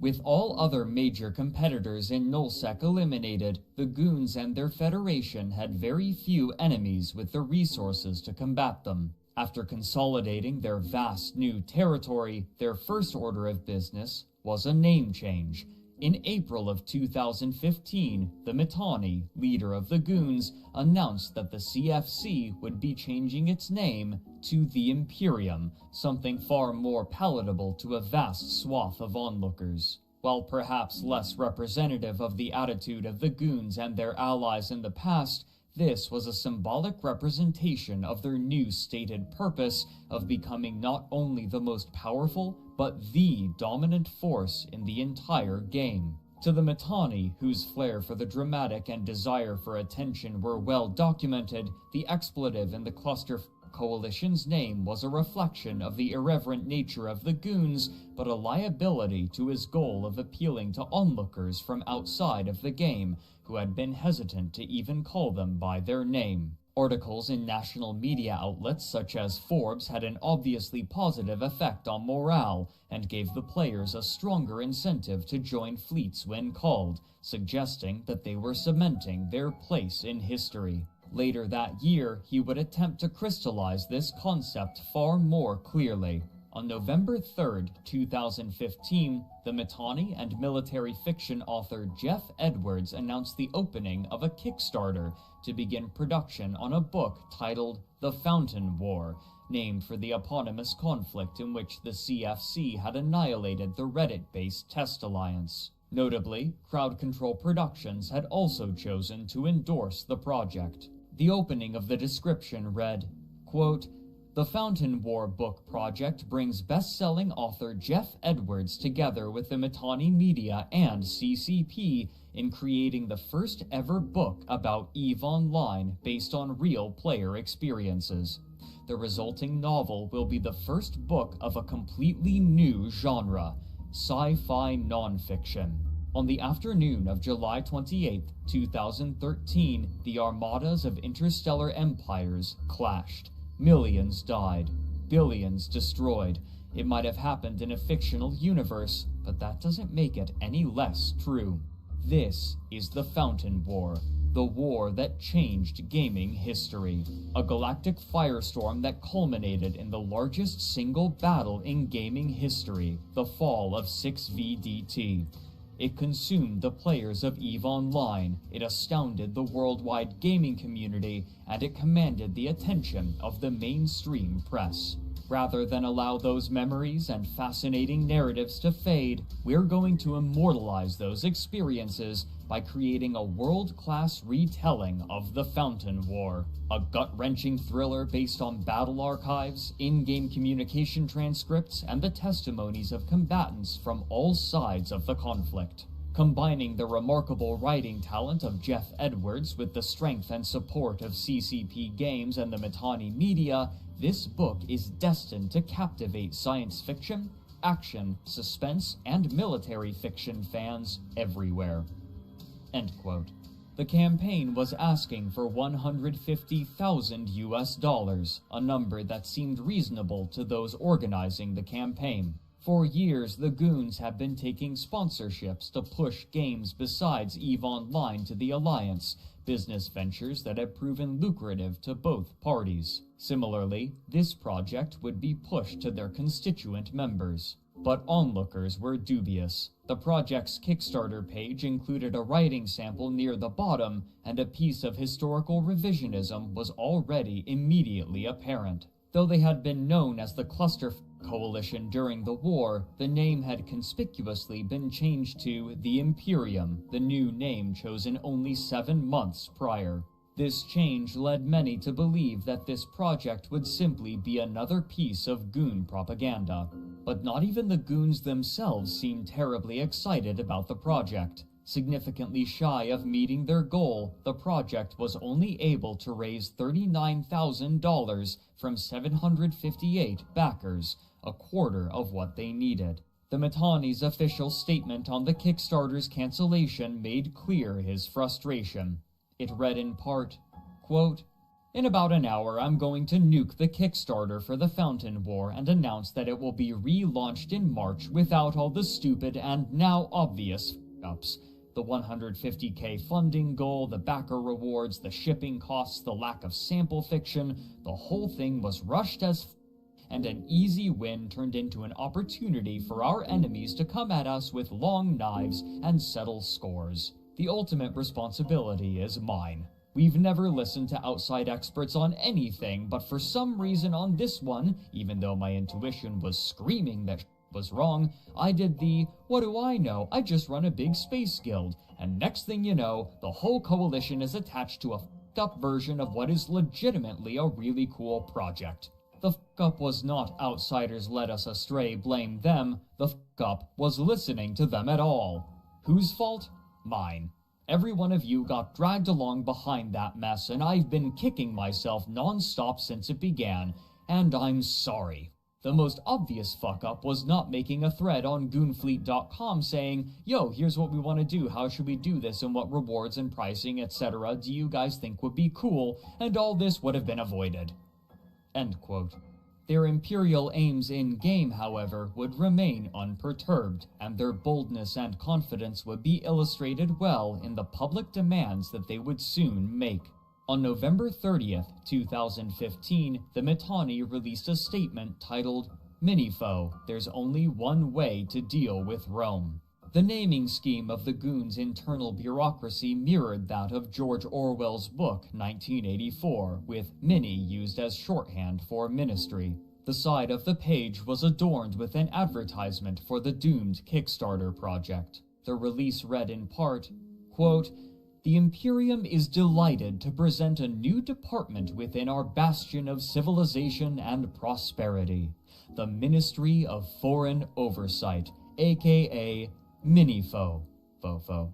With all other major competitors in nullsec eliminated, the goons and their federation had very few enemies with the resources to combat them. After consolidating their vast new territory, their first order of business was a name change. In April of 2015, the Mittani, leader of the goons, announced that the CFC would be changing its name to the Imperium, something far more palatable to a vast swath of onlookers. While perhaps less representative of the attitude of the goons and their allies in the past, this was a symbolic representation of their new stated purpose of becoming not only the most powerful, but the dominant force in the entire game. To the Mittani, whose flair for the dramatic and desire for attention were well documented, the expletive in the Cluster Coalition's name was a reflection of the irreverent nature of the goons, but a liability to his goal of appealing to onlookers from outside of the game, who had been hesitant to even call them by their name. Articles in national media outlets such as Forbes had an obviously positive effect on morale and gave the players a stronger incentive to join fleets when called, suggesting that they were cementing their place in history. Later that year, he would attempt to crystallize this concept far more clearly. On November 3rd, 2015, the Mittani and military fiction author Jeff Edwards announced the opening of a Kickstarter to begin production on a book titled The Fountain War, named for the eponymous conflict in which the CFC had annihilated the Reddit-based Test Alliance. Notably, Crowd Control Productions had also chosen to endorse the project. The opening of the description read, quote, "The Fountain War book project brings best-selling author Jeff Edwards together with the Mittani Media and CCP in creating the first ever book about EVE Online based on real player experiences. The resulting novel will be the first book of a completely new genre, sci-fi nonfiction." On the afternoon of July 28, 2013, the armadas of interstellar empires clashed. Millions died, billions destroyed. It might have happened in a fictional universe, but that doesn't make it any less true. This is the Fountain War, the war that changed gaming history. A galactic firestorm that culminated in the largest single battle in gaming history, the fall of 6VDT. It consumed the players of EVE Online, it astounded the worldwide gaming community, and it commanded the attention of the mainstream press. Rather than allow those memories and fascinating narratives to fade, we're going to immortalize those experiences by creating a world-class retelling of the Fountain War. A gut-wrenching thriller based on battle archives, in-game communication transcripts, and the testimonies of combatants from all sides of the conflict. Combining the remarkable writing talent of Jeff Edwards with the strength and support of CCP Games and the Mittani Media, this book is destined to captivate science fiction, action, suspense, and military fiction fans everywhere. End quote. The campaign was asking for $150,000, a number that seemed reasonable to those organizing the campaign. For years, the goons have been taking sponsorships to push games besides EVE Online to the Alliance, business ventures that have proven lucrative to both parties. Similarly, this project would be pushed to their constituent members. But onlookers were dubious. The project's Kickstarter page included a writing sample near the bottom, and a piece of historical revisionism was already immediately apparent. Though they had been known as the Cluster Coalition during the war, the name had conspicuously been changed to the Imperium, the new name chosen only 7 months prior. This change led many to believe that this project would simply be another piece of goon propaganda. But not even the goons themselves seemed terribly excited about the project. Significantly shy of meeting their goal, the project was only able to raise $39,000 from 758 backers, a quarter of what they needed. The Mittani's official statement on the Kickstarter's cancellation made clear his frustration. It read in part, quote, In about an hour, I'm going to nuke the Kickstarter for the Fountain War and announce that it will be relaunched in March without all the stupid and now obvious f***ups. The 150k funding goal, the backer rewards, the shipping costs, the lack of sample fiction, the whole thing was rushed as f***, and an easy win turned into an opportunity for our enemies to come at us with long knives and settle scores. The ultimate responsibility is mine. We've never listened to outside experts on anything, but for some reason on this one, even though my intuition was screaming that was wrong, I did the, what do I know, I just run a big space guild, and next thing you know, the whole coalition is attached to a f***ed up version of what is legitimately a really cool project. The f***up was not outsiders led us astray, blame them, the f***up was listening to them at all. Whose fault? Mine. Every one of you got dragged along behind that mess, and I've been kicking myself non-stop since it began, and I'm sorry. The most obvious fuck-up was not making a thread on goonfleet.com saying, yo, here's what we want to do, how should we do this, and what rewards and pricing, etc. do you guys think would be cool, and all this would have been avoided. End quote. Their imperial aims in-game, however, would remain unperturbed, and their boldness and confidence would be illustrated well in the public demands that they would soon make. On November 30th, 2015, the Mittani released a statement titled, Minifoe, there's only one way to deal with Rome. The naming scheme of the Goons' internal bureaucracy mirrored that of George Orwell's book 1984, with Mini used as shorthand for ministry. The side of the page was adorned with an advertisement for the doomed Kickstarter project. The release read in part, quote, The Imperium is delighted to present a new department within our bastion of civilization and prosperity, the Ministry of Foreign Oversight, aka Minifoe, Fofo.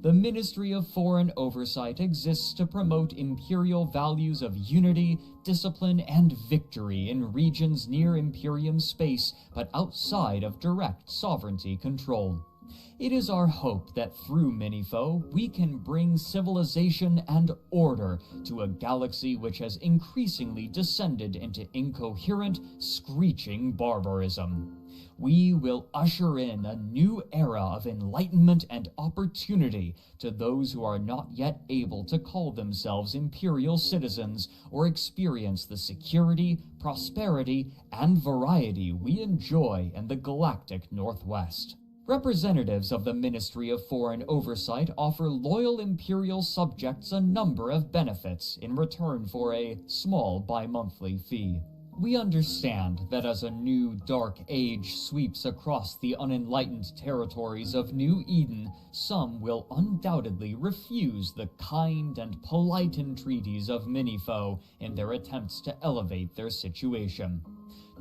The Ministry of Foreign Oversight exists to promote imperial values of unity, discipline, and victory in regions near Imperium space, but outside of direct sovereignty control. It is our hope that through Minifoe, we can bring civilization and order to a galaxy which has increasingly descended into incoherent, screeching barbarism. We will usher in a new era of enlightenment and opportunity to those who are not yet able to call themselves imperial citizens or experience the security, prosperity, and variety we enjoy in the galactic Northwest. Representatives of the Ministry of Foreign Oversight offer loyal imperial subjects a number of benefits in return for a small bi-monthly fee. We understand that as a new dark age sweeps across the unenlightened territories of New Eden, some will undoubtedly refuse the kind and polite entreaties of Minifoe in their attempts to elevate their situation.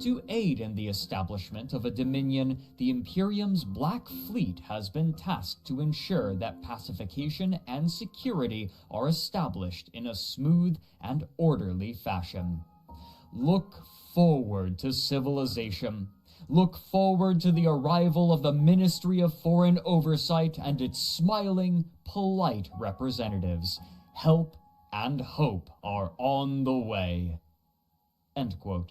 To aid in the establishment of a dominion, the Imperium's Black Fleet has been tasked to ensure that pacification and security are established in a smooth and orderly fashion. Look forward to civilization. Look forward to the arrival of the Ministry of Foreign Oversight and its smiling, polite representatives. Help and hope are on the way. End quote.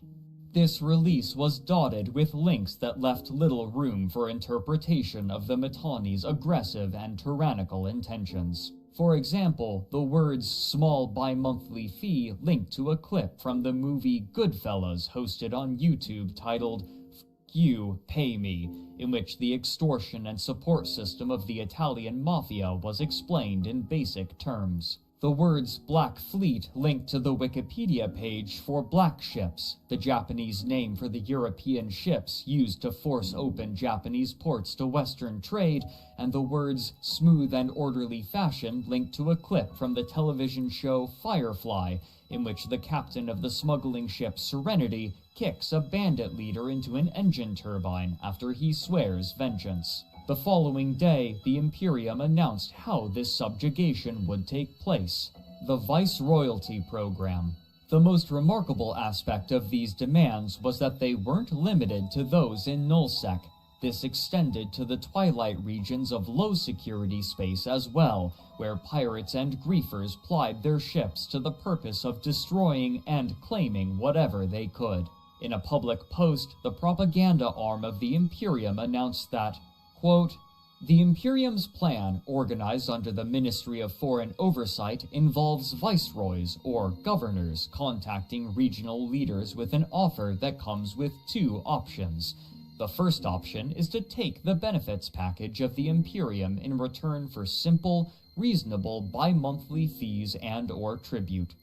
This release was dotted with links that left little room for interpretation of the Mittani's aggressive and tyrannical intentions. For example, the words small bi-monthly fee linked to a clip from the movie Goodfellas hosted on YouTube titled F*** You, Pay Me, in which the extortion and support system of the Italian mafia was explained in basic terms. The words Black Fleet linked to the Wikipedia page for Black Ships, the Japanese name for the European ships used to force open Japanese ports to Western trade, and the words smooth and orderly fashion linked to a clip from the television show Firefly, in which the captain of the smuggling ship Serenity kicks a bandit leader into an engine turbine after he swears vengeance. The following day, the Imperium announced how this subjugation would take place: the Viceroyalty Program. The most remarkable aspect of these demands was that they weren't limited to those in Nullsec. This extended to the twilight regions of low-security space as well, where pirates and griefers plied their ships to the purpose of destroying and claiming whatever they could. In a public post, the propaganda arm of the Imperium announced that, quote, "The Imperium's plan, organized under the Ministry of Foreign Oversight, involves viceroys or governors contacting regional leaders with an offer that comes with two options. The first option is to take the benefits package of the Imperium in return for simple, reasonable bi-monthly fees and/or tribute.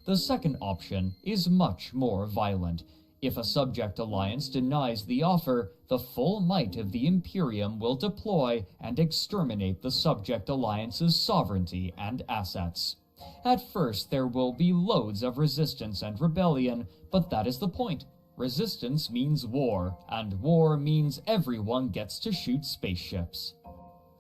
The second option is much more violent. If a subject alliance denies the offer, the full might of the Imperium will deploy and exterminate the subject alliance's sovereignty and assets. At first, there will be loads of resistance and rebellion, but that is the point. Resistance means war, and war means everyone gets to shoot spaceships."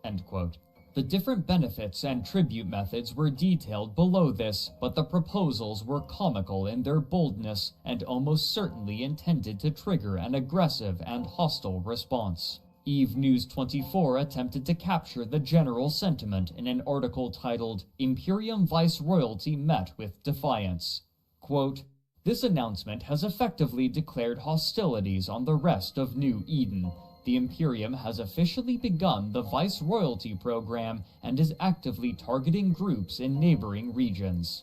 End quote. The different benefits and tribute methods were detailed below this, but the proposals were comical in their boldness and almost certainly intended to trigger an aggressive and hostile response. EVE News 24 attempted to capture the general sentiment in an article titled, "Imperium Viceroyalty Met with Defiance." Quote, "This announcement has effectively declared hostilities on the rest of New Eden. The Imperium has officially begun the Viceroyalty program and is actively targeting groups in neighboring regions."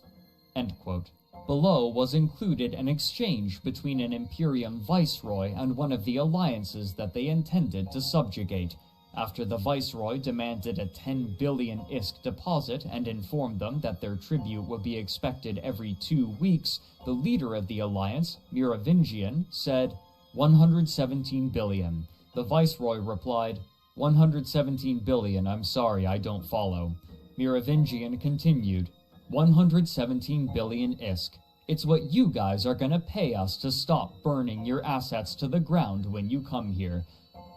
End quote. Below was included an exchange between an Imperium Viceroy and one of the alliances that they intended to subjugate. After the Viceroy demanded a 10 billion ISK deposit and informed them that their tribute would be expected every 2 weeks, the leader of the alliance, Merovingian, said, 117 billion. The Viceroy replied, 117 billion, I'm sorry, I don't follow. Merovingian continued, 117 billion ISK. It's what you guys are gonna pay us to stop burning your assets to the ground when you come here.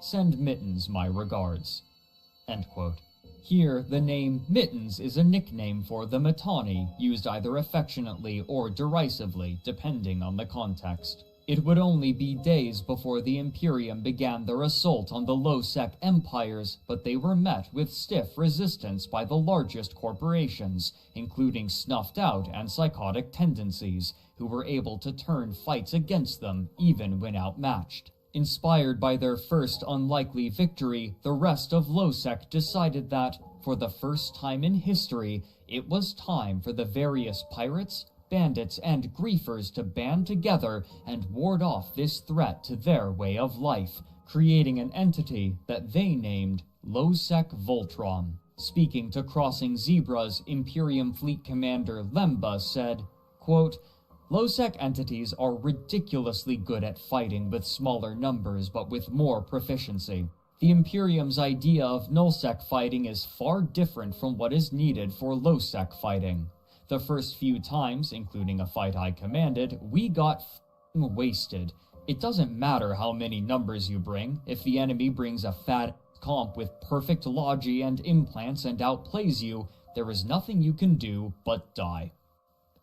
Send Mittens my regards." End quote. Here, the name Mittens is a nickname for the Mittani, used either affectionately or derisively, depending on the context. It would only be days before the Imperium began their assault on the low-sec empires, but they were met with stiff resistance by the largest corporations, including snuffed-out and psychotic tendencies, who were able to turn fights against them even when outmatched. Inspired by their first unlikely victory, the rest of low-sec decided that, for the first time in history, it was time for the various pirates, bandits, and griefers to band together and ward off this threat to their way of life, creating an entity that they named Low-Sec Voltron. Speaking to Crossing Zebras, Imperium Fleet Commander Lemba said, quote, "Low-sec entities are ridiculously good at fighting with smaller numbers but with more proficiency. The Imperium's idea of null-sec fighting is far different from what is needed for low-sec fighting. The first few times, including a fight I commanded, we got wasted. It doesn't matter how many numbers you bring. If the enemy brings a fat comp with perfect logi and implants and outplays you, there is nothing you can do but die."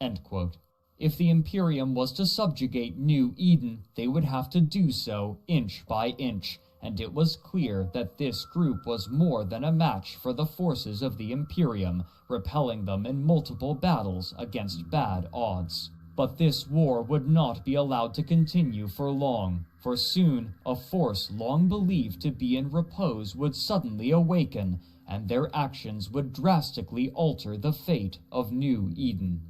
End quote. If the Imperium was to subjugate New Eden, they would have to do so inch by inch, and it was clear that this group was more than a match for the forces of the Imperium, repelling them in multiple battles against bad odds. But this war would not be allowed to continue for long, for soon a force long believed to be in repose would suddenly awaken, and their actions would drastically alter the fate of New Eden.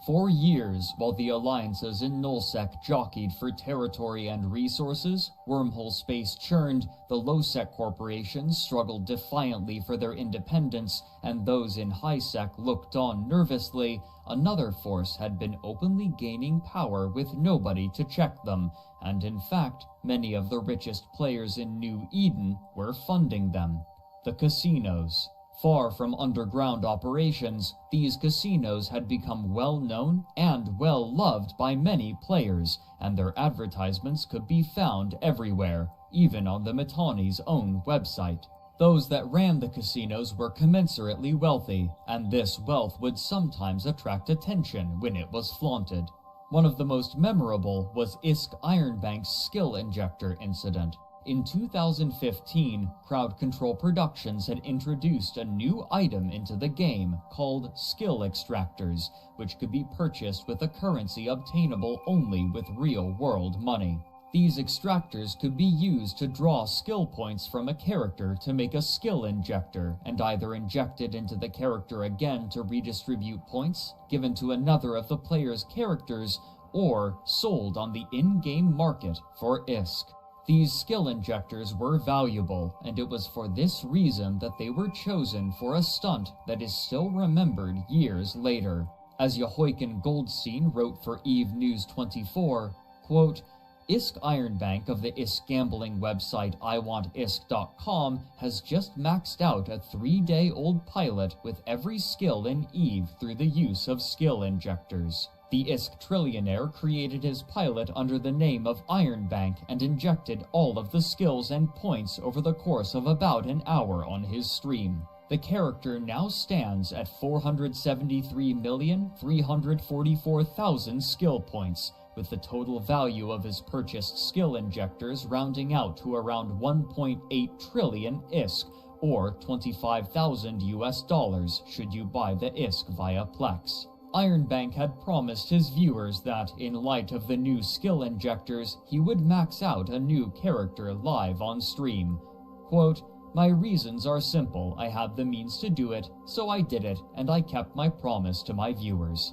For years, while the alliances in nullsec jockeyed for territory and resources, wormhole space churned, the low-sec corporations struggled defiantly for their independence, and those in high-sec looked on nervously, another force had been openly gaining power with nobody to check them, and in fact, many of the richest players in New Eden were funding them. The casinos. Far from underground operations, these casinos had become well-known and well-loved by many players, and their advertisements could be found everywhere, even on the Mittani's own website. Those that ran the casinos were commensurately wealthy, and this wealth would sometimes attract attention when it was flaunted. One of the most memorable was ISK Ironbank's skill injector incident. In 2015, Crowd Control Productions had introduced a new item into the game called skill extractors, which could be purchased with a currency obtainable only with real-world money. These extractors could be used to draw skill points from a character to make a skill injector, and either injected into the character again to redistribute points, given to another of the player's characters, or sold on the in-game market for ISK. These skill injectors were valuable, and it was for this reason that they were chosen for a stunt that is still remembered years later. As Jehoiken Goldstein wrote for EVE News 24, quote, ISK Ironbank of the ISK gambling website iwantisk.com has just maxed out a 3-day-old pilot with every skill in EVE through the use of skill injectors. The ISK trillionaire created his pilot under the name of Ironbank and injected all of the skills and points over the course of about an hour on his stream. The character now stands at 473,344,000 skill points, with the total value of his purchased skill injectors rounding out to around 1.8 trillion ISK, or $25,000 should you buy the ISK via Plex. Ironbank had promised his viewers that, in light of the new skill injectors, he would max out a new character live on stream. Quote, my reasons are simple, I had the means to do it, so I did it, and I kept my promise to my viewers.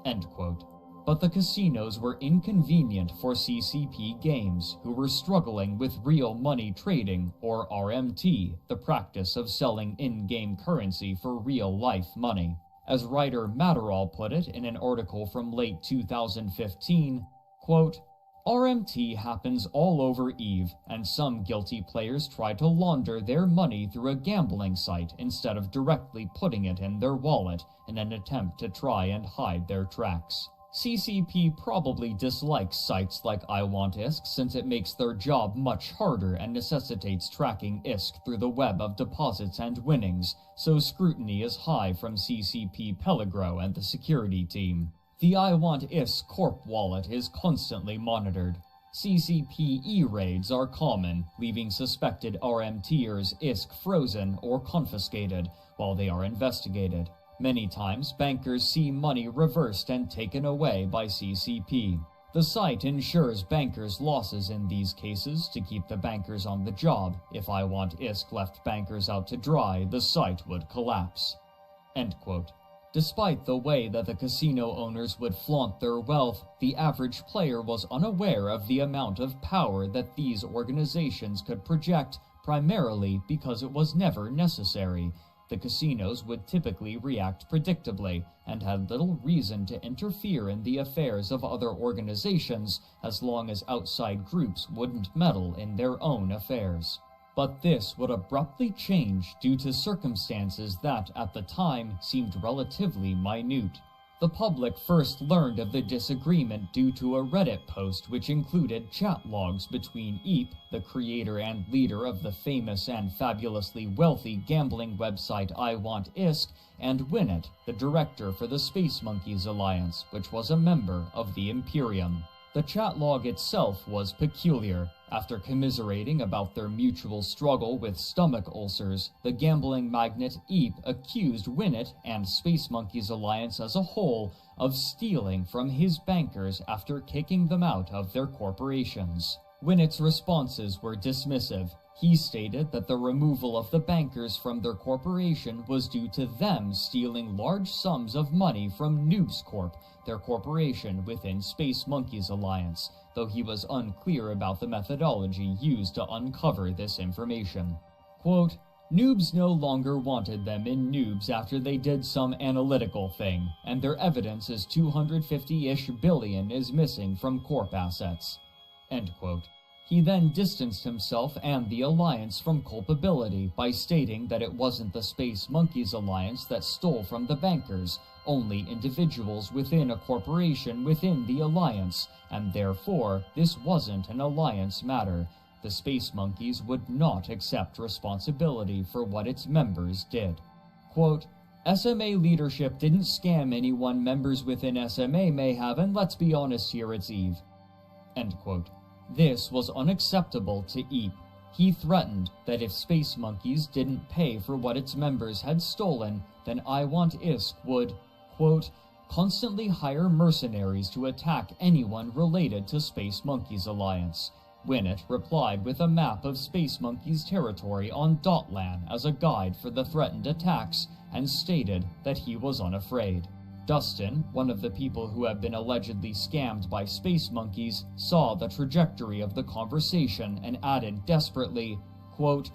End quote. But the casinos were inconvenient for CCP Games, who were struggling with real money trading, or RMT, the practice of selling in-game currency for real-life money. As writer Matterall put it in an article from late 2015, quote, RMT happens all over EVE, and some guilty players try to launder their money through a gambling site instead of directly putting it in their wallet in an attempt to try and hide their tracks. CCP probably dislikes sites like iWantISK since it makes their job much harder and necessitates tracking ISK through the web of deposits and winnings, so scrutiny is high from CCP Pellegro and the security team. The iWantISK Corp wallet is constantly monitored. CCP e-raids are common, leaving suspected RMTers ISK frozen or confiscated while they are investigated. Many times, bankers see money reversed and taken away by CCP. The site ensures bankers' losses in these cases to keep the bankers on the job. If iWantISK left bankers out to dry, the site would collapse. End quote. Despite the way that the casino owners would flaunt their wealth, the average player was unaware of the amount of power that these organizations could project, primarily because it was never necessary. The casinos would typically react predictably, and had little reason to interfere in the affairs of other organizations as long as outside groups wouldn't meddle in their own affairs. But this would abruptly change due to circumstances that, at the time, seemed relatively minute. The public first learned of the disagreement due to a Reddit post which included chat logs between Eep, the creator and leader of the famous and fabulously wealthy gambling website iWantISK, and Winnet, the director for the Space Monkeys Alliance, which was a member of the Imperium. The chat log itself was peculiar. After commiserating about their mutual struggle with stomach ulcers, the gambling magnate Eep accused Winnet and Space Monkeys Alliance as a whole of stealing from his bankers after kicking them out of their corporations. Winnet's responses were dismissive. He stated that the removal of the bankers from their corporation was due to them stealing large sums of money from Noobs Corp, their corporation within Space Monkeys Alliance, though he was unclear about the methodology used to uncover this information. Quote, Noobs no longer wanted them in Noobs after they did some analytical thing, and their evidence is 250-ish billion is missing from Corp assets. End quote. He then distanced himself and the Alliance from culpability by stating that it wasn't the Space Monkeys Alliance that stole from the bankers, only individuals within a corporation within the Alliance, and therefore this wasn't an Alliance matter. the Space Monkeys would not accept responsibility for what its members did. Quote, SMA leadership didn't scam anyone members within SMA may have, and let's be honest here, it's Eve. End quote. This was unacceptable to Eep. He threatened that if Space Monkeys didn't pay for what its members had stolen, then I Want ISK would, quote, constantly hire mercenaries to attack anyone related to Space Monkeys Alliance. Winnet replied with a map of Space Monkeys territory on Dotlan as a guide for the threatened attacks, and stated that he was unafraid. Dustin, one of the people who had been allegedly scammed by Space Monkeys, saw the trajectory of the conversation and added desperately, quote,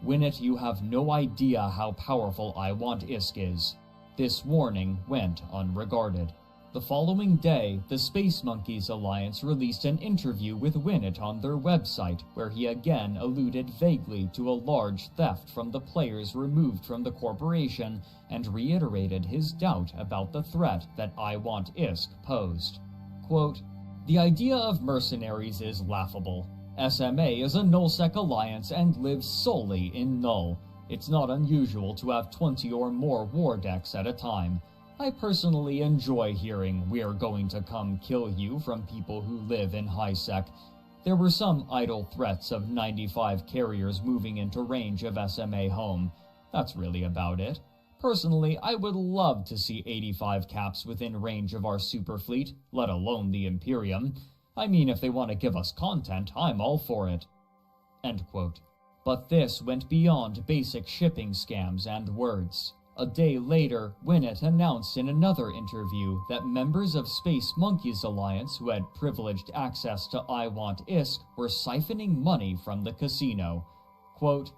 Winnet, you have no idea how powerful I Want ISK is. This warning went unregarded. The following day, the Space Monkeys Alliance released an interview with Winnet on their website, where he again alluded vaguely to a large theft from the players removed from the corporation and reiterated his doubt about the threat that I Want ISK posed. Quote, the idea of mercenaries is laughable. SMA is a nullsec alliance and lives solely in null. It's not unusual to have 20 or more war decks at a time. I personally enjoy hearing "we're going to come kill you" from people who live in high sec. There were some idle threats of 95 carriers moving into range of SMA home. That's really about it. Personally, I would love to see 85 caps within range of our super fleet, let alone the Imperium. I mean, if they want to give us content, I'm all for it. End quote. But this went beyond basic shipping scams and words. A day later, Winnet announced in another interview that members of Space Monkeys Alliance who had privileged access to I Want ISK were siphoning money from the casino. Quote,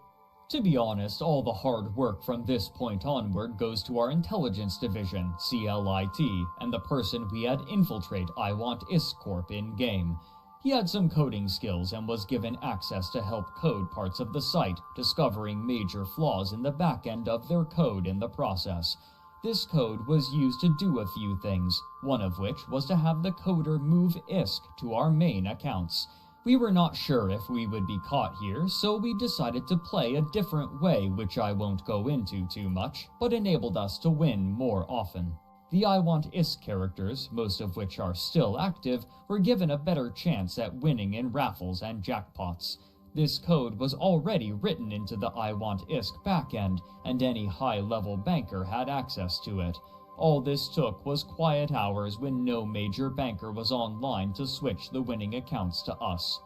to be honest, all the hard work from this point onward goes to our intelligence division, CLIT, and the person we had infiltrate I Want ISK Corp in-game. He had some coding skills and was given access to help code parts of the site, discovering major flaws in the back end of their code in the process. This code was used to do a few things, one of which was to have the coder move ISK to our main accounts. We were not sure if we would be caught here, so we decided to play a different way, which I won't go into too much, but enabled us to win more often. The I Want ISK characters, most of which are still active, were given a better chance at winning in raffles and jackpots. This code was already written into the I Want ISK backend, and any high-level banker had access to it. All this took was quiet hours when no major banker was online to switch the winning accounts to us.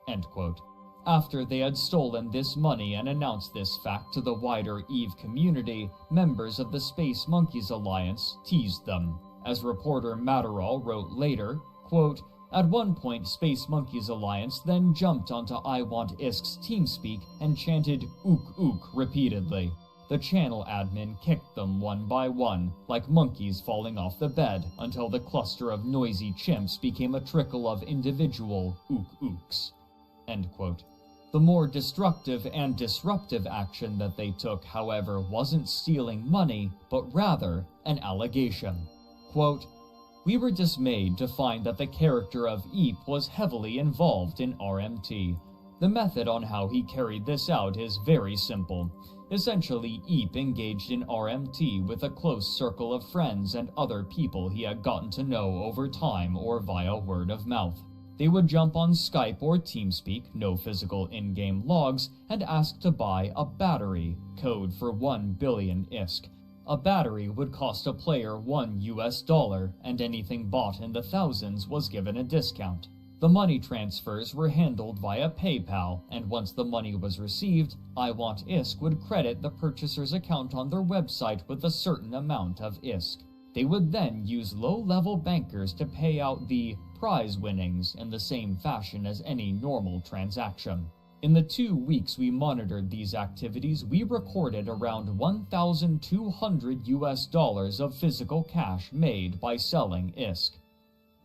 End quote. After they had stolen this money and announced this fact to the wider EVE community, members of the Space Monkeys Alliance teased them. As reporter Matterall wrote later, quote, at one point Space Monkeys Alliance then jumped onto I Want ISK's TeamSpeak and chanted "ook ook" repeatedly. The channel admin kicked them one by one, like monkeys falling off the bed, until the cluster of noisy chimps became a trickle of individual ook ooks. End quote. The more destructive and disruptive action that they took, however, wasn't stealing money, but rather an allegation. Quote, we were dismayed to find that the character of Eep was heavily involved in RMT. The method on how he carried this out is very simple. Essentially, Eep engaged in RMT with a close circle of friends and other people he had gotten to know over time or via word of mouth. They would jump on Skype or TeamSpeak, no physical in-game logs, and ask to buy a battery, code for 1 billion ISK. A battery would cost a player $1, and anything bought in the thousands was given a discount. The money transfers were handled via PayPal, and once the money was received, I Want ISK would credit the purchaser's account on their website with a certain amount of ISK. They would then use low-level bankers to pay out the prize winnings in the same fashion as any normal transaction. In the 2 weeks we monitored these activities, we recorded around $1,200 of physical cash made by selling ISK.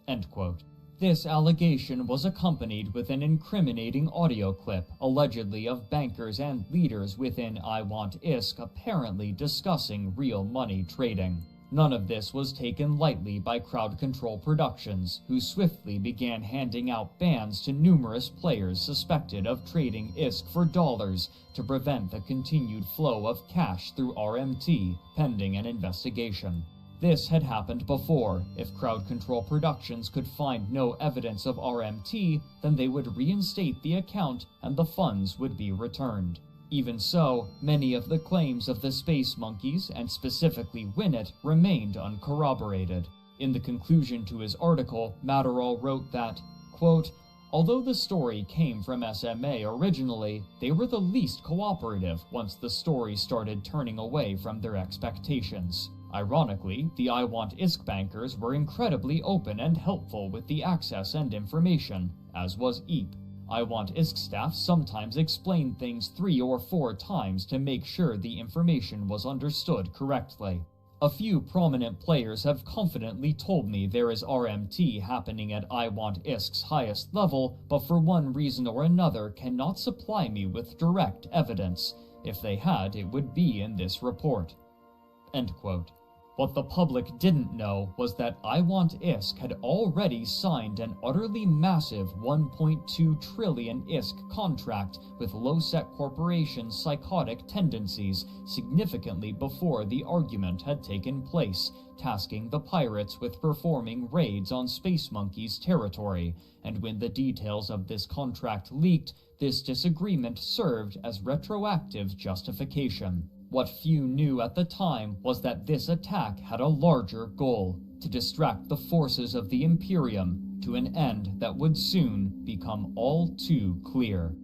End quote. This allegation was accompanied with an incriminating audio clip, allegedly of bankers and leaders within I Want ISK apparently discussing real money trading. None of this was taken lightly by Crowd Control Productions, who swiftly began handing out bans to numerous players suspected of trading ISK for dollars to prevent the continued flow of cash through RMT, pending an investigation. This had happened before. If Crowd Control Productions could find no evidence of RMT, then they would reinstate the account and the funds would be returned. Even so, many of the claims of the Space Monkeys, and specifically Winnet, remained uncorroborated. In the conclusion to his article, Matterall wrote that, quote, "Although the story came from SMA originally, they were the least cooperative once the story started turning away from their expectations. Ironically, the I Want ISK bankers were incredibly open and helpful with the access and information, as was EEP. I Want ISK staff sometimes explained things 3 or 4 times to make sure the information was understood correctly. A few prominent players have confidently told me there is RMT happening at I Want ISK's highest level, but for one reason or another cannot supply me with direct evidence. If they had, it would be in this report." End quote. What the public didn't know was that I Want ISK had already signed an utterly massive 1.2 trillion ISK contract with low-sec corporation's psychotic tendencies significantly before the argument had taken place, tasking the pirates with performing raids on Space Monkey's territory, and when the details of this contract leaked, this disagreement served as retroactive justification. What few knew at the time was that this attack had a larger goal: to distract the forces of the Imperium to an end that would soon become all too clear.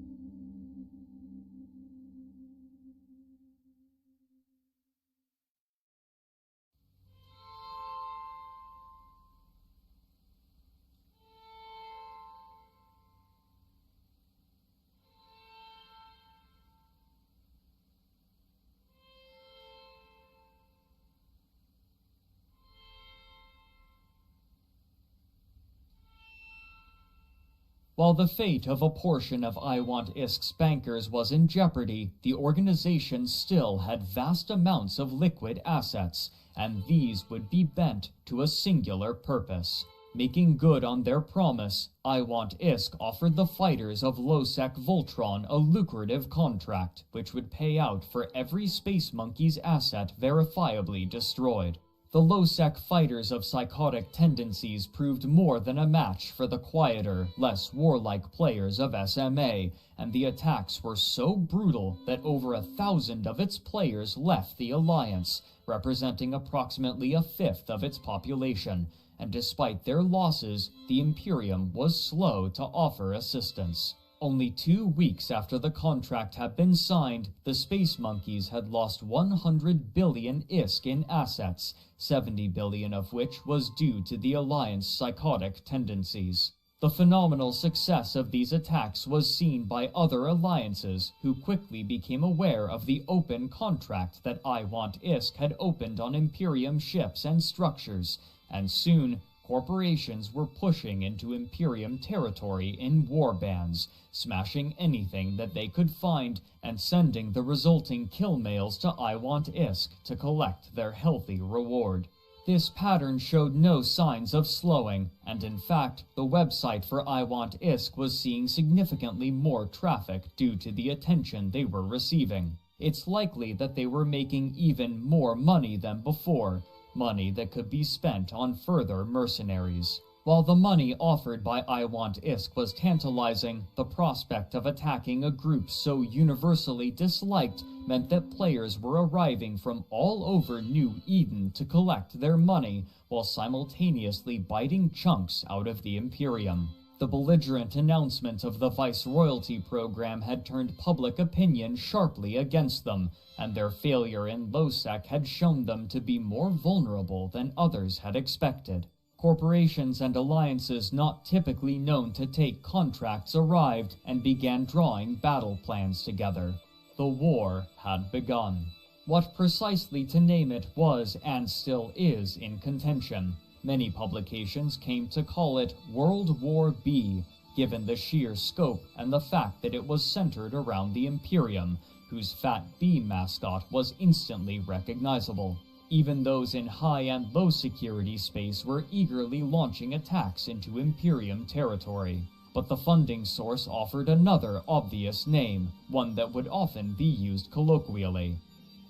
While the fate of a portion of I Want ISK's bankers was in jeopardy, the organization still had vast amounts of liquid assets, and these would be bent to a singular purpose. Making good on their promise, I Want ISK offered the fighters of Losec Voltron a lucrative contract, which would pay out for every Space Monkey's asset verifiably destroyed. The low-sec fighters of psychotic tendencies proved more than a match for the quieter, less warlike players of SMA, and the attacks were so brutal that over 1,000 of its players left the Alliance, representing approximately 1/5 of its population, and despite their losses, the Imperium was slow to offer assistance. Only 2 weeks after the contract had been signed, the Space Monkeys had lost 100 billion ISK in assets, 70 billion of which was due to the Alliance's psychotic tendencies. The phenomenal success of these attacks was seen by other alliances, who quickly became aware of the open contract that I Want ISK had opened on Imperium ships and structures, and soon corporations were pushing into Imperium territory in warbands, smashing anything that they could find and sending the resulting kill mails to I Want ISK to collect their healthy reward. This pattern showed no signs of slowing, and in fact, the website for I Want ISK was seeing significantly more traffic due to the attention they were receiving. It's likely that they were making even more money than before, money that could be spent on further mercenaries. While the money offered by I Want ISK was tantalizing, the prospect of attacking a group so universally disliked meant that players were arriving from all over New Eden to collect their money while simultaneously biting chunks out of the Imperium. The belligerent announcement of the Viceroyalty program had turned public opinion sharply against them, and their failure in Losec had shown them to be more vulnerable than others had expected. Corporations and alliances not typically known to take contracts arrived and began drawing battle plans together. The war had begun. What precisely to name it was, and still is, in contention. Many publications came to call it World War B, given the sheer scope and the fact that it was centered around the Imperium, whose fat bee mascot was instantly recognizable. Even those in high and low security space were eagerly launching attacks into Imperium territory. But the funding source offered another obvious name, one that would often be used colloquially: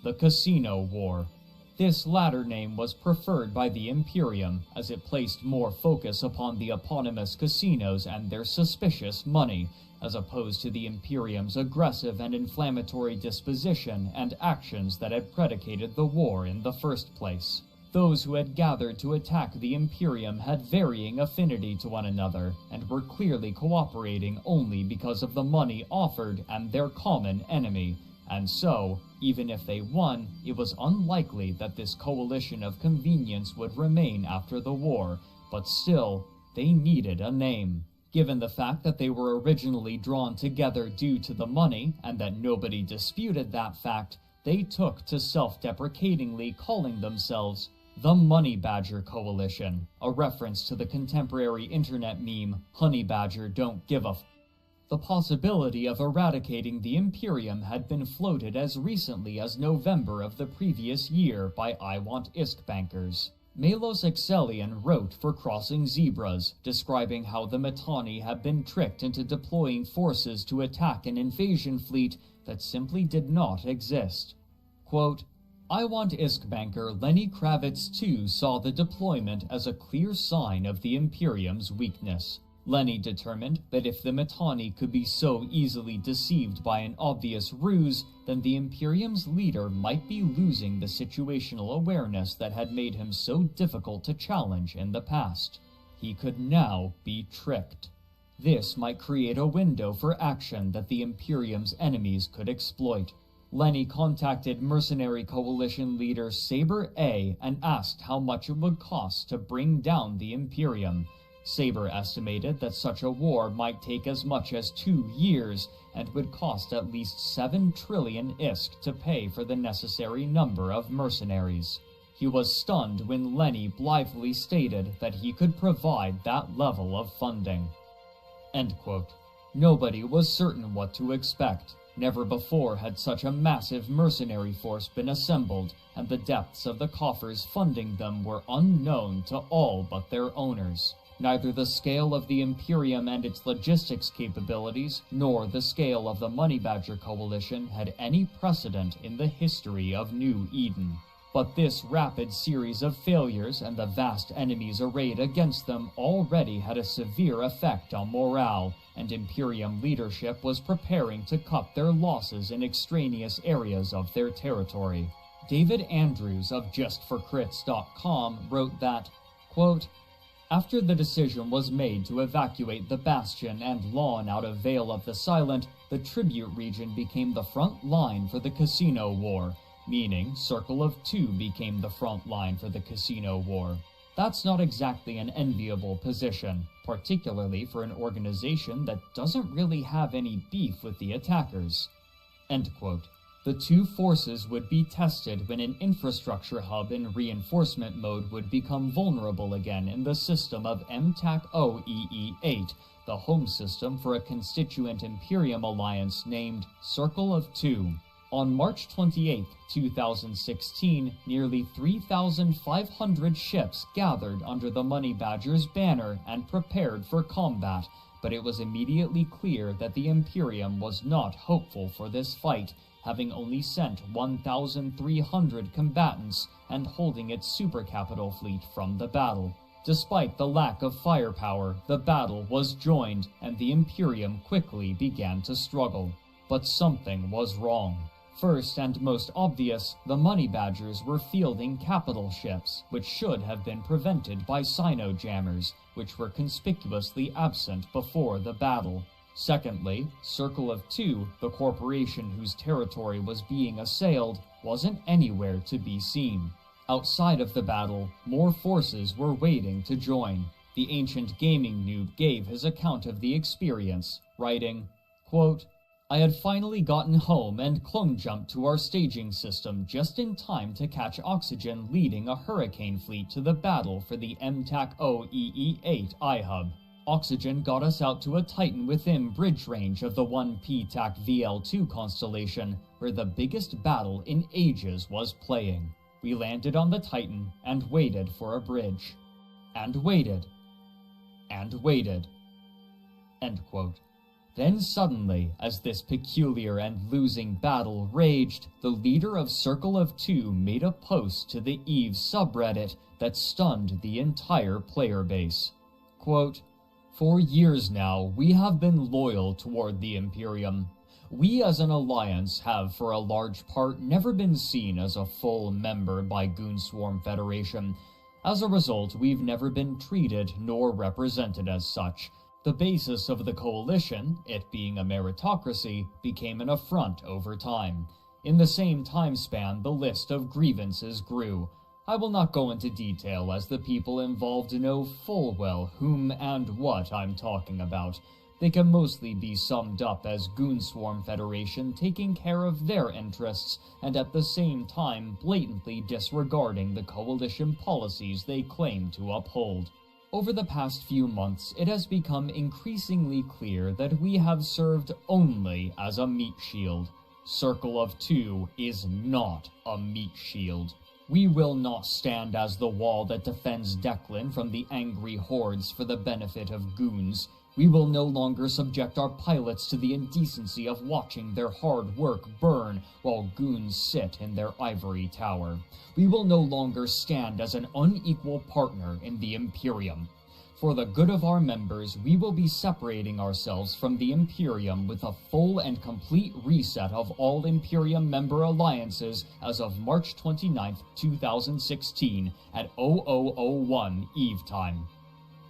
the Casino War. This latter name was preferred by the Imperium, as it placed more focus upon the eponymous casinos and their suspicious money, as opposed to the Imperium's aggressive and inflammatory disposition and actions that had predicated the war in the first place. Those who had gathered to attack the Imperium had varying affinity to one another, and were clearly cooperating only because of the money offered and their common enemy. And so, even if they won, it was unlikely that this coalition of convenience would remain after the war, but still, they needed a name. Given the fact that they were originally drawn together due to the money, and that nobody disputed that fact, they took to self-deprecatingly calling themselves the Money Badger Coalition, a reference to the contemporary internet meme, Honey Badger Don't Give a F. The possibility of eradicating the Imperium had been floated as recently as November of the previous year by I Want ISK bankers. Melos Excellion wrote for Crossing Zebras, describing how the Mittani had been tricked into deploying forces to attack an invasion fleet that simply did not exist. Quote, I Want ISK banker Lenny Kravitz too saw the deployment as a clear sign of the Imperium's weakness. Lenny determined that if the Mittani could be so easily deceived by an obvious ruse, then the Imperium's leader might be losing the situational awareness that had made him so difficult to challenge in the past. He could now be tricked. This might create a window for action that the Imperium's enemies could exploit. Lenny contacted mercenary coalition leader Saber A and asked how much it would cost to bring down the Imperium. Saber estimated that such a war might take as much as 2 years and would cost at least 7 trillion ISK to pay for the necessary number of mercenaries. He was stunned when Lenny blithely stated that he could provide that level of funding. End quote. Nobody was certain what to expect. Never before had such a massive mercenary force been assembled, and the depths of the coffers funding them were unknown to all but their owners. Neither the scale of the Imperium and its logistics capabilities, nor the scale of the Money Badger Coalition had any precedent in the history of New Eden. But this rapid series of failures and the vast enemies arrayed against them already had a severe effect on morale, and Imperium leadership was preparing to cut their losses in extraneous areas of their territory. David Andrews of JustForCrits.com wrote that, quote, after the decision was made to evacuate the Bastion and Lawn out of Vale of the Silent, the Tribute region became the front line for the Casino War, meaning Circle of Two became the front line for the Casino War. That's not exactly an enviable position, particularly for an organization that doesn't really have any beef with the attackers. End quote. The two forces would be tested when an infrastructure hub in reinforcement mode would become vulnerable again in the system of MTAC-OEE-8, the home system for a constituent Imperium alliance named Circle of Two. On March 28, 2016, nearly 3,500 ships gathered under the Money Badger's banner and prepared for combat, but it was immediately clear that the Imperium was not hopeful for this fight, having only sent 1,300 combatants and holding its supercapital fleet from the battle. Despite the lack of firepower, the battle was joined, and the Imperium quickly began to struggle. But something was wrong. First and most obvious, the Money Badgers were fielding capital ships, which should have been prevented by Sino-jammers, which were conspicuously absent before the battle. Secondly, Circle of Two, the corporation whose territory was being assailed, wasn't anywhere to be seen. Outside of the battle, more forces were waiting to join. The ancient gaming noob gave his account of the experience, writing, quote, I had finally gotten home and clone jumped to our staging system just in time to catch Oxygen leading a hurricane fleet to the battle for the MTAC-OEE-8 iHub. Oxygen got us out to a Titan within bridge range of the 1P-TAC VL2 constellation, where the biggest battle in ages was playing. We landed on the Titan and waited for a bridge. And waited. And waited." End quote. Then suddenly, as this peculiar and losing battle raged, the leader of Circle of Two made a post to the EVE subreddit that stunned the entire player base. Quote, "For years now, we have been loyal toward the Imperium. We as an alliance have, for a large part, never been seen as a full member by Goonswarm Federation. As a result, we've never been treated nor represented as such. The basis of the coalition, it being a meritocracy, became an affront over time. In the same time span, the list of grievances grew. I will not go into detail as the people involved know full well whom and what I'm talking about. They can mostly be summed up as Goonswarm Federation taking care of their interests and at the same time blatantly disregarding the coalition policies they claim to uphold. Over the past few months, it has become increasingly clear that we have served only as a meat shield. Circle of Two is not a meat shield. We will not stand as the wall that defends Declan from the angry hordes for the benefit of goons. We will no longer subject our pilots to the indecency of watching their hard work burn while goons sit in their ivory tower. We will no longer stand as an unequal partner in the Imperium. For the good of our members, we will be separating ourselves from the Imperium with a full and complete reset of all Imperium member alliances as of March 29th, 2016 at 0001 Eve time."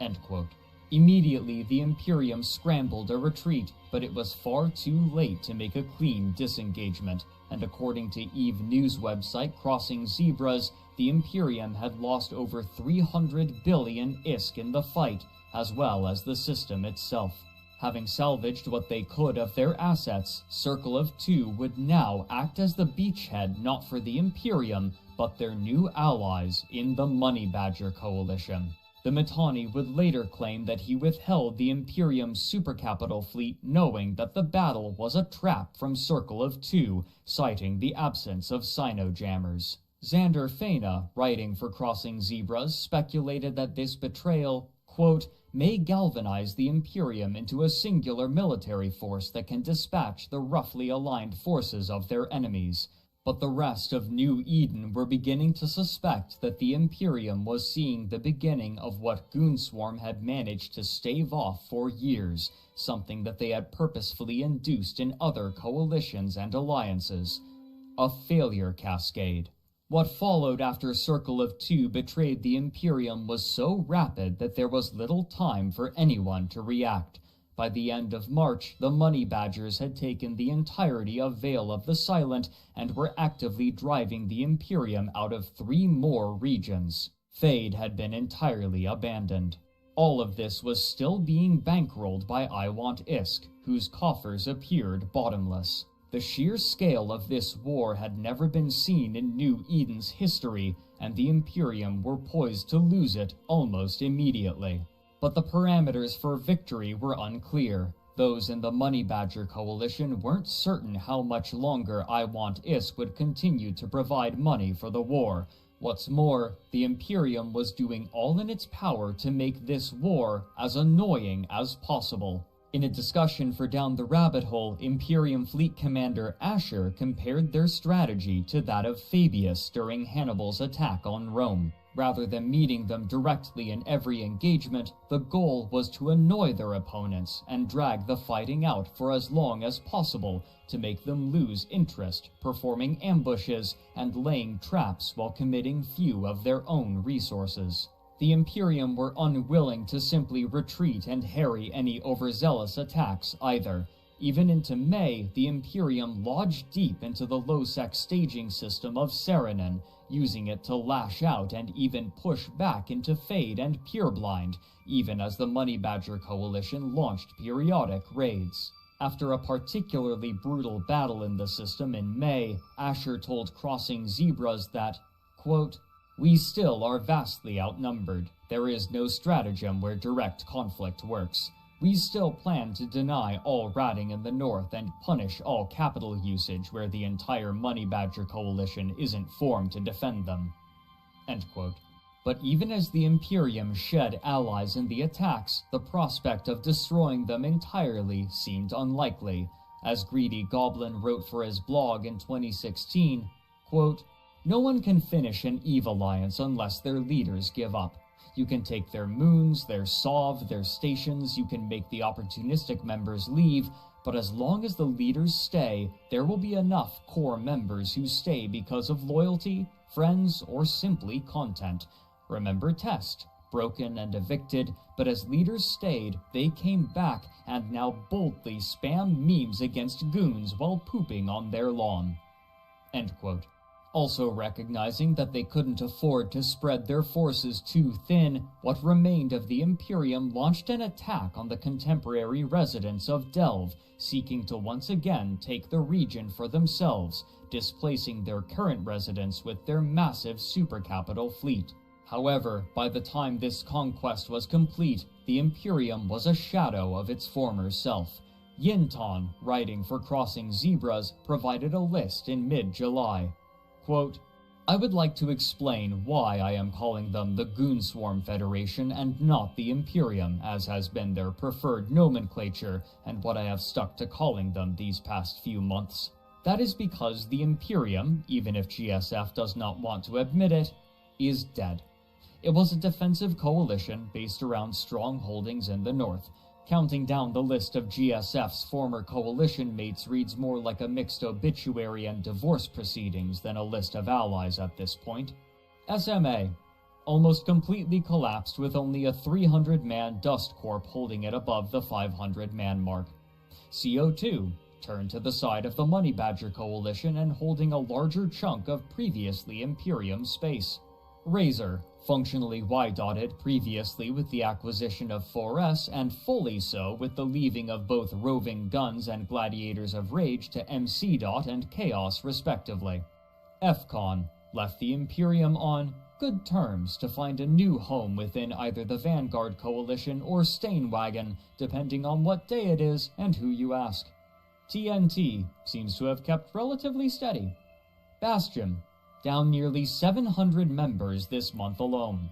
End quote. Immediately, the Imperium scrambled a retreat, but it was far too late to make a clean disengagement, and according to EVE news website Crossing Zebras, the Imperium had lost over 300 billion ISK in the fight, as well as the system itself. Having salvaged what they could of their assets, Circle of Two would now act as the beachhead not for the Imperium, but their new allies in the Money Badger Coalition. The Mittani would later claim that he withheld the Imperium's supercapital fleet knowing that the battle was a trap from Circle of Two, citing the absence of Sino-jammers. Xander Fena, writing for Crossing Zebras, speculated that this betrayal, quote, "may galvanize the Imperium into a singular military force that can dispatch the roughly aligned forces of their enemies." But the rest of New Eden were beginning to suspect that the Imperium was seeing the beginning of what Goonswarm had managed to stave off for years, something that they had purposefully induced in other coalitions and alliances. A failure cascade. What followed after Circle of Two betrayed the Imperium was so rapid that there was little time for anyone to react. By the end of March, the Money Badgers had taken the entirety of Vale of the Silent and were actively driving the Imperium out of 3 more regions. Fade had been entirely abandoned. All of this was still being bankrolled by I Want ISK, whose coffers appeared bottomless. The sheer scale of this war had never been seen in New Eden's history, and the Imperium were poised to lose it almost immediately. But the parameters for victory were unclear. Those in the Money Badger Coalition weren't certain how much longer I Want ISK would continue to provide money for the war. What's more, the Imperium was doing all in its power to make this war as annoying as possible. In a discussion for Down the Rabbit Hole, Imperium Fleet Commander Asher compared their strategy to that of Fabius during Hannibal's attack on Rome. Rather than meeting them directly in every engagement, the goal was to annoy their opponents and drag the fighting out for as long as possible to make them lose interest, performing ambushes and laying traps while committing few of their own resources. The Imperium were unwilling to simply retreat and harry any overzealous attacks either. Even into May, the Imperium lodged deep into the low-sec staging system of Saarinen, using it to lash out and even push back into Fade and Pureblind, even as the Money Badger Coalition launched periodic raids. After a particularly brutal battle in the system in May, Asher told Crossing Zebras that, quote, "We still are vastly outnumbered. There is no stratagem where direct conflict works. We still plan to deny all ratting in the north and punish all capital usage where the entire Money Badger Coalition isn't formed to defend them." End quote. But even as the Imperium shed allies in the attacks, the prospect of destroying them entirely seemed unlikely. As Greedy Goblin wrote for his blog in 2016, quote, "No one can finish an EVE Alliance unless their leaders give up. You can take their moons, their sov, their stations, you can make the opportunistic members leave, but as long as the leaders stay, there will be enough core members who stay because of loyalty, friends, or simply content. Remember Test, broken and evicted, but as leaders stayed, they came back and now boldly spam memes against goons while pooping on their lawn." End quote. Also recognizing that they couldn't afford to spread their forces too thin, what remained of the Imperium launched an attack on the contemporary residents of Delve, seeking to once again take the region for themselves, displacing their current residents with their massive supercapital fleet. However, by the time this conquest was complete, the Imperium was a shadow of its former self. Yinton, writing for Crossing Zebras, provided a list in mid-July. Quote, "I would like to explain why I am calling them the Goonswarm Federation and not the Imperium, as has been their preferred nomenclature, and what I have stuck to calling them these past few months. That is because the Imperium, even if GSF does not want to admit it, is dead. It was a defensive coalition based around strong holdings in the north. Counting down the list of GSF's former coalition mates reads more like a mixed obituary and divorce proceedings than a list of allies at this point. SMA, almost completely collapsed with only a 300-man dust corp holding it above the 500-man mark. CO2, turned to the side of the Money Badger Coalition and holding a larger chunk of previously Imperium space. Razor, functionally Y-dotted previously with the acquisition of 4S and fully so with the leaving of both Roving Guns and Gladiators of Rage to MC. And Chaos respectively. FCON, left the Imperium on good terms to find a new home within either the Vanguard Coalition or Stainwagon, depending on what day it is and who you ask. TNT seems to have kept relatively steady. Bastion, down nearly 700 members this month alone.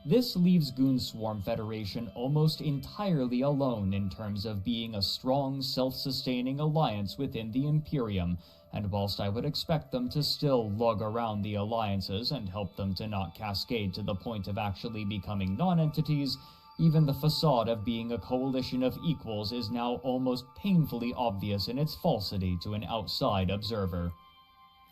This leaves Goonswarm Federation almost entirely alone in terms of being a strong, self-sustaining alliance within the Imperium, and whilst I would expect them to still lug around the alliances and help them to not cascade to the point of actually becoming non-entities, even the facade of being a coalition of equals is now almost painfully obvious in its falsity to an outside observer."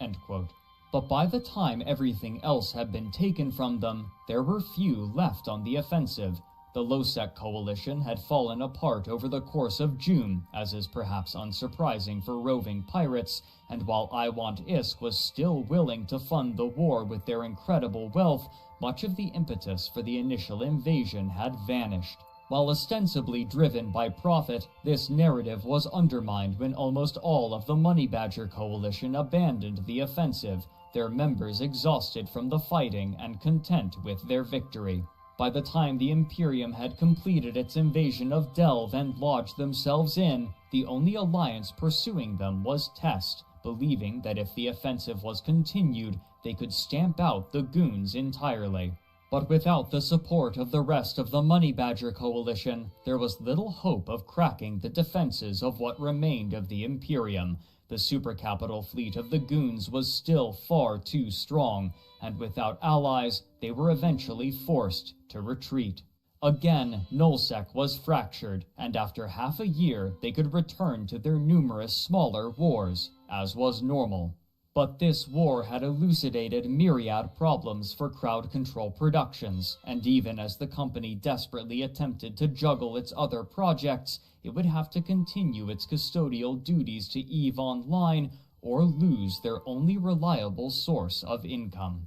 End quote. But by the time everything else had been taken from them, there were few left on the offensive. The Losec coalition had fallen apart over the course of June, as is perhaps unsurprising for roving pirates, and while I Want Isk was still willing to fund the war with their incredible wealth, much of the impetus for the initial invasion had vanished. While ostensibly driven by profit, this narrative was undermined when almost all of the Money Badger Coalition abandoned the offensive, their members exhausted from the fighting and content with their victory. By the time the Imperium had completed its invasion of Delve and lodged themselves in, the only alliance pursuing them was Test, believing that if the offensive was continued, they could stamp out the goons entirely. But without the support of the rest of the Money Badger Coalition, there was little hope of cracking the defenses of what remained of the Imperium. The supercapital fleet of the goons was still far too strong, and without allies, they were eventually forced to retreat. Again, Nullsec was fractured, and after half a year, they could return to their numerous smaller wars, as was normal. But this war had elucidated myriad problems for Crowd Control Productions, and even as the company desperately attempted to juggle its other projects, it would have to continue its custodial duties to EVE Online or lose their only reliable source of income.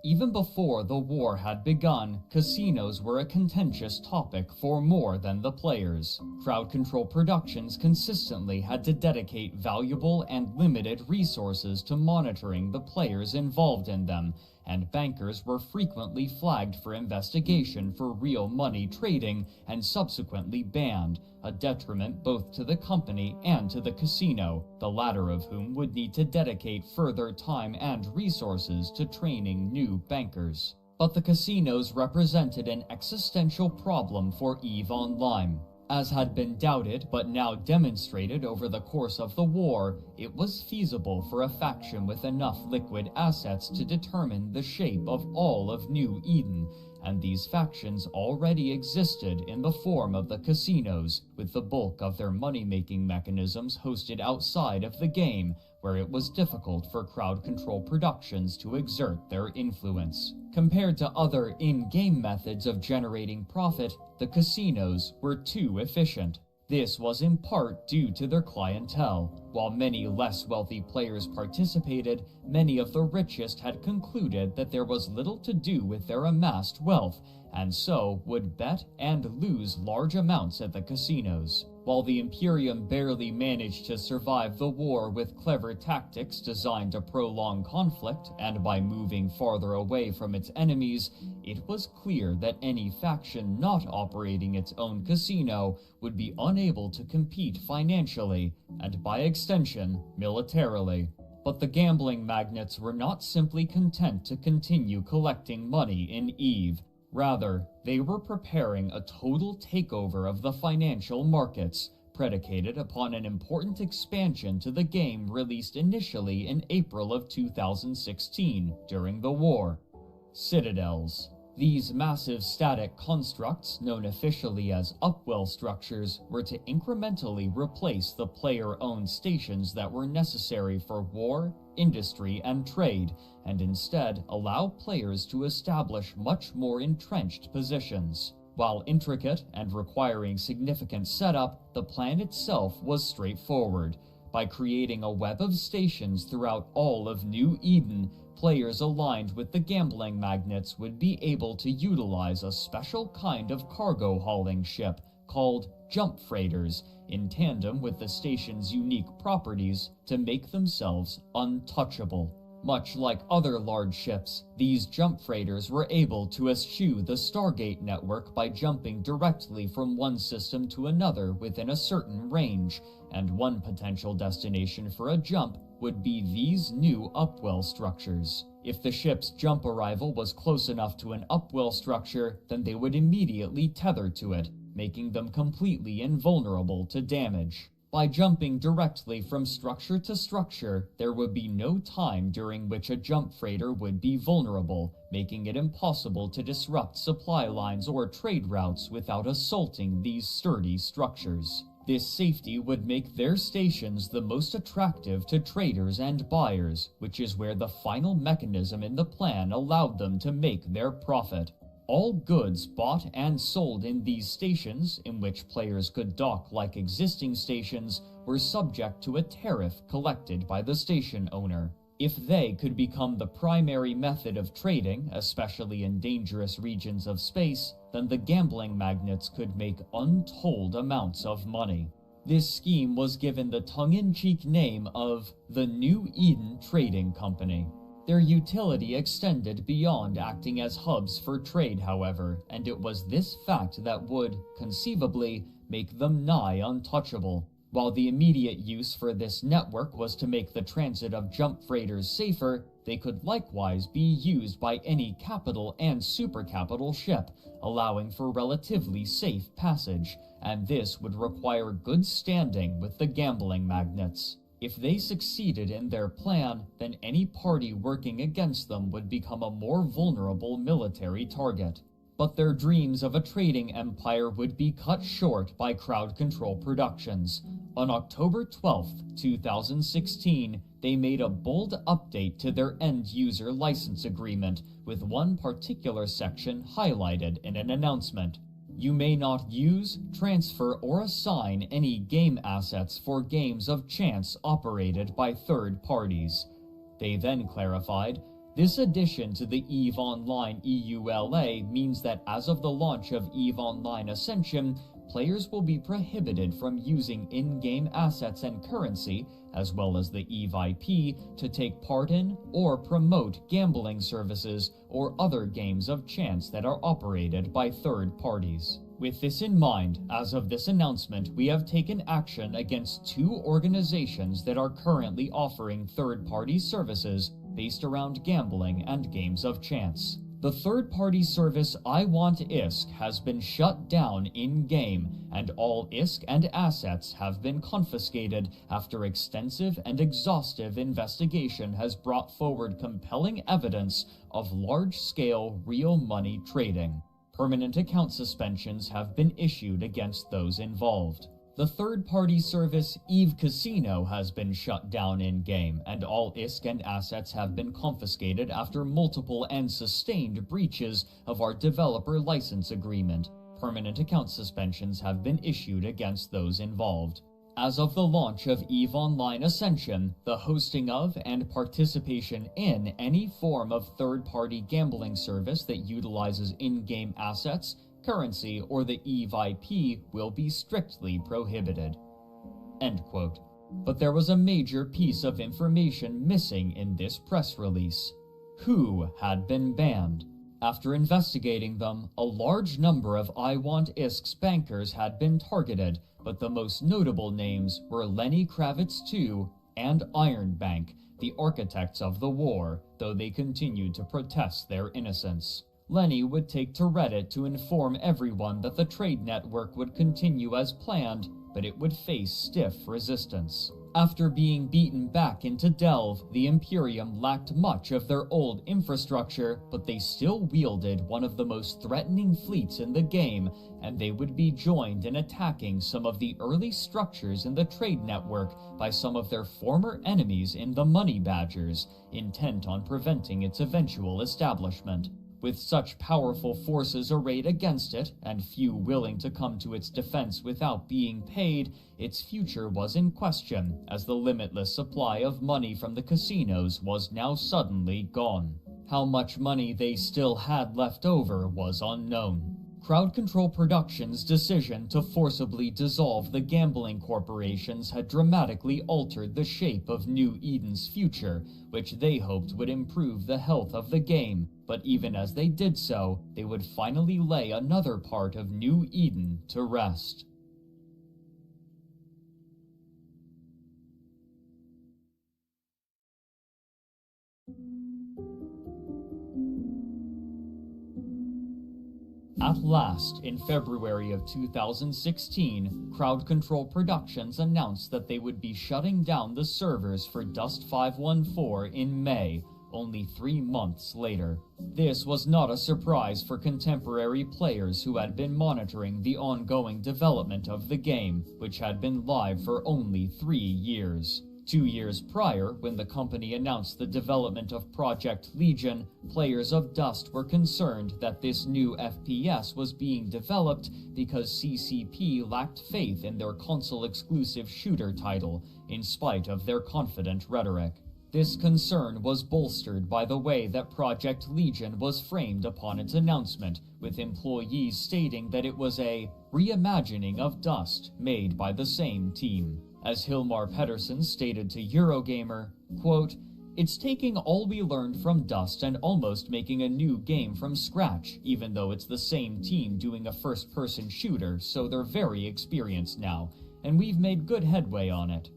Even before the war had begun, casinos were a contentious topic for more than the players. Crowd Control Productions consistently had to dedicate valuable and limited resources to monitoring the players involved in them, and bankers were frequently flagged for investigation for real money trading and subsequently banned, a detriment both to the company and to the casino, the latter of whom would need to dedicate further time and resources to training new bankers. But the casinos represented an existential problem for EVE Online. As had been doubted but now demonstrated over the course of the war, it was feasible for a faction with enough liquid assets to determine the shape of all of New Eden, and these factions already existed in the form of the casinos, with the bulk of their money-making mechanisms hosted outside of the game, where it was difficult for Crowd Control Productions to exert their influence. Compared to other in-game methods of generating profit, the casinos were too efficient. This was in part due to their clientele. While many less wealthy players participated, many of the richest had concluded that there was little to do with their amassed wealth, and so would bet and lose large amounts at the casinos. While the Imperium barely managed to survive the war with clever tactics designed to prolong conflict, and by moving farther away from its enemies, it was clear that any faction not operating its own casino would be unable to compete financially, and by extension, militarily. But the gambling magnates were not simply content to continue collecting money in EVE. Rather, they were preparing a total takeover of the financial markets, predicated upon an important expansion to the game released initially in April of 2016 during the war. Citadels. These massive static constructs, known officially as upwell structures, were to incrementally replace the player-owned stations that were necessary for war, industry, and trade, and instead allow players to establish much more entrenched positions. While intricate and requiring significant setup, the plan itself was straightforward. By creating a web of stations throughout all of New Eden, players aligned with the gambling magnates would be able to utilize a special kind of cargo hauling ship called jump freighters, in tandem with the station's unique properties, to make themselves untouchable. Much like other large ships, these jump freighters were able to eschew the Stargate network by jumping directly from one system to another within a certain range, and one potential destination for a jump would be these new upwell structures. If the ship's jump arrival was close enough to an upwell structure, then they would immediately tether to it, making them completely invulnerable to damage. By jumping directly from structure to structure, there would be no time during which a jump freighter would be vulnerable, making it impossible to disrupt supply lines or trade routes without assaulting these sturdy structures. This safety would make their stations the most attractive to traders and buyers, which is where the final mechanism in the plan allowed them to make their profit. All goods bought and sold in these stations, in which players could dock like existing stations, were subject to a tariff collected by the station owner. If they could become the primary method of trading, especially in dangerous regions of space, then the gambling magnates could make untold amounts of money. This scheme was given the tongue-in-cheek name of the New Eden Trading Company. Their utility extended beyond acting as hubs for trade, however, and it was this fact that would, conceivably, make them nigh untouchable. While the immediate use for this network was to make the transit of jump freighters safer, they could likewise be used by any capital and supercapital ship, allowing for relatively safe passage, and this would require good standing with the gambling magnates. If they succeeded in their plan, then any party working against them would become a more vulnerable military target. But their dreams of a trading empire would be cut short by Crowd Control Productions. On October 12, 2016, they made a bold update to their end-user license agreement, with one particular section highlighted in an announcement. You may not use, transfer, or assign any game assets for games of chance operated by third parties. They then clarified, This addition to the EVE Online EULA means that as of the launch of EVE Online Ascension, players will be prohibited from using in-game assets and currency, as well as the EVE IP, to take part in or promote gambling services or other games of chance that are operated by third parties. With this in mind, as of this announcement, we have taken action against 2 organizations that are currently offering third-party services based around gambling and games of chance. The third-party service I Want ISK has been shut down in-game, and all ISK and assets have been confiscated after extensive and exhaustive investigation has brought forward compelling evidence of large-scale real money trading. Permanent account suspensions have been issued against those involved. The third-party service EVE Casino has been shut down in-game, and all ISK and assets have been confiscated after multiple and sustained breaches of our developer license agreement. Permanent account suspensions have been issued against those involved. As of the launch of EVE Online Ascension, the hosting of and participation in any form of third-party gambling service that utilizes in-game assets, currency, or the EVE IP will be strictly prohibited." End quote. But there was a major piece of information missing in this press release. Who had been banned? After investigating them, a large number of I Want ISK's bankers had been targeted, but the most notable names were Lenny Kravitz II and Iron Bank, the architects of the war, though they continued to protest their innocence. Lenny would take to Reddit to inform everyone that the trade network would continue as planned, but it would face stiff resistance. After being beaten back into Delve, the Imperium lacked much of their old infrastructure, but they still wielded one of the most threatening fleets in the game, and they would be joined in attacking some of the early structures in the trade network by some of their former enemies in the Money Badgers, intent on preventing its eventual establishment. With such powerful forces arrayed against it, and few willing to come to its defense without being paid, its future was in question, as the limitless supply of money from the casinos was now suddenly gone. How much money they still had left over was unknown. Crowd Control Productions' decision to forcibly dissolve the gambling corporations had dramatically altered the shape of New Eden's future, which they hoped would improve the health of the game, but even as they did so, they would finally lay another part of New Eden to rest. At last, in February of 2016, Crowd Control Productions announced that they would be shutting down the servers for Dust 514 in May, only 3 months later. This was not a surprise for contemporary players who had been monitoring the ongoing development of the game, which had been live for only 3 years. 2 years prior, when the company announced the development of Project Legion, players of Dust were concerned that this new FPS was being developed because CCP lacked faith in their console-exclusive shooter title, in spite of their confident rhetoric. This concern was bolstered by the way that Project Legion was framed upon its announcement, with employees stating that it was a reimagining of Dust made by the same team. As Hilmar Pettersson stated to Eurogamer, quote, "It's taking all we learned from Dust and almost making a new game from scratch, even though it's the same team doing a first-person shooter, so they're very experienced now, and we've made good headway on it."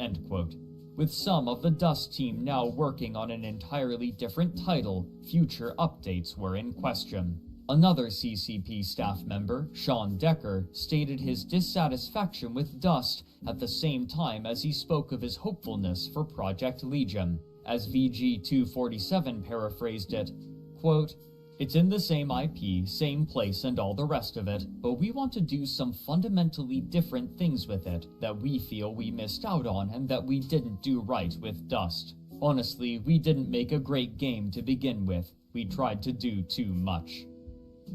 End quote. With some of the Dust team now working on an entirely different title, future updates were in question. Another CCP staff member, Sean Decker, stated his dissatisfaction with Dust at the same time as he spoke of his hopefulness for Project Legion. As VG247 paraphrased it, quote, "It's in the same IP, same place and all the rest of it, but we want to do some fundamentally different things with it that we feel we missed out on and that we didn't do right with Dust. Honestly, we didn't make a great game to begin with. We tried to do too much."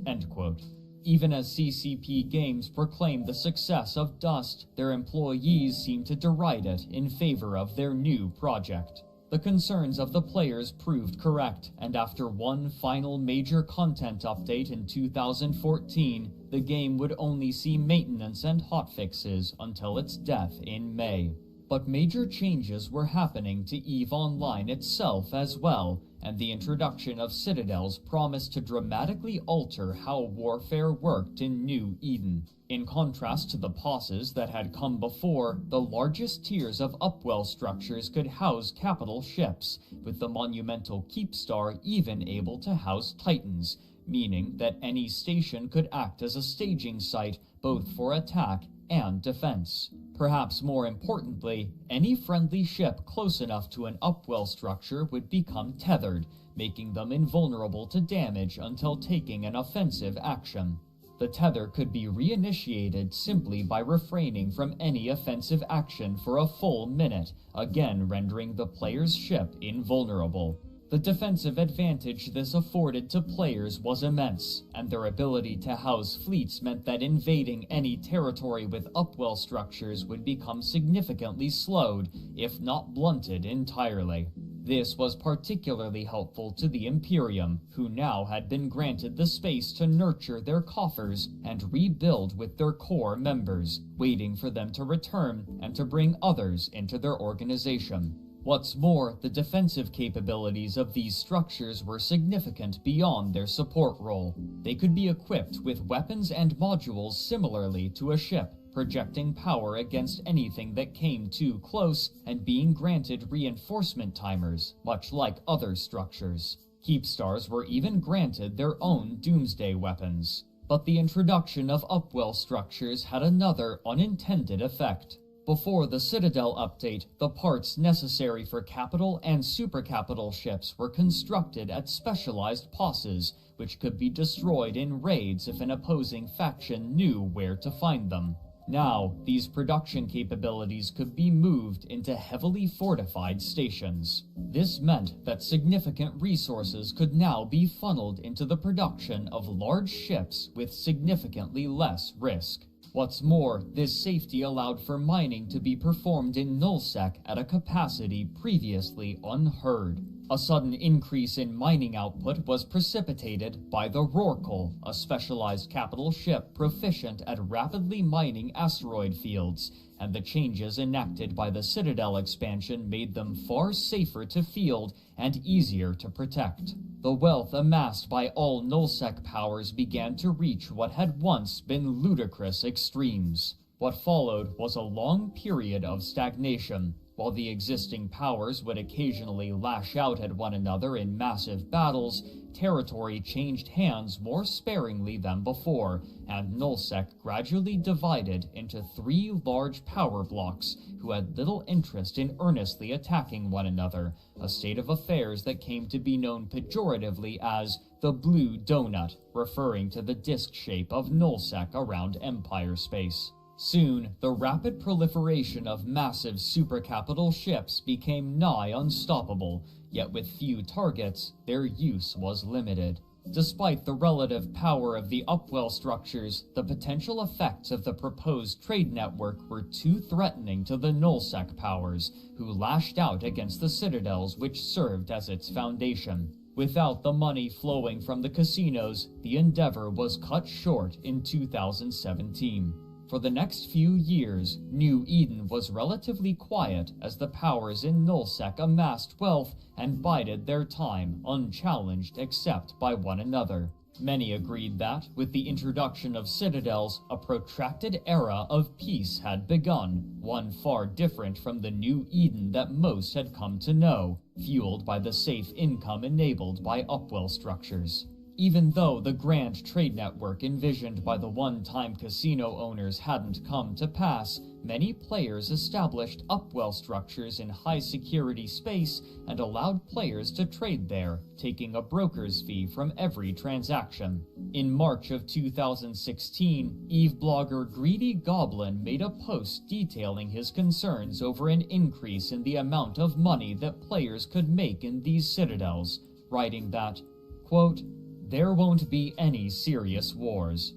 End quote. Even as CCP Games proclaimed the success of Dust, their employees seemed to deride it in favor of their new project. The concerns of the players proved correct, and after one final major content update in 2014, the game would only see maintenance and hotfixes until its death in May. But major changes were happening to EVE Online itself as well, and the introduction of Citadels promised to dramatically alter how warfare worked in New Eden. In contrast to the posses that had come before, the largest tiers of upwell structures could house capital ships, with the monumental Keepstar even able to house Titans, meaning that any station could act as a staging site both for attack and defense. Perhaps more importantly, any friendly ship close enough to an upwell structure would become tethered, making them invulnerable to damage until taking an offensive action. The tether could be reinitiated simply by refraining from any offensive action for a full minute, again rendering the player's ship invulnerable. The defensive advantage this afforded to players was immense, and their ability to house fleets meant that invading any territory with upwell structures would become significantly slowed, if not blunted entirely. This was particularly helpful to the Imperium, who now had been granted the space to nurture their coffers and rebuild with their core members, waiting for them to return and to bring others into their organization. What's more, the defensive capabilities of these structures were significant beyond their support role. They could be equipped with weapons and modules similarly to a ship, projecting power against anything that came too close and being granted reinforcement timers, much like other structures. Keepstars were even granted their own doomsday weapons. But the introduction of upwell structures had another unintended effect. Before the Citadel update, the parts necessary for capital and supercapital ships were constructed at specialized posses, which could be destroyed in raids if an opposing faction knew where to find them. Now, these production capabilities could be moved into heavily fortified stations. This meant that significant resources could now be funneled into the production of large ships with significantly less risk. What's more, this safety allowed for mining to be performed in nullsec at a capacity previously unheard. A sudden increase in mining output was precipitated by the Rorqual, a specialized capital ship proficient at rapidly mining asteroid fields, and the changes enacted by the Citadel expansion made them far safer to field and easier to protect. The wealth amassed by all nullsec powers began to reach what had once been ludicrous extremes. What followed was a long period of stagnation. While the existing powers would occasionally lash out at one another in massive battles, territory changed hands more sparingly than before, and nullsec gradually divided into three large power blocks who had little interest in earnestly attacking one another, a state of affairs that came to be known pejoratively as the Blue Donut, referring to the disk shape of nullsec around Empire space. Soon, the rapid proliferation of massive supercapital ships became nigh unstoppable, yet with few targets, their use was limited. Despite the relative power of the upwell structures, the potential effects of the proposed trade network were too threatening to the nullsec powers, who lashed out against the citadels which served as its foundation. Without the money flowing from the casinos, the endeavor was cut short in 2017. For the next few years, New Eden was relatively quiet as the powers in nullsec amassed wealth and bided their time, unchallenged except by one another. Many agreed that, with the introduction of citadels, a protracted era of peace had begun, one far different from the New Eden that most had come to know, fueled by the safe income enabled by upwell structures. Even though the grand trade network envisioned by the one-time casino owners hadn't come to pass, many players established upwell structures in high-security space and allowed players to trade there, taking a broker's fee from every transaction. In March of 2016, EVE blogger Greedy Goblin made a post detailing his concerns over an increase in the amount of money that players could make in these citadels, writing that, quote, "There won't be any serious wars.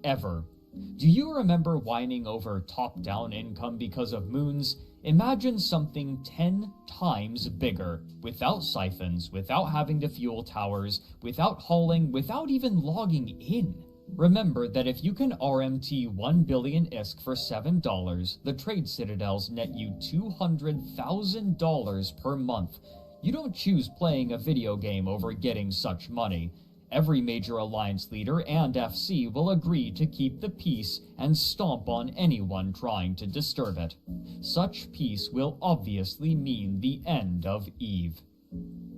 Ever. Do you remember whining over top-down income because of moons? Imagine something 10 times bigger, without siphons, without having to fuel towers, without hauling, without even logging in. Remember that if you can RMT 1 billion ISK for $7, the trade citadels net you $200,000 per month. You don't choose playing a video game over getting such money. Every major alliance leader and FC will agree to keep the peace and stomp on anyone trying to disturb it. Such peace will obviously mean the end of EVE."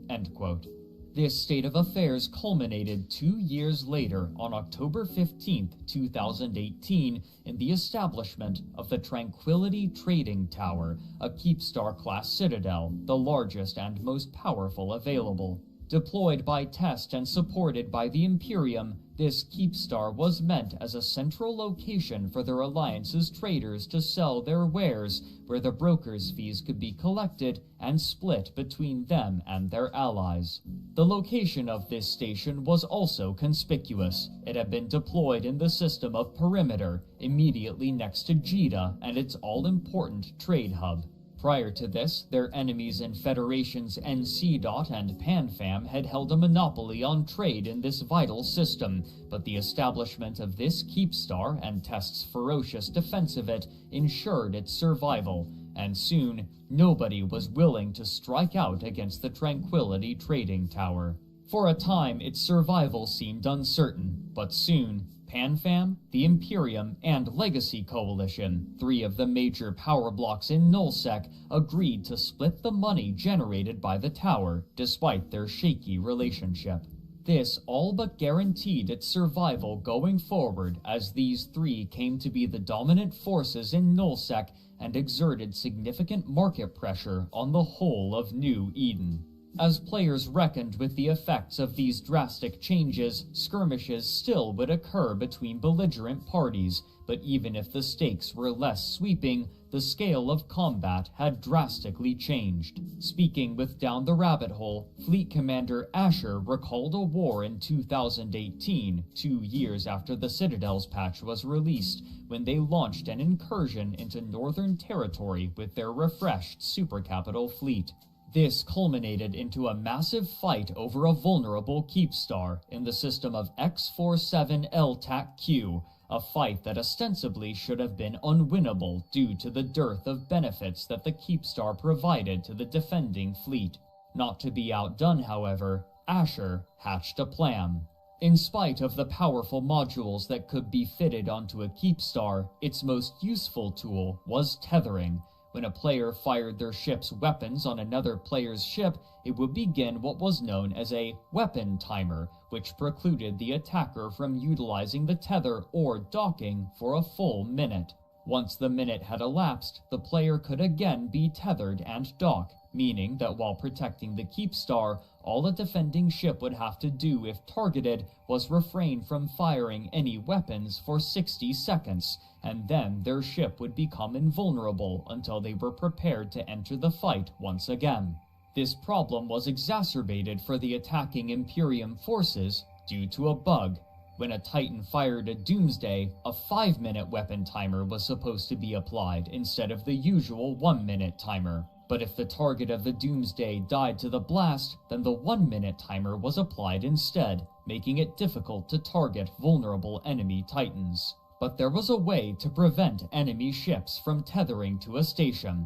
End quote. This state of affairs culminated 2 years later on October 15, 2018, in the establishment of the Tranquility Trading Tower, a Keepstar-class citadel, the largest and most powerful available. Deployed by test and supported by the Imperium, this Keepstar was meant as a central location for their alliance's traders to sell their wares, where the brokers' fees could be collected and split between them and their allies. The location of this station was also conspicuous. It had been deployed in the system of Perimeter, immediately next to Jeddah and its all-important trade hub. Prior to this, their enemies in Federations NC. And PanFam had held a monopoly on trade in this vital system, but the establishment of this Keepstar and Test's ferocious defense of it ensured its survival, and soon, nobody was willing to strike out against the Tranquility Trading Tower. For a time, its survival seemed uncertain, but soon, PanFam, the Imperium, and Legacy Coalition, 3 of the major power blocks in Nullsec, agreed to split the money generated by the tower, despite their shaky relationship. This all but guaranteed its survival going forward, as these 3 came to be the dominant forces in Nullsec and exerted significant market pressure on the whole of New Eden. As players reckoned with the effects of these drastic changes, skirmishes still would occur between belligerent parties, but even if the stakes were less sweeping, the scale of combat had drastically changed. Speaking with Down the Rabbit Hole, Fleet Commander Asher recalled a war in 2018, 2 years after the Citadel's patch was released, when they launched an incursion into Northern Territory with their refreshed supercapital fleet. This culminated into a massive fight over a vulnerable Keepstar in the system of X47L-TAC-Q, a fight that ostensibly should have been unwinnable due to the dearth of benefits that the Keepstar provided to the defending fleet. Not to be outdone, however, Asher hatched a plan. In spite of the powerful modules that could be fitted onto a Keepstar, its most useful tool was tethering. When a player fired their ship's weapons on another player's ship, it would begin what was known as a weapon timer, which precluded the attacker from utilizing the tether or docking for a full minute. Once the minute had elapsed, the player could again be tethered and dock, meaning that while protecting the Keepstar, all a defending ship would have to do if targeted was refrain from firing any weapons for 60 seconds, and then their ship would become invulnerable until they were prepared to enter the fight once again. This problem was exacerbated for the attacking Imperium forces due to a bug. When a Titan fired a Doomsday, a 5-minute weapon timer was supposed to be applied instead of the usual 1-minute timer. But if the target of the Doomsday died to the blast, then the 1-minute timer was applied instead, making it difficult to target vulnerable enemy Titans. But there was a way to prevent enemy ships from tethering to a station.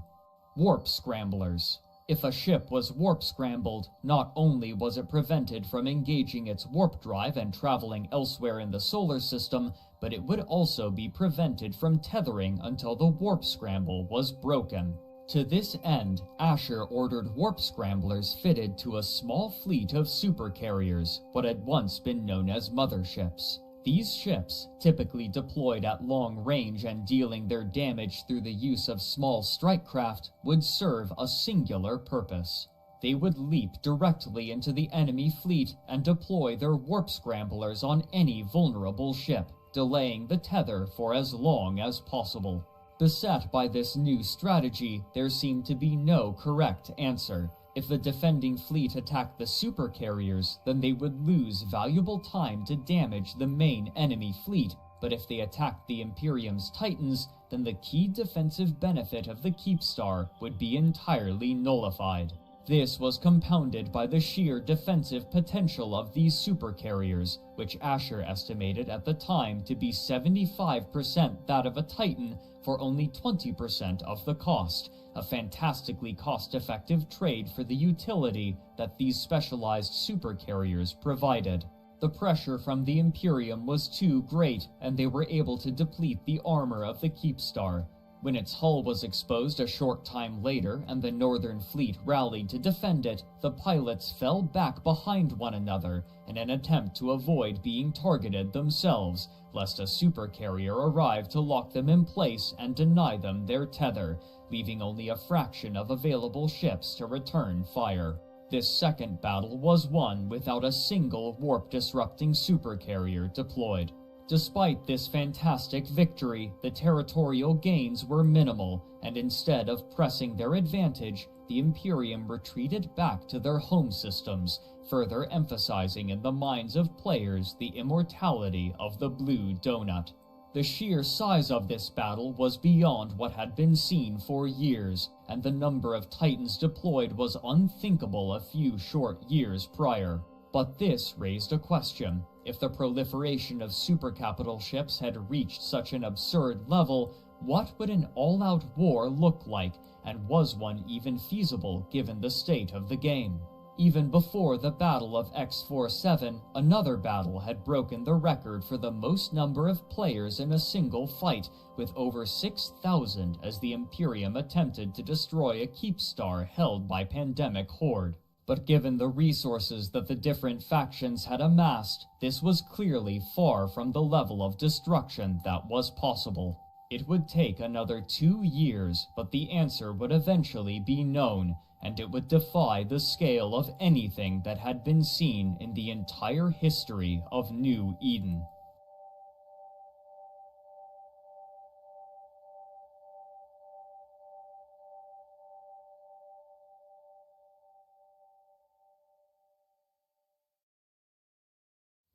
Warp scramblers. If a ship was warp scrambled, not only was it prevented from engaging its warp drive and traveling elsewhere in the solar system, but it would also be prevented from tethering until the warp scramble was broken. To this end, Asher ordered warp scramblers fitted to a small fleet of supercarriers, what had once been known as motherships. These ships, typically deployed at long range and dealing their damage through the use of small strike craft, would serve a singular purpose. They would leap directly into the enemy fleet and deploy their warp scramblers on any vulnerable ship, delaying the tether for as long as possible. Beset by this new strategy, there seemed to be no correct answer. If the defending fleet attacked the supercarriers, then they would lose valuable time to damage the main enemy fleet, but if they attacked the Imperium's Titans, then the key defensive benefit of the Keepstar would be entirely nullified. This was compounded by the sheer defensive potential of these supercarriers, which Asher estimated at the time to be 75% that of a Titan for only 20% of the cost, a fantastically cost-effective trade for the utility that these specialized supercarriers provided. The pressure from the Imperium was too great, and they were able to deplete the armor of the Keepstar. When its hull was exposed a short time later and the Northern Fleet rallied to defend it, the pilots fell back behind one another in an attempt to avoid being targeted themselves, lest a supercarrier arrive to lock them in place and deny them their tether, leaving only a fraction of available ships to return fire. This second battle was won without a single warp-disrupting supercarrier deployed. Despite this fantastic victory, the territorial gains were minimal, and instead of pressing their advantage, the Imperium retreated back to their home systems, further emphasizing in the minds of players the immortality of the Blue Donut. The sheer size of this battle was beyond what had been seen for years, and the number of Titans deployed was unthinkable a few short years prior. But this raised a question. If the proliferation of supercapital ships had reached such an absurd level, what would an all-out war look like, and was one even feasible given the state of the game? Even before the Battle of X-47, another battle had broken the record for the most number of players in a single fight, with over 6,000 as the Imperium attempted to destroy a Keepstar held by Pandemic Horde. But given the resources that the different factions had amassed, this was clearly far from the level of destruction that was possible. It would take another 2 years, but the answer would eventually be known, and it would defy the scale of anything that had been seen in the entire history of New Eden.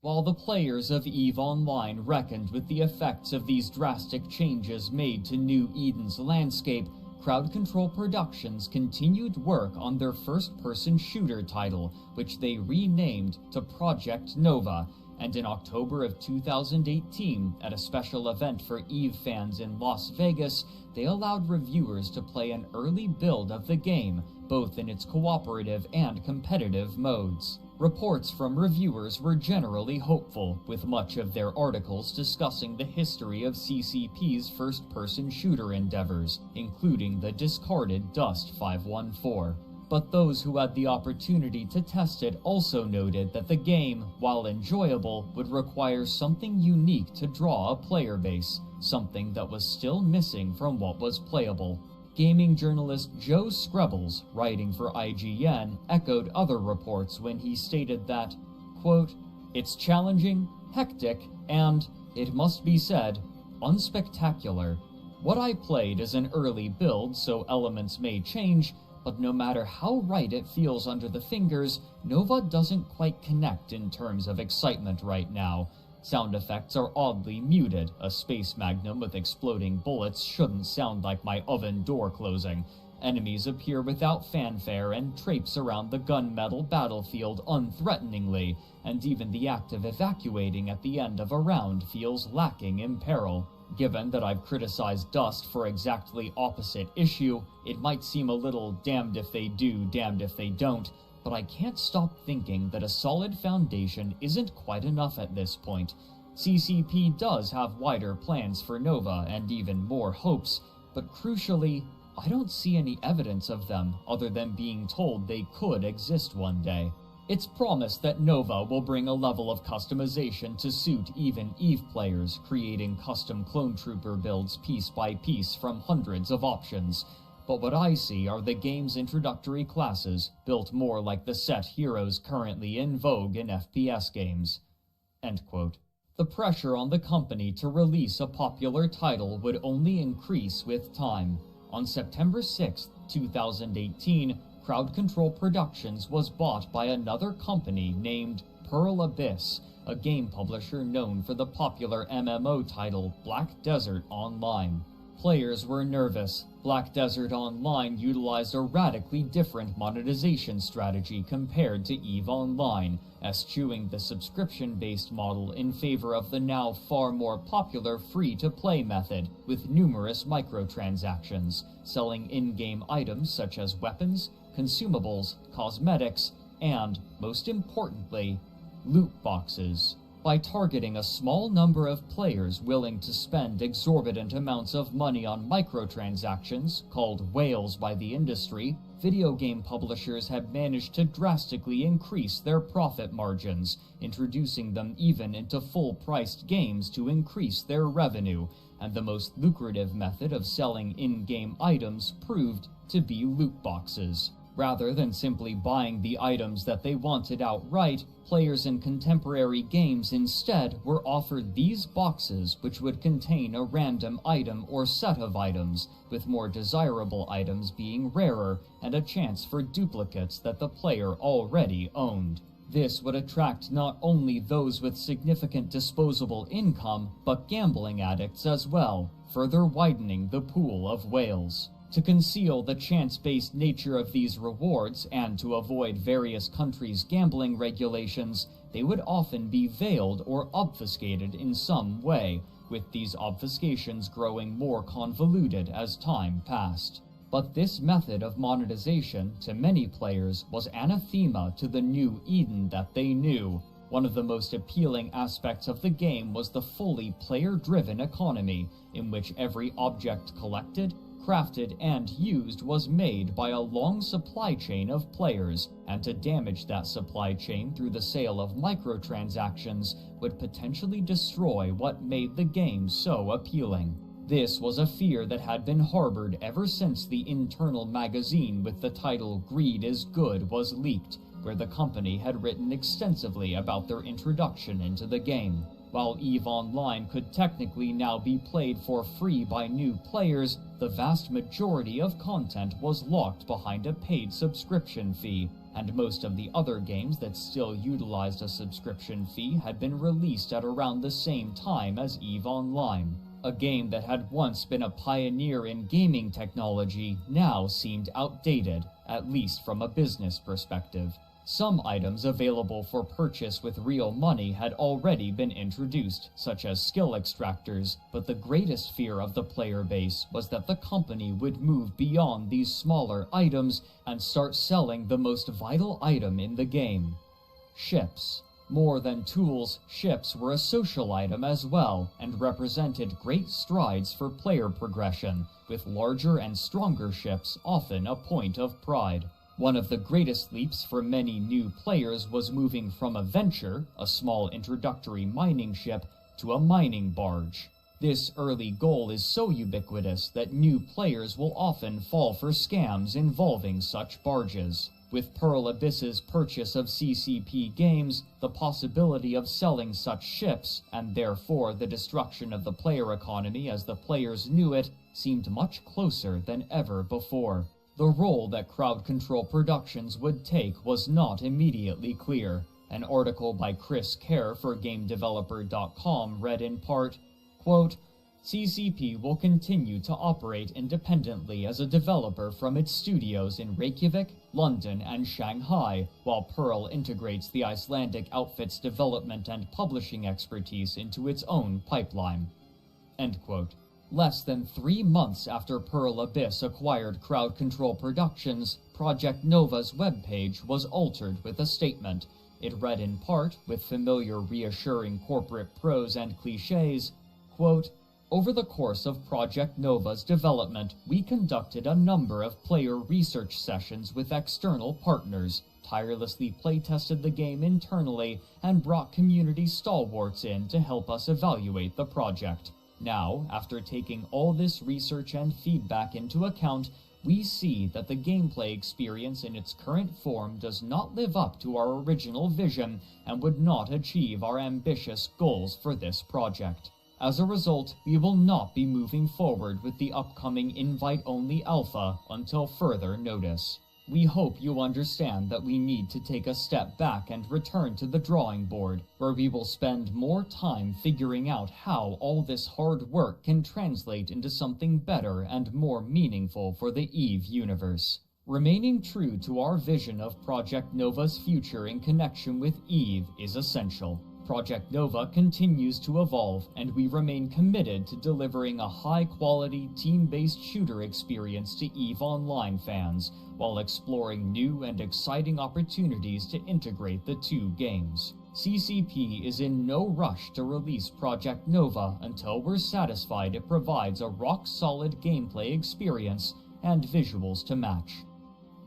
While the players of EVE Online reckoned with the effects of these drastic changes made to New Eden's landscape, Crowd Control Productions continued work on their first-person shooter title, which they renamed to Project Nova, and in October of 2018, at a special event for EVE fans in Las Vegas, they allowed reviewers to play an early build of the game, both in its cooperative and competitive modes. Reports from reviewers were generally hopeful, with much of their articles discussing the history of CCP's first-person shooter endeavors, including the discarded Dust 514. But those who had the opportunity to test it also noted that the game, while enjoyable, would require something unique to draw a player base, something that was still missing from what was playable. Gaming journalist Joe Screbbles, writing for IGN, echoed other reports when he stated that, quote, "It's challenging, hectic, and, it must be said, unspectacular. What I played is an early build, so elements may change, but no matter how right it feels under the fingers, Nova doesn't quite connect in terms of excitement right now. Sound effects are oddly muted. A space magnum with exploding bullets shouldn't sound like my oven door closing. Enemies appear without fanfare and traipse around the gunmetal battlefield unthreateningly, and even the act of evacuating at the end of a round feels lacking in peril. Given that I've criticized Dust for exactly opposite issue, it might seem a little damned if they do, damned if they don't, but I can't stop thinking that a solid foundation isn't quite enough at this point. CCP does have wider plans for Nova and even more hopes, but crucially, I don't see any evidence of them other than being told they could exist one day. It's promised that Nova will bring a level of customization to suit even EVE players, creating custom clone trooper builds piece by piece from hundreds of options. But what I see are the game's introductory classes, built more like the set heroes currently in vogue in FPS games." End quote. The pressure on the company to release a popular title would only increase with time. On September 6, 2018, Crowd Control Productions was bought by another company named Pearl Abyss, a game publisher known for the popular MMO title Black Desert Online. Players were nervous. Black Desert Online utilized a radically different monetization strategy compared to EVE Online, eschewing the subscription-based model in favor of the now far more popular free-to-play method, with numerous microtransactions, selling in-game items such as weapons, consumables, cosmetics, and, most importantly, loot boxes. By targeting a small number of players willing to spend exorbitant amounts of money on microtransactions, called whales by the industry, video game publishers have managed to drastically increase their profit margins, introducing them even into full-priced games to increase their revenue, and the most lucrative method of selling in-game items proved to be loot boxes. Rather than simply buying the items that they wanted outright, players in contemporary games instead were offered these boxes, which would contain a random item or set of items, with more desirable items being rarer and a chance for duplicates that the player already owned. This would attract not only those with significant disposable income, but gambling addicts as well, further widening the pool of whales. To conceal the chance-based nature of these rewards and to avoid various countries' gambling regulations, they would often be veiled or obfuscated in some way, with these obfuscations growing more convoluted as time passed. But this method of monetization, to many players, was anathema to the new Eden that they knew. One of the most appealing aspects of the game was the fully player-driven economy, in which every object collected, crafted, and used was made by a long supply chain of players, and to damage that supply chain through the sale of microtransactions would potentially destroy what made the game so appealing. This was a fear that had been harbored ever since the internal magazine with the title Greed is Good was leaked, where the company had written extensively about their introduction into the game. While EVE Online could technically now be played for free by new players, the vast majority of content was locked behind a paid subscription fee, and most of the other games that still utilized a subscription fee had been released at around the same time as EVE Online. A game that had once been a pioneer in gaming technology now seemed outdated, at least from a business perspective. Some items available for purchase with real money had already been introduced, such as skill extractors, but the greatest fear of the player base was that the company would move beyond these smaller items and start selling the most vital item in the game: ships. More than tools, ships were a social item as well, and represented great strides for player progression, with larger and stronger ships often a point of pride. One of the greatest leaps for many new players was moving from a venture, a small introductory mining ship, to a mining barge. This early goal is so ubiquitous that new players will often fall for scams involving such barges. With Pearl Abyss's purchase of CCP Games, the possibility of selling such ships, and therefore the destruction of the player economy as the players knew it, seemed much closer than ever before. The role that Crowd Control Productions would take was not immediately clear. An article by Chris Kerr for GameDeveloper.com read in part, quote, CCP will continue to operate independently as a developer from its studios in Reykjavik, London, and Shanghai, while Pearl integrates the Icelandic outfit's development and publishing expertise into its own pipeline. End quote. Less than 3 months after Pearl Abyss acquired Crowd Control Productions, Project Nova's webpage was altered with a statement. It read in part, with familiar reassuring corporate prose and cliches, quote, over the course of Project Nova's development, we conducted a number of player research sessions with external partners, tirelessly playtested the game internally, and brought community stalwarts in to help us evaluate the project. Now, after taking all this research and feedback into account, we see that the gameplay experience in its current form does not live up to our original vision and would not achieve our ambitious goals for this project. As a result, we will not be moving forward with the upcoming invite-only alpha until further notice. We hope you understand that we need to take a step back and return to the drawing board, where we will spend more time figuring out how all this hard work can translate into something better and more meaningful for the EVE universe. Remaining true to our vision of Project Nova's future in connection with EVE is essential. Project Nova continues to evolve, and we remain committed to delivering a high-quality, team-based shooter experience to EVE Online fans, while exploring new and exciting opportunities to integrate the two games. CCP is in no rush to release Project Nova until we're satisfied it provides a rock-solid gameplay experience and visuals to match."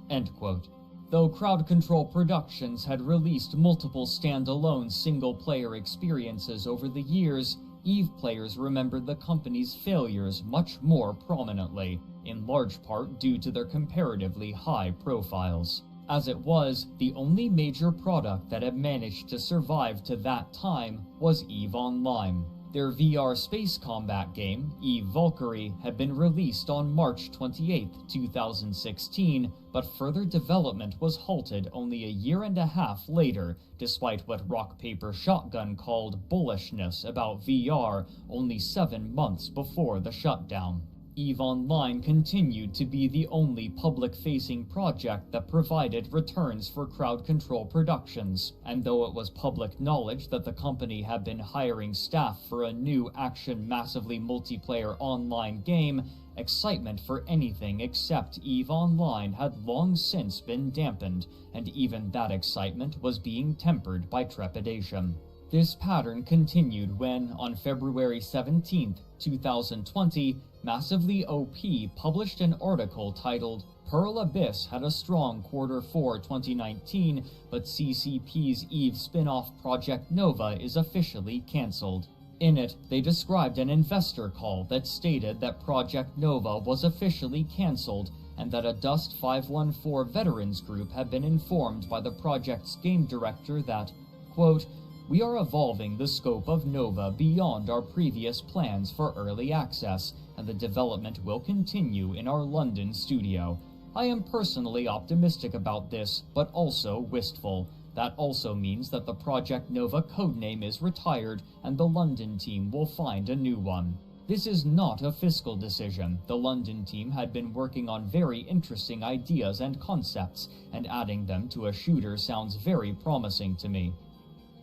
End quote. Though Crowd Control Productions had released multiple standalone single-player experiences over the years, EVE players remembered the company's failures much more prominently, in large part due to their comparatively high profiles. As it was, the only major product that had managed to survive to that time was EVE Online. Their VR space combat game, EVE Valkyrie, had been released on March 28, 2016, but further development was halted only a year and a half later, despite what Rock Paper Shotgun called bullishness about VR only 7 months before the shutdown. EVE Online continued to be the only public-facing project that provided returns for Crowd Control Productions, and though it was public knowledge that the company had been hiring staff for a new action massively multiplayer online game, excitement for anything except EVE Online had long since been dampened, and even that excitement was being tempered by trepidation. This pattern continued when, on February 17, 2020, Massively OP published an article titled "Pearl Abyss had a strong Q4 2019, but CCP's EVE spin-off Project Nova is officially cancelled." In it, they described an investor call that stated that Project Nova was officially cancelled and that a Dust 514 veterans group had been informed by the project's game director that, quote, "We are evolving the scope of Nova beyond our previous plans for early access, and the development will continue in our London studio. I am personally optimistic about this, but also wistful. That also means that the Project Nova codename is retired, and the London team will find a new one. This is not a fiscal decision. The London team had been working on very interesting ideas and concepts, and adding them to a shooter sounds very promising to me."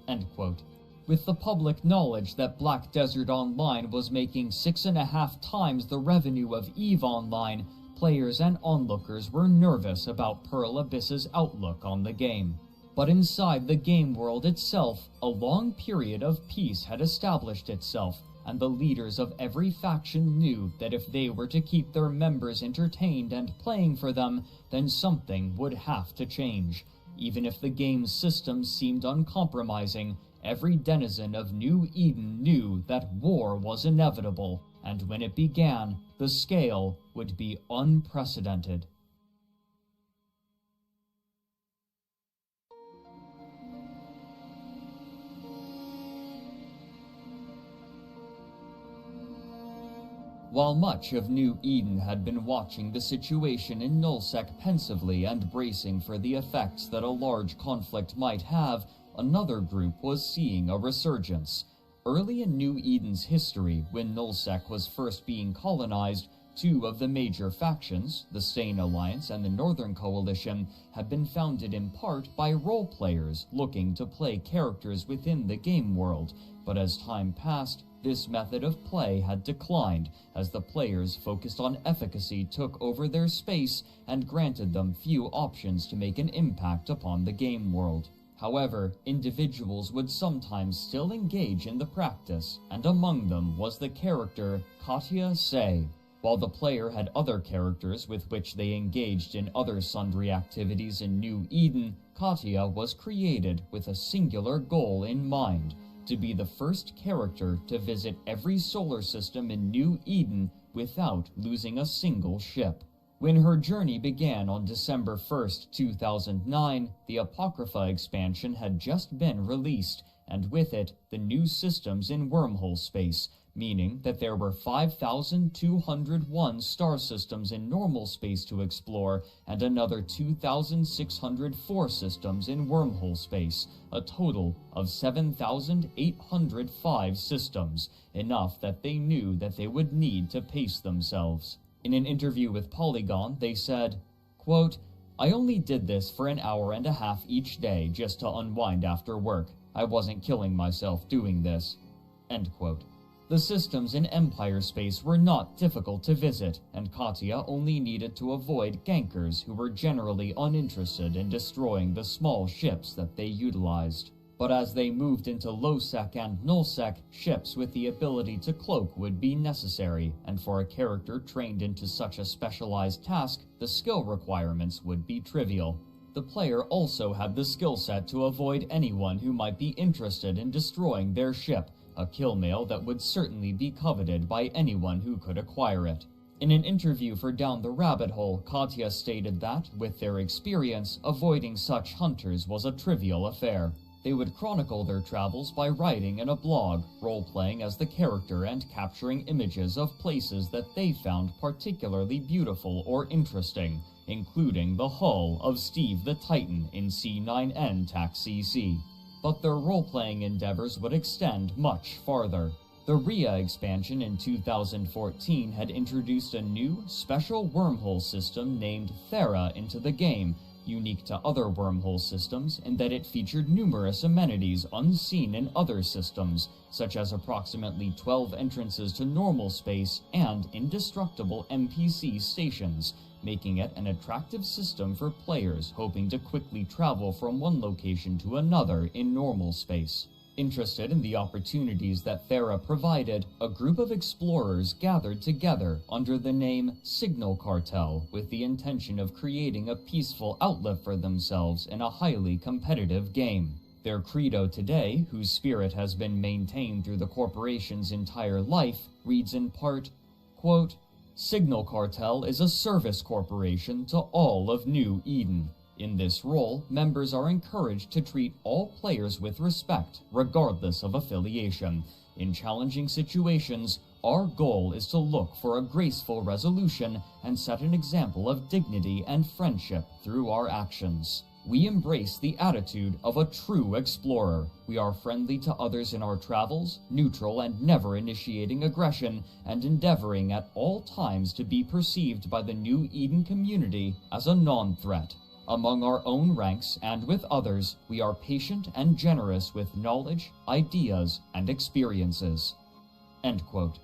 End quote. With the public knowledge that Black Desert Online was making 6.5 times the revenue of EVE Online, players and onlookers were nervous about Pearl Abyss's outlook on the game. But inside the game world itself, a long period of peace had established itself, and the leaders of every faction knew that if they were to keep their members entertained and playing for them, then something would have to change. Even if the game's systems seemed uncompromising, every denizen of New Eden knew that war was inevitable, and when it began, the scale would be unprecedented. While much of New Eden had been watching the situation in Nullsec pensively and bracing for the effects that a large conflict might have, another group was seeing a resurgence. Early in New Eden's history, when Nullsec was first being colonized, two of the major factions, the Stain Alliance and the Northern Coalition, had been founded in part by role-players looking to play characters within the game world, but as time passed, this method of play had declined as the players focused on efficacy took over their space and granted them few options to make an impact upon the game world. However, individuals would sometimes still engage in the practice, and among them was the character Katya Say. While the player had other characters with which they engaged in other sundry activities in New Eden, Katya was created with a singular goal in mind: to be the first character to visit every solar system in New Eden without losing a single ship. When her journey began on December 1st, 2009, the Apocrypha expansion had just been released, and with it, the new systems in wormhole space, meaning that there were 5,201 star systems in normal space to explore and another 2,604 systems in wormhole space, a total of 7,805 systems, enough that they knew that they would need to pace themselves. In an interview with Polygon, they said, quote, "I only did this for an hour and a half each day just to unwind after work. I wasn't killing myself doing this." End quote. The systems in Empire space were not difficult to visit, and Katya only needed to avoid gankers who were generally uninterested in destroying the small ships that they utilized. But as they moved into low-sec and null-sec, ships with the ability to cloak would be necessary, and for a character trained into such a specialized task, the skill requirements would be trivial. The player also had the skill set to avoid anyone who might be interested in destroying their ship, a kill mail that would certainly be coveted by anyone who could acquire it. In an interview for Down the Rabbit Hole, Katya stated that, with their experience, avoiding such hunters was a trivial affair. They would chronicle their travels by writing in a blog, role-playing as the character and capturing images of places that they found particularly beautiful or interesting, including the hull of Steve the Titan in C9N TAC CC. But their role-playing endeavors would extend much farther. The RIA expansion in 2014 had introduced a new, special wormhole system named Thera into the game, unique to other wormhole systems in that it featured numerous amenities unseen in other systems, such as approximately 12 entrances to normal space and indestructible NPC stations, making it an attractive system for players hoping to quickly travel from one location to another in normal space. Interested in the opportunities that Thera provided, a group of explorers gathered together under the name Signal Cartel with the intention of creating a peaceful outlet for themselves in a highly competitive game. Their credo today, whose spirit has been maintained through the corporation's entire life, reads in part, quote, "Signal Cartel is a service corporation to all of New Eden. In this role, members are encouraged to treat all players with respect, regardless of affiliation. In challenging situations, our goal is to look for a graceful resolution and set an example of dignity and friendship through our actions. We embrace the attitude of a true explorer. We are friendly to others in our travels, neutral and never initiating aggression, and endeavoring at all times to be perceived by the New Eden community as a non-threat. Among our own ranks and with others, we are patient and generous with knowledge, ideas, and experiences." End quote.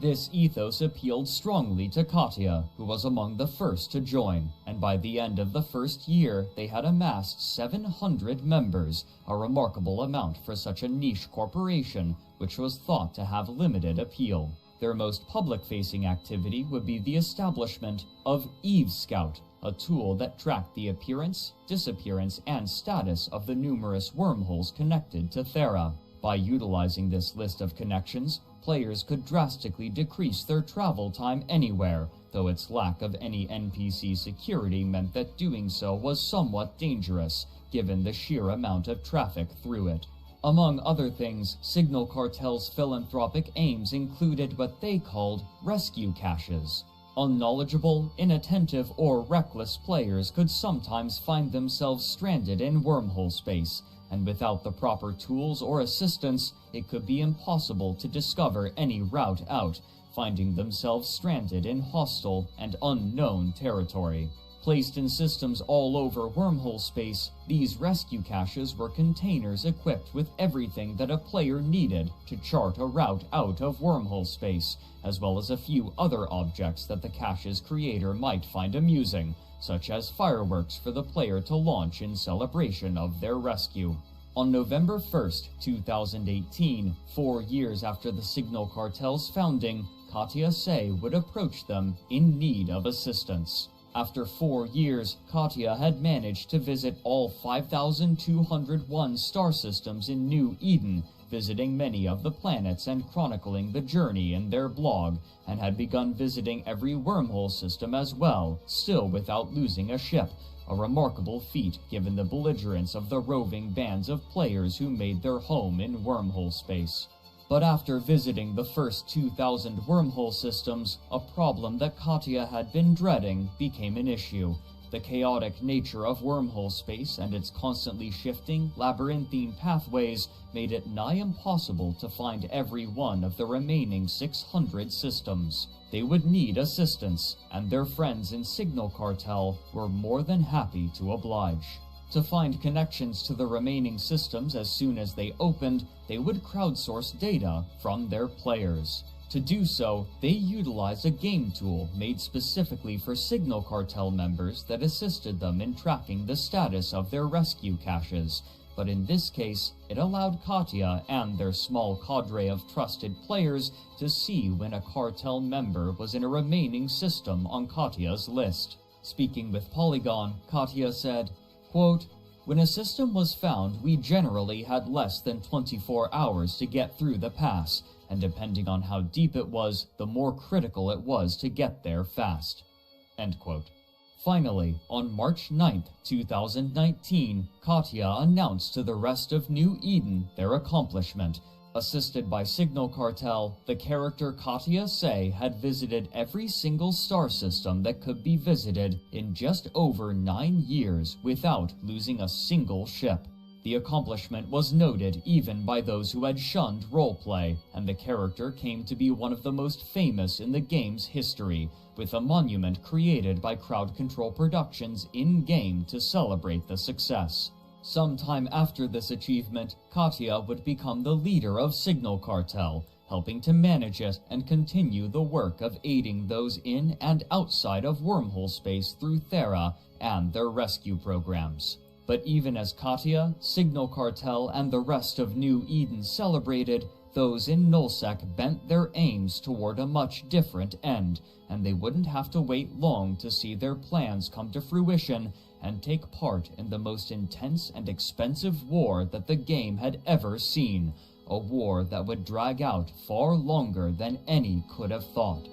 This ethos appealed strongly to Katya, who was among the first to join, and by the end of the first year, they had amassed 700 members, a remarkable amount for such a niche corporation, which was thought to have limited appeal. Their most public-facing activity would be the establishment of Eve Scout, a tool that tracked the appearance, disappearance, and status of the numerous wormholes connected to Thera. By utilizing this list of connections, players could drastically decrease their travel time anywhere, though its lack of any NPC security meant that doing so was somewhat dangerous, given the sheer amount of traffic through it. Among other things, Signal Cartel's philanthropic aims included what they called rescue caches. Unknowledgeable, inattentive, or reckless players could sometimes find themselves stranded in wormhole space, and without the proper tools or assistance, it could be impossible to discover any route out, finding themselves stranded in hostile and unknown territory. Placed in systems all over wormhole space, these rescue caches were containers equipped with everything that a player needed to chart a route out of wormhole space, as well as a few other objects that the cache's creator might find amusing, such as fireworks for the player to launch in celebration of their rescue. On November 1st, 2018, 4 years after the Signal Cartel's founding, Katya Say would approach them in need of assistance. After 4 years, Katya had managed to visit all 5,201 star systems in New Eden, visiting many of the planets and chronicling the journey in their blog, and had begun visiting every wormhole system as well, still without losing a ship, a remarkable feat given the belligerence of the roving bands of players who made their home in wormhole space. But after visiting the first 2,000 wormhole systems, a problem that Katya had been dreading became an issue. The chaotic nature of wormhole space and its constantly shifting, labyrinthine pathways made it nigh impossible to find every one of the remaining 600 systems. They would need assistance, and their friends in Signal Cartel were more than happy to oblige. To find connections to the remaining systems as soon as they opened, they would crowdsource data from their players. To do so, they utilized a game tool made specifically for Signal Cartel members that assisted them in tracking the status of their rescue caches. But in this case, it allowed Katya and their small cadre of trusted players to see when a cartel member was in a remaining system on Katya's list. Speaking with Polygon, Katya said, quote, "When a system was found, we generally had less than 24 hours to get through the pass, and depending on how deep it was, the more critical it was to get there fast." End quote. Finally, on March 9th, 2019, Katya announced to the rest of New Eden their accomplishment. Assisted by Signal Cartel, the character Katya Say had visited every single star system that could be visited in just over 9 years without losing a single ship. The accomplishment was noted even by those who had shunned roleplay, and the character came to be one of the most famous in the game's history, with a monument created by Crowd Control Productions in-game to celebrate the success. Sometime after this achievement, Katya would become the leader of Signal Cartel, helping to manage it and continue the work of aiding those in and outside of wormhole space through Thera and their rescue programs. But even as Katya, Signal Cartel, and the rest of New Eden celebrated, those in Nullsec bent their aims toward a much different end, and they wouldn't have to wait long to see their plans come to fruition and take part in the most intense and expensive war that the game had ever seen, a war that would drag out far longer than any could have thought.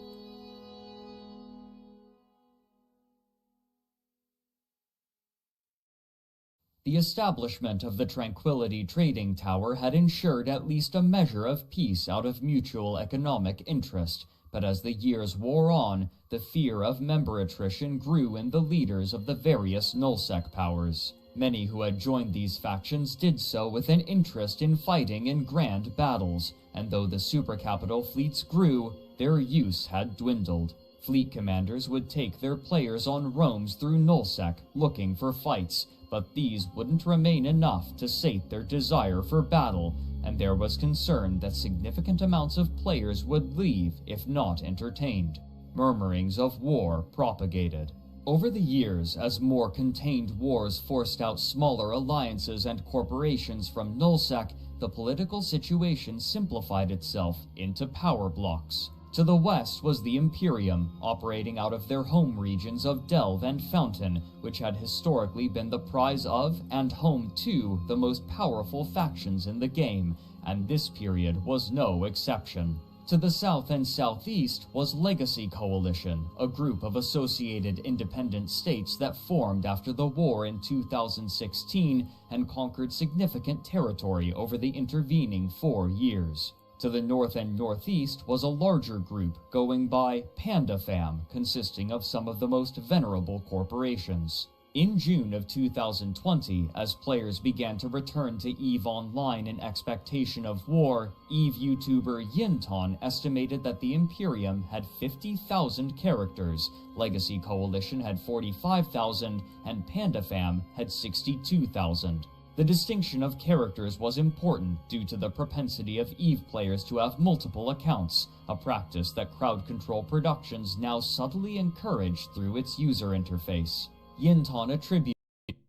The establishment of the Tranquility Trading Tower had ensured at least a measure of peace out of mutual economic interest, but as the years wore on, the fear of member attrition grew in the leaders of the various Nullsec powers. Many who had joined these factions did so with an interest in fighting in grand battles, and though the supercapital fleets grew, their use had dwindled. Fleet commanders would take their players on roams through Nullsec looking for fights, but these wouldn't remain enough to sate their desire for battle, and there was concern that significant amounts of players would leave if not entertained. Murmurings of war propagated. Over the years, as more contained wars forced out smaller alliances and corporations from Nullsec, the political situation simplified itself into power blocks. To the west was the Imperium, operating out of their home regions of Delve and Fountain, which had historically been the prize of and home to the most powerful factions in the game, and this period was no exception. To the south and southeast was Legacy Coalition, a group of associated independent states that formed after the war in 2016 and conquered significant territory over the intervening 4 years. To the north and northeast was a larger group going by Panda Fam, consisting of some of the most venerable corporations. In June of 2020, as players began to return to EVE Online in expectation of war, EVE YouTuber Yinton estimated that the Imperium had 50,000 characters, Legacy Coalition had 45,000, and PandaFam had 62,000. The distinction of characters was important due to the propensity of EVE players to have multiple accounts, a practice that Crowd Control Productions now subtly encourage through its user interface. Yinton attributed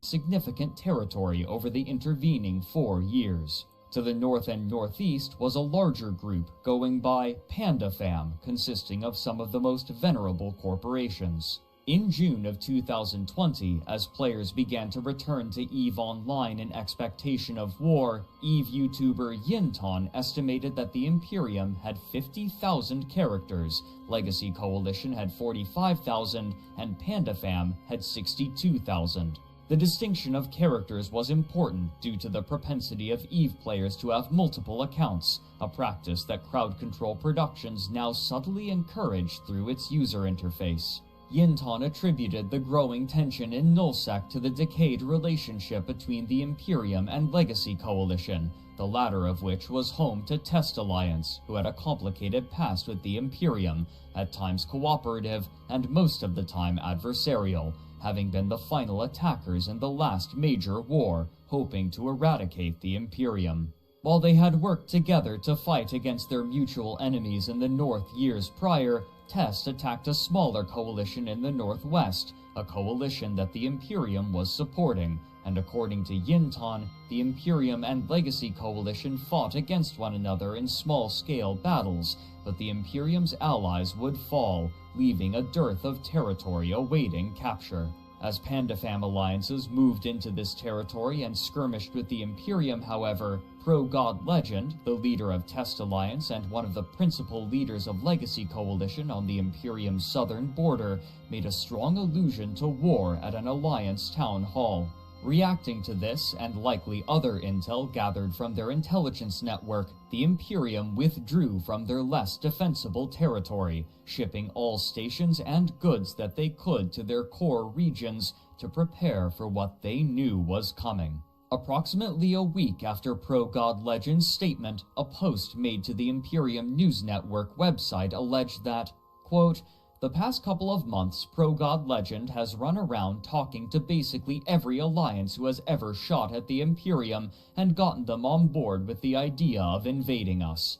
significant territory over the intervening 4 years. To the north and northeast was a larger group going by Panda Fam, consisting of some of the most venerable corporations. In June of 2020, as players began to return to EVE Online in expectation of war, EVE YouTuber Yinton estimated that the Imperium had 50,000 characters, Legacy Coalition had 45,000, and PandaFam had 62,000. The distinction of characters was important due to the propensity of EVE players to have multiple accounts, a practice that Crowd Control Productions now subtly encouraged through its user interface. Yinton attributed the growing tension in Nullsec to the decayed relationship between the Imperium and Legacy Coalition, the latter of which was home to Test Alliance, who had a complicated past with the Imperium, at times cooperative and most of the time adversarial, having been the final attackers in the last major war, hoping to eradicate the Imperium. While they had worked together to fight against their mutual enemies in the North years prior, Test attacked a smaller coalition in the Northwest, a coalition that the Imperium was supporting, and according to Yinton, the Imperium and Legacy Coalition fought against one another in small-scale battles, but the Imperium's allies would fall, leaving a dearth of territory awaiting capture. As PandaFam alliances moved into this territory and skirmished with the Imperium, however, Pro-God Legend, the leader of Test Alliance and one of the principal leaders of Legacy Coalition on the Imperium's southern border, made a strong allusion to war at an Alliance town hall. Reacting to this, and likely other intel gathered from their intelligence network, the Imperium withdrew from their less defensible territory, shipping all stations and goods that they could to their core regions to prepare for what they knew was coming. Approximately a week after Pro-God Legend's statement, a post made to the Imperium News Network website alleged that, quote, "The past couple of months, Pro-God Legend has run around talking to basically every alliance who has ever shot at the Imperium and gotten them on board with the idea of invading us."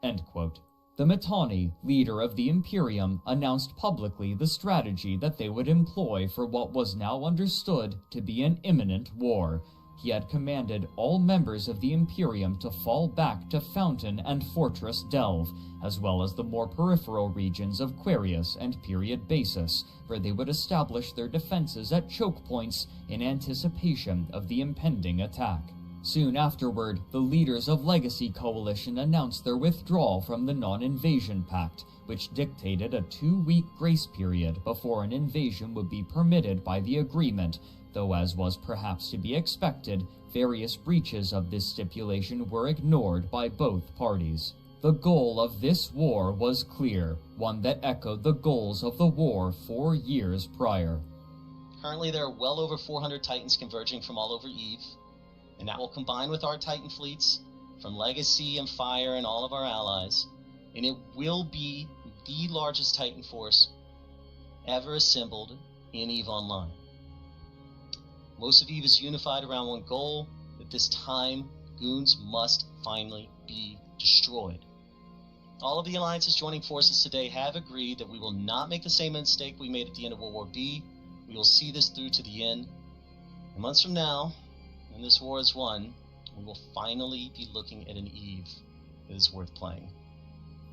End quote. The Mittani, leader of the Imperium, announced publicly the strategy that they would employ for what was now understood to be an imminent war. He had commanded all members of the Imperium to fall back to Fountain and Fortress Delve, as well as the more peripheral regions of Quarius and Period Basis, where they would establish their defenses at choke points in anticipation of the impending attack. Soon afterward, the leaders of Legacy Coalition announced their withdrawal from the Non-Invasion Pact, which dictated a 2-week grace period before an invasion would be permitted by the agreement, though as was perhaps to be expected, various breaches of this stipulation were ignored by both parties. The goal of this war was clear, one that echoed the goals of the war 4 years prior. Currently there are well over 400 Titans converging from all over EVE, and that will combine with our Titan fleets from Legacy and Fire and all of our allies, and it will be the largest Titan force ever assembled in EVE Online. Most of EVE is unified around one goal, that this time, goons must finally be destroyed. All of the alliances joining forces today have agreed that we will not make the same mistake we made at the end of World War B. We will see this through to the end. And months from now, when this war is won, we will finally be looking at an EVE that is worth playing.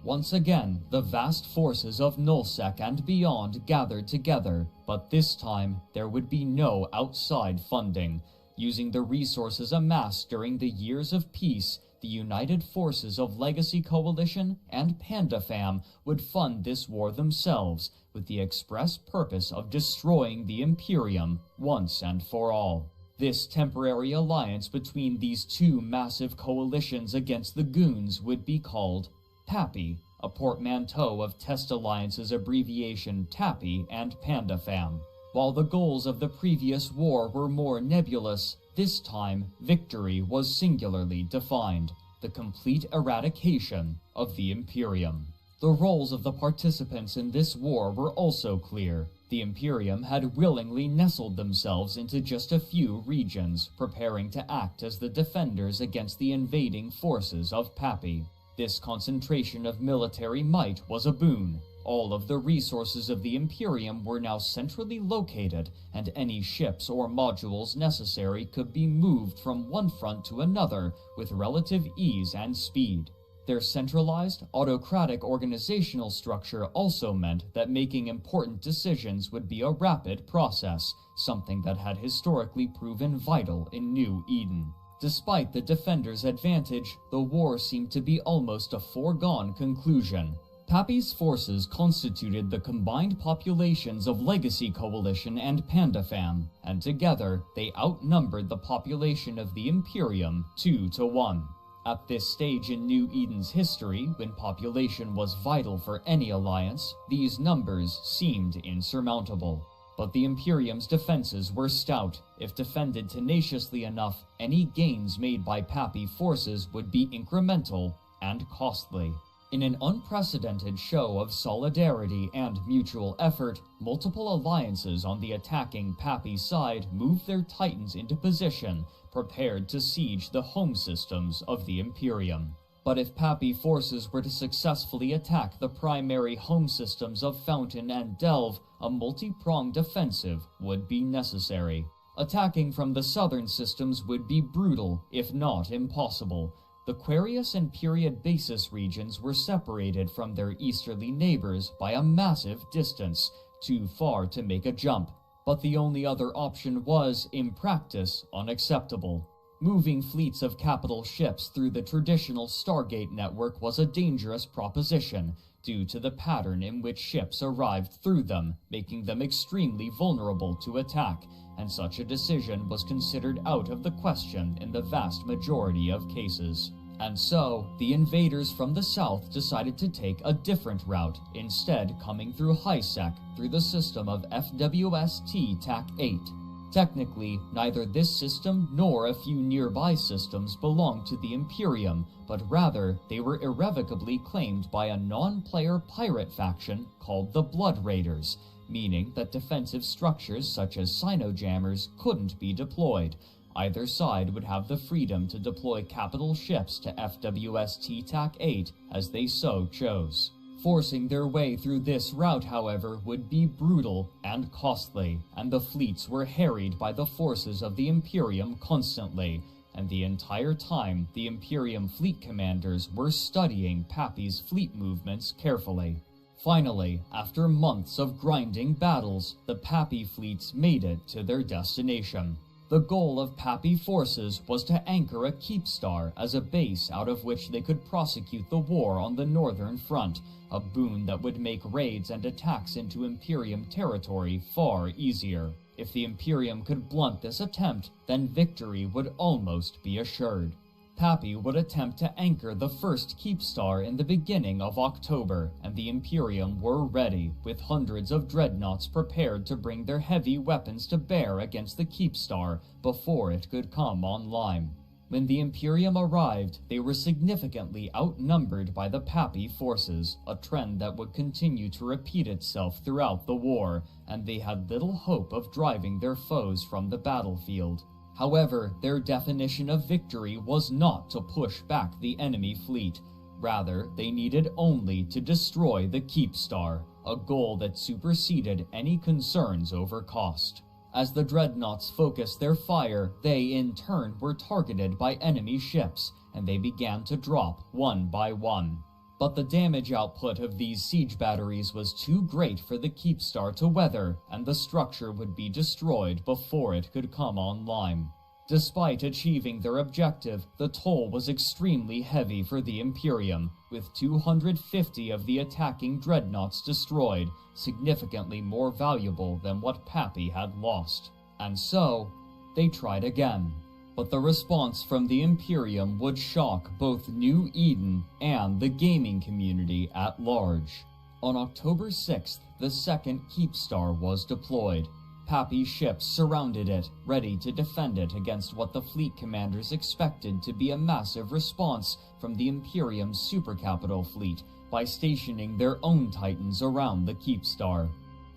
Once again, the vast forces of Nullsec and beyond gathered together, but this time there would be no outside funding. Using the resources amassed during the years of peace, the united forces of Legacy Coalition and PandaFam would fund this war themselves, with the express purpose of destroying the Imperium once and for all. This temporary alliance between these two massive coalitions against the goons would be called TAPI, a portmanteau of Test Alliance's abbreviation TAPI and PandaFam. While the goals of the previous war were more nebulous, this time victory was singularly defined: the complete eradication of the Imperium. The roles of the participants in this war were also clear. The Imperium had willingly nestled themselves into just a few regions, preparing to act as the defenders against the invading forces of PAPI. This concentration of military might was a boon. All of the resources of the Imperium were now centrally located, and any ships or modules necessary could be moved from one front to another with relative ease and speed. Their centralized, autocratic organizational structure also meant that making important decisions would be a rapid process, something that had historically proven vital in New Eden. Despite the Defenders' advantage, the war seemed to be almost a foregone conclusion. Pappy's forces constituted the combined populations of Legacy Coalition and PandaFam, and together they outnumbered the population of the Imperium 2-1. At this stage in New Eden's history, when population was vital for any alliance, these numbers seemed insurmountable. But the Imperium's defenses were stout. If defended tenaciously enough, any gains made by Pappy forces would be incremental and costly. In an unprecedented show of solidarity and mutual effort, multiple alliances on the attacking Pappy side moved their titans into position, prepared to siege the home systems of the Imperium. But if Pappy forces were to successfully attack the primary home systems of Fountain and Delve, a multi-pronged offensive would be necessary. Attacking from the southern systems would be brutal, if not impossible. The Quarius and Period Basis regions were separated from their easterly neighbors by a massive distance, too far to make a jump. But the only other option was, in practice, unacceptable. Moving fleets of capital ships through the traditional Stargate network was a dangerous proposition, due to the pattern in which ships arrived through them, making them extremely vulnerable to attack, and such a decision was considered out of the question in the vast majority of cases. And so, the invaders from the south decided to take a different route, instead coming through HiSec through the system of FWST TAC-8. Technically, neither this system nor a few nearby systems belonged to the Imperium, but rather they were irrevocably claimed by a non-player pirate faction called the Blood Raiders, meaning that defensive structures such as Sinojammers couldn't be deployed. Either side would have the freedom to deploy capital ships to FWST TAC-8 as they so chose. Forcing their way through this route, however, would be brutal and costly, and the fleets were harried by the forces of the Imperium constantly, and the entire time the Imperium fleet commanders were studying Pappy's fleet movements carefully. Finally, after months of grinding battles, the Pappy fleets made it to their destination. The goal of Pappy forces was to anchor a Keepstar as a base out of which they could prosecute the war on the northern front, a boon that would make raids and attacks into Imperium territory far easier. If the Imperium could blunt this attempt, then victory would almost be assured. Pappy would attempt to anchor the first Keepstar in the beginning of October, and the Imperium were ready, with hundreds of dreadnoughts prepared to bring their heavy weapons to bear against the Keepstar before it could come online. When the Imperium arrived, they were significantly outnumbered by the Pappy forces, a trend that would continue to repeat itself throughout the war, and they had little hope of driving their foes from the battlefield. However, their definition of victory was not to push back the enemy fleet. Rather, they needed only to destroy the Keepstar, a goal that superseded any concerns over cost. As the dreadnoughts focused their fire, they in turn were targeted by enemy ships, and they began to drop one by one. But the damage output of these siege batteries was too great for the Keepstar to weather, and the structure would be destroyed before it could come online. Despite achieving their objective, the toll was extremely heavy for the Imperium, with 250 of the attacking dreadnoughts destroyed, significantly more valuable than what Pappy had lost. And so, they tried again. But the response from the Imperium would shock both New Eden and the gaming community at large. On October 6th, the second Keepstar was deployed. Pappy ships surrounded it, ready to defend it against what the fleet commanders expected to be a massive response from the Imperium's supercapital fleet by stationing their own Titans around the Keepstar.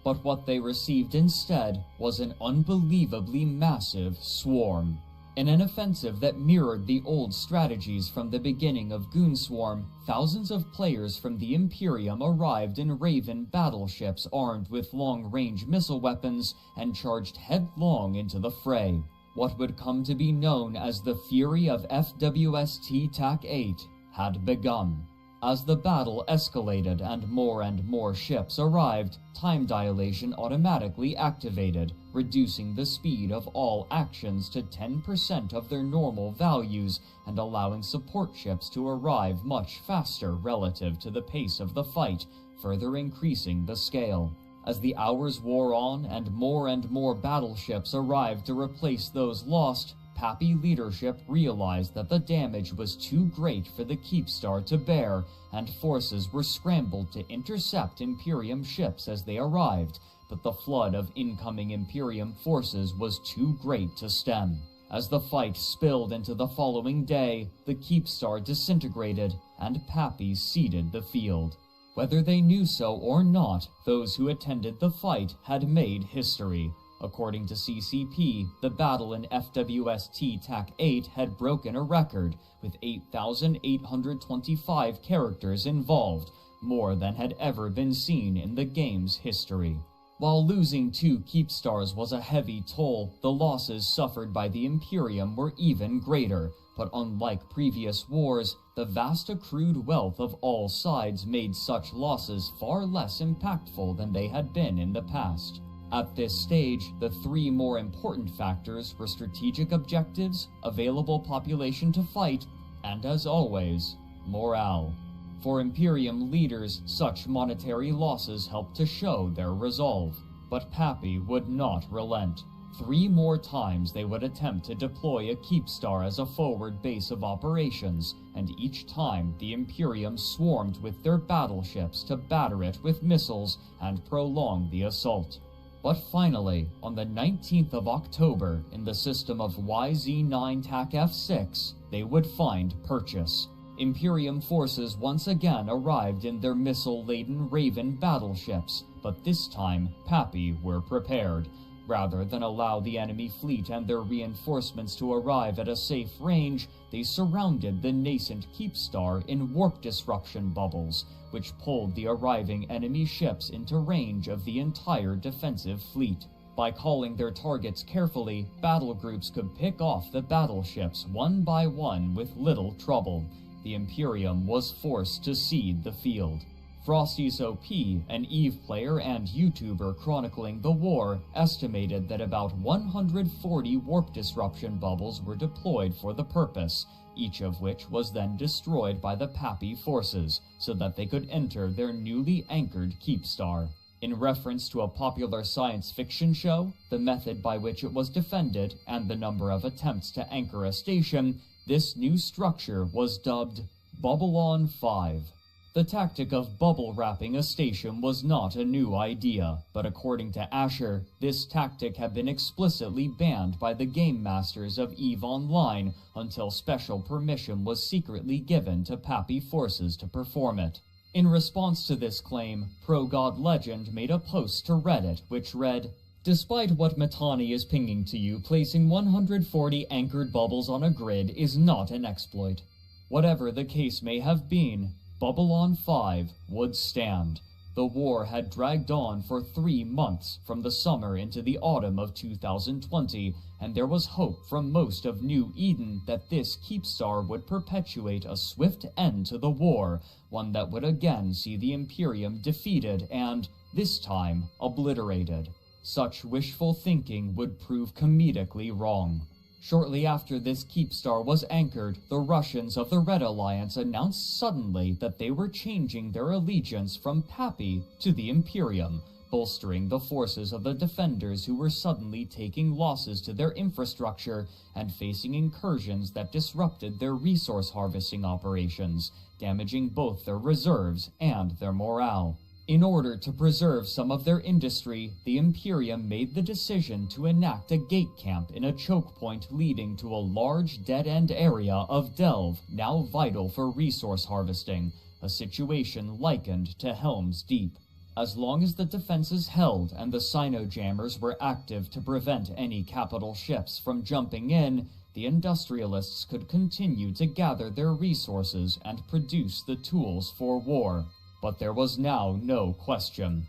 But what they received instead was an unbelievably massive swarm. In an offensive that mirrored the old strategies from the beginning of Goonswarm, thousands of players from the Imperium arrived in Raven battleships armed with long-range missile weapons and charged headlong into the fray. What would come to be known as the Fury of FWST TAC-8 had begun. As the battle escalated and more ships arrived, time dilation automatically activated, reducing the speed of all actions to 10% of their normal values and allowing support ships to arrive much faster relative to the pace of the fight, further increasing the scale. As the hours wore on and more battleships arrived to replace those lost, Pappy leadership realized that the damage was too great for the Keepstar to bear, and forces were scrambled to intercept Imperium ships as they arrived, but the flood of incoming Imperium forces was too great to stem. As the fight spilled into the following day, the Keepstar disintegrated, and Pappy ceded the field. Whether they knew so or not, those who attended the fight had made history. According to CCP, the battle in FWST TAC 8 had broken a record, with 8,825 characters involved, more than had ever been seen in the game's history. While losing 2 Keepstars was a heavy toll, the losses suffered by the Imperium were even greater, but unlike previous wars, the vast accrued wealth of all sides made such losses far less impactful than they had been in the past. At this stage, the 3 more important factors were strategic objectives, available population to fight, and as always, morale. For Imperium leaders, such monetary losses helped to show their resolve. But Pappy would not relent. 3 more times they would attempt to deploy a Keepstar as a forward base of operations, and each time the Imperium swarmed with their battleships to batter it with missiles and prolong the assault. But finally, on the 19th of October, in the system of YZ9 TAC F6, they would find purchase. Imperium forces once again arrived in their missile-laden Raven battleships, but this time, Pappy were prepared. Rather than allow the enemy fleet and their reinforcements to arrive at a safe range, they surrounded the nascent Keepstar in warp disruption bubbles, which pulled the arriving enemy ships into range of the entire defensive fleet. By calling their targets carefully, battle groups could pick off the battleships one by one with little trouble. The Imperium was forced to cede the field. Frosty's OP, an EVE player and YouTuber chronicling the war, estimated that about 140 warp disruption bubbles were deployed for the purpose, each of which was then destroyed by the Pappy forces, so that they could enter their newly anchored Keepstar. In reference to a popular science fiction show, the method by which it was defended, and the number of attempts to anchor a station, this new structure was dubbed Babylon 5. The tactic of bubble wrapping a station was not a new idea, but according to Asher, this tactic had been explicitly banned by the game masters of EVE Online until special permission was secretly given to Pappy forces to perform it. In response to this claim, Pro-God Legend made a post to Reddit which read, "Despite what Matani is pinging to you, placing 140 anchored bubbles on a grid is not an exploit. Whatever the case may have been, Babylon 5 would stand. The war had dragged on for 3 months, from the summer into the autumn of 2020, and there was hope from most of New Eden that this Keepstar would perpetuate a swift end to the war, one that would again see the Imperium defeated and, this time, obliterated. Such wishful thinking would prove comedically wrong. Shortly after this Keepstar was anchored, the Russians of the Red Alliance announced suddenly that they were changing their allegiance from Pappy to the Imperium, bolstering the forces of the defenders who were suddenly taking losses to their infrastructure and facing incursions that disrupted their resource harvesting operations, damaging both their reserves and their morale. In order to preserve some of their industry, the Imperium made the decision to enact a gate camp in a choke point leading to a large dead-end area of Delve, now vital for resource harvesting, a situation likened to Helm's Deep. As long as the defenses held and the Sino-jammers were active to prevent any capital ships from jumping in, the industrialists could continue to gather their resources and produce the tools for war. But there was now no question.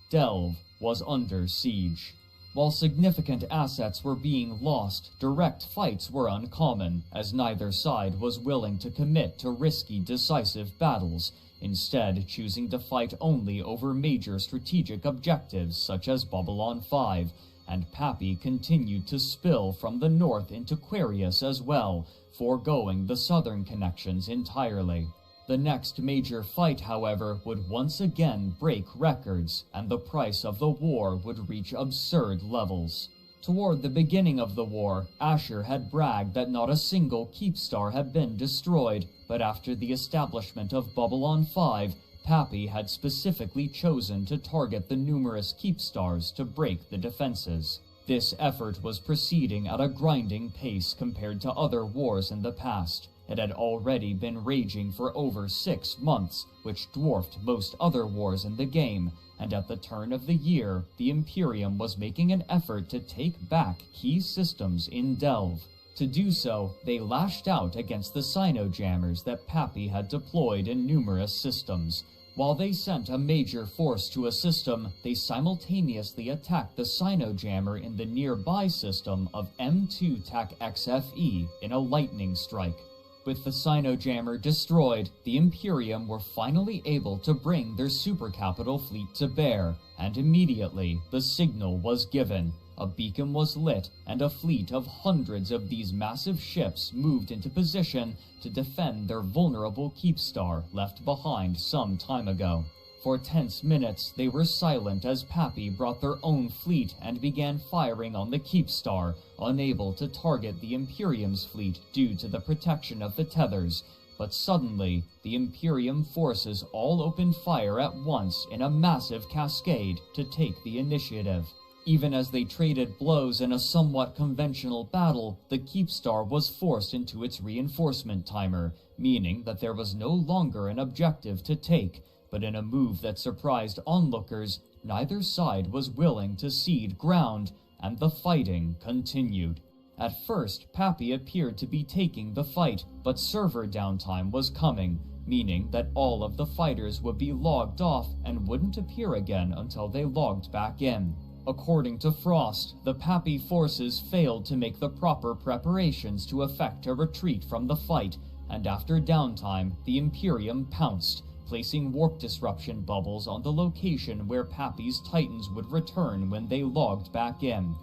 Delve was under siege. While significant assets were being lost, direct fights were uncommon, as neither side was willing to commit to risky, decisive battles, instead choosing to fight only over major strategic objectives such as Babylon 5, and Pappy continued to spill from the north into Quarius as well, foregoing the southern connections entirely. The next major fight, however, would once again break records, and the price of the war would reach absurd levels. Toward the beginning of the war, Asher had bragged that not a single Keepstar had been destroyed, but after the establishment of Babylon 5, Pappy had specifically chosen to target the numerous Keepstars to break the defenses. This effort was proceeding at a grinding pace compared to other wars in the past. It had already been raging for over 6 months, which dwarfed most other wars in the game, and at the turn of the year, the Imperium was making an effort to take back key systems in Delve. To do so, they lashed out against the Sino-jammers that Pappy had deployed in numerous systems. While they sent a major force to a system, they simultaneously attacked the Sino-jammer in the nearby system of M2 TAC XFE in a lightning strike. With the Sino-jammer destroyed, the Imperium were finally able to bring their supercapital fleet to bear, and immediately the signal was given. A beacon was lit, and a fleet of hundreds of these massive ships moved into position to defend their vulnerable Keepstar left behind some time ago. For tense minutes, they were silent as Pappy brought their own fleet and began firing on the Keepstar, unable to target the Imperium's fleet due to the protection of the tethers. But suddenly, the Imperium forces all opened fire at once in a massive cascade to take the initiative. Even as they traded blows in a somewhat conventional battle, the Keepstar was forced into its reinforcement timer, meaning that there was no longer an objective to take. But in a move that surprised onlookers, neither side was willing to cede ground, and the fighting continued. At first, Pappy appeared to be taking the fight, but server downtime was coming, meaning that all of the fighters would be logged off and wouldn't appear again until they logged back in. According to Frost, the Pappy forces failed to make the proper preparations to effect a retreat from the fight, and after downtime, the Imperium pounced, placing warp disruption bubbles on the location where Pappy's Titans would return when they logged back in.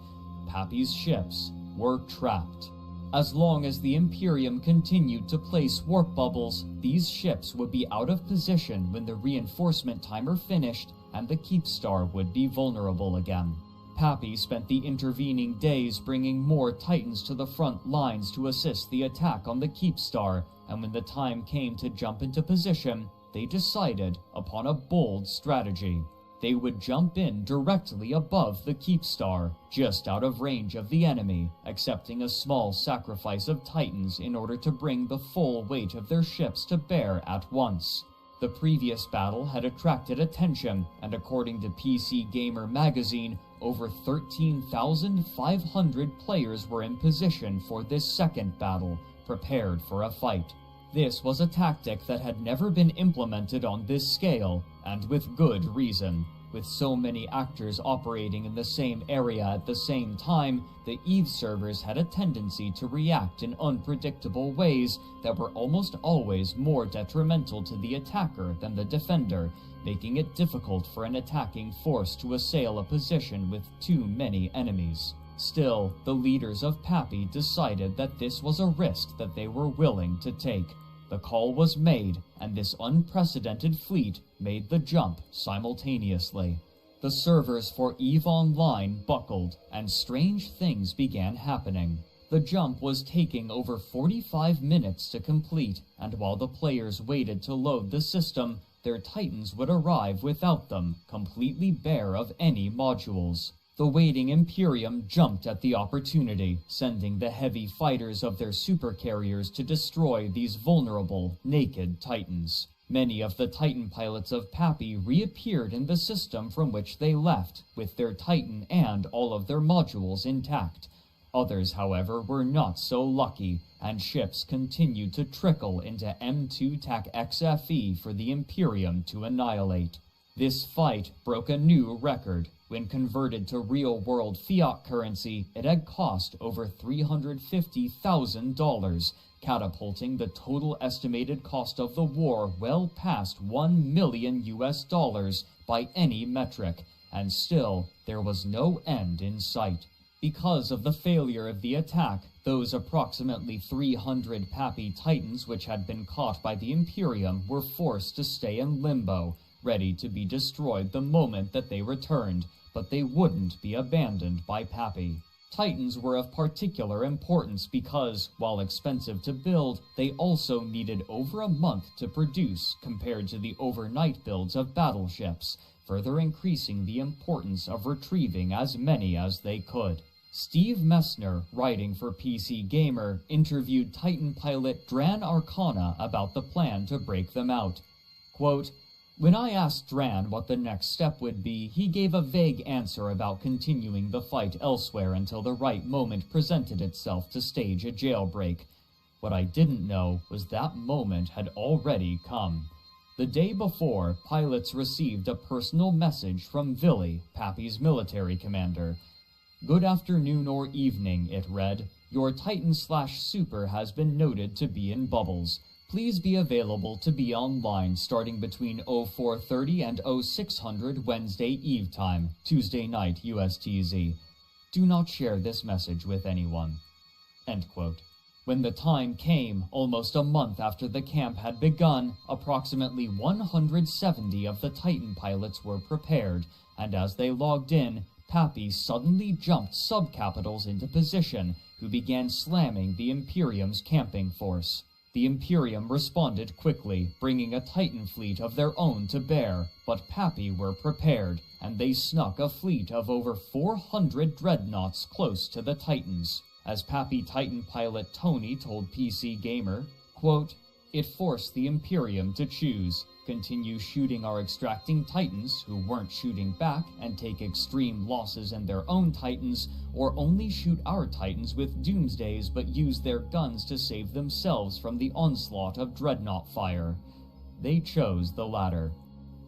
Pappy's ships were trapped. As long as the Imperium continued to place warp bubbles, these ships would be out of position when the reinforcement timer finished, and the Keepstar would be vulnerable again. Pappy spent the intervening days bringing more Titans to the front lines to assist the attack on the Keepstar, and when the time came to jump into position, they decided upon a bold strategy. They would jump in directly above the Keepstar, just out of range of the enemy, accepting a small sacrifice of Titans in order to bring the full weight of their ships to bear at once. The previous battle had attracted attention, and according to PC Gamer magazine, over 13,500 players were in position for this second battle, prepared for a fight. This was a tactic that had never been implemented on this scale, and with good reason. With so many actors operating in the same area at the same time, the EVE servers had a tendency to react in unpredictable ways that were almost always more detrimental to the attacker than the defender, making it difficult for an attacking force to assail a position with too many enemies. Still, the leaders of Pappy decided that this was a risk that they were willing to take. The call was made, and this unprecedented fleet made the jump simultaneously. The servers for EVE Online buckled, and strange things began happening. The jump was taking over 45 minutes to complete, and while the players waited to load the system, their Titans would arrive without them, completely bare of any modules. The waiting Imperium jumped at the opportunity, sending the heavy fighters of their supercarriers to destroy these vulnerable, naked Titans. Many of the Titan pilots of Pappy reappeared in the system from which they left, with their Titan and all of their modules intact. Others, however, were not so lucky, and ships continued to trickle into M2 TAC XFE for the Imperium to annihilate. This fight broke a new record. When converted to real-world fiat currency, it had cost over $350,000, catapulting the total estimated cost of the war well past $1 million by any metric, and still there was no end in sight. Because of the failure of the attack, those approximately 300 Pappy Titans which had been caught by the Imperium were forced to stay in limbo, ready to be destroyed the moment that they returned, but they wouldn't be abandoned by Pappy. Titans were of particular importance because, while expensive to build, they also needed over a month to produce compared to the overnight builds of battleships, further increasing the importance of retrieving as many as they could. Steve Messner, writing for PC Gamer, interviewed Titan pilot Dran Arcana about the plan to break them out. Quote, "When I asked Dran what the next step would be, he gave a vague answer about continuing the fight elsewhere until the right moment presented itself to stage a jailbreak. What I didn't know was that moment had already come. The day before, pilots received a personal message from Villy, Pappy's military commander. Good afternoon or evening, it read. Your Titan/Super has been noted to be in bubbles. Please be available to be online starting between 0430 and 0600 Wednesday Eve time, Tuesday night USTZ. Do not share this message with anyone." End quote. When the time came, almost a month after the camp had begun, approximately 170 of the Titan pilots were prepared, and as they logged in, Pappy suddenly jumped subcapitals into position, who began slamming the Imperium's camping force. The Imperium responded quickly, bringing a Titan fleet of their own to bear, but Pappy were prepared, and they snuck a fleet of over 400 dreadnoughts close to the Titans. As Pappy Titan pilot Tony told PC Gamer, quote, "It forced the Imperium to choose. Continue shooting our extracting Titans, who weren't shooting back, and take extreme losses in their own Titans, or only shoot our Titans with Doomsdays but use their guns to save themselves from the onslaught of dreadnought fire." They chose the latter.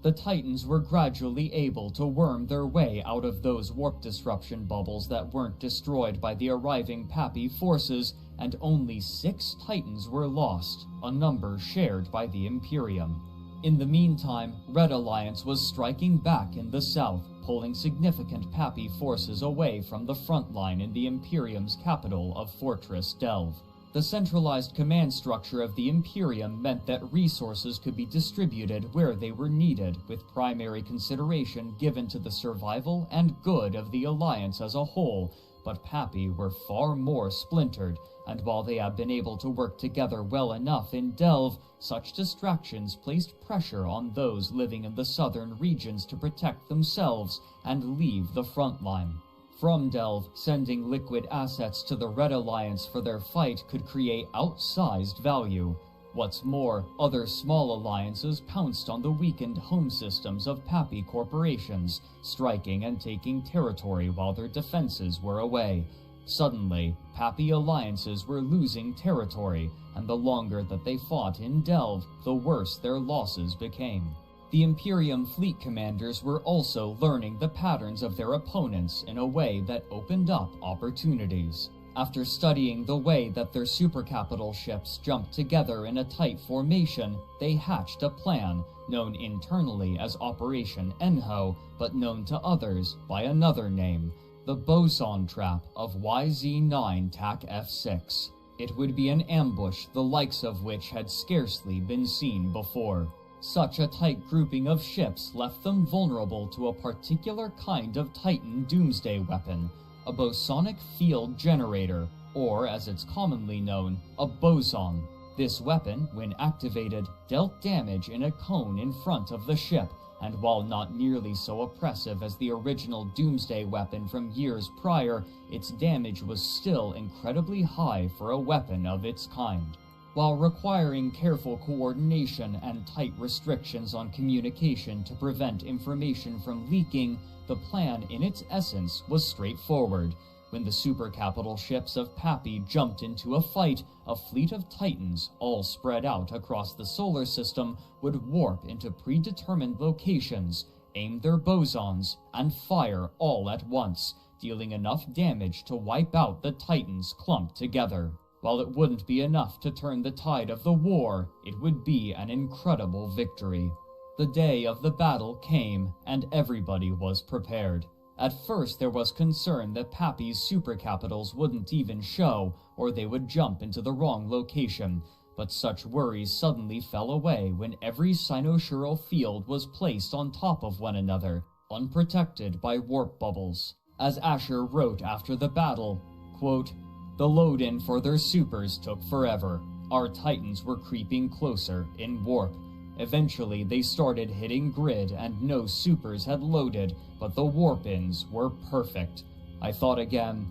The Titans were gradually able to worm their way out of those warp disruption bubbles that weren't destroyed by the arriving Pappy forces, and only 6 Titans were lost, a number shared by the Imperium. In the meantime, Red Alliance was striking back in the south, pulling significant Pappy forces away from the front line in the Imperium's capital of Fortress Delve. The centralized command structure of the Imperium meant that resources could be distributed where they were needed, with primary consideration given to the survival and good of the Alliance as a whole, but Pappy were far more splintered, and while they had been able to work together well enough in Delve, such distractions placed pressure on those living in the southern regions to protect themselves and leave the front line. From Delve, sending liquid assets to the Red Alliance for their fight could create outsized value. What's more, other small alliances pounced on the weakened home systems of Pappy corporations, striking and taking territory while their defenses were away. Suddenly, Pappy alliances were losing territory, and the longer that they fought in Delve, the worse their losses became. The Imperium fleet commanders were also learning the patterns of their opponents in a way that opened up opportunities. After studying the way that their supercapital ships jumped together in a tight formation, they hatched a plan, known internally as Operation Enho, but known to others by another name, the Boson Trap of YZ-9 TAC F6. It would be an ambush the likes of which had scarcely been seen before. Such a tight grouping of ships left them vulnerable to a particular kind of Titan doomsday weapon, a bosonic field generator, or as it's commonly known, a boson. This weapon, when activated, dealt damage in a cone in front of the ship, and while not nearly so oppressive as the original doomsday weapon from years prior, its damage was still incredibly high for a weapon of its kind. While requiring careful coordination and tight restrictions on communication to prevent information from leaking, the plan in its essence was straightforward. When the supercapital ships of Pappy jumped into a fight, a fleet of Titans, all spread out across the solar system, would warp into predetermined locations, aim their bosons, and fire all at once, dealing enough damage to wipe out the Titans clumped together. While it wouldn't be enough to turn the tide of the war, it would be an incredible victory. The day of the battle came, and everybody was prepared. At first there was concern that Pappy's super capitals wouldn't even show, or they would jump into the wrong location, but such worries suddenly fell away when every cynosural field was placed on top of one another, unprotected by warp bubbles. As Asher wrote after the battle, quote, "The load-in for their supers took forever. Our Titans were creeping closer in warp. Eventually they started hitting grid and no supers had loaded, but the warp-ins were perfect. I thought again,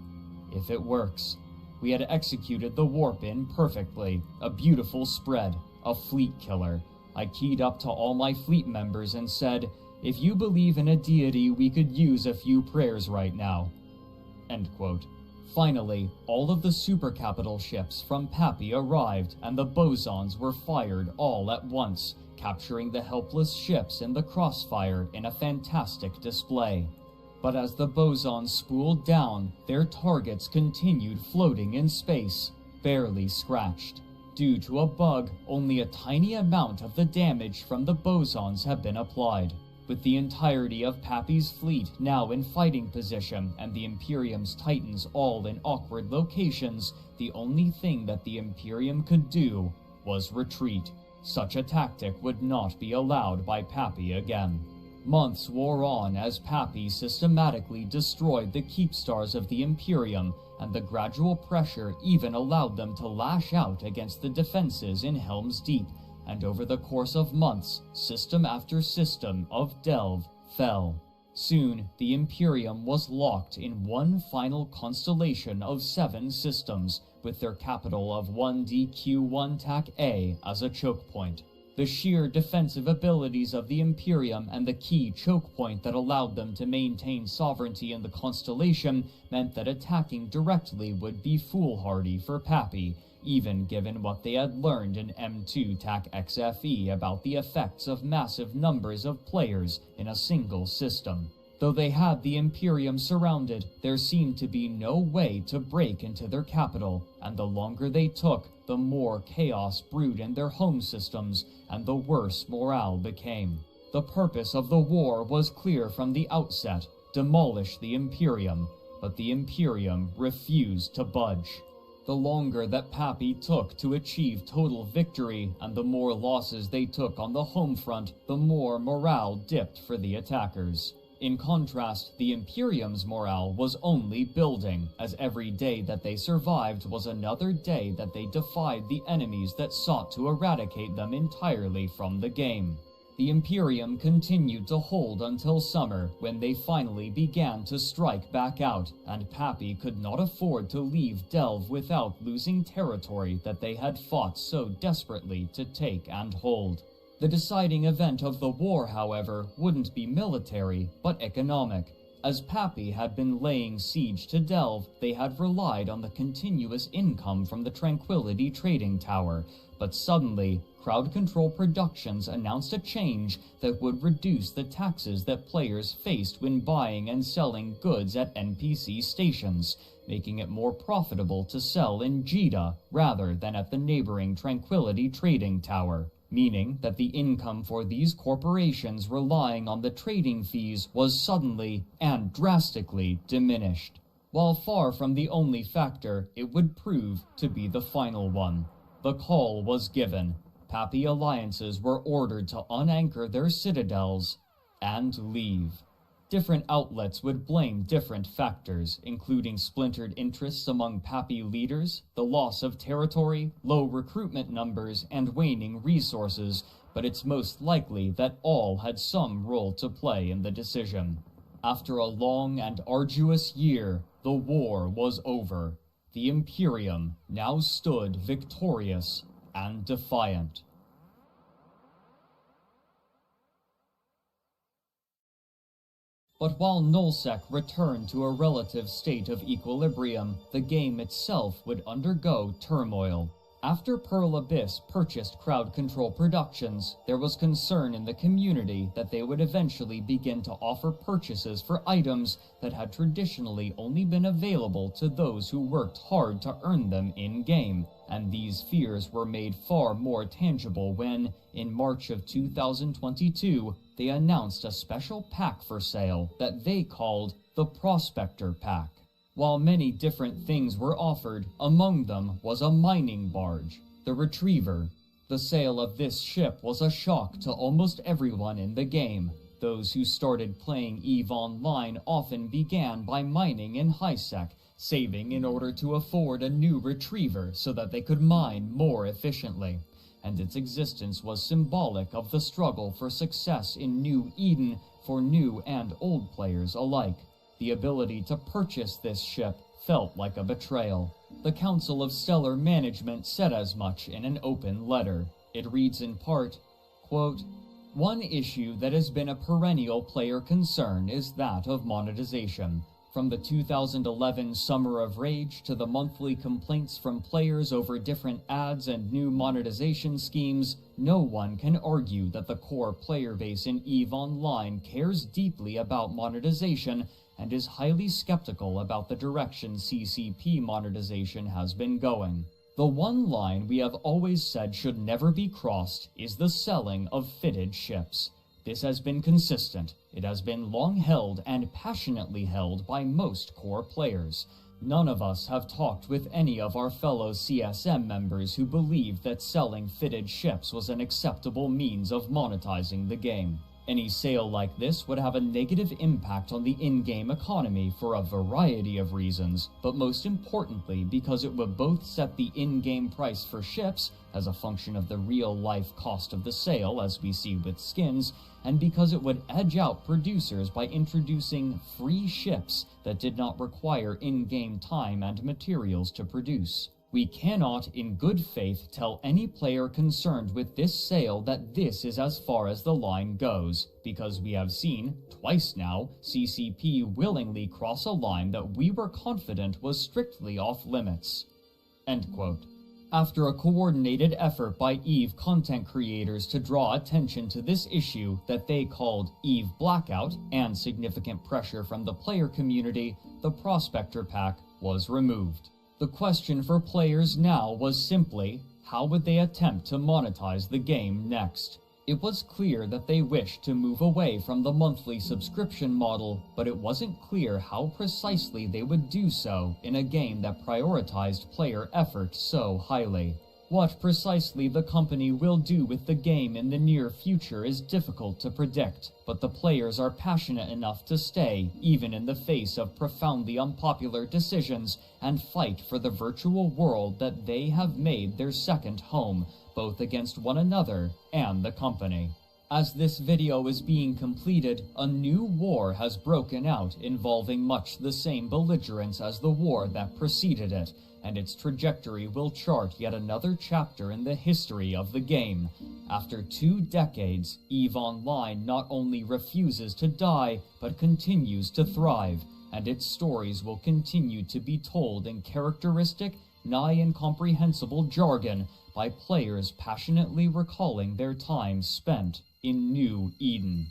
if it works. We had executed the warp-in perfectly, a beautiful spread, a fleet killer. I keyed up to all my fleet members and said, if you believe in a deity, we could use a few prayers right now." End quote. Finally, all of the super capital ships from Pappy arrived and the bosons were fired all at once, capturing the helpless ships in the crossfire in a fantastic display. But as the bosons spooled down, their targets continued floating in space, barely scratched. Due to a bug, only a tiny amount of the damage from the bosons have been applied. With the entirety of Pappy's fleet now in fighting position and the Imperium's Titans all in awkward locations, the only thing that the Imperium could do was retreat. Such a tactic would not be allowed by Pappy again. Months wore on as Pappy systematically destroyed the keepstars of the Imperium, and the gradual pressure even allowed them to lash out against the defenses in Helm's Deep, and over the course of months, system after system of Delve fell. Soon, the Imperium was locked in one final constellation of 7 systems, with their capital of 1DQ1 TAC A as a choke point. The sheer defensive abilities of the Imperium and the key choke point that allowed them to maintain sovereignty in the constellation meant that attacking directly would be foolhardy for Pappy, even given what they had learned in M2 TAC XFE about the effects of massive numbers of players in a single system. Though they had the Imperium surrounded, there seemed to be no way to break into their capital, and the longer they took, the more chaos brewed in their home systems, and the worse morale became. The purpose of the war was clear from the outset: demolish the Imperium, but the Imperium refused to budge. The longer that Pappy took to achieve total victory, and the more losses they took on the home front, the more morale dipped for the attackers. In contrast, the Imperium's morale was only building, as every day that they survived was another day that they defied the enemies that sought to eradicate them entirely from the game. The Imperium continued to hold until summer, when they finally began to strike back out, and Pappy could not afford to leave Delve without losing territory that they had fought so desperately to take and hold. The deciding event of the war, however, wouldn't be military, but economic. As Pappy had been laying siege to Delve, they had relied on the continuous income from the Tranquility Trading Tower, but suddenly, Crowd Control Productions announced a change that would reduce the taxes that players faced when buying and selling goods at NPC stations, making it more profitable to sell in Jeddah rather than at the neighboring Tranquility Trading Tower, meaning that the income for these corporations relying on the trading fees was suddenly and drastically diminished. While far from the only factor, it would prove to be the final one. The call was given. Pappy alliances were ordered to unanchor their citadels and leave. Different outlets would blame different factors, including splintered interests among Pappy leaders, the loss of territory, low recruitment numbers, and waning resources, but it's most likely that all had some role to play in the decision. After a long and arduous year, the war was over. The Imperium now stood victorious and defiant. But while Nullsec returned to a relative state of equilibrium, the game itself would undergo turmoil. After Pearl Abyss purchased Crowd Control Productions, there was concern in the community that they would eventually begin to offer purchases for items that had traditionally only been available to those who worked hard to earn them in-game, and these fears were made far more tangible when, in March of 2022, they announced a special pack for sale that they called the Prospector Pack. While many different things were offered, among them was a mining barge, the Retriever. The sale of this ship was a shock to almost everyone in the game. Those who started playing EVE Online often began by mining in HiSec, saving in order to afford a new Retriever so that they could mine more efficiently. And its existence was symbolic of the struggle for success in New Eden for new and old players alike. The ability to purchase this ship felt like a betrayal. The Council of Stellar Management said as much in an open letter. It reads in part, quote, "One issue that has been a perennial player concern is that of monetization. From the 2011 Summer of Rage to the monthly complaints from players over different ads and new monetization schemes, no one can argue that the core player base in EVE Online cares deeply about monetization and is highly skeptical about the direction CCP monetization has been going. The one line we have always said should never be crossed is the selling of fitted ships. This has been consistent. It has been long held and passionately held by most core players. None of us have talked with any of our fellow CSM members who believed that selling fitted ships was an acceptable means of monetizing the game. Any sale like this would have a negative impact on the in-game economy for a variety of reasons, but most importantly because it would both set the in-game price for ships as a function of the real-life cost of the sale, as we see with skins, and because it would edge out producers by introducing free ships that did not require in-game time and materials to produce. We cannot, in good faith, tell any player concerned with this sale that this is as far as the line goes, because we have seen, twice now, CCP willingly cross a line that we were confident was strictly off limits." End quote. After a coordinated effort by EVE content creators to draw attention to this issue that they called EVE Blackout, and significant pressure from the player community, the Prospector Pack was removed. The question for players now was simply, how would they attempt to monetize the game next? It was clear that they wished to move away from the monthly subscription model, but it wasn't clear how precisely they would do so in a game that prioritized player effort so highly. What precisely the company will do with the game in the near future is difficult to predict, but the players are passionate enough to stay, even in the face of profoundly unpopular decisions, and fight for the virtual world that they have made their second home, both against one another and the company. As this video is being completed, a new war has broken out involving much the same belligerents as the war that preceded it, and its trajectory will chart yet another chapter in the history of the game. After 2 decades, EVE Online not only refuses to die, but continues to thrive, and its stories will continue to be told in characteristic, nigh incomprehensible jargon by players passionately recalling their time spent in New Eden.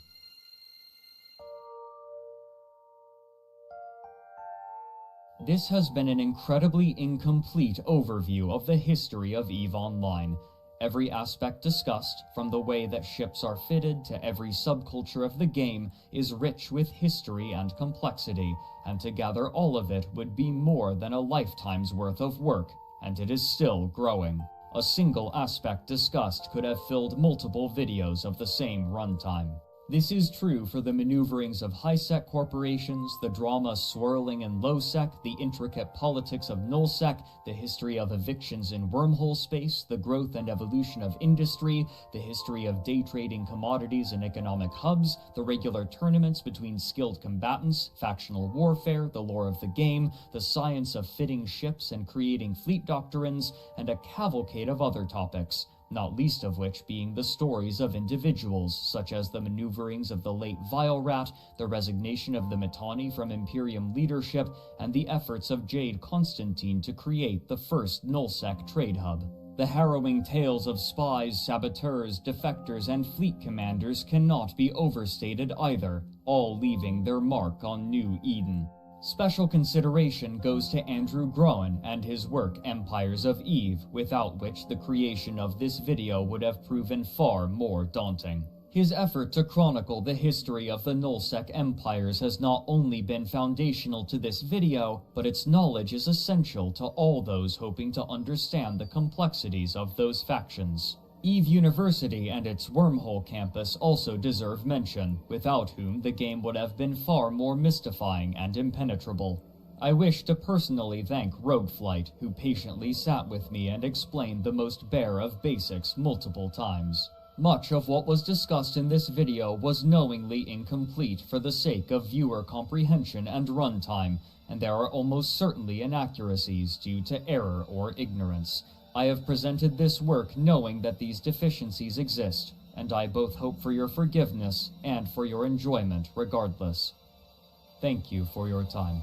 This has been an incredibly incomplete overview of the history of EVE Online. Every aspect discussed, from the way that ships are fitted to every subculture of the game, is rich with history and complexity, and to gather all of it would be more than a lifetime's worth of work, and it is still growing. A single aspect discussed could have filled multiple videos of the same runtime. This is true for the maneuverings of high-sec corporations, the drama swirling in low-sec, the intricate politics of null-sec, the history of evictions in wormhole space, the growth and evolution of industry, the history of day trading commodities in economic hubs, the regular tournaments between skilled combatants, factional warfare, the lore of the game, the science of fitting ships and creating fleet doctrines, and a cavalcade of other topics, not least of which being the stories of individuals, such as the maneuverings of the late Vilerat, the resignation of the Mittani from Imperium leadership, and the efforts of Jade Constantine to create the first nullsec trade hub. The harrowing tales of spies, saboteurs, defectors, and fleet commanders cannot be overstated either, all leaving their mark on New Eden. Special consideration goes to Andrew Groen and his work Empires of Eve, without which the creation of this video would have proven far more daunting. His effort to chronicle the history of the Nullsec empires has not only been foundational to this video, but its knowledge is essential to all those hoping to understand the complexities of those factions. Eve University and its Wormhole campus also deserve mention, without whom the game would have been far more mystifying and impenetrable. I wish to personally thank Rogueflight, who patiently sat with me and explained the most bare of basics multiple times. Much of what was discussed in this video was knowingly incomplete for the sake of viewer comprehension and runtime, and there are almost certainly inaccuracies due to error or ignorance. I have presented this work knowing that these deficiencies exist, and I both hope for your forgiveness and for your enjoyment regardless. Thank you for your time.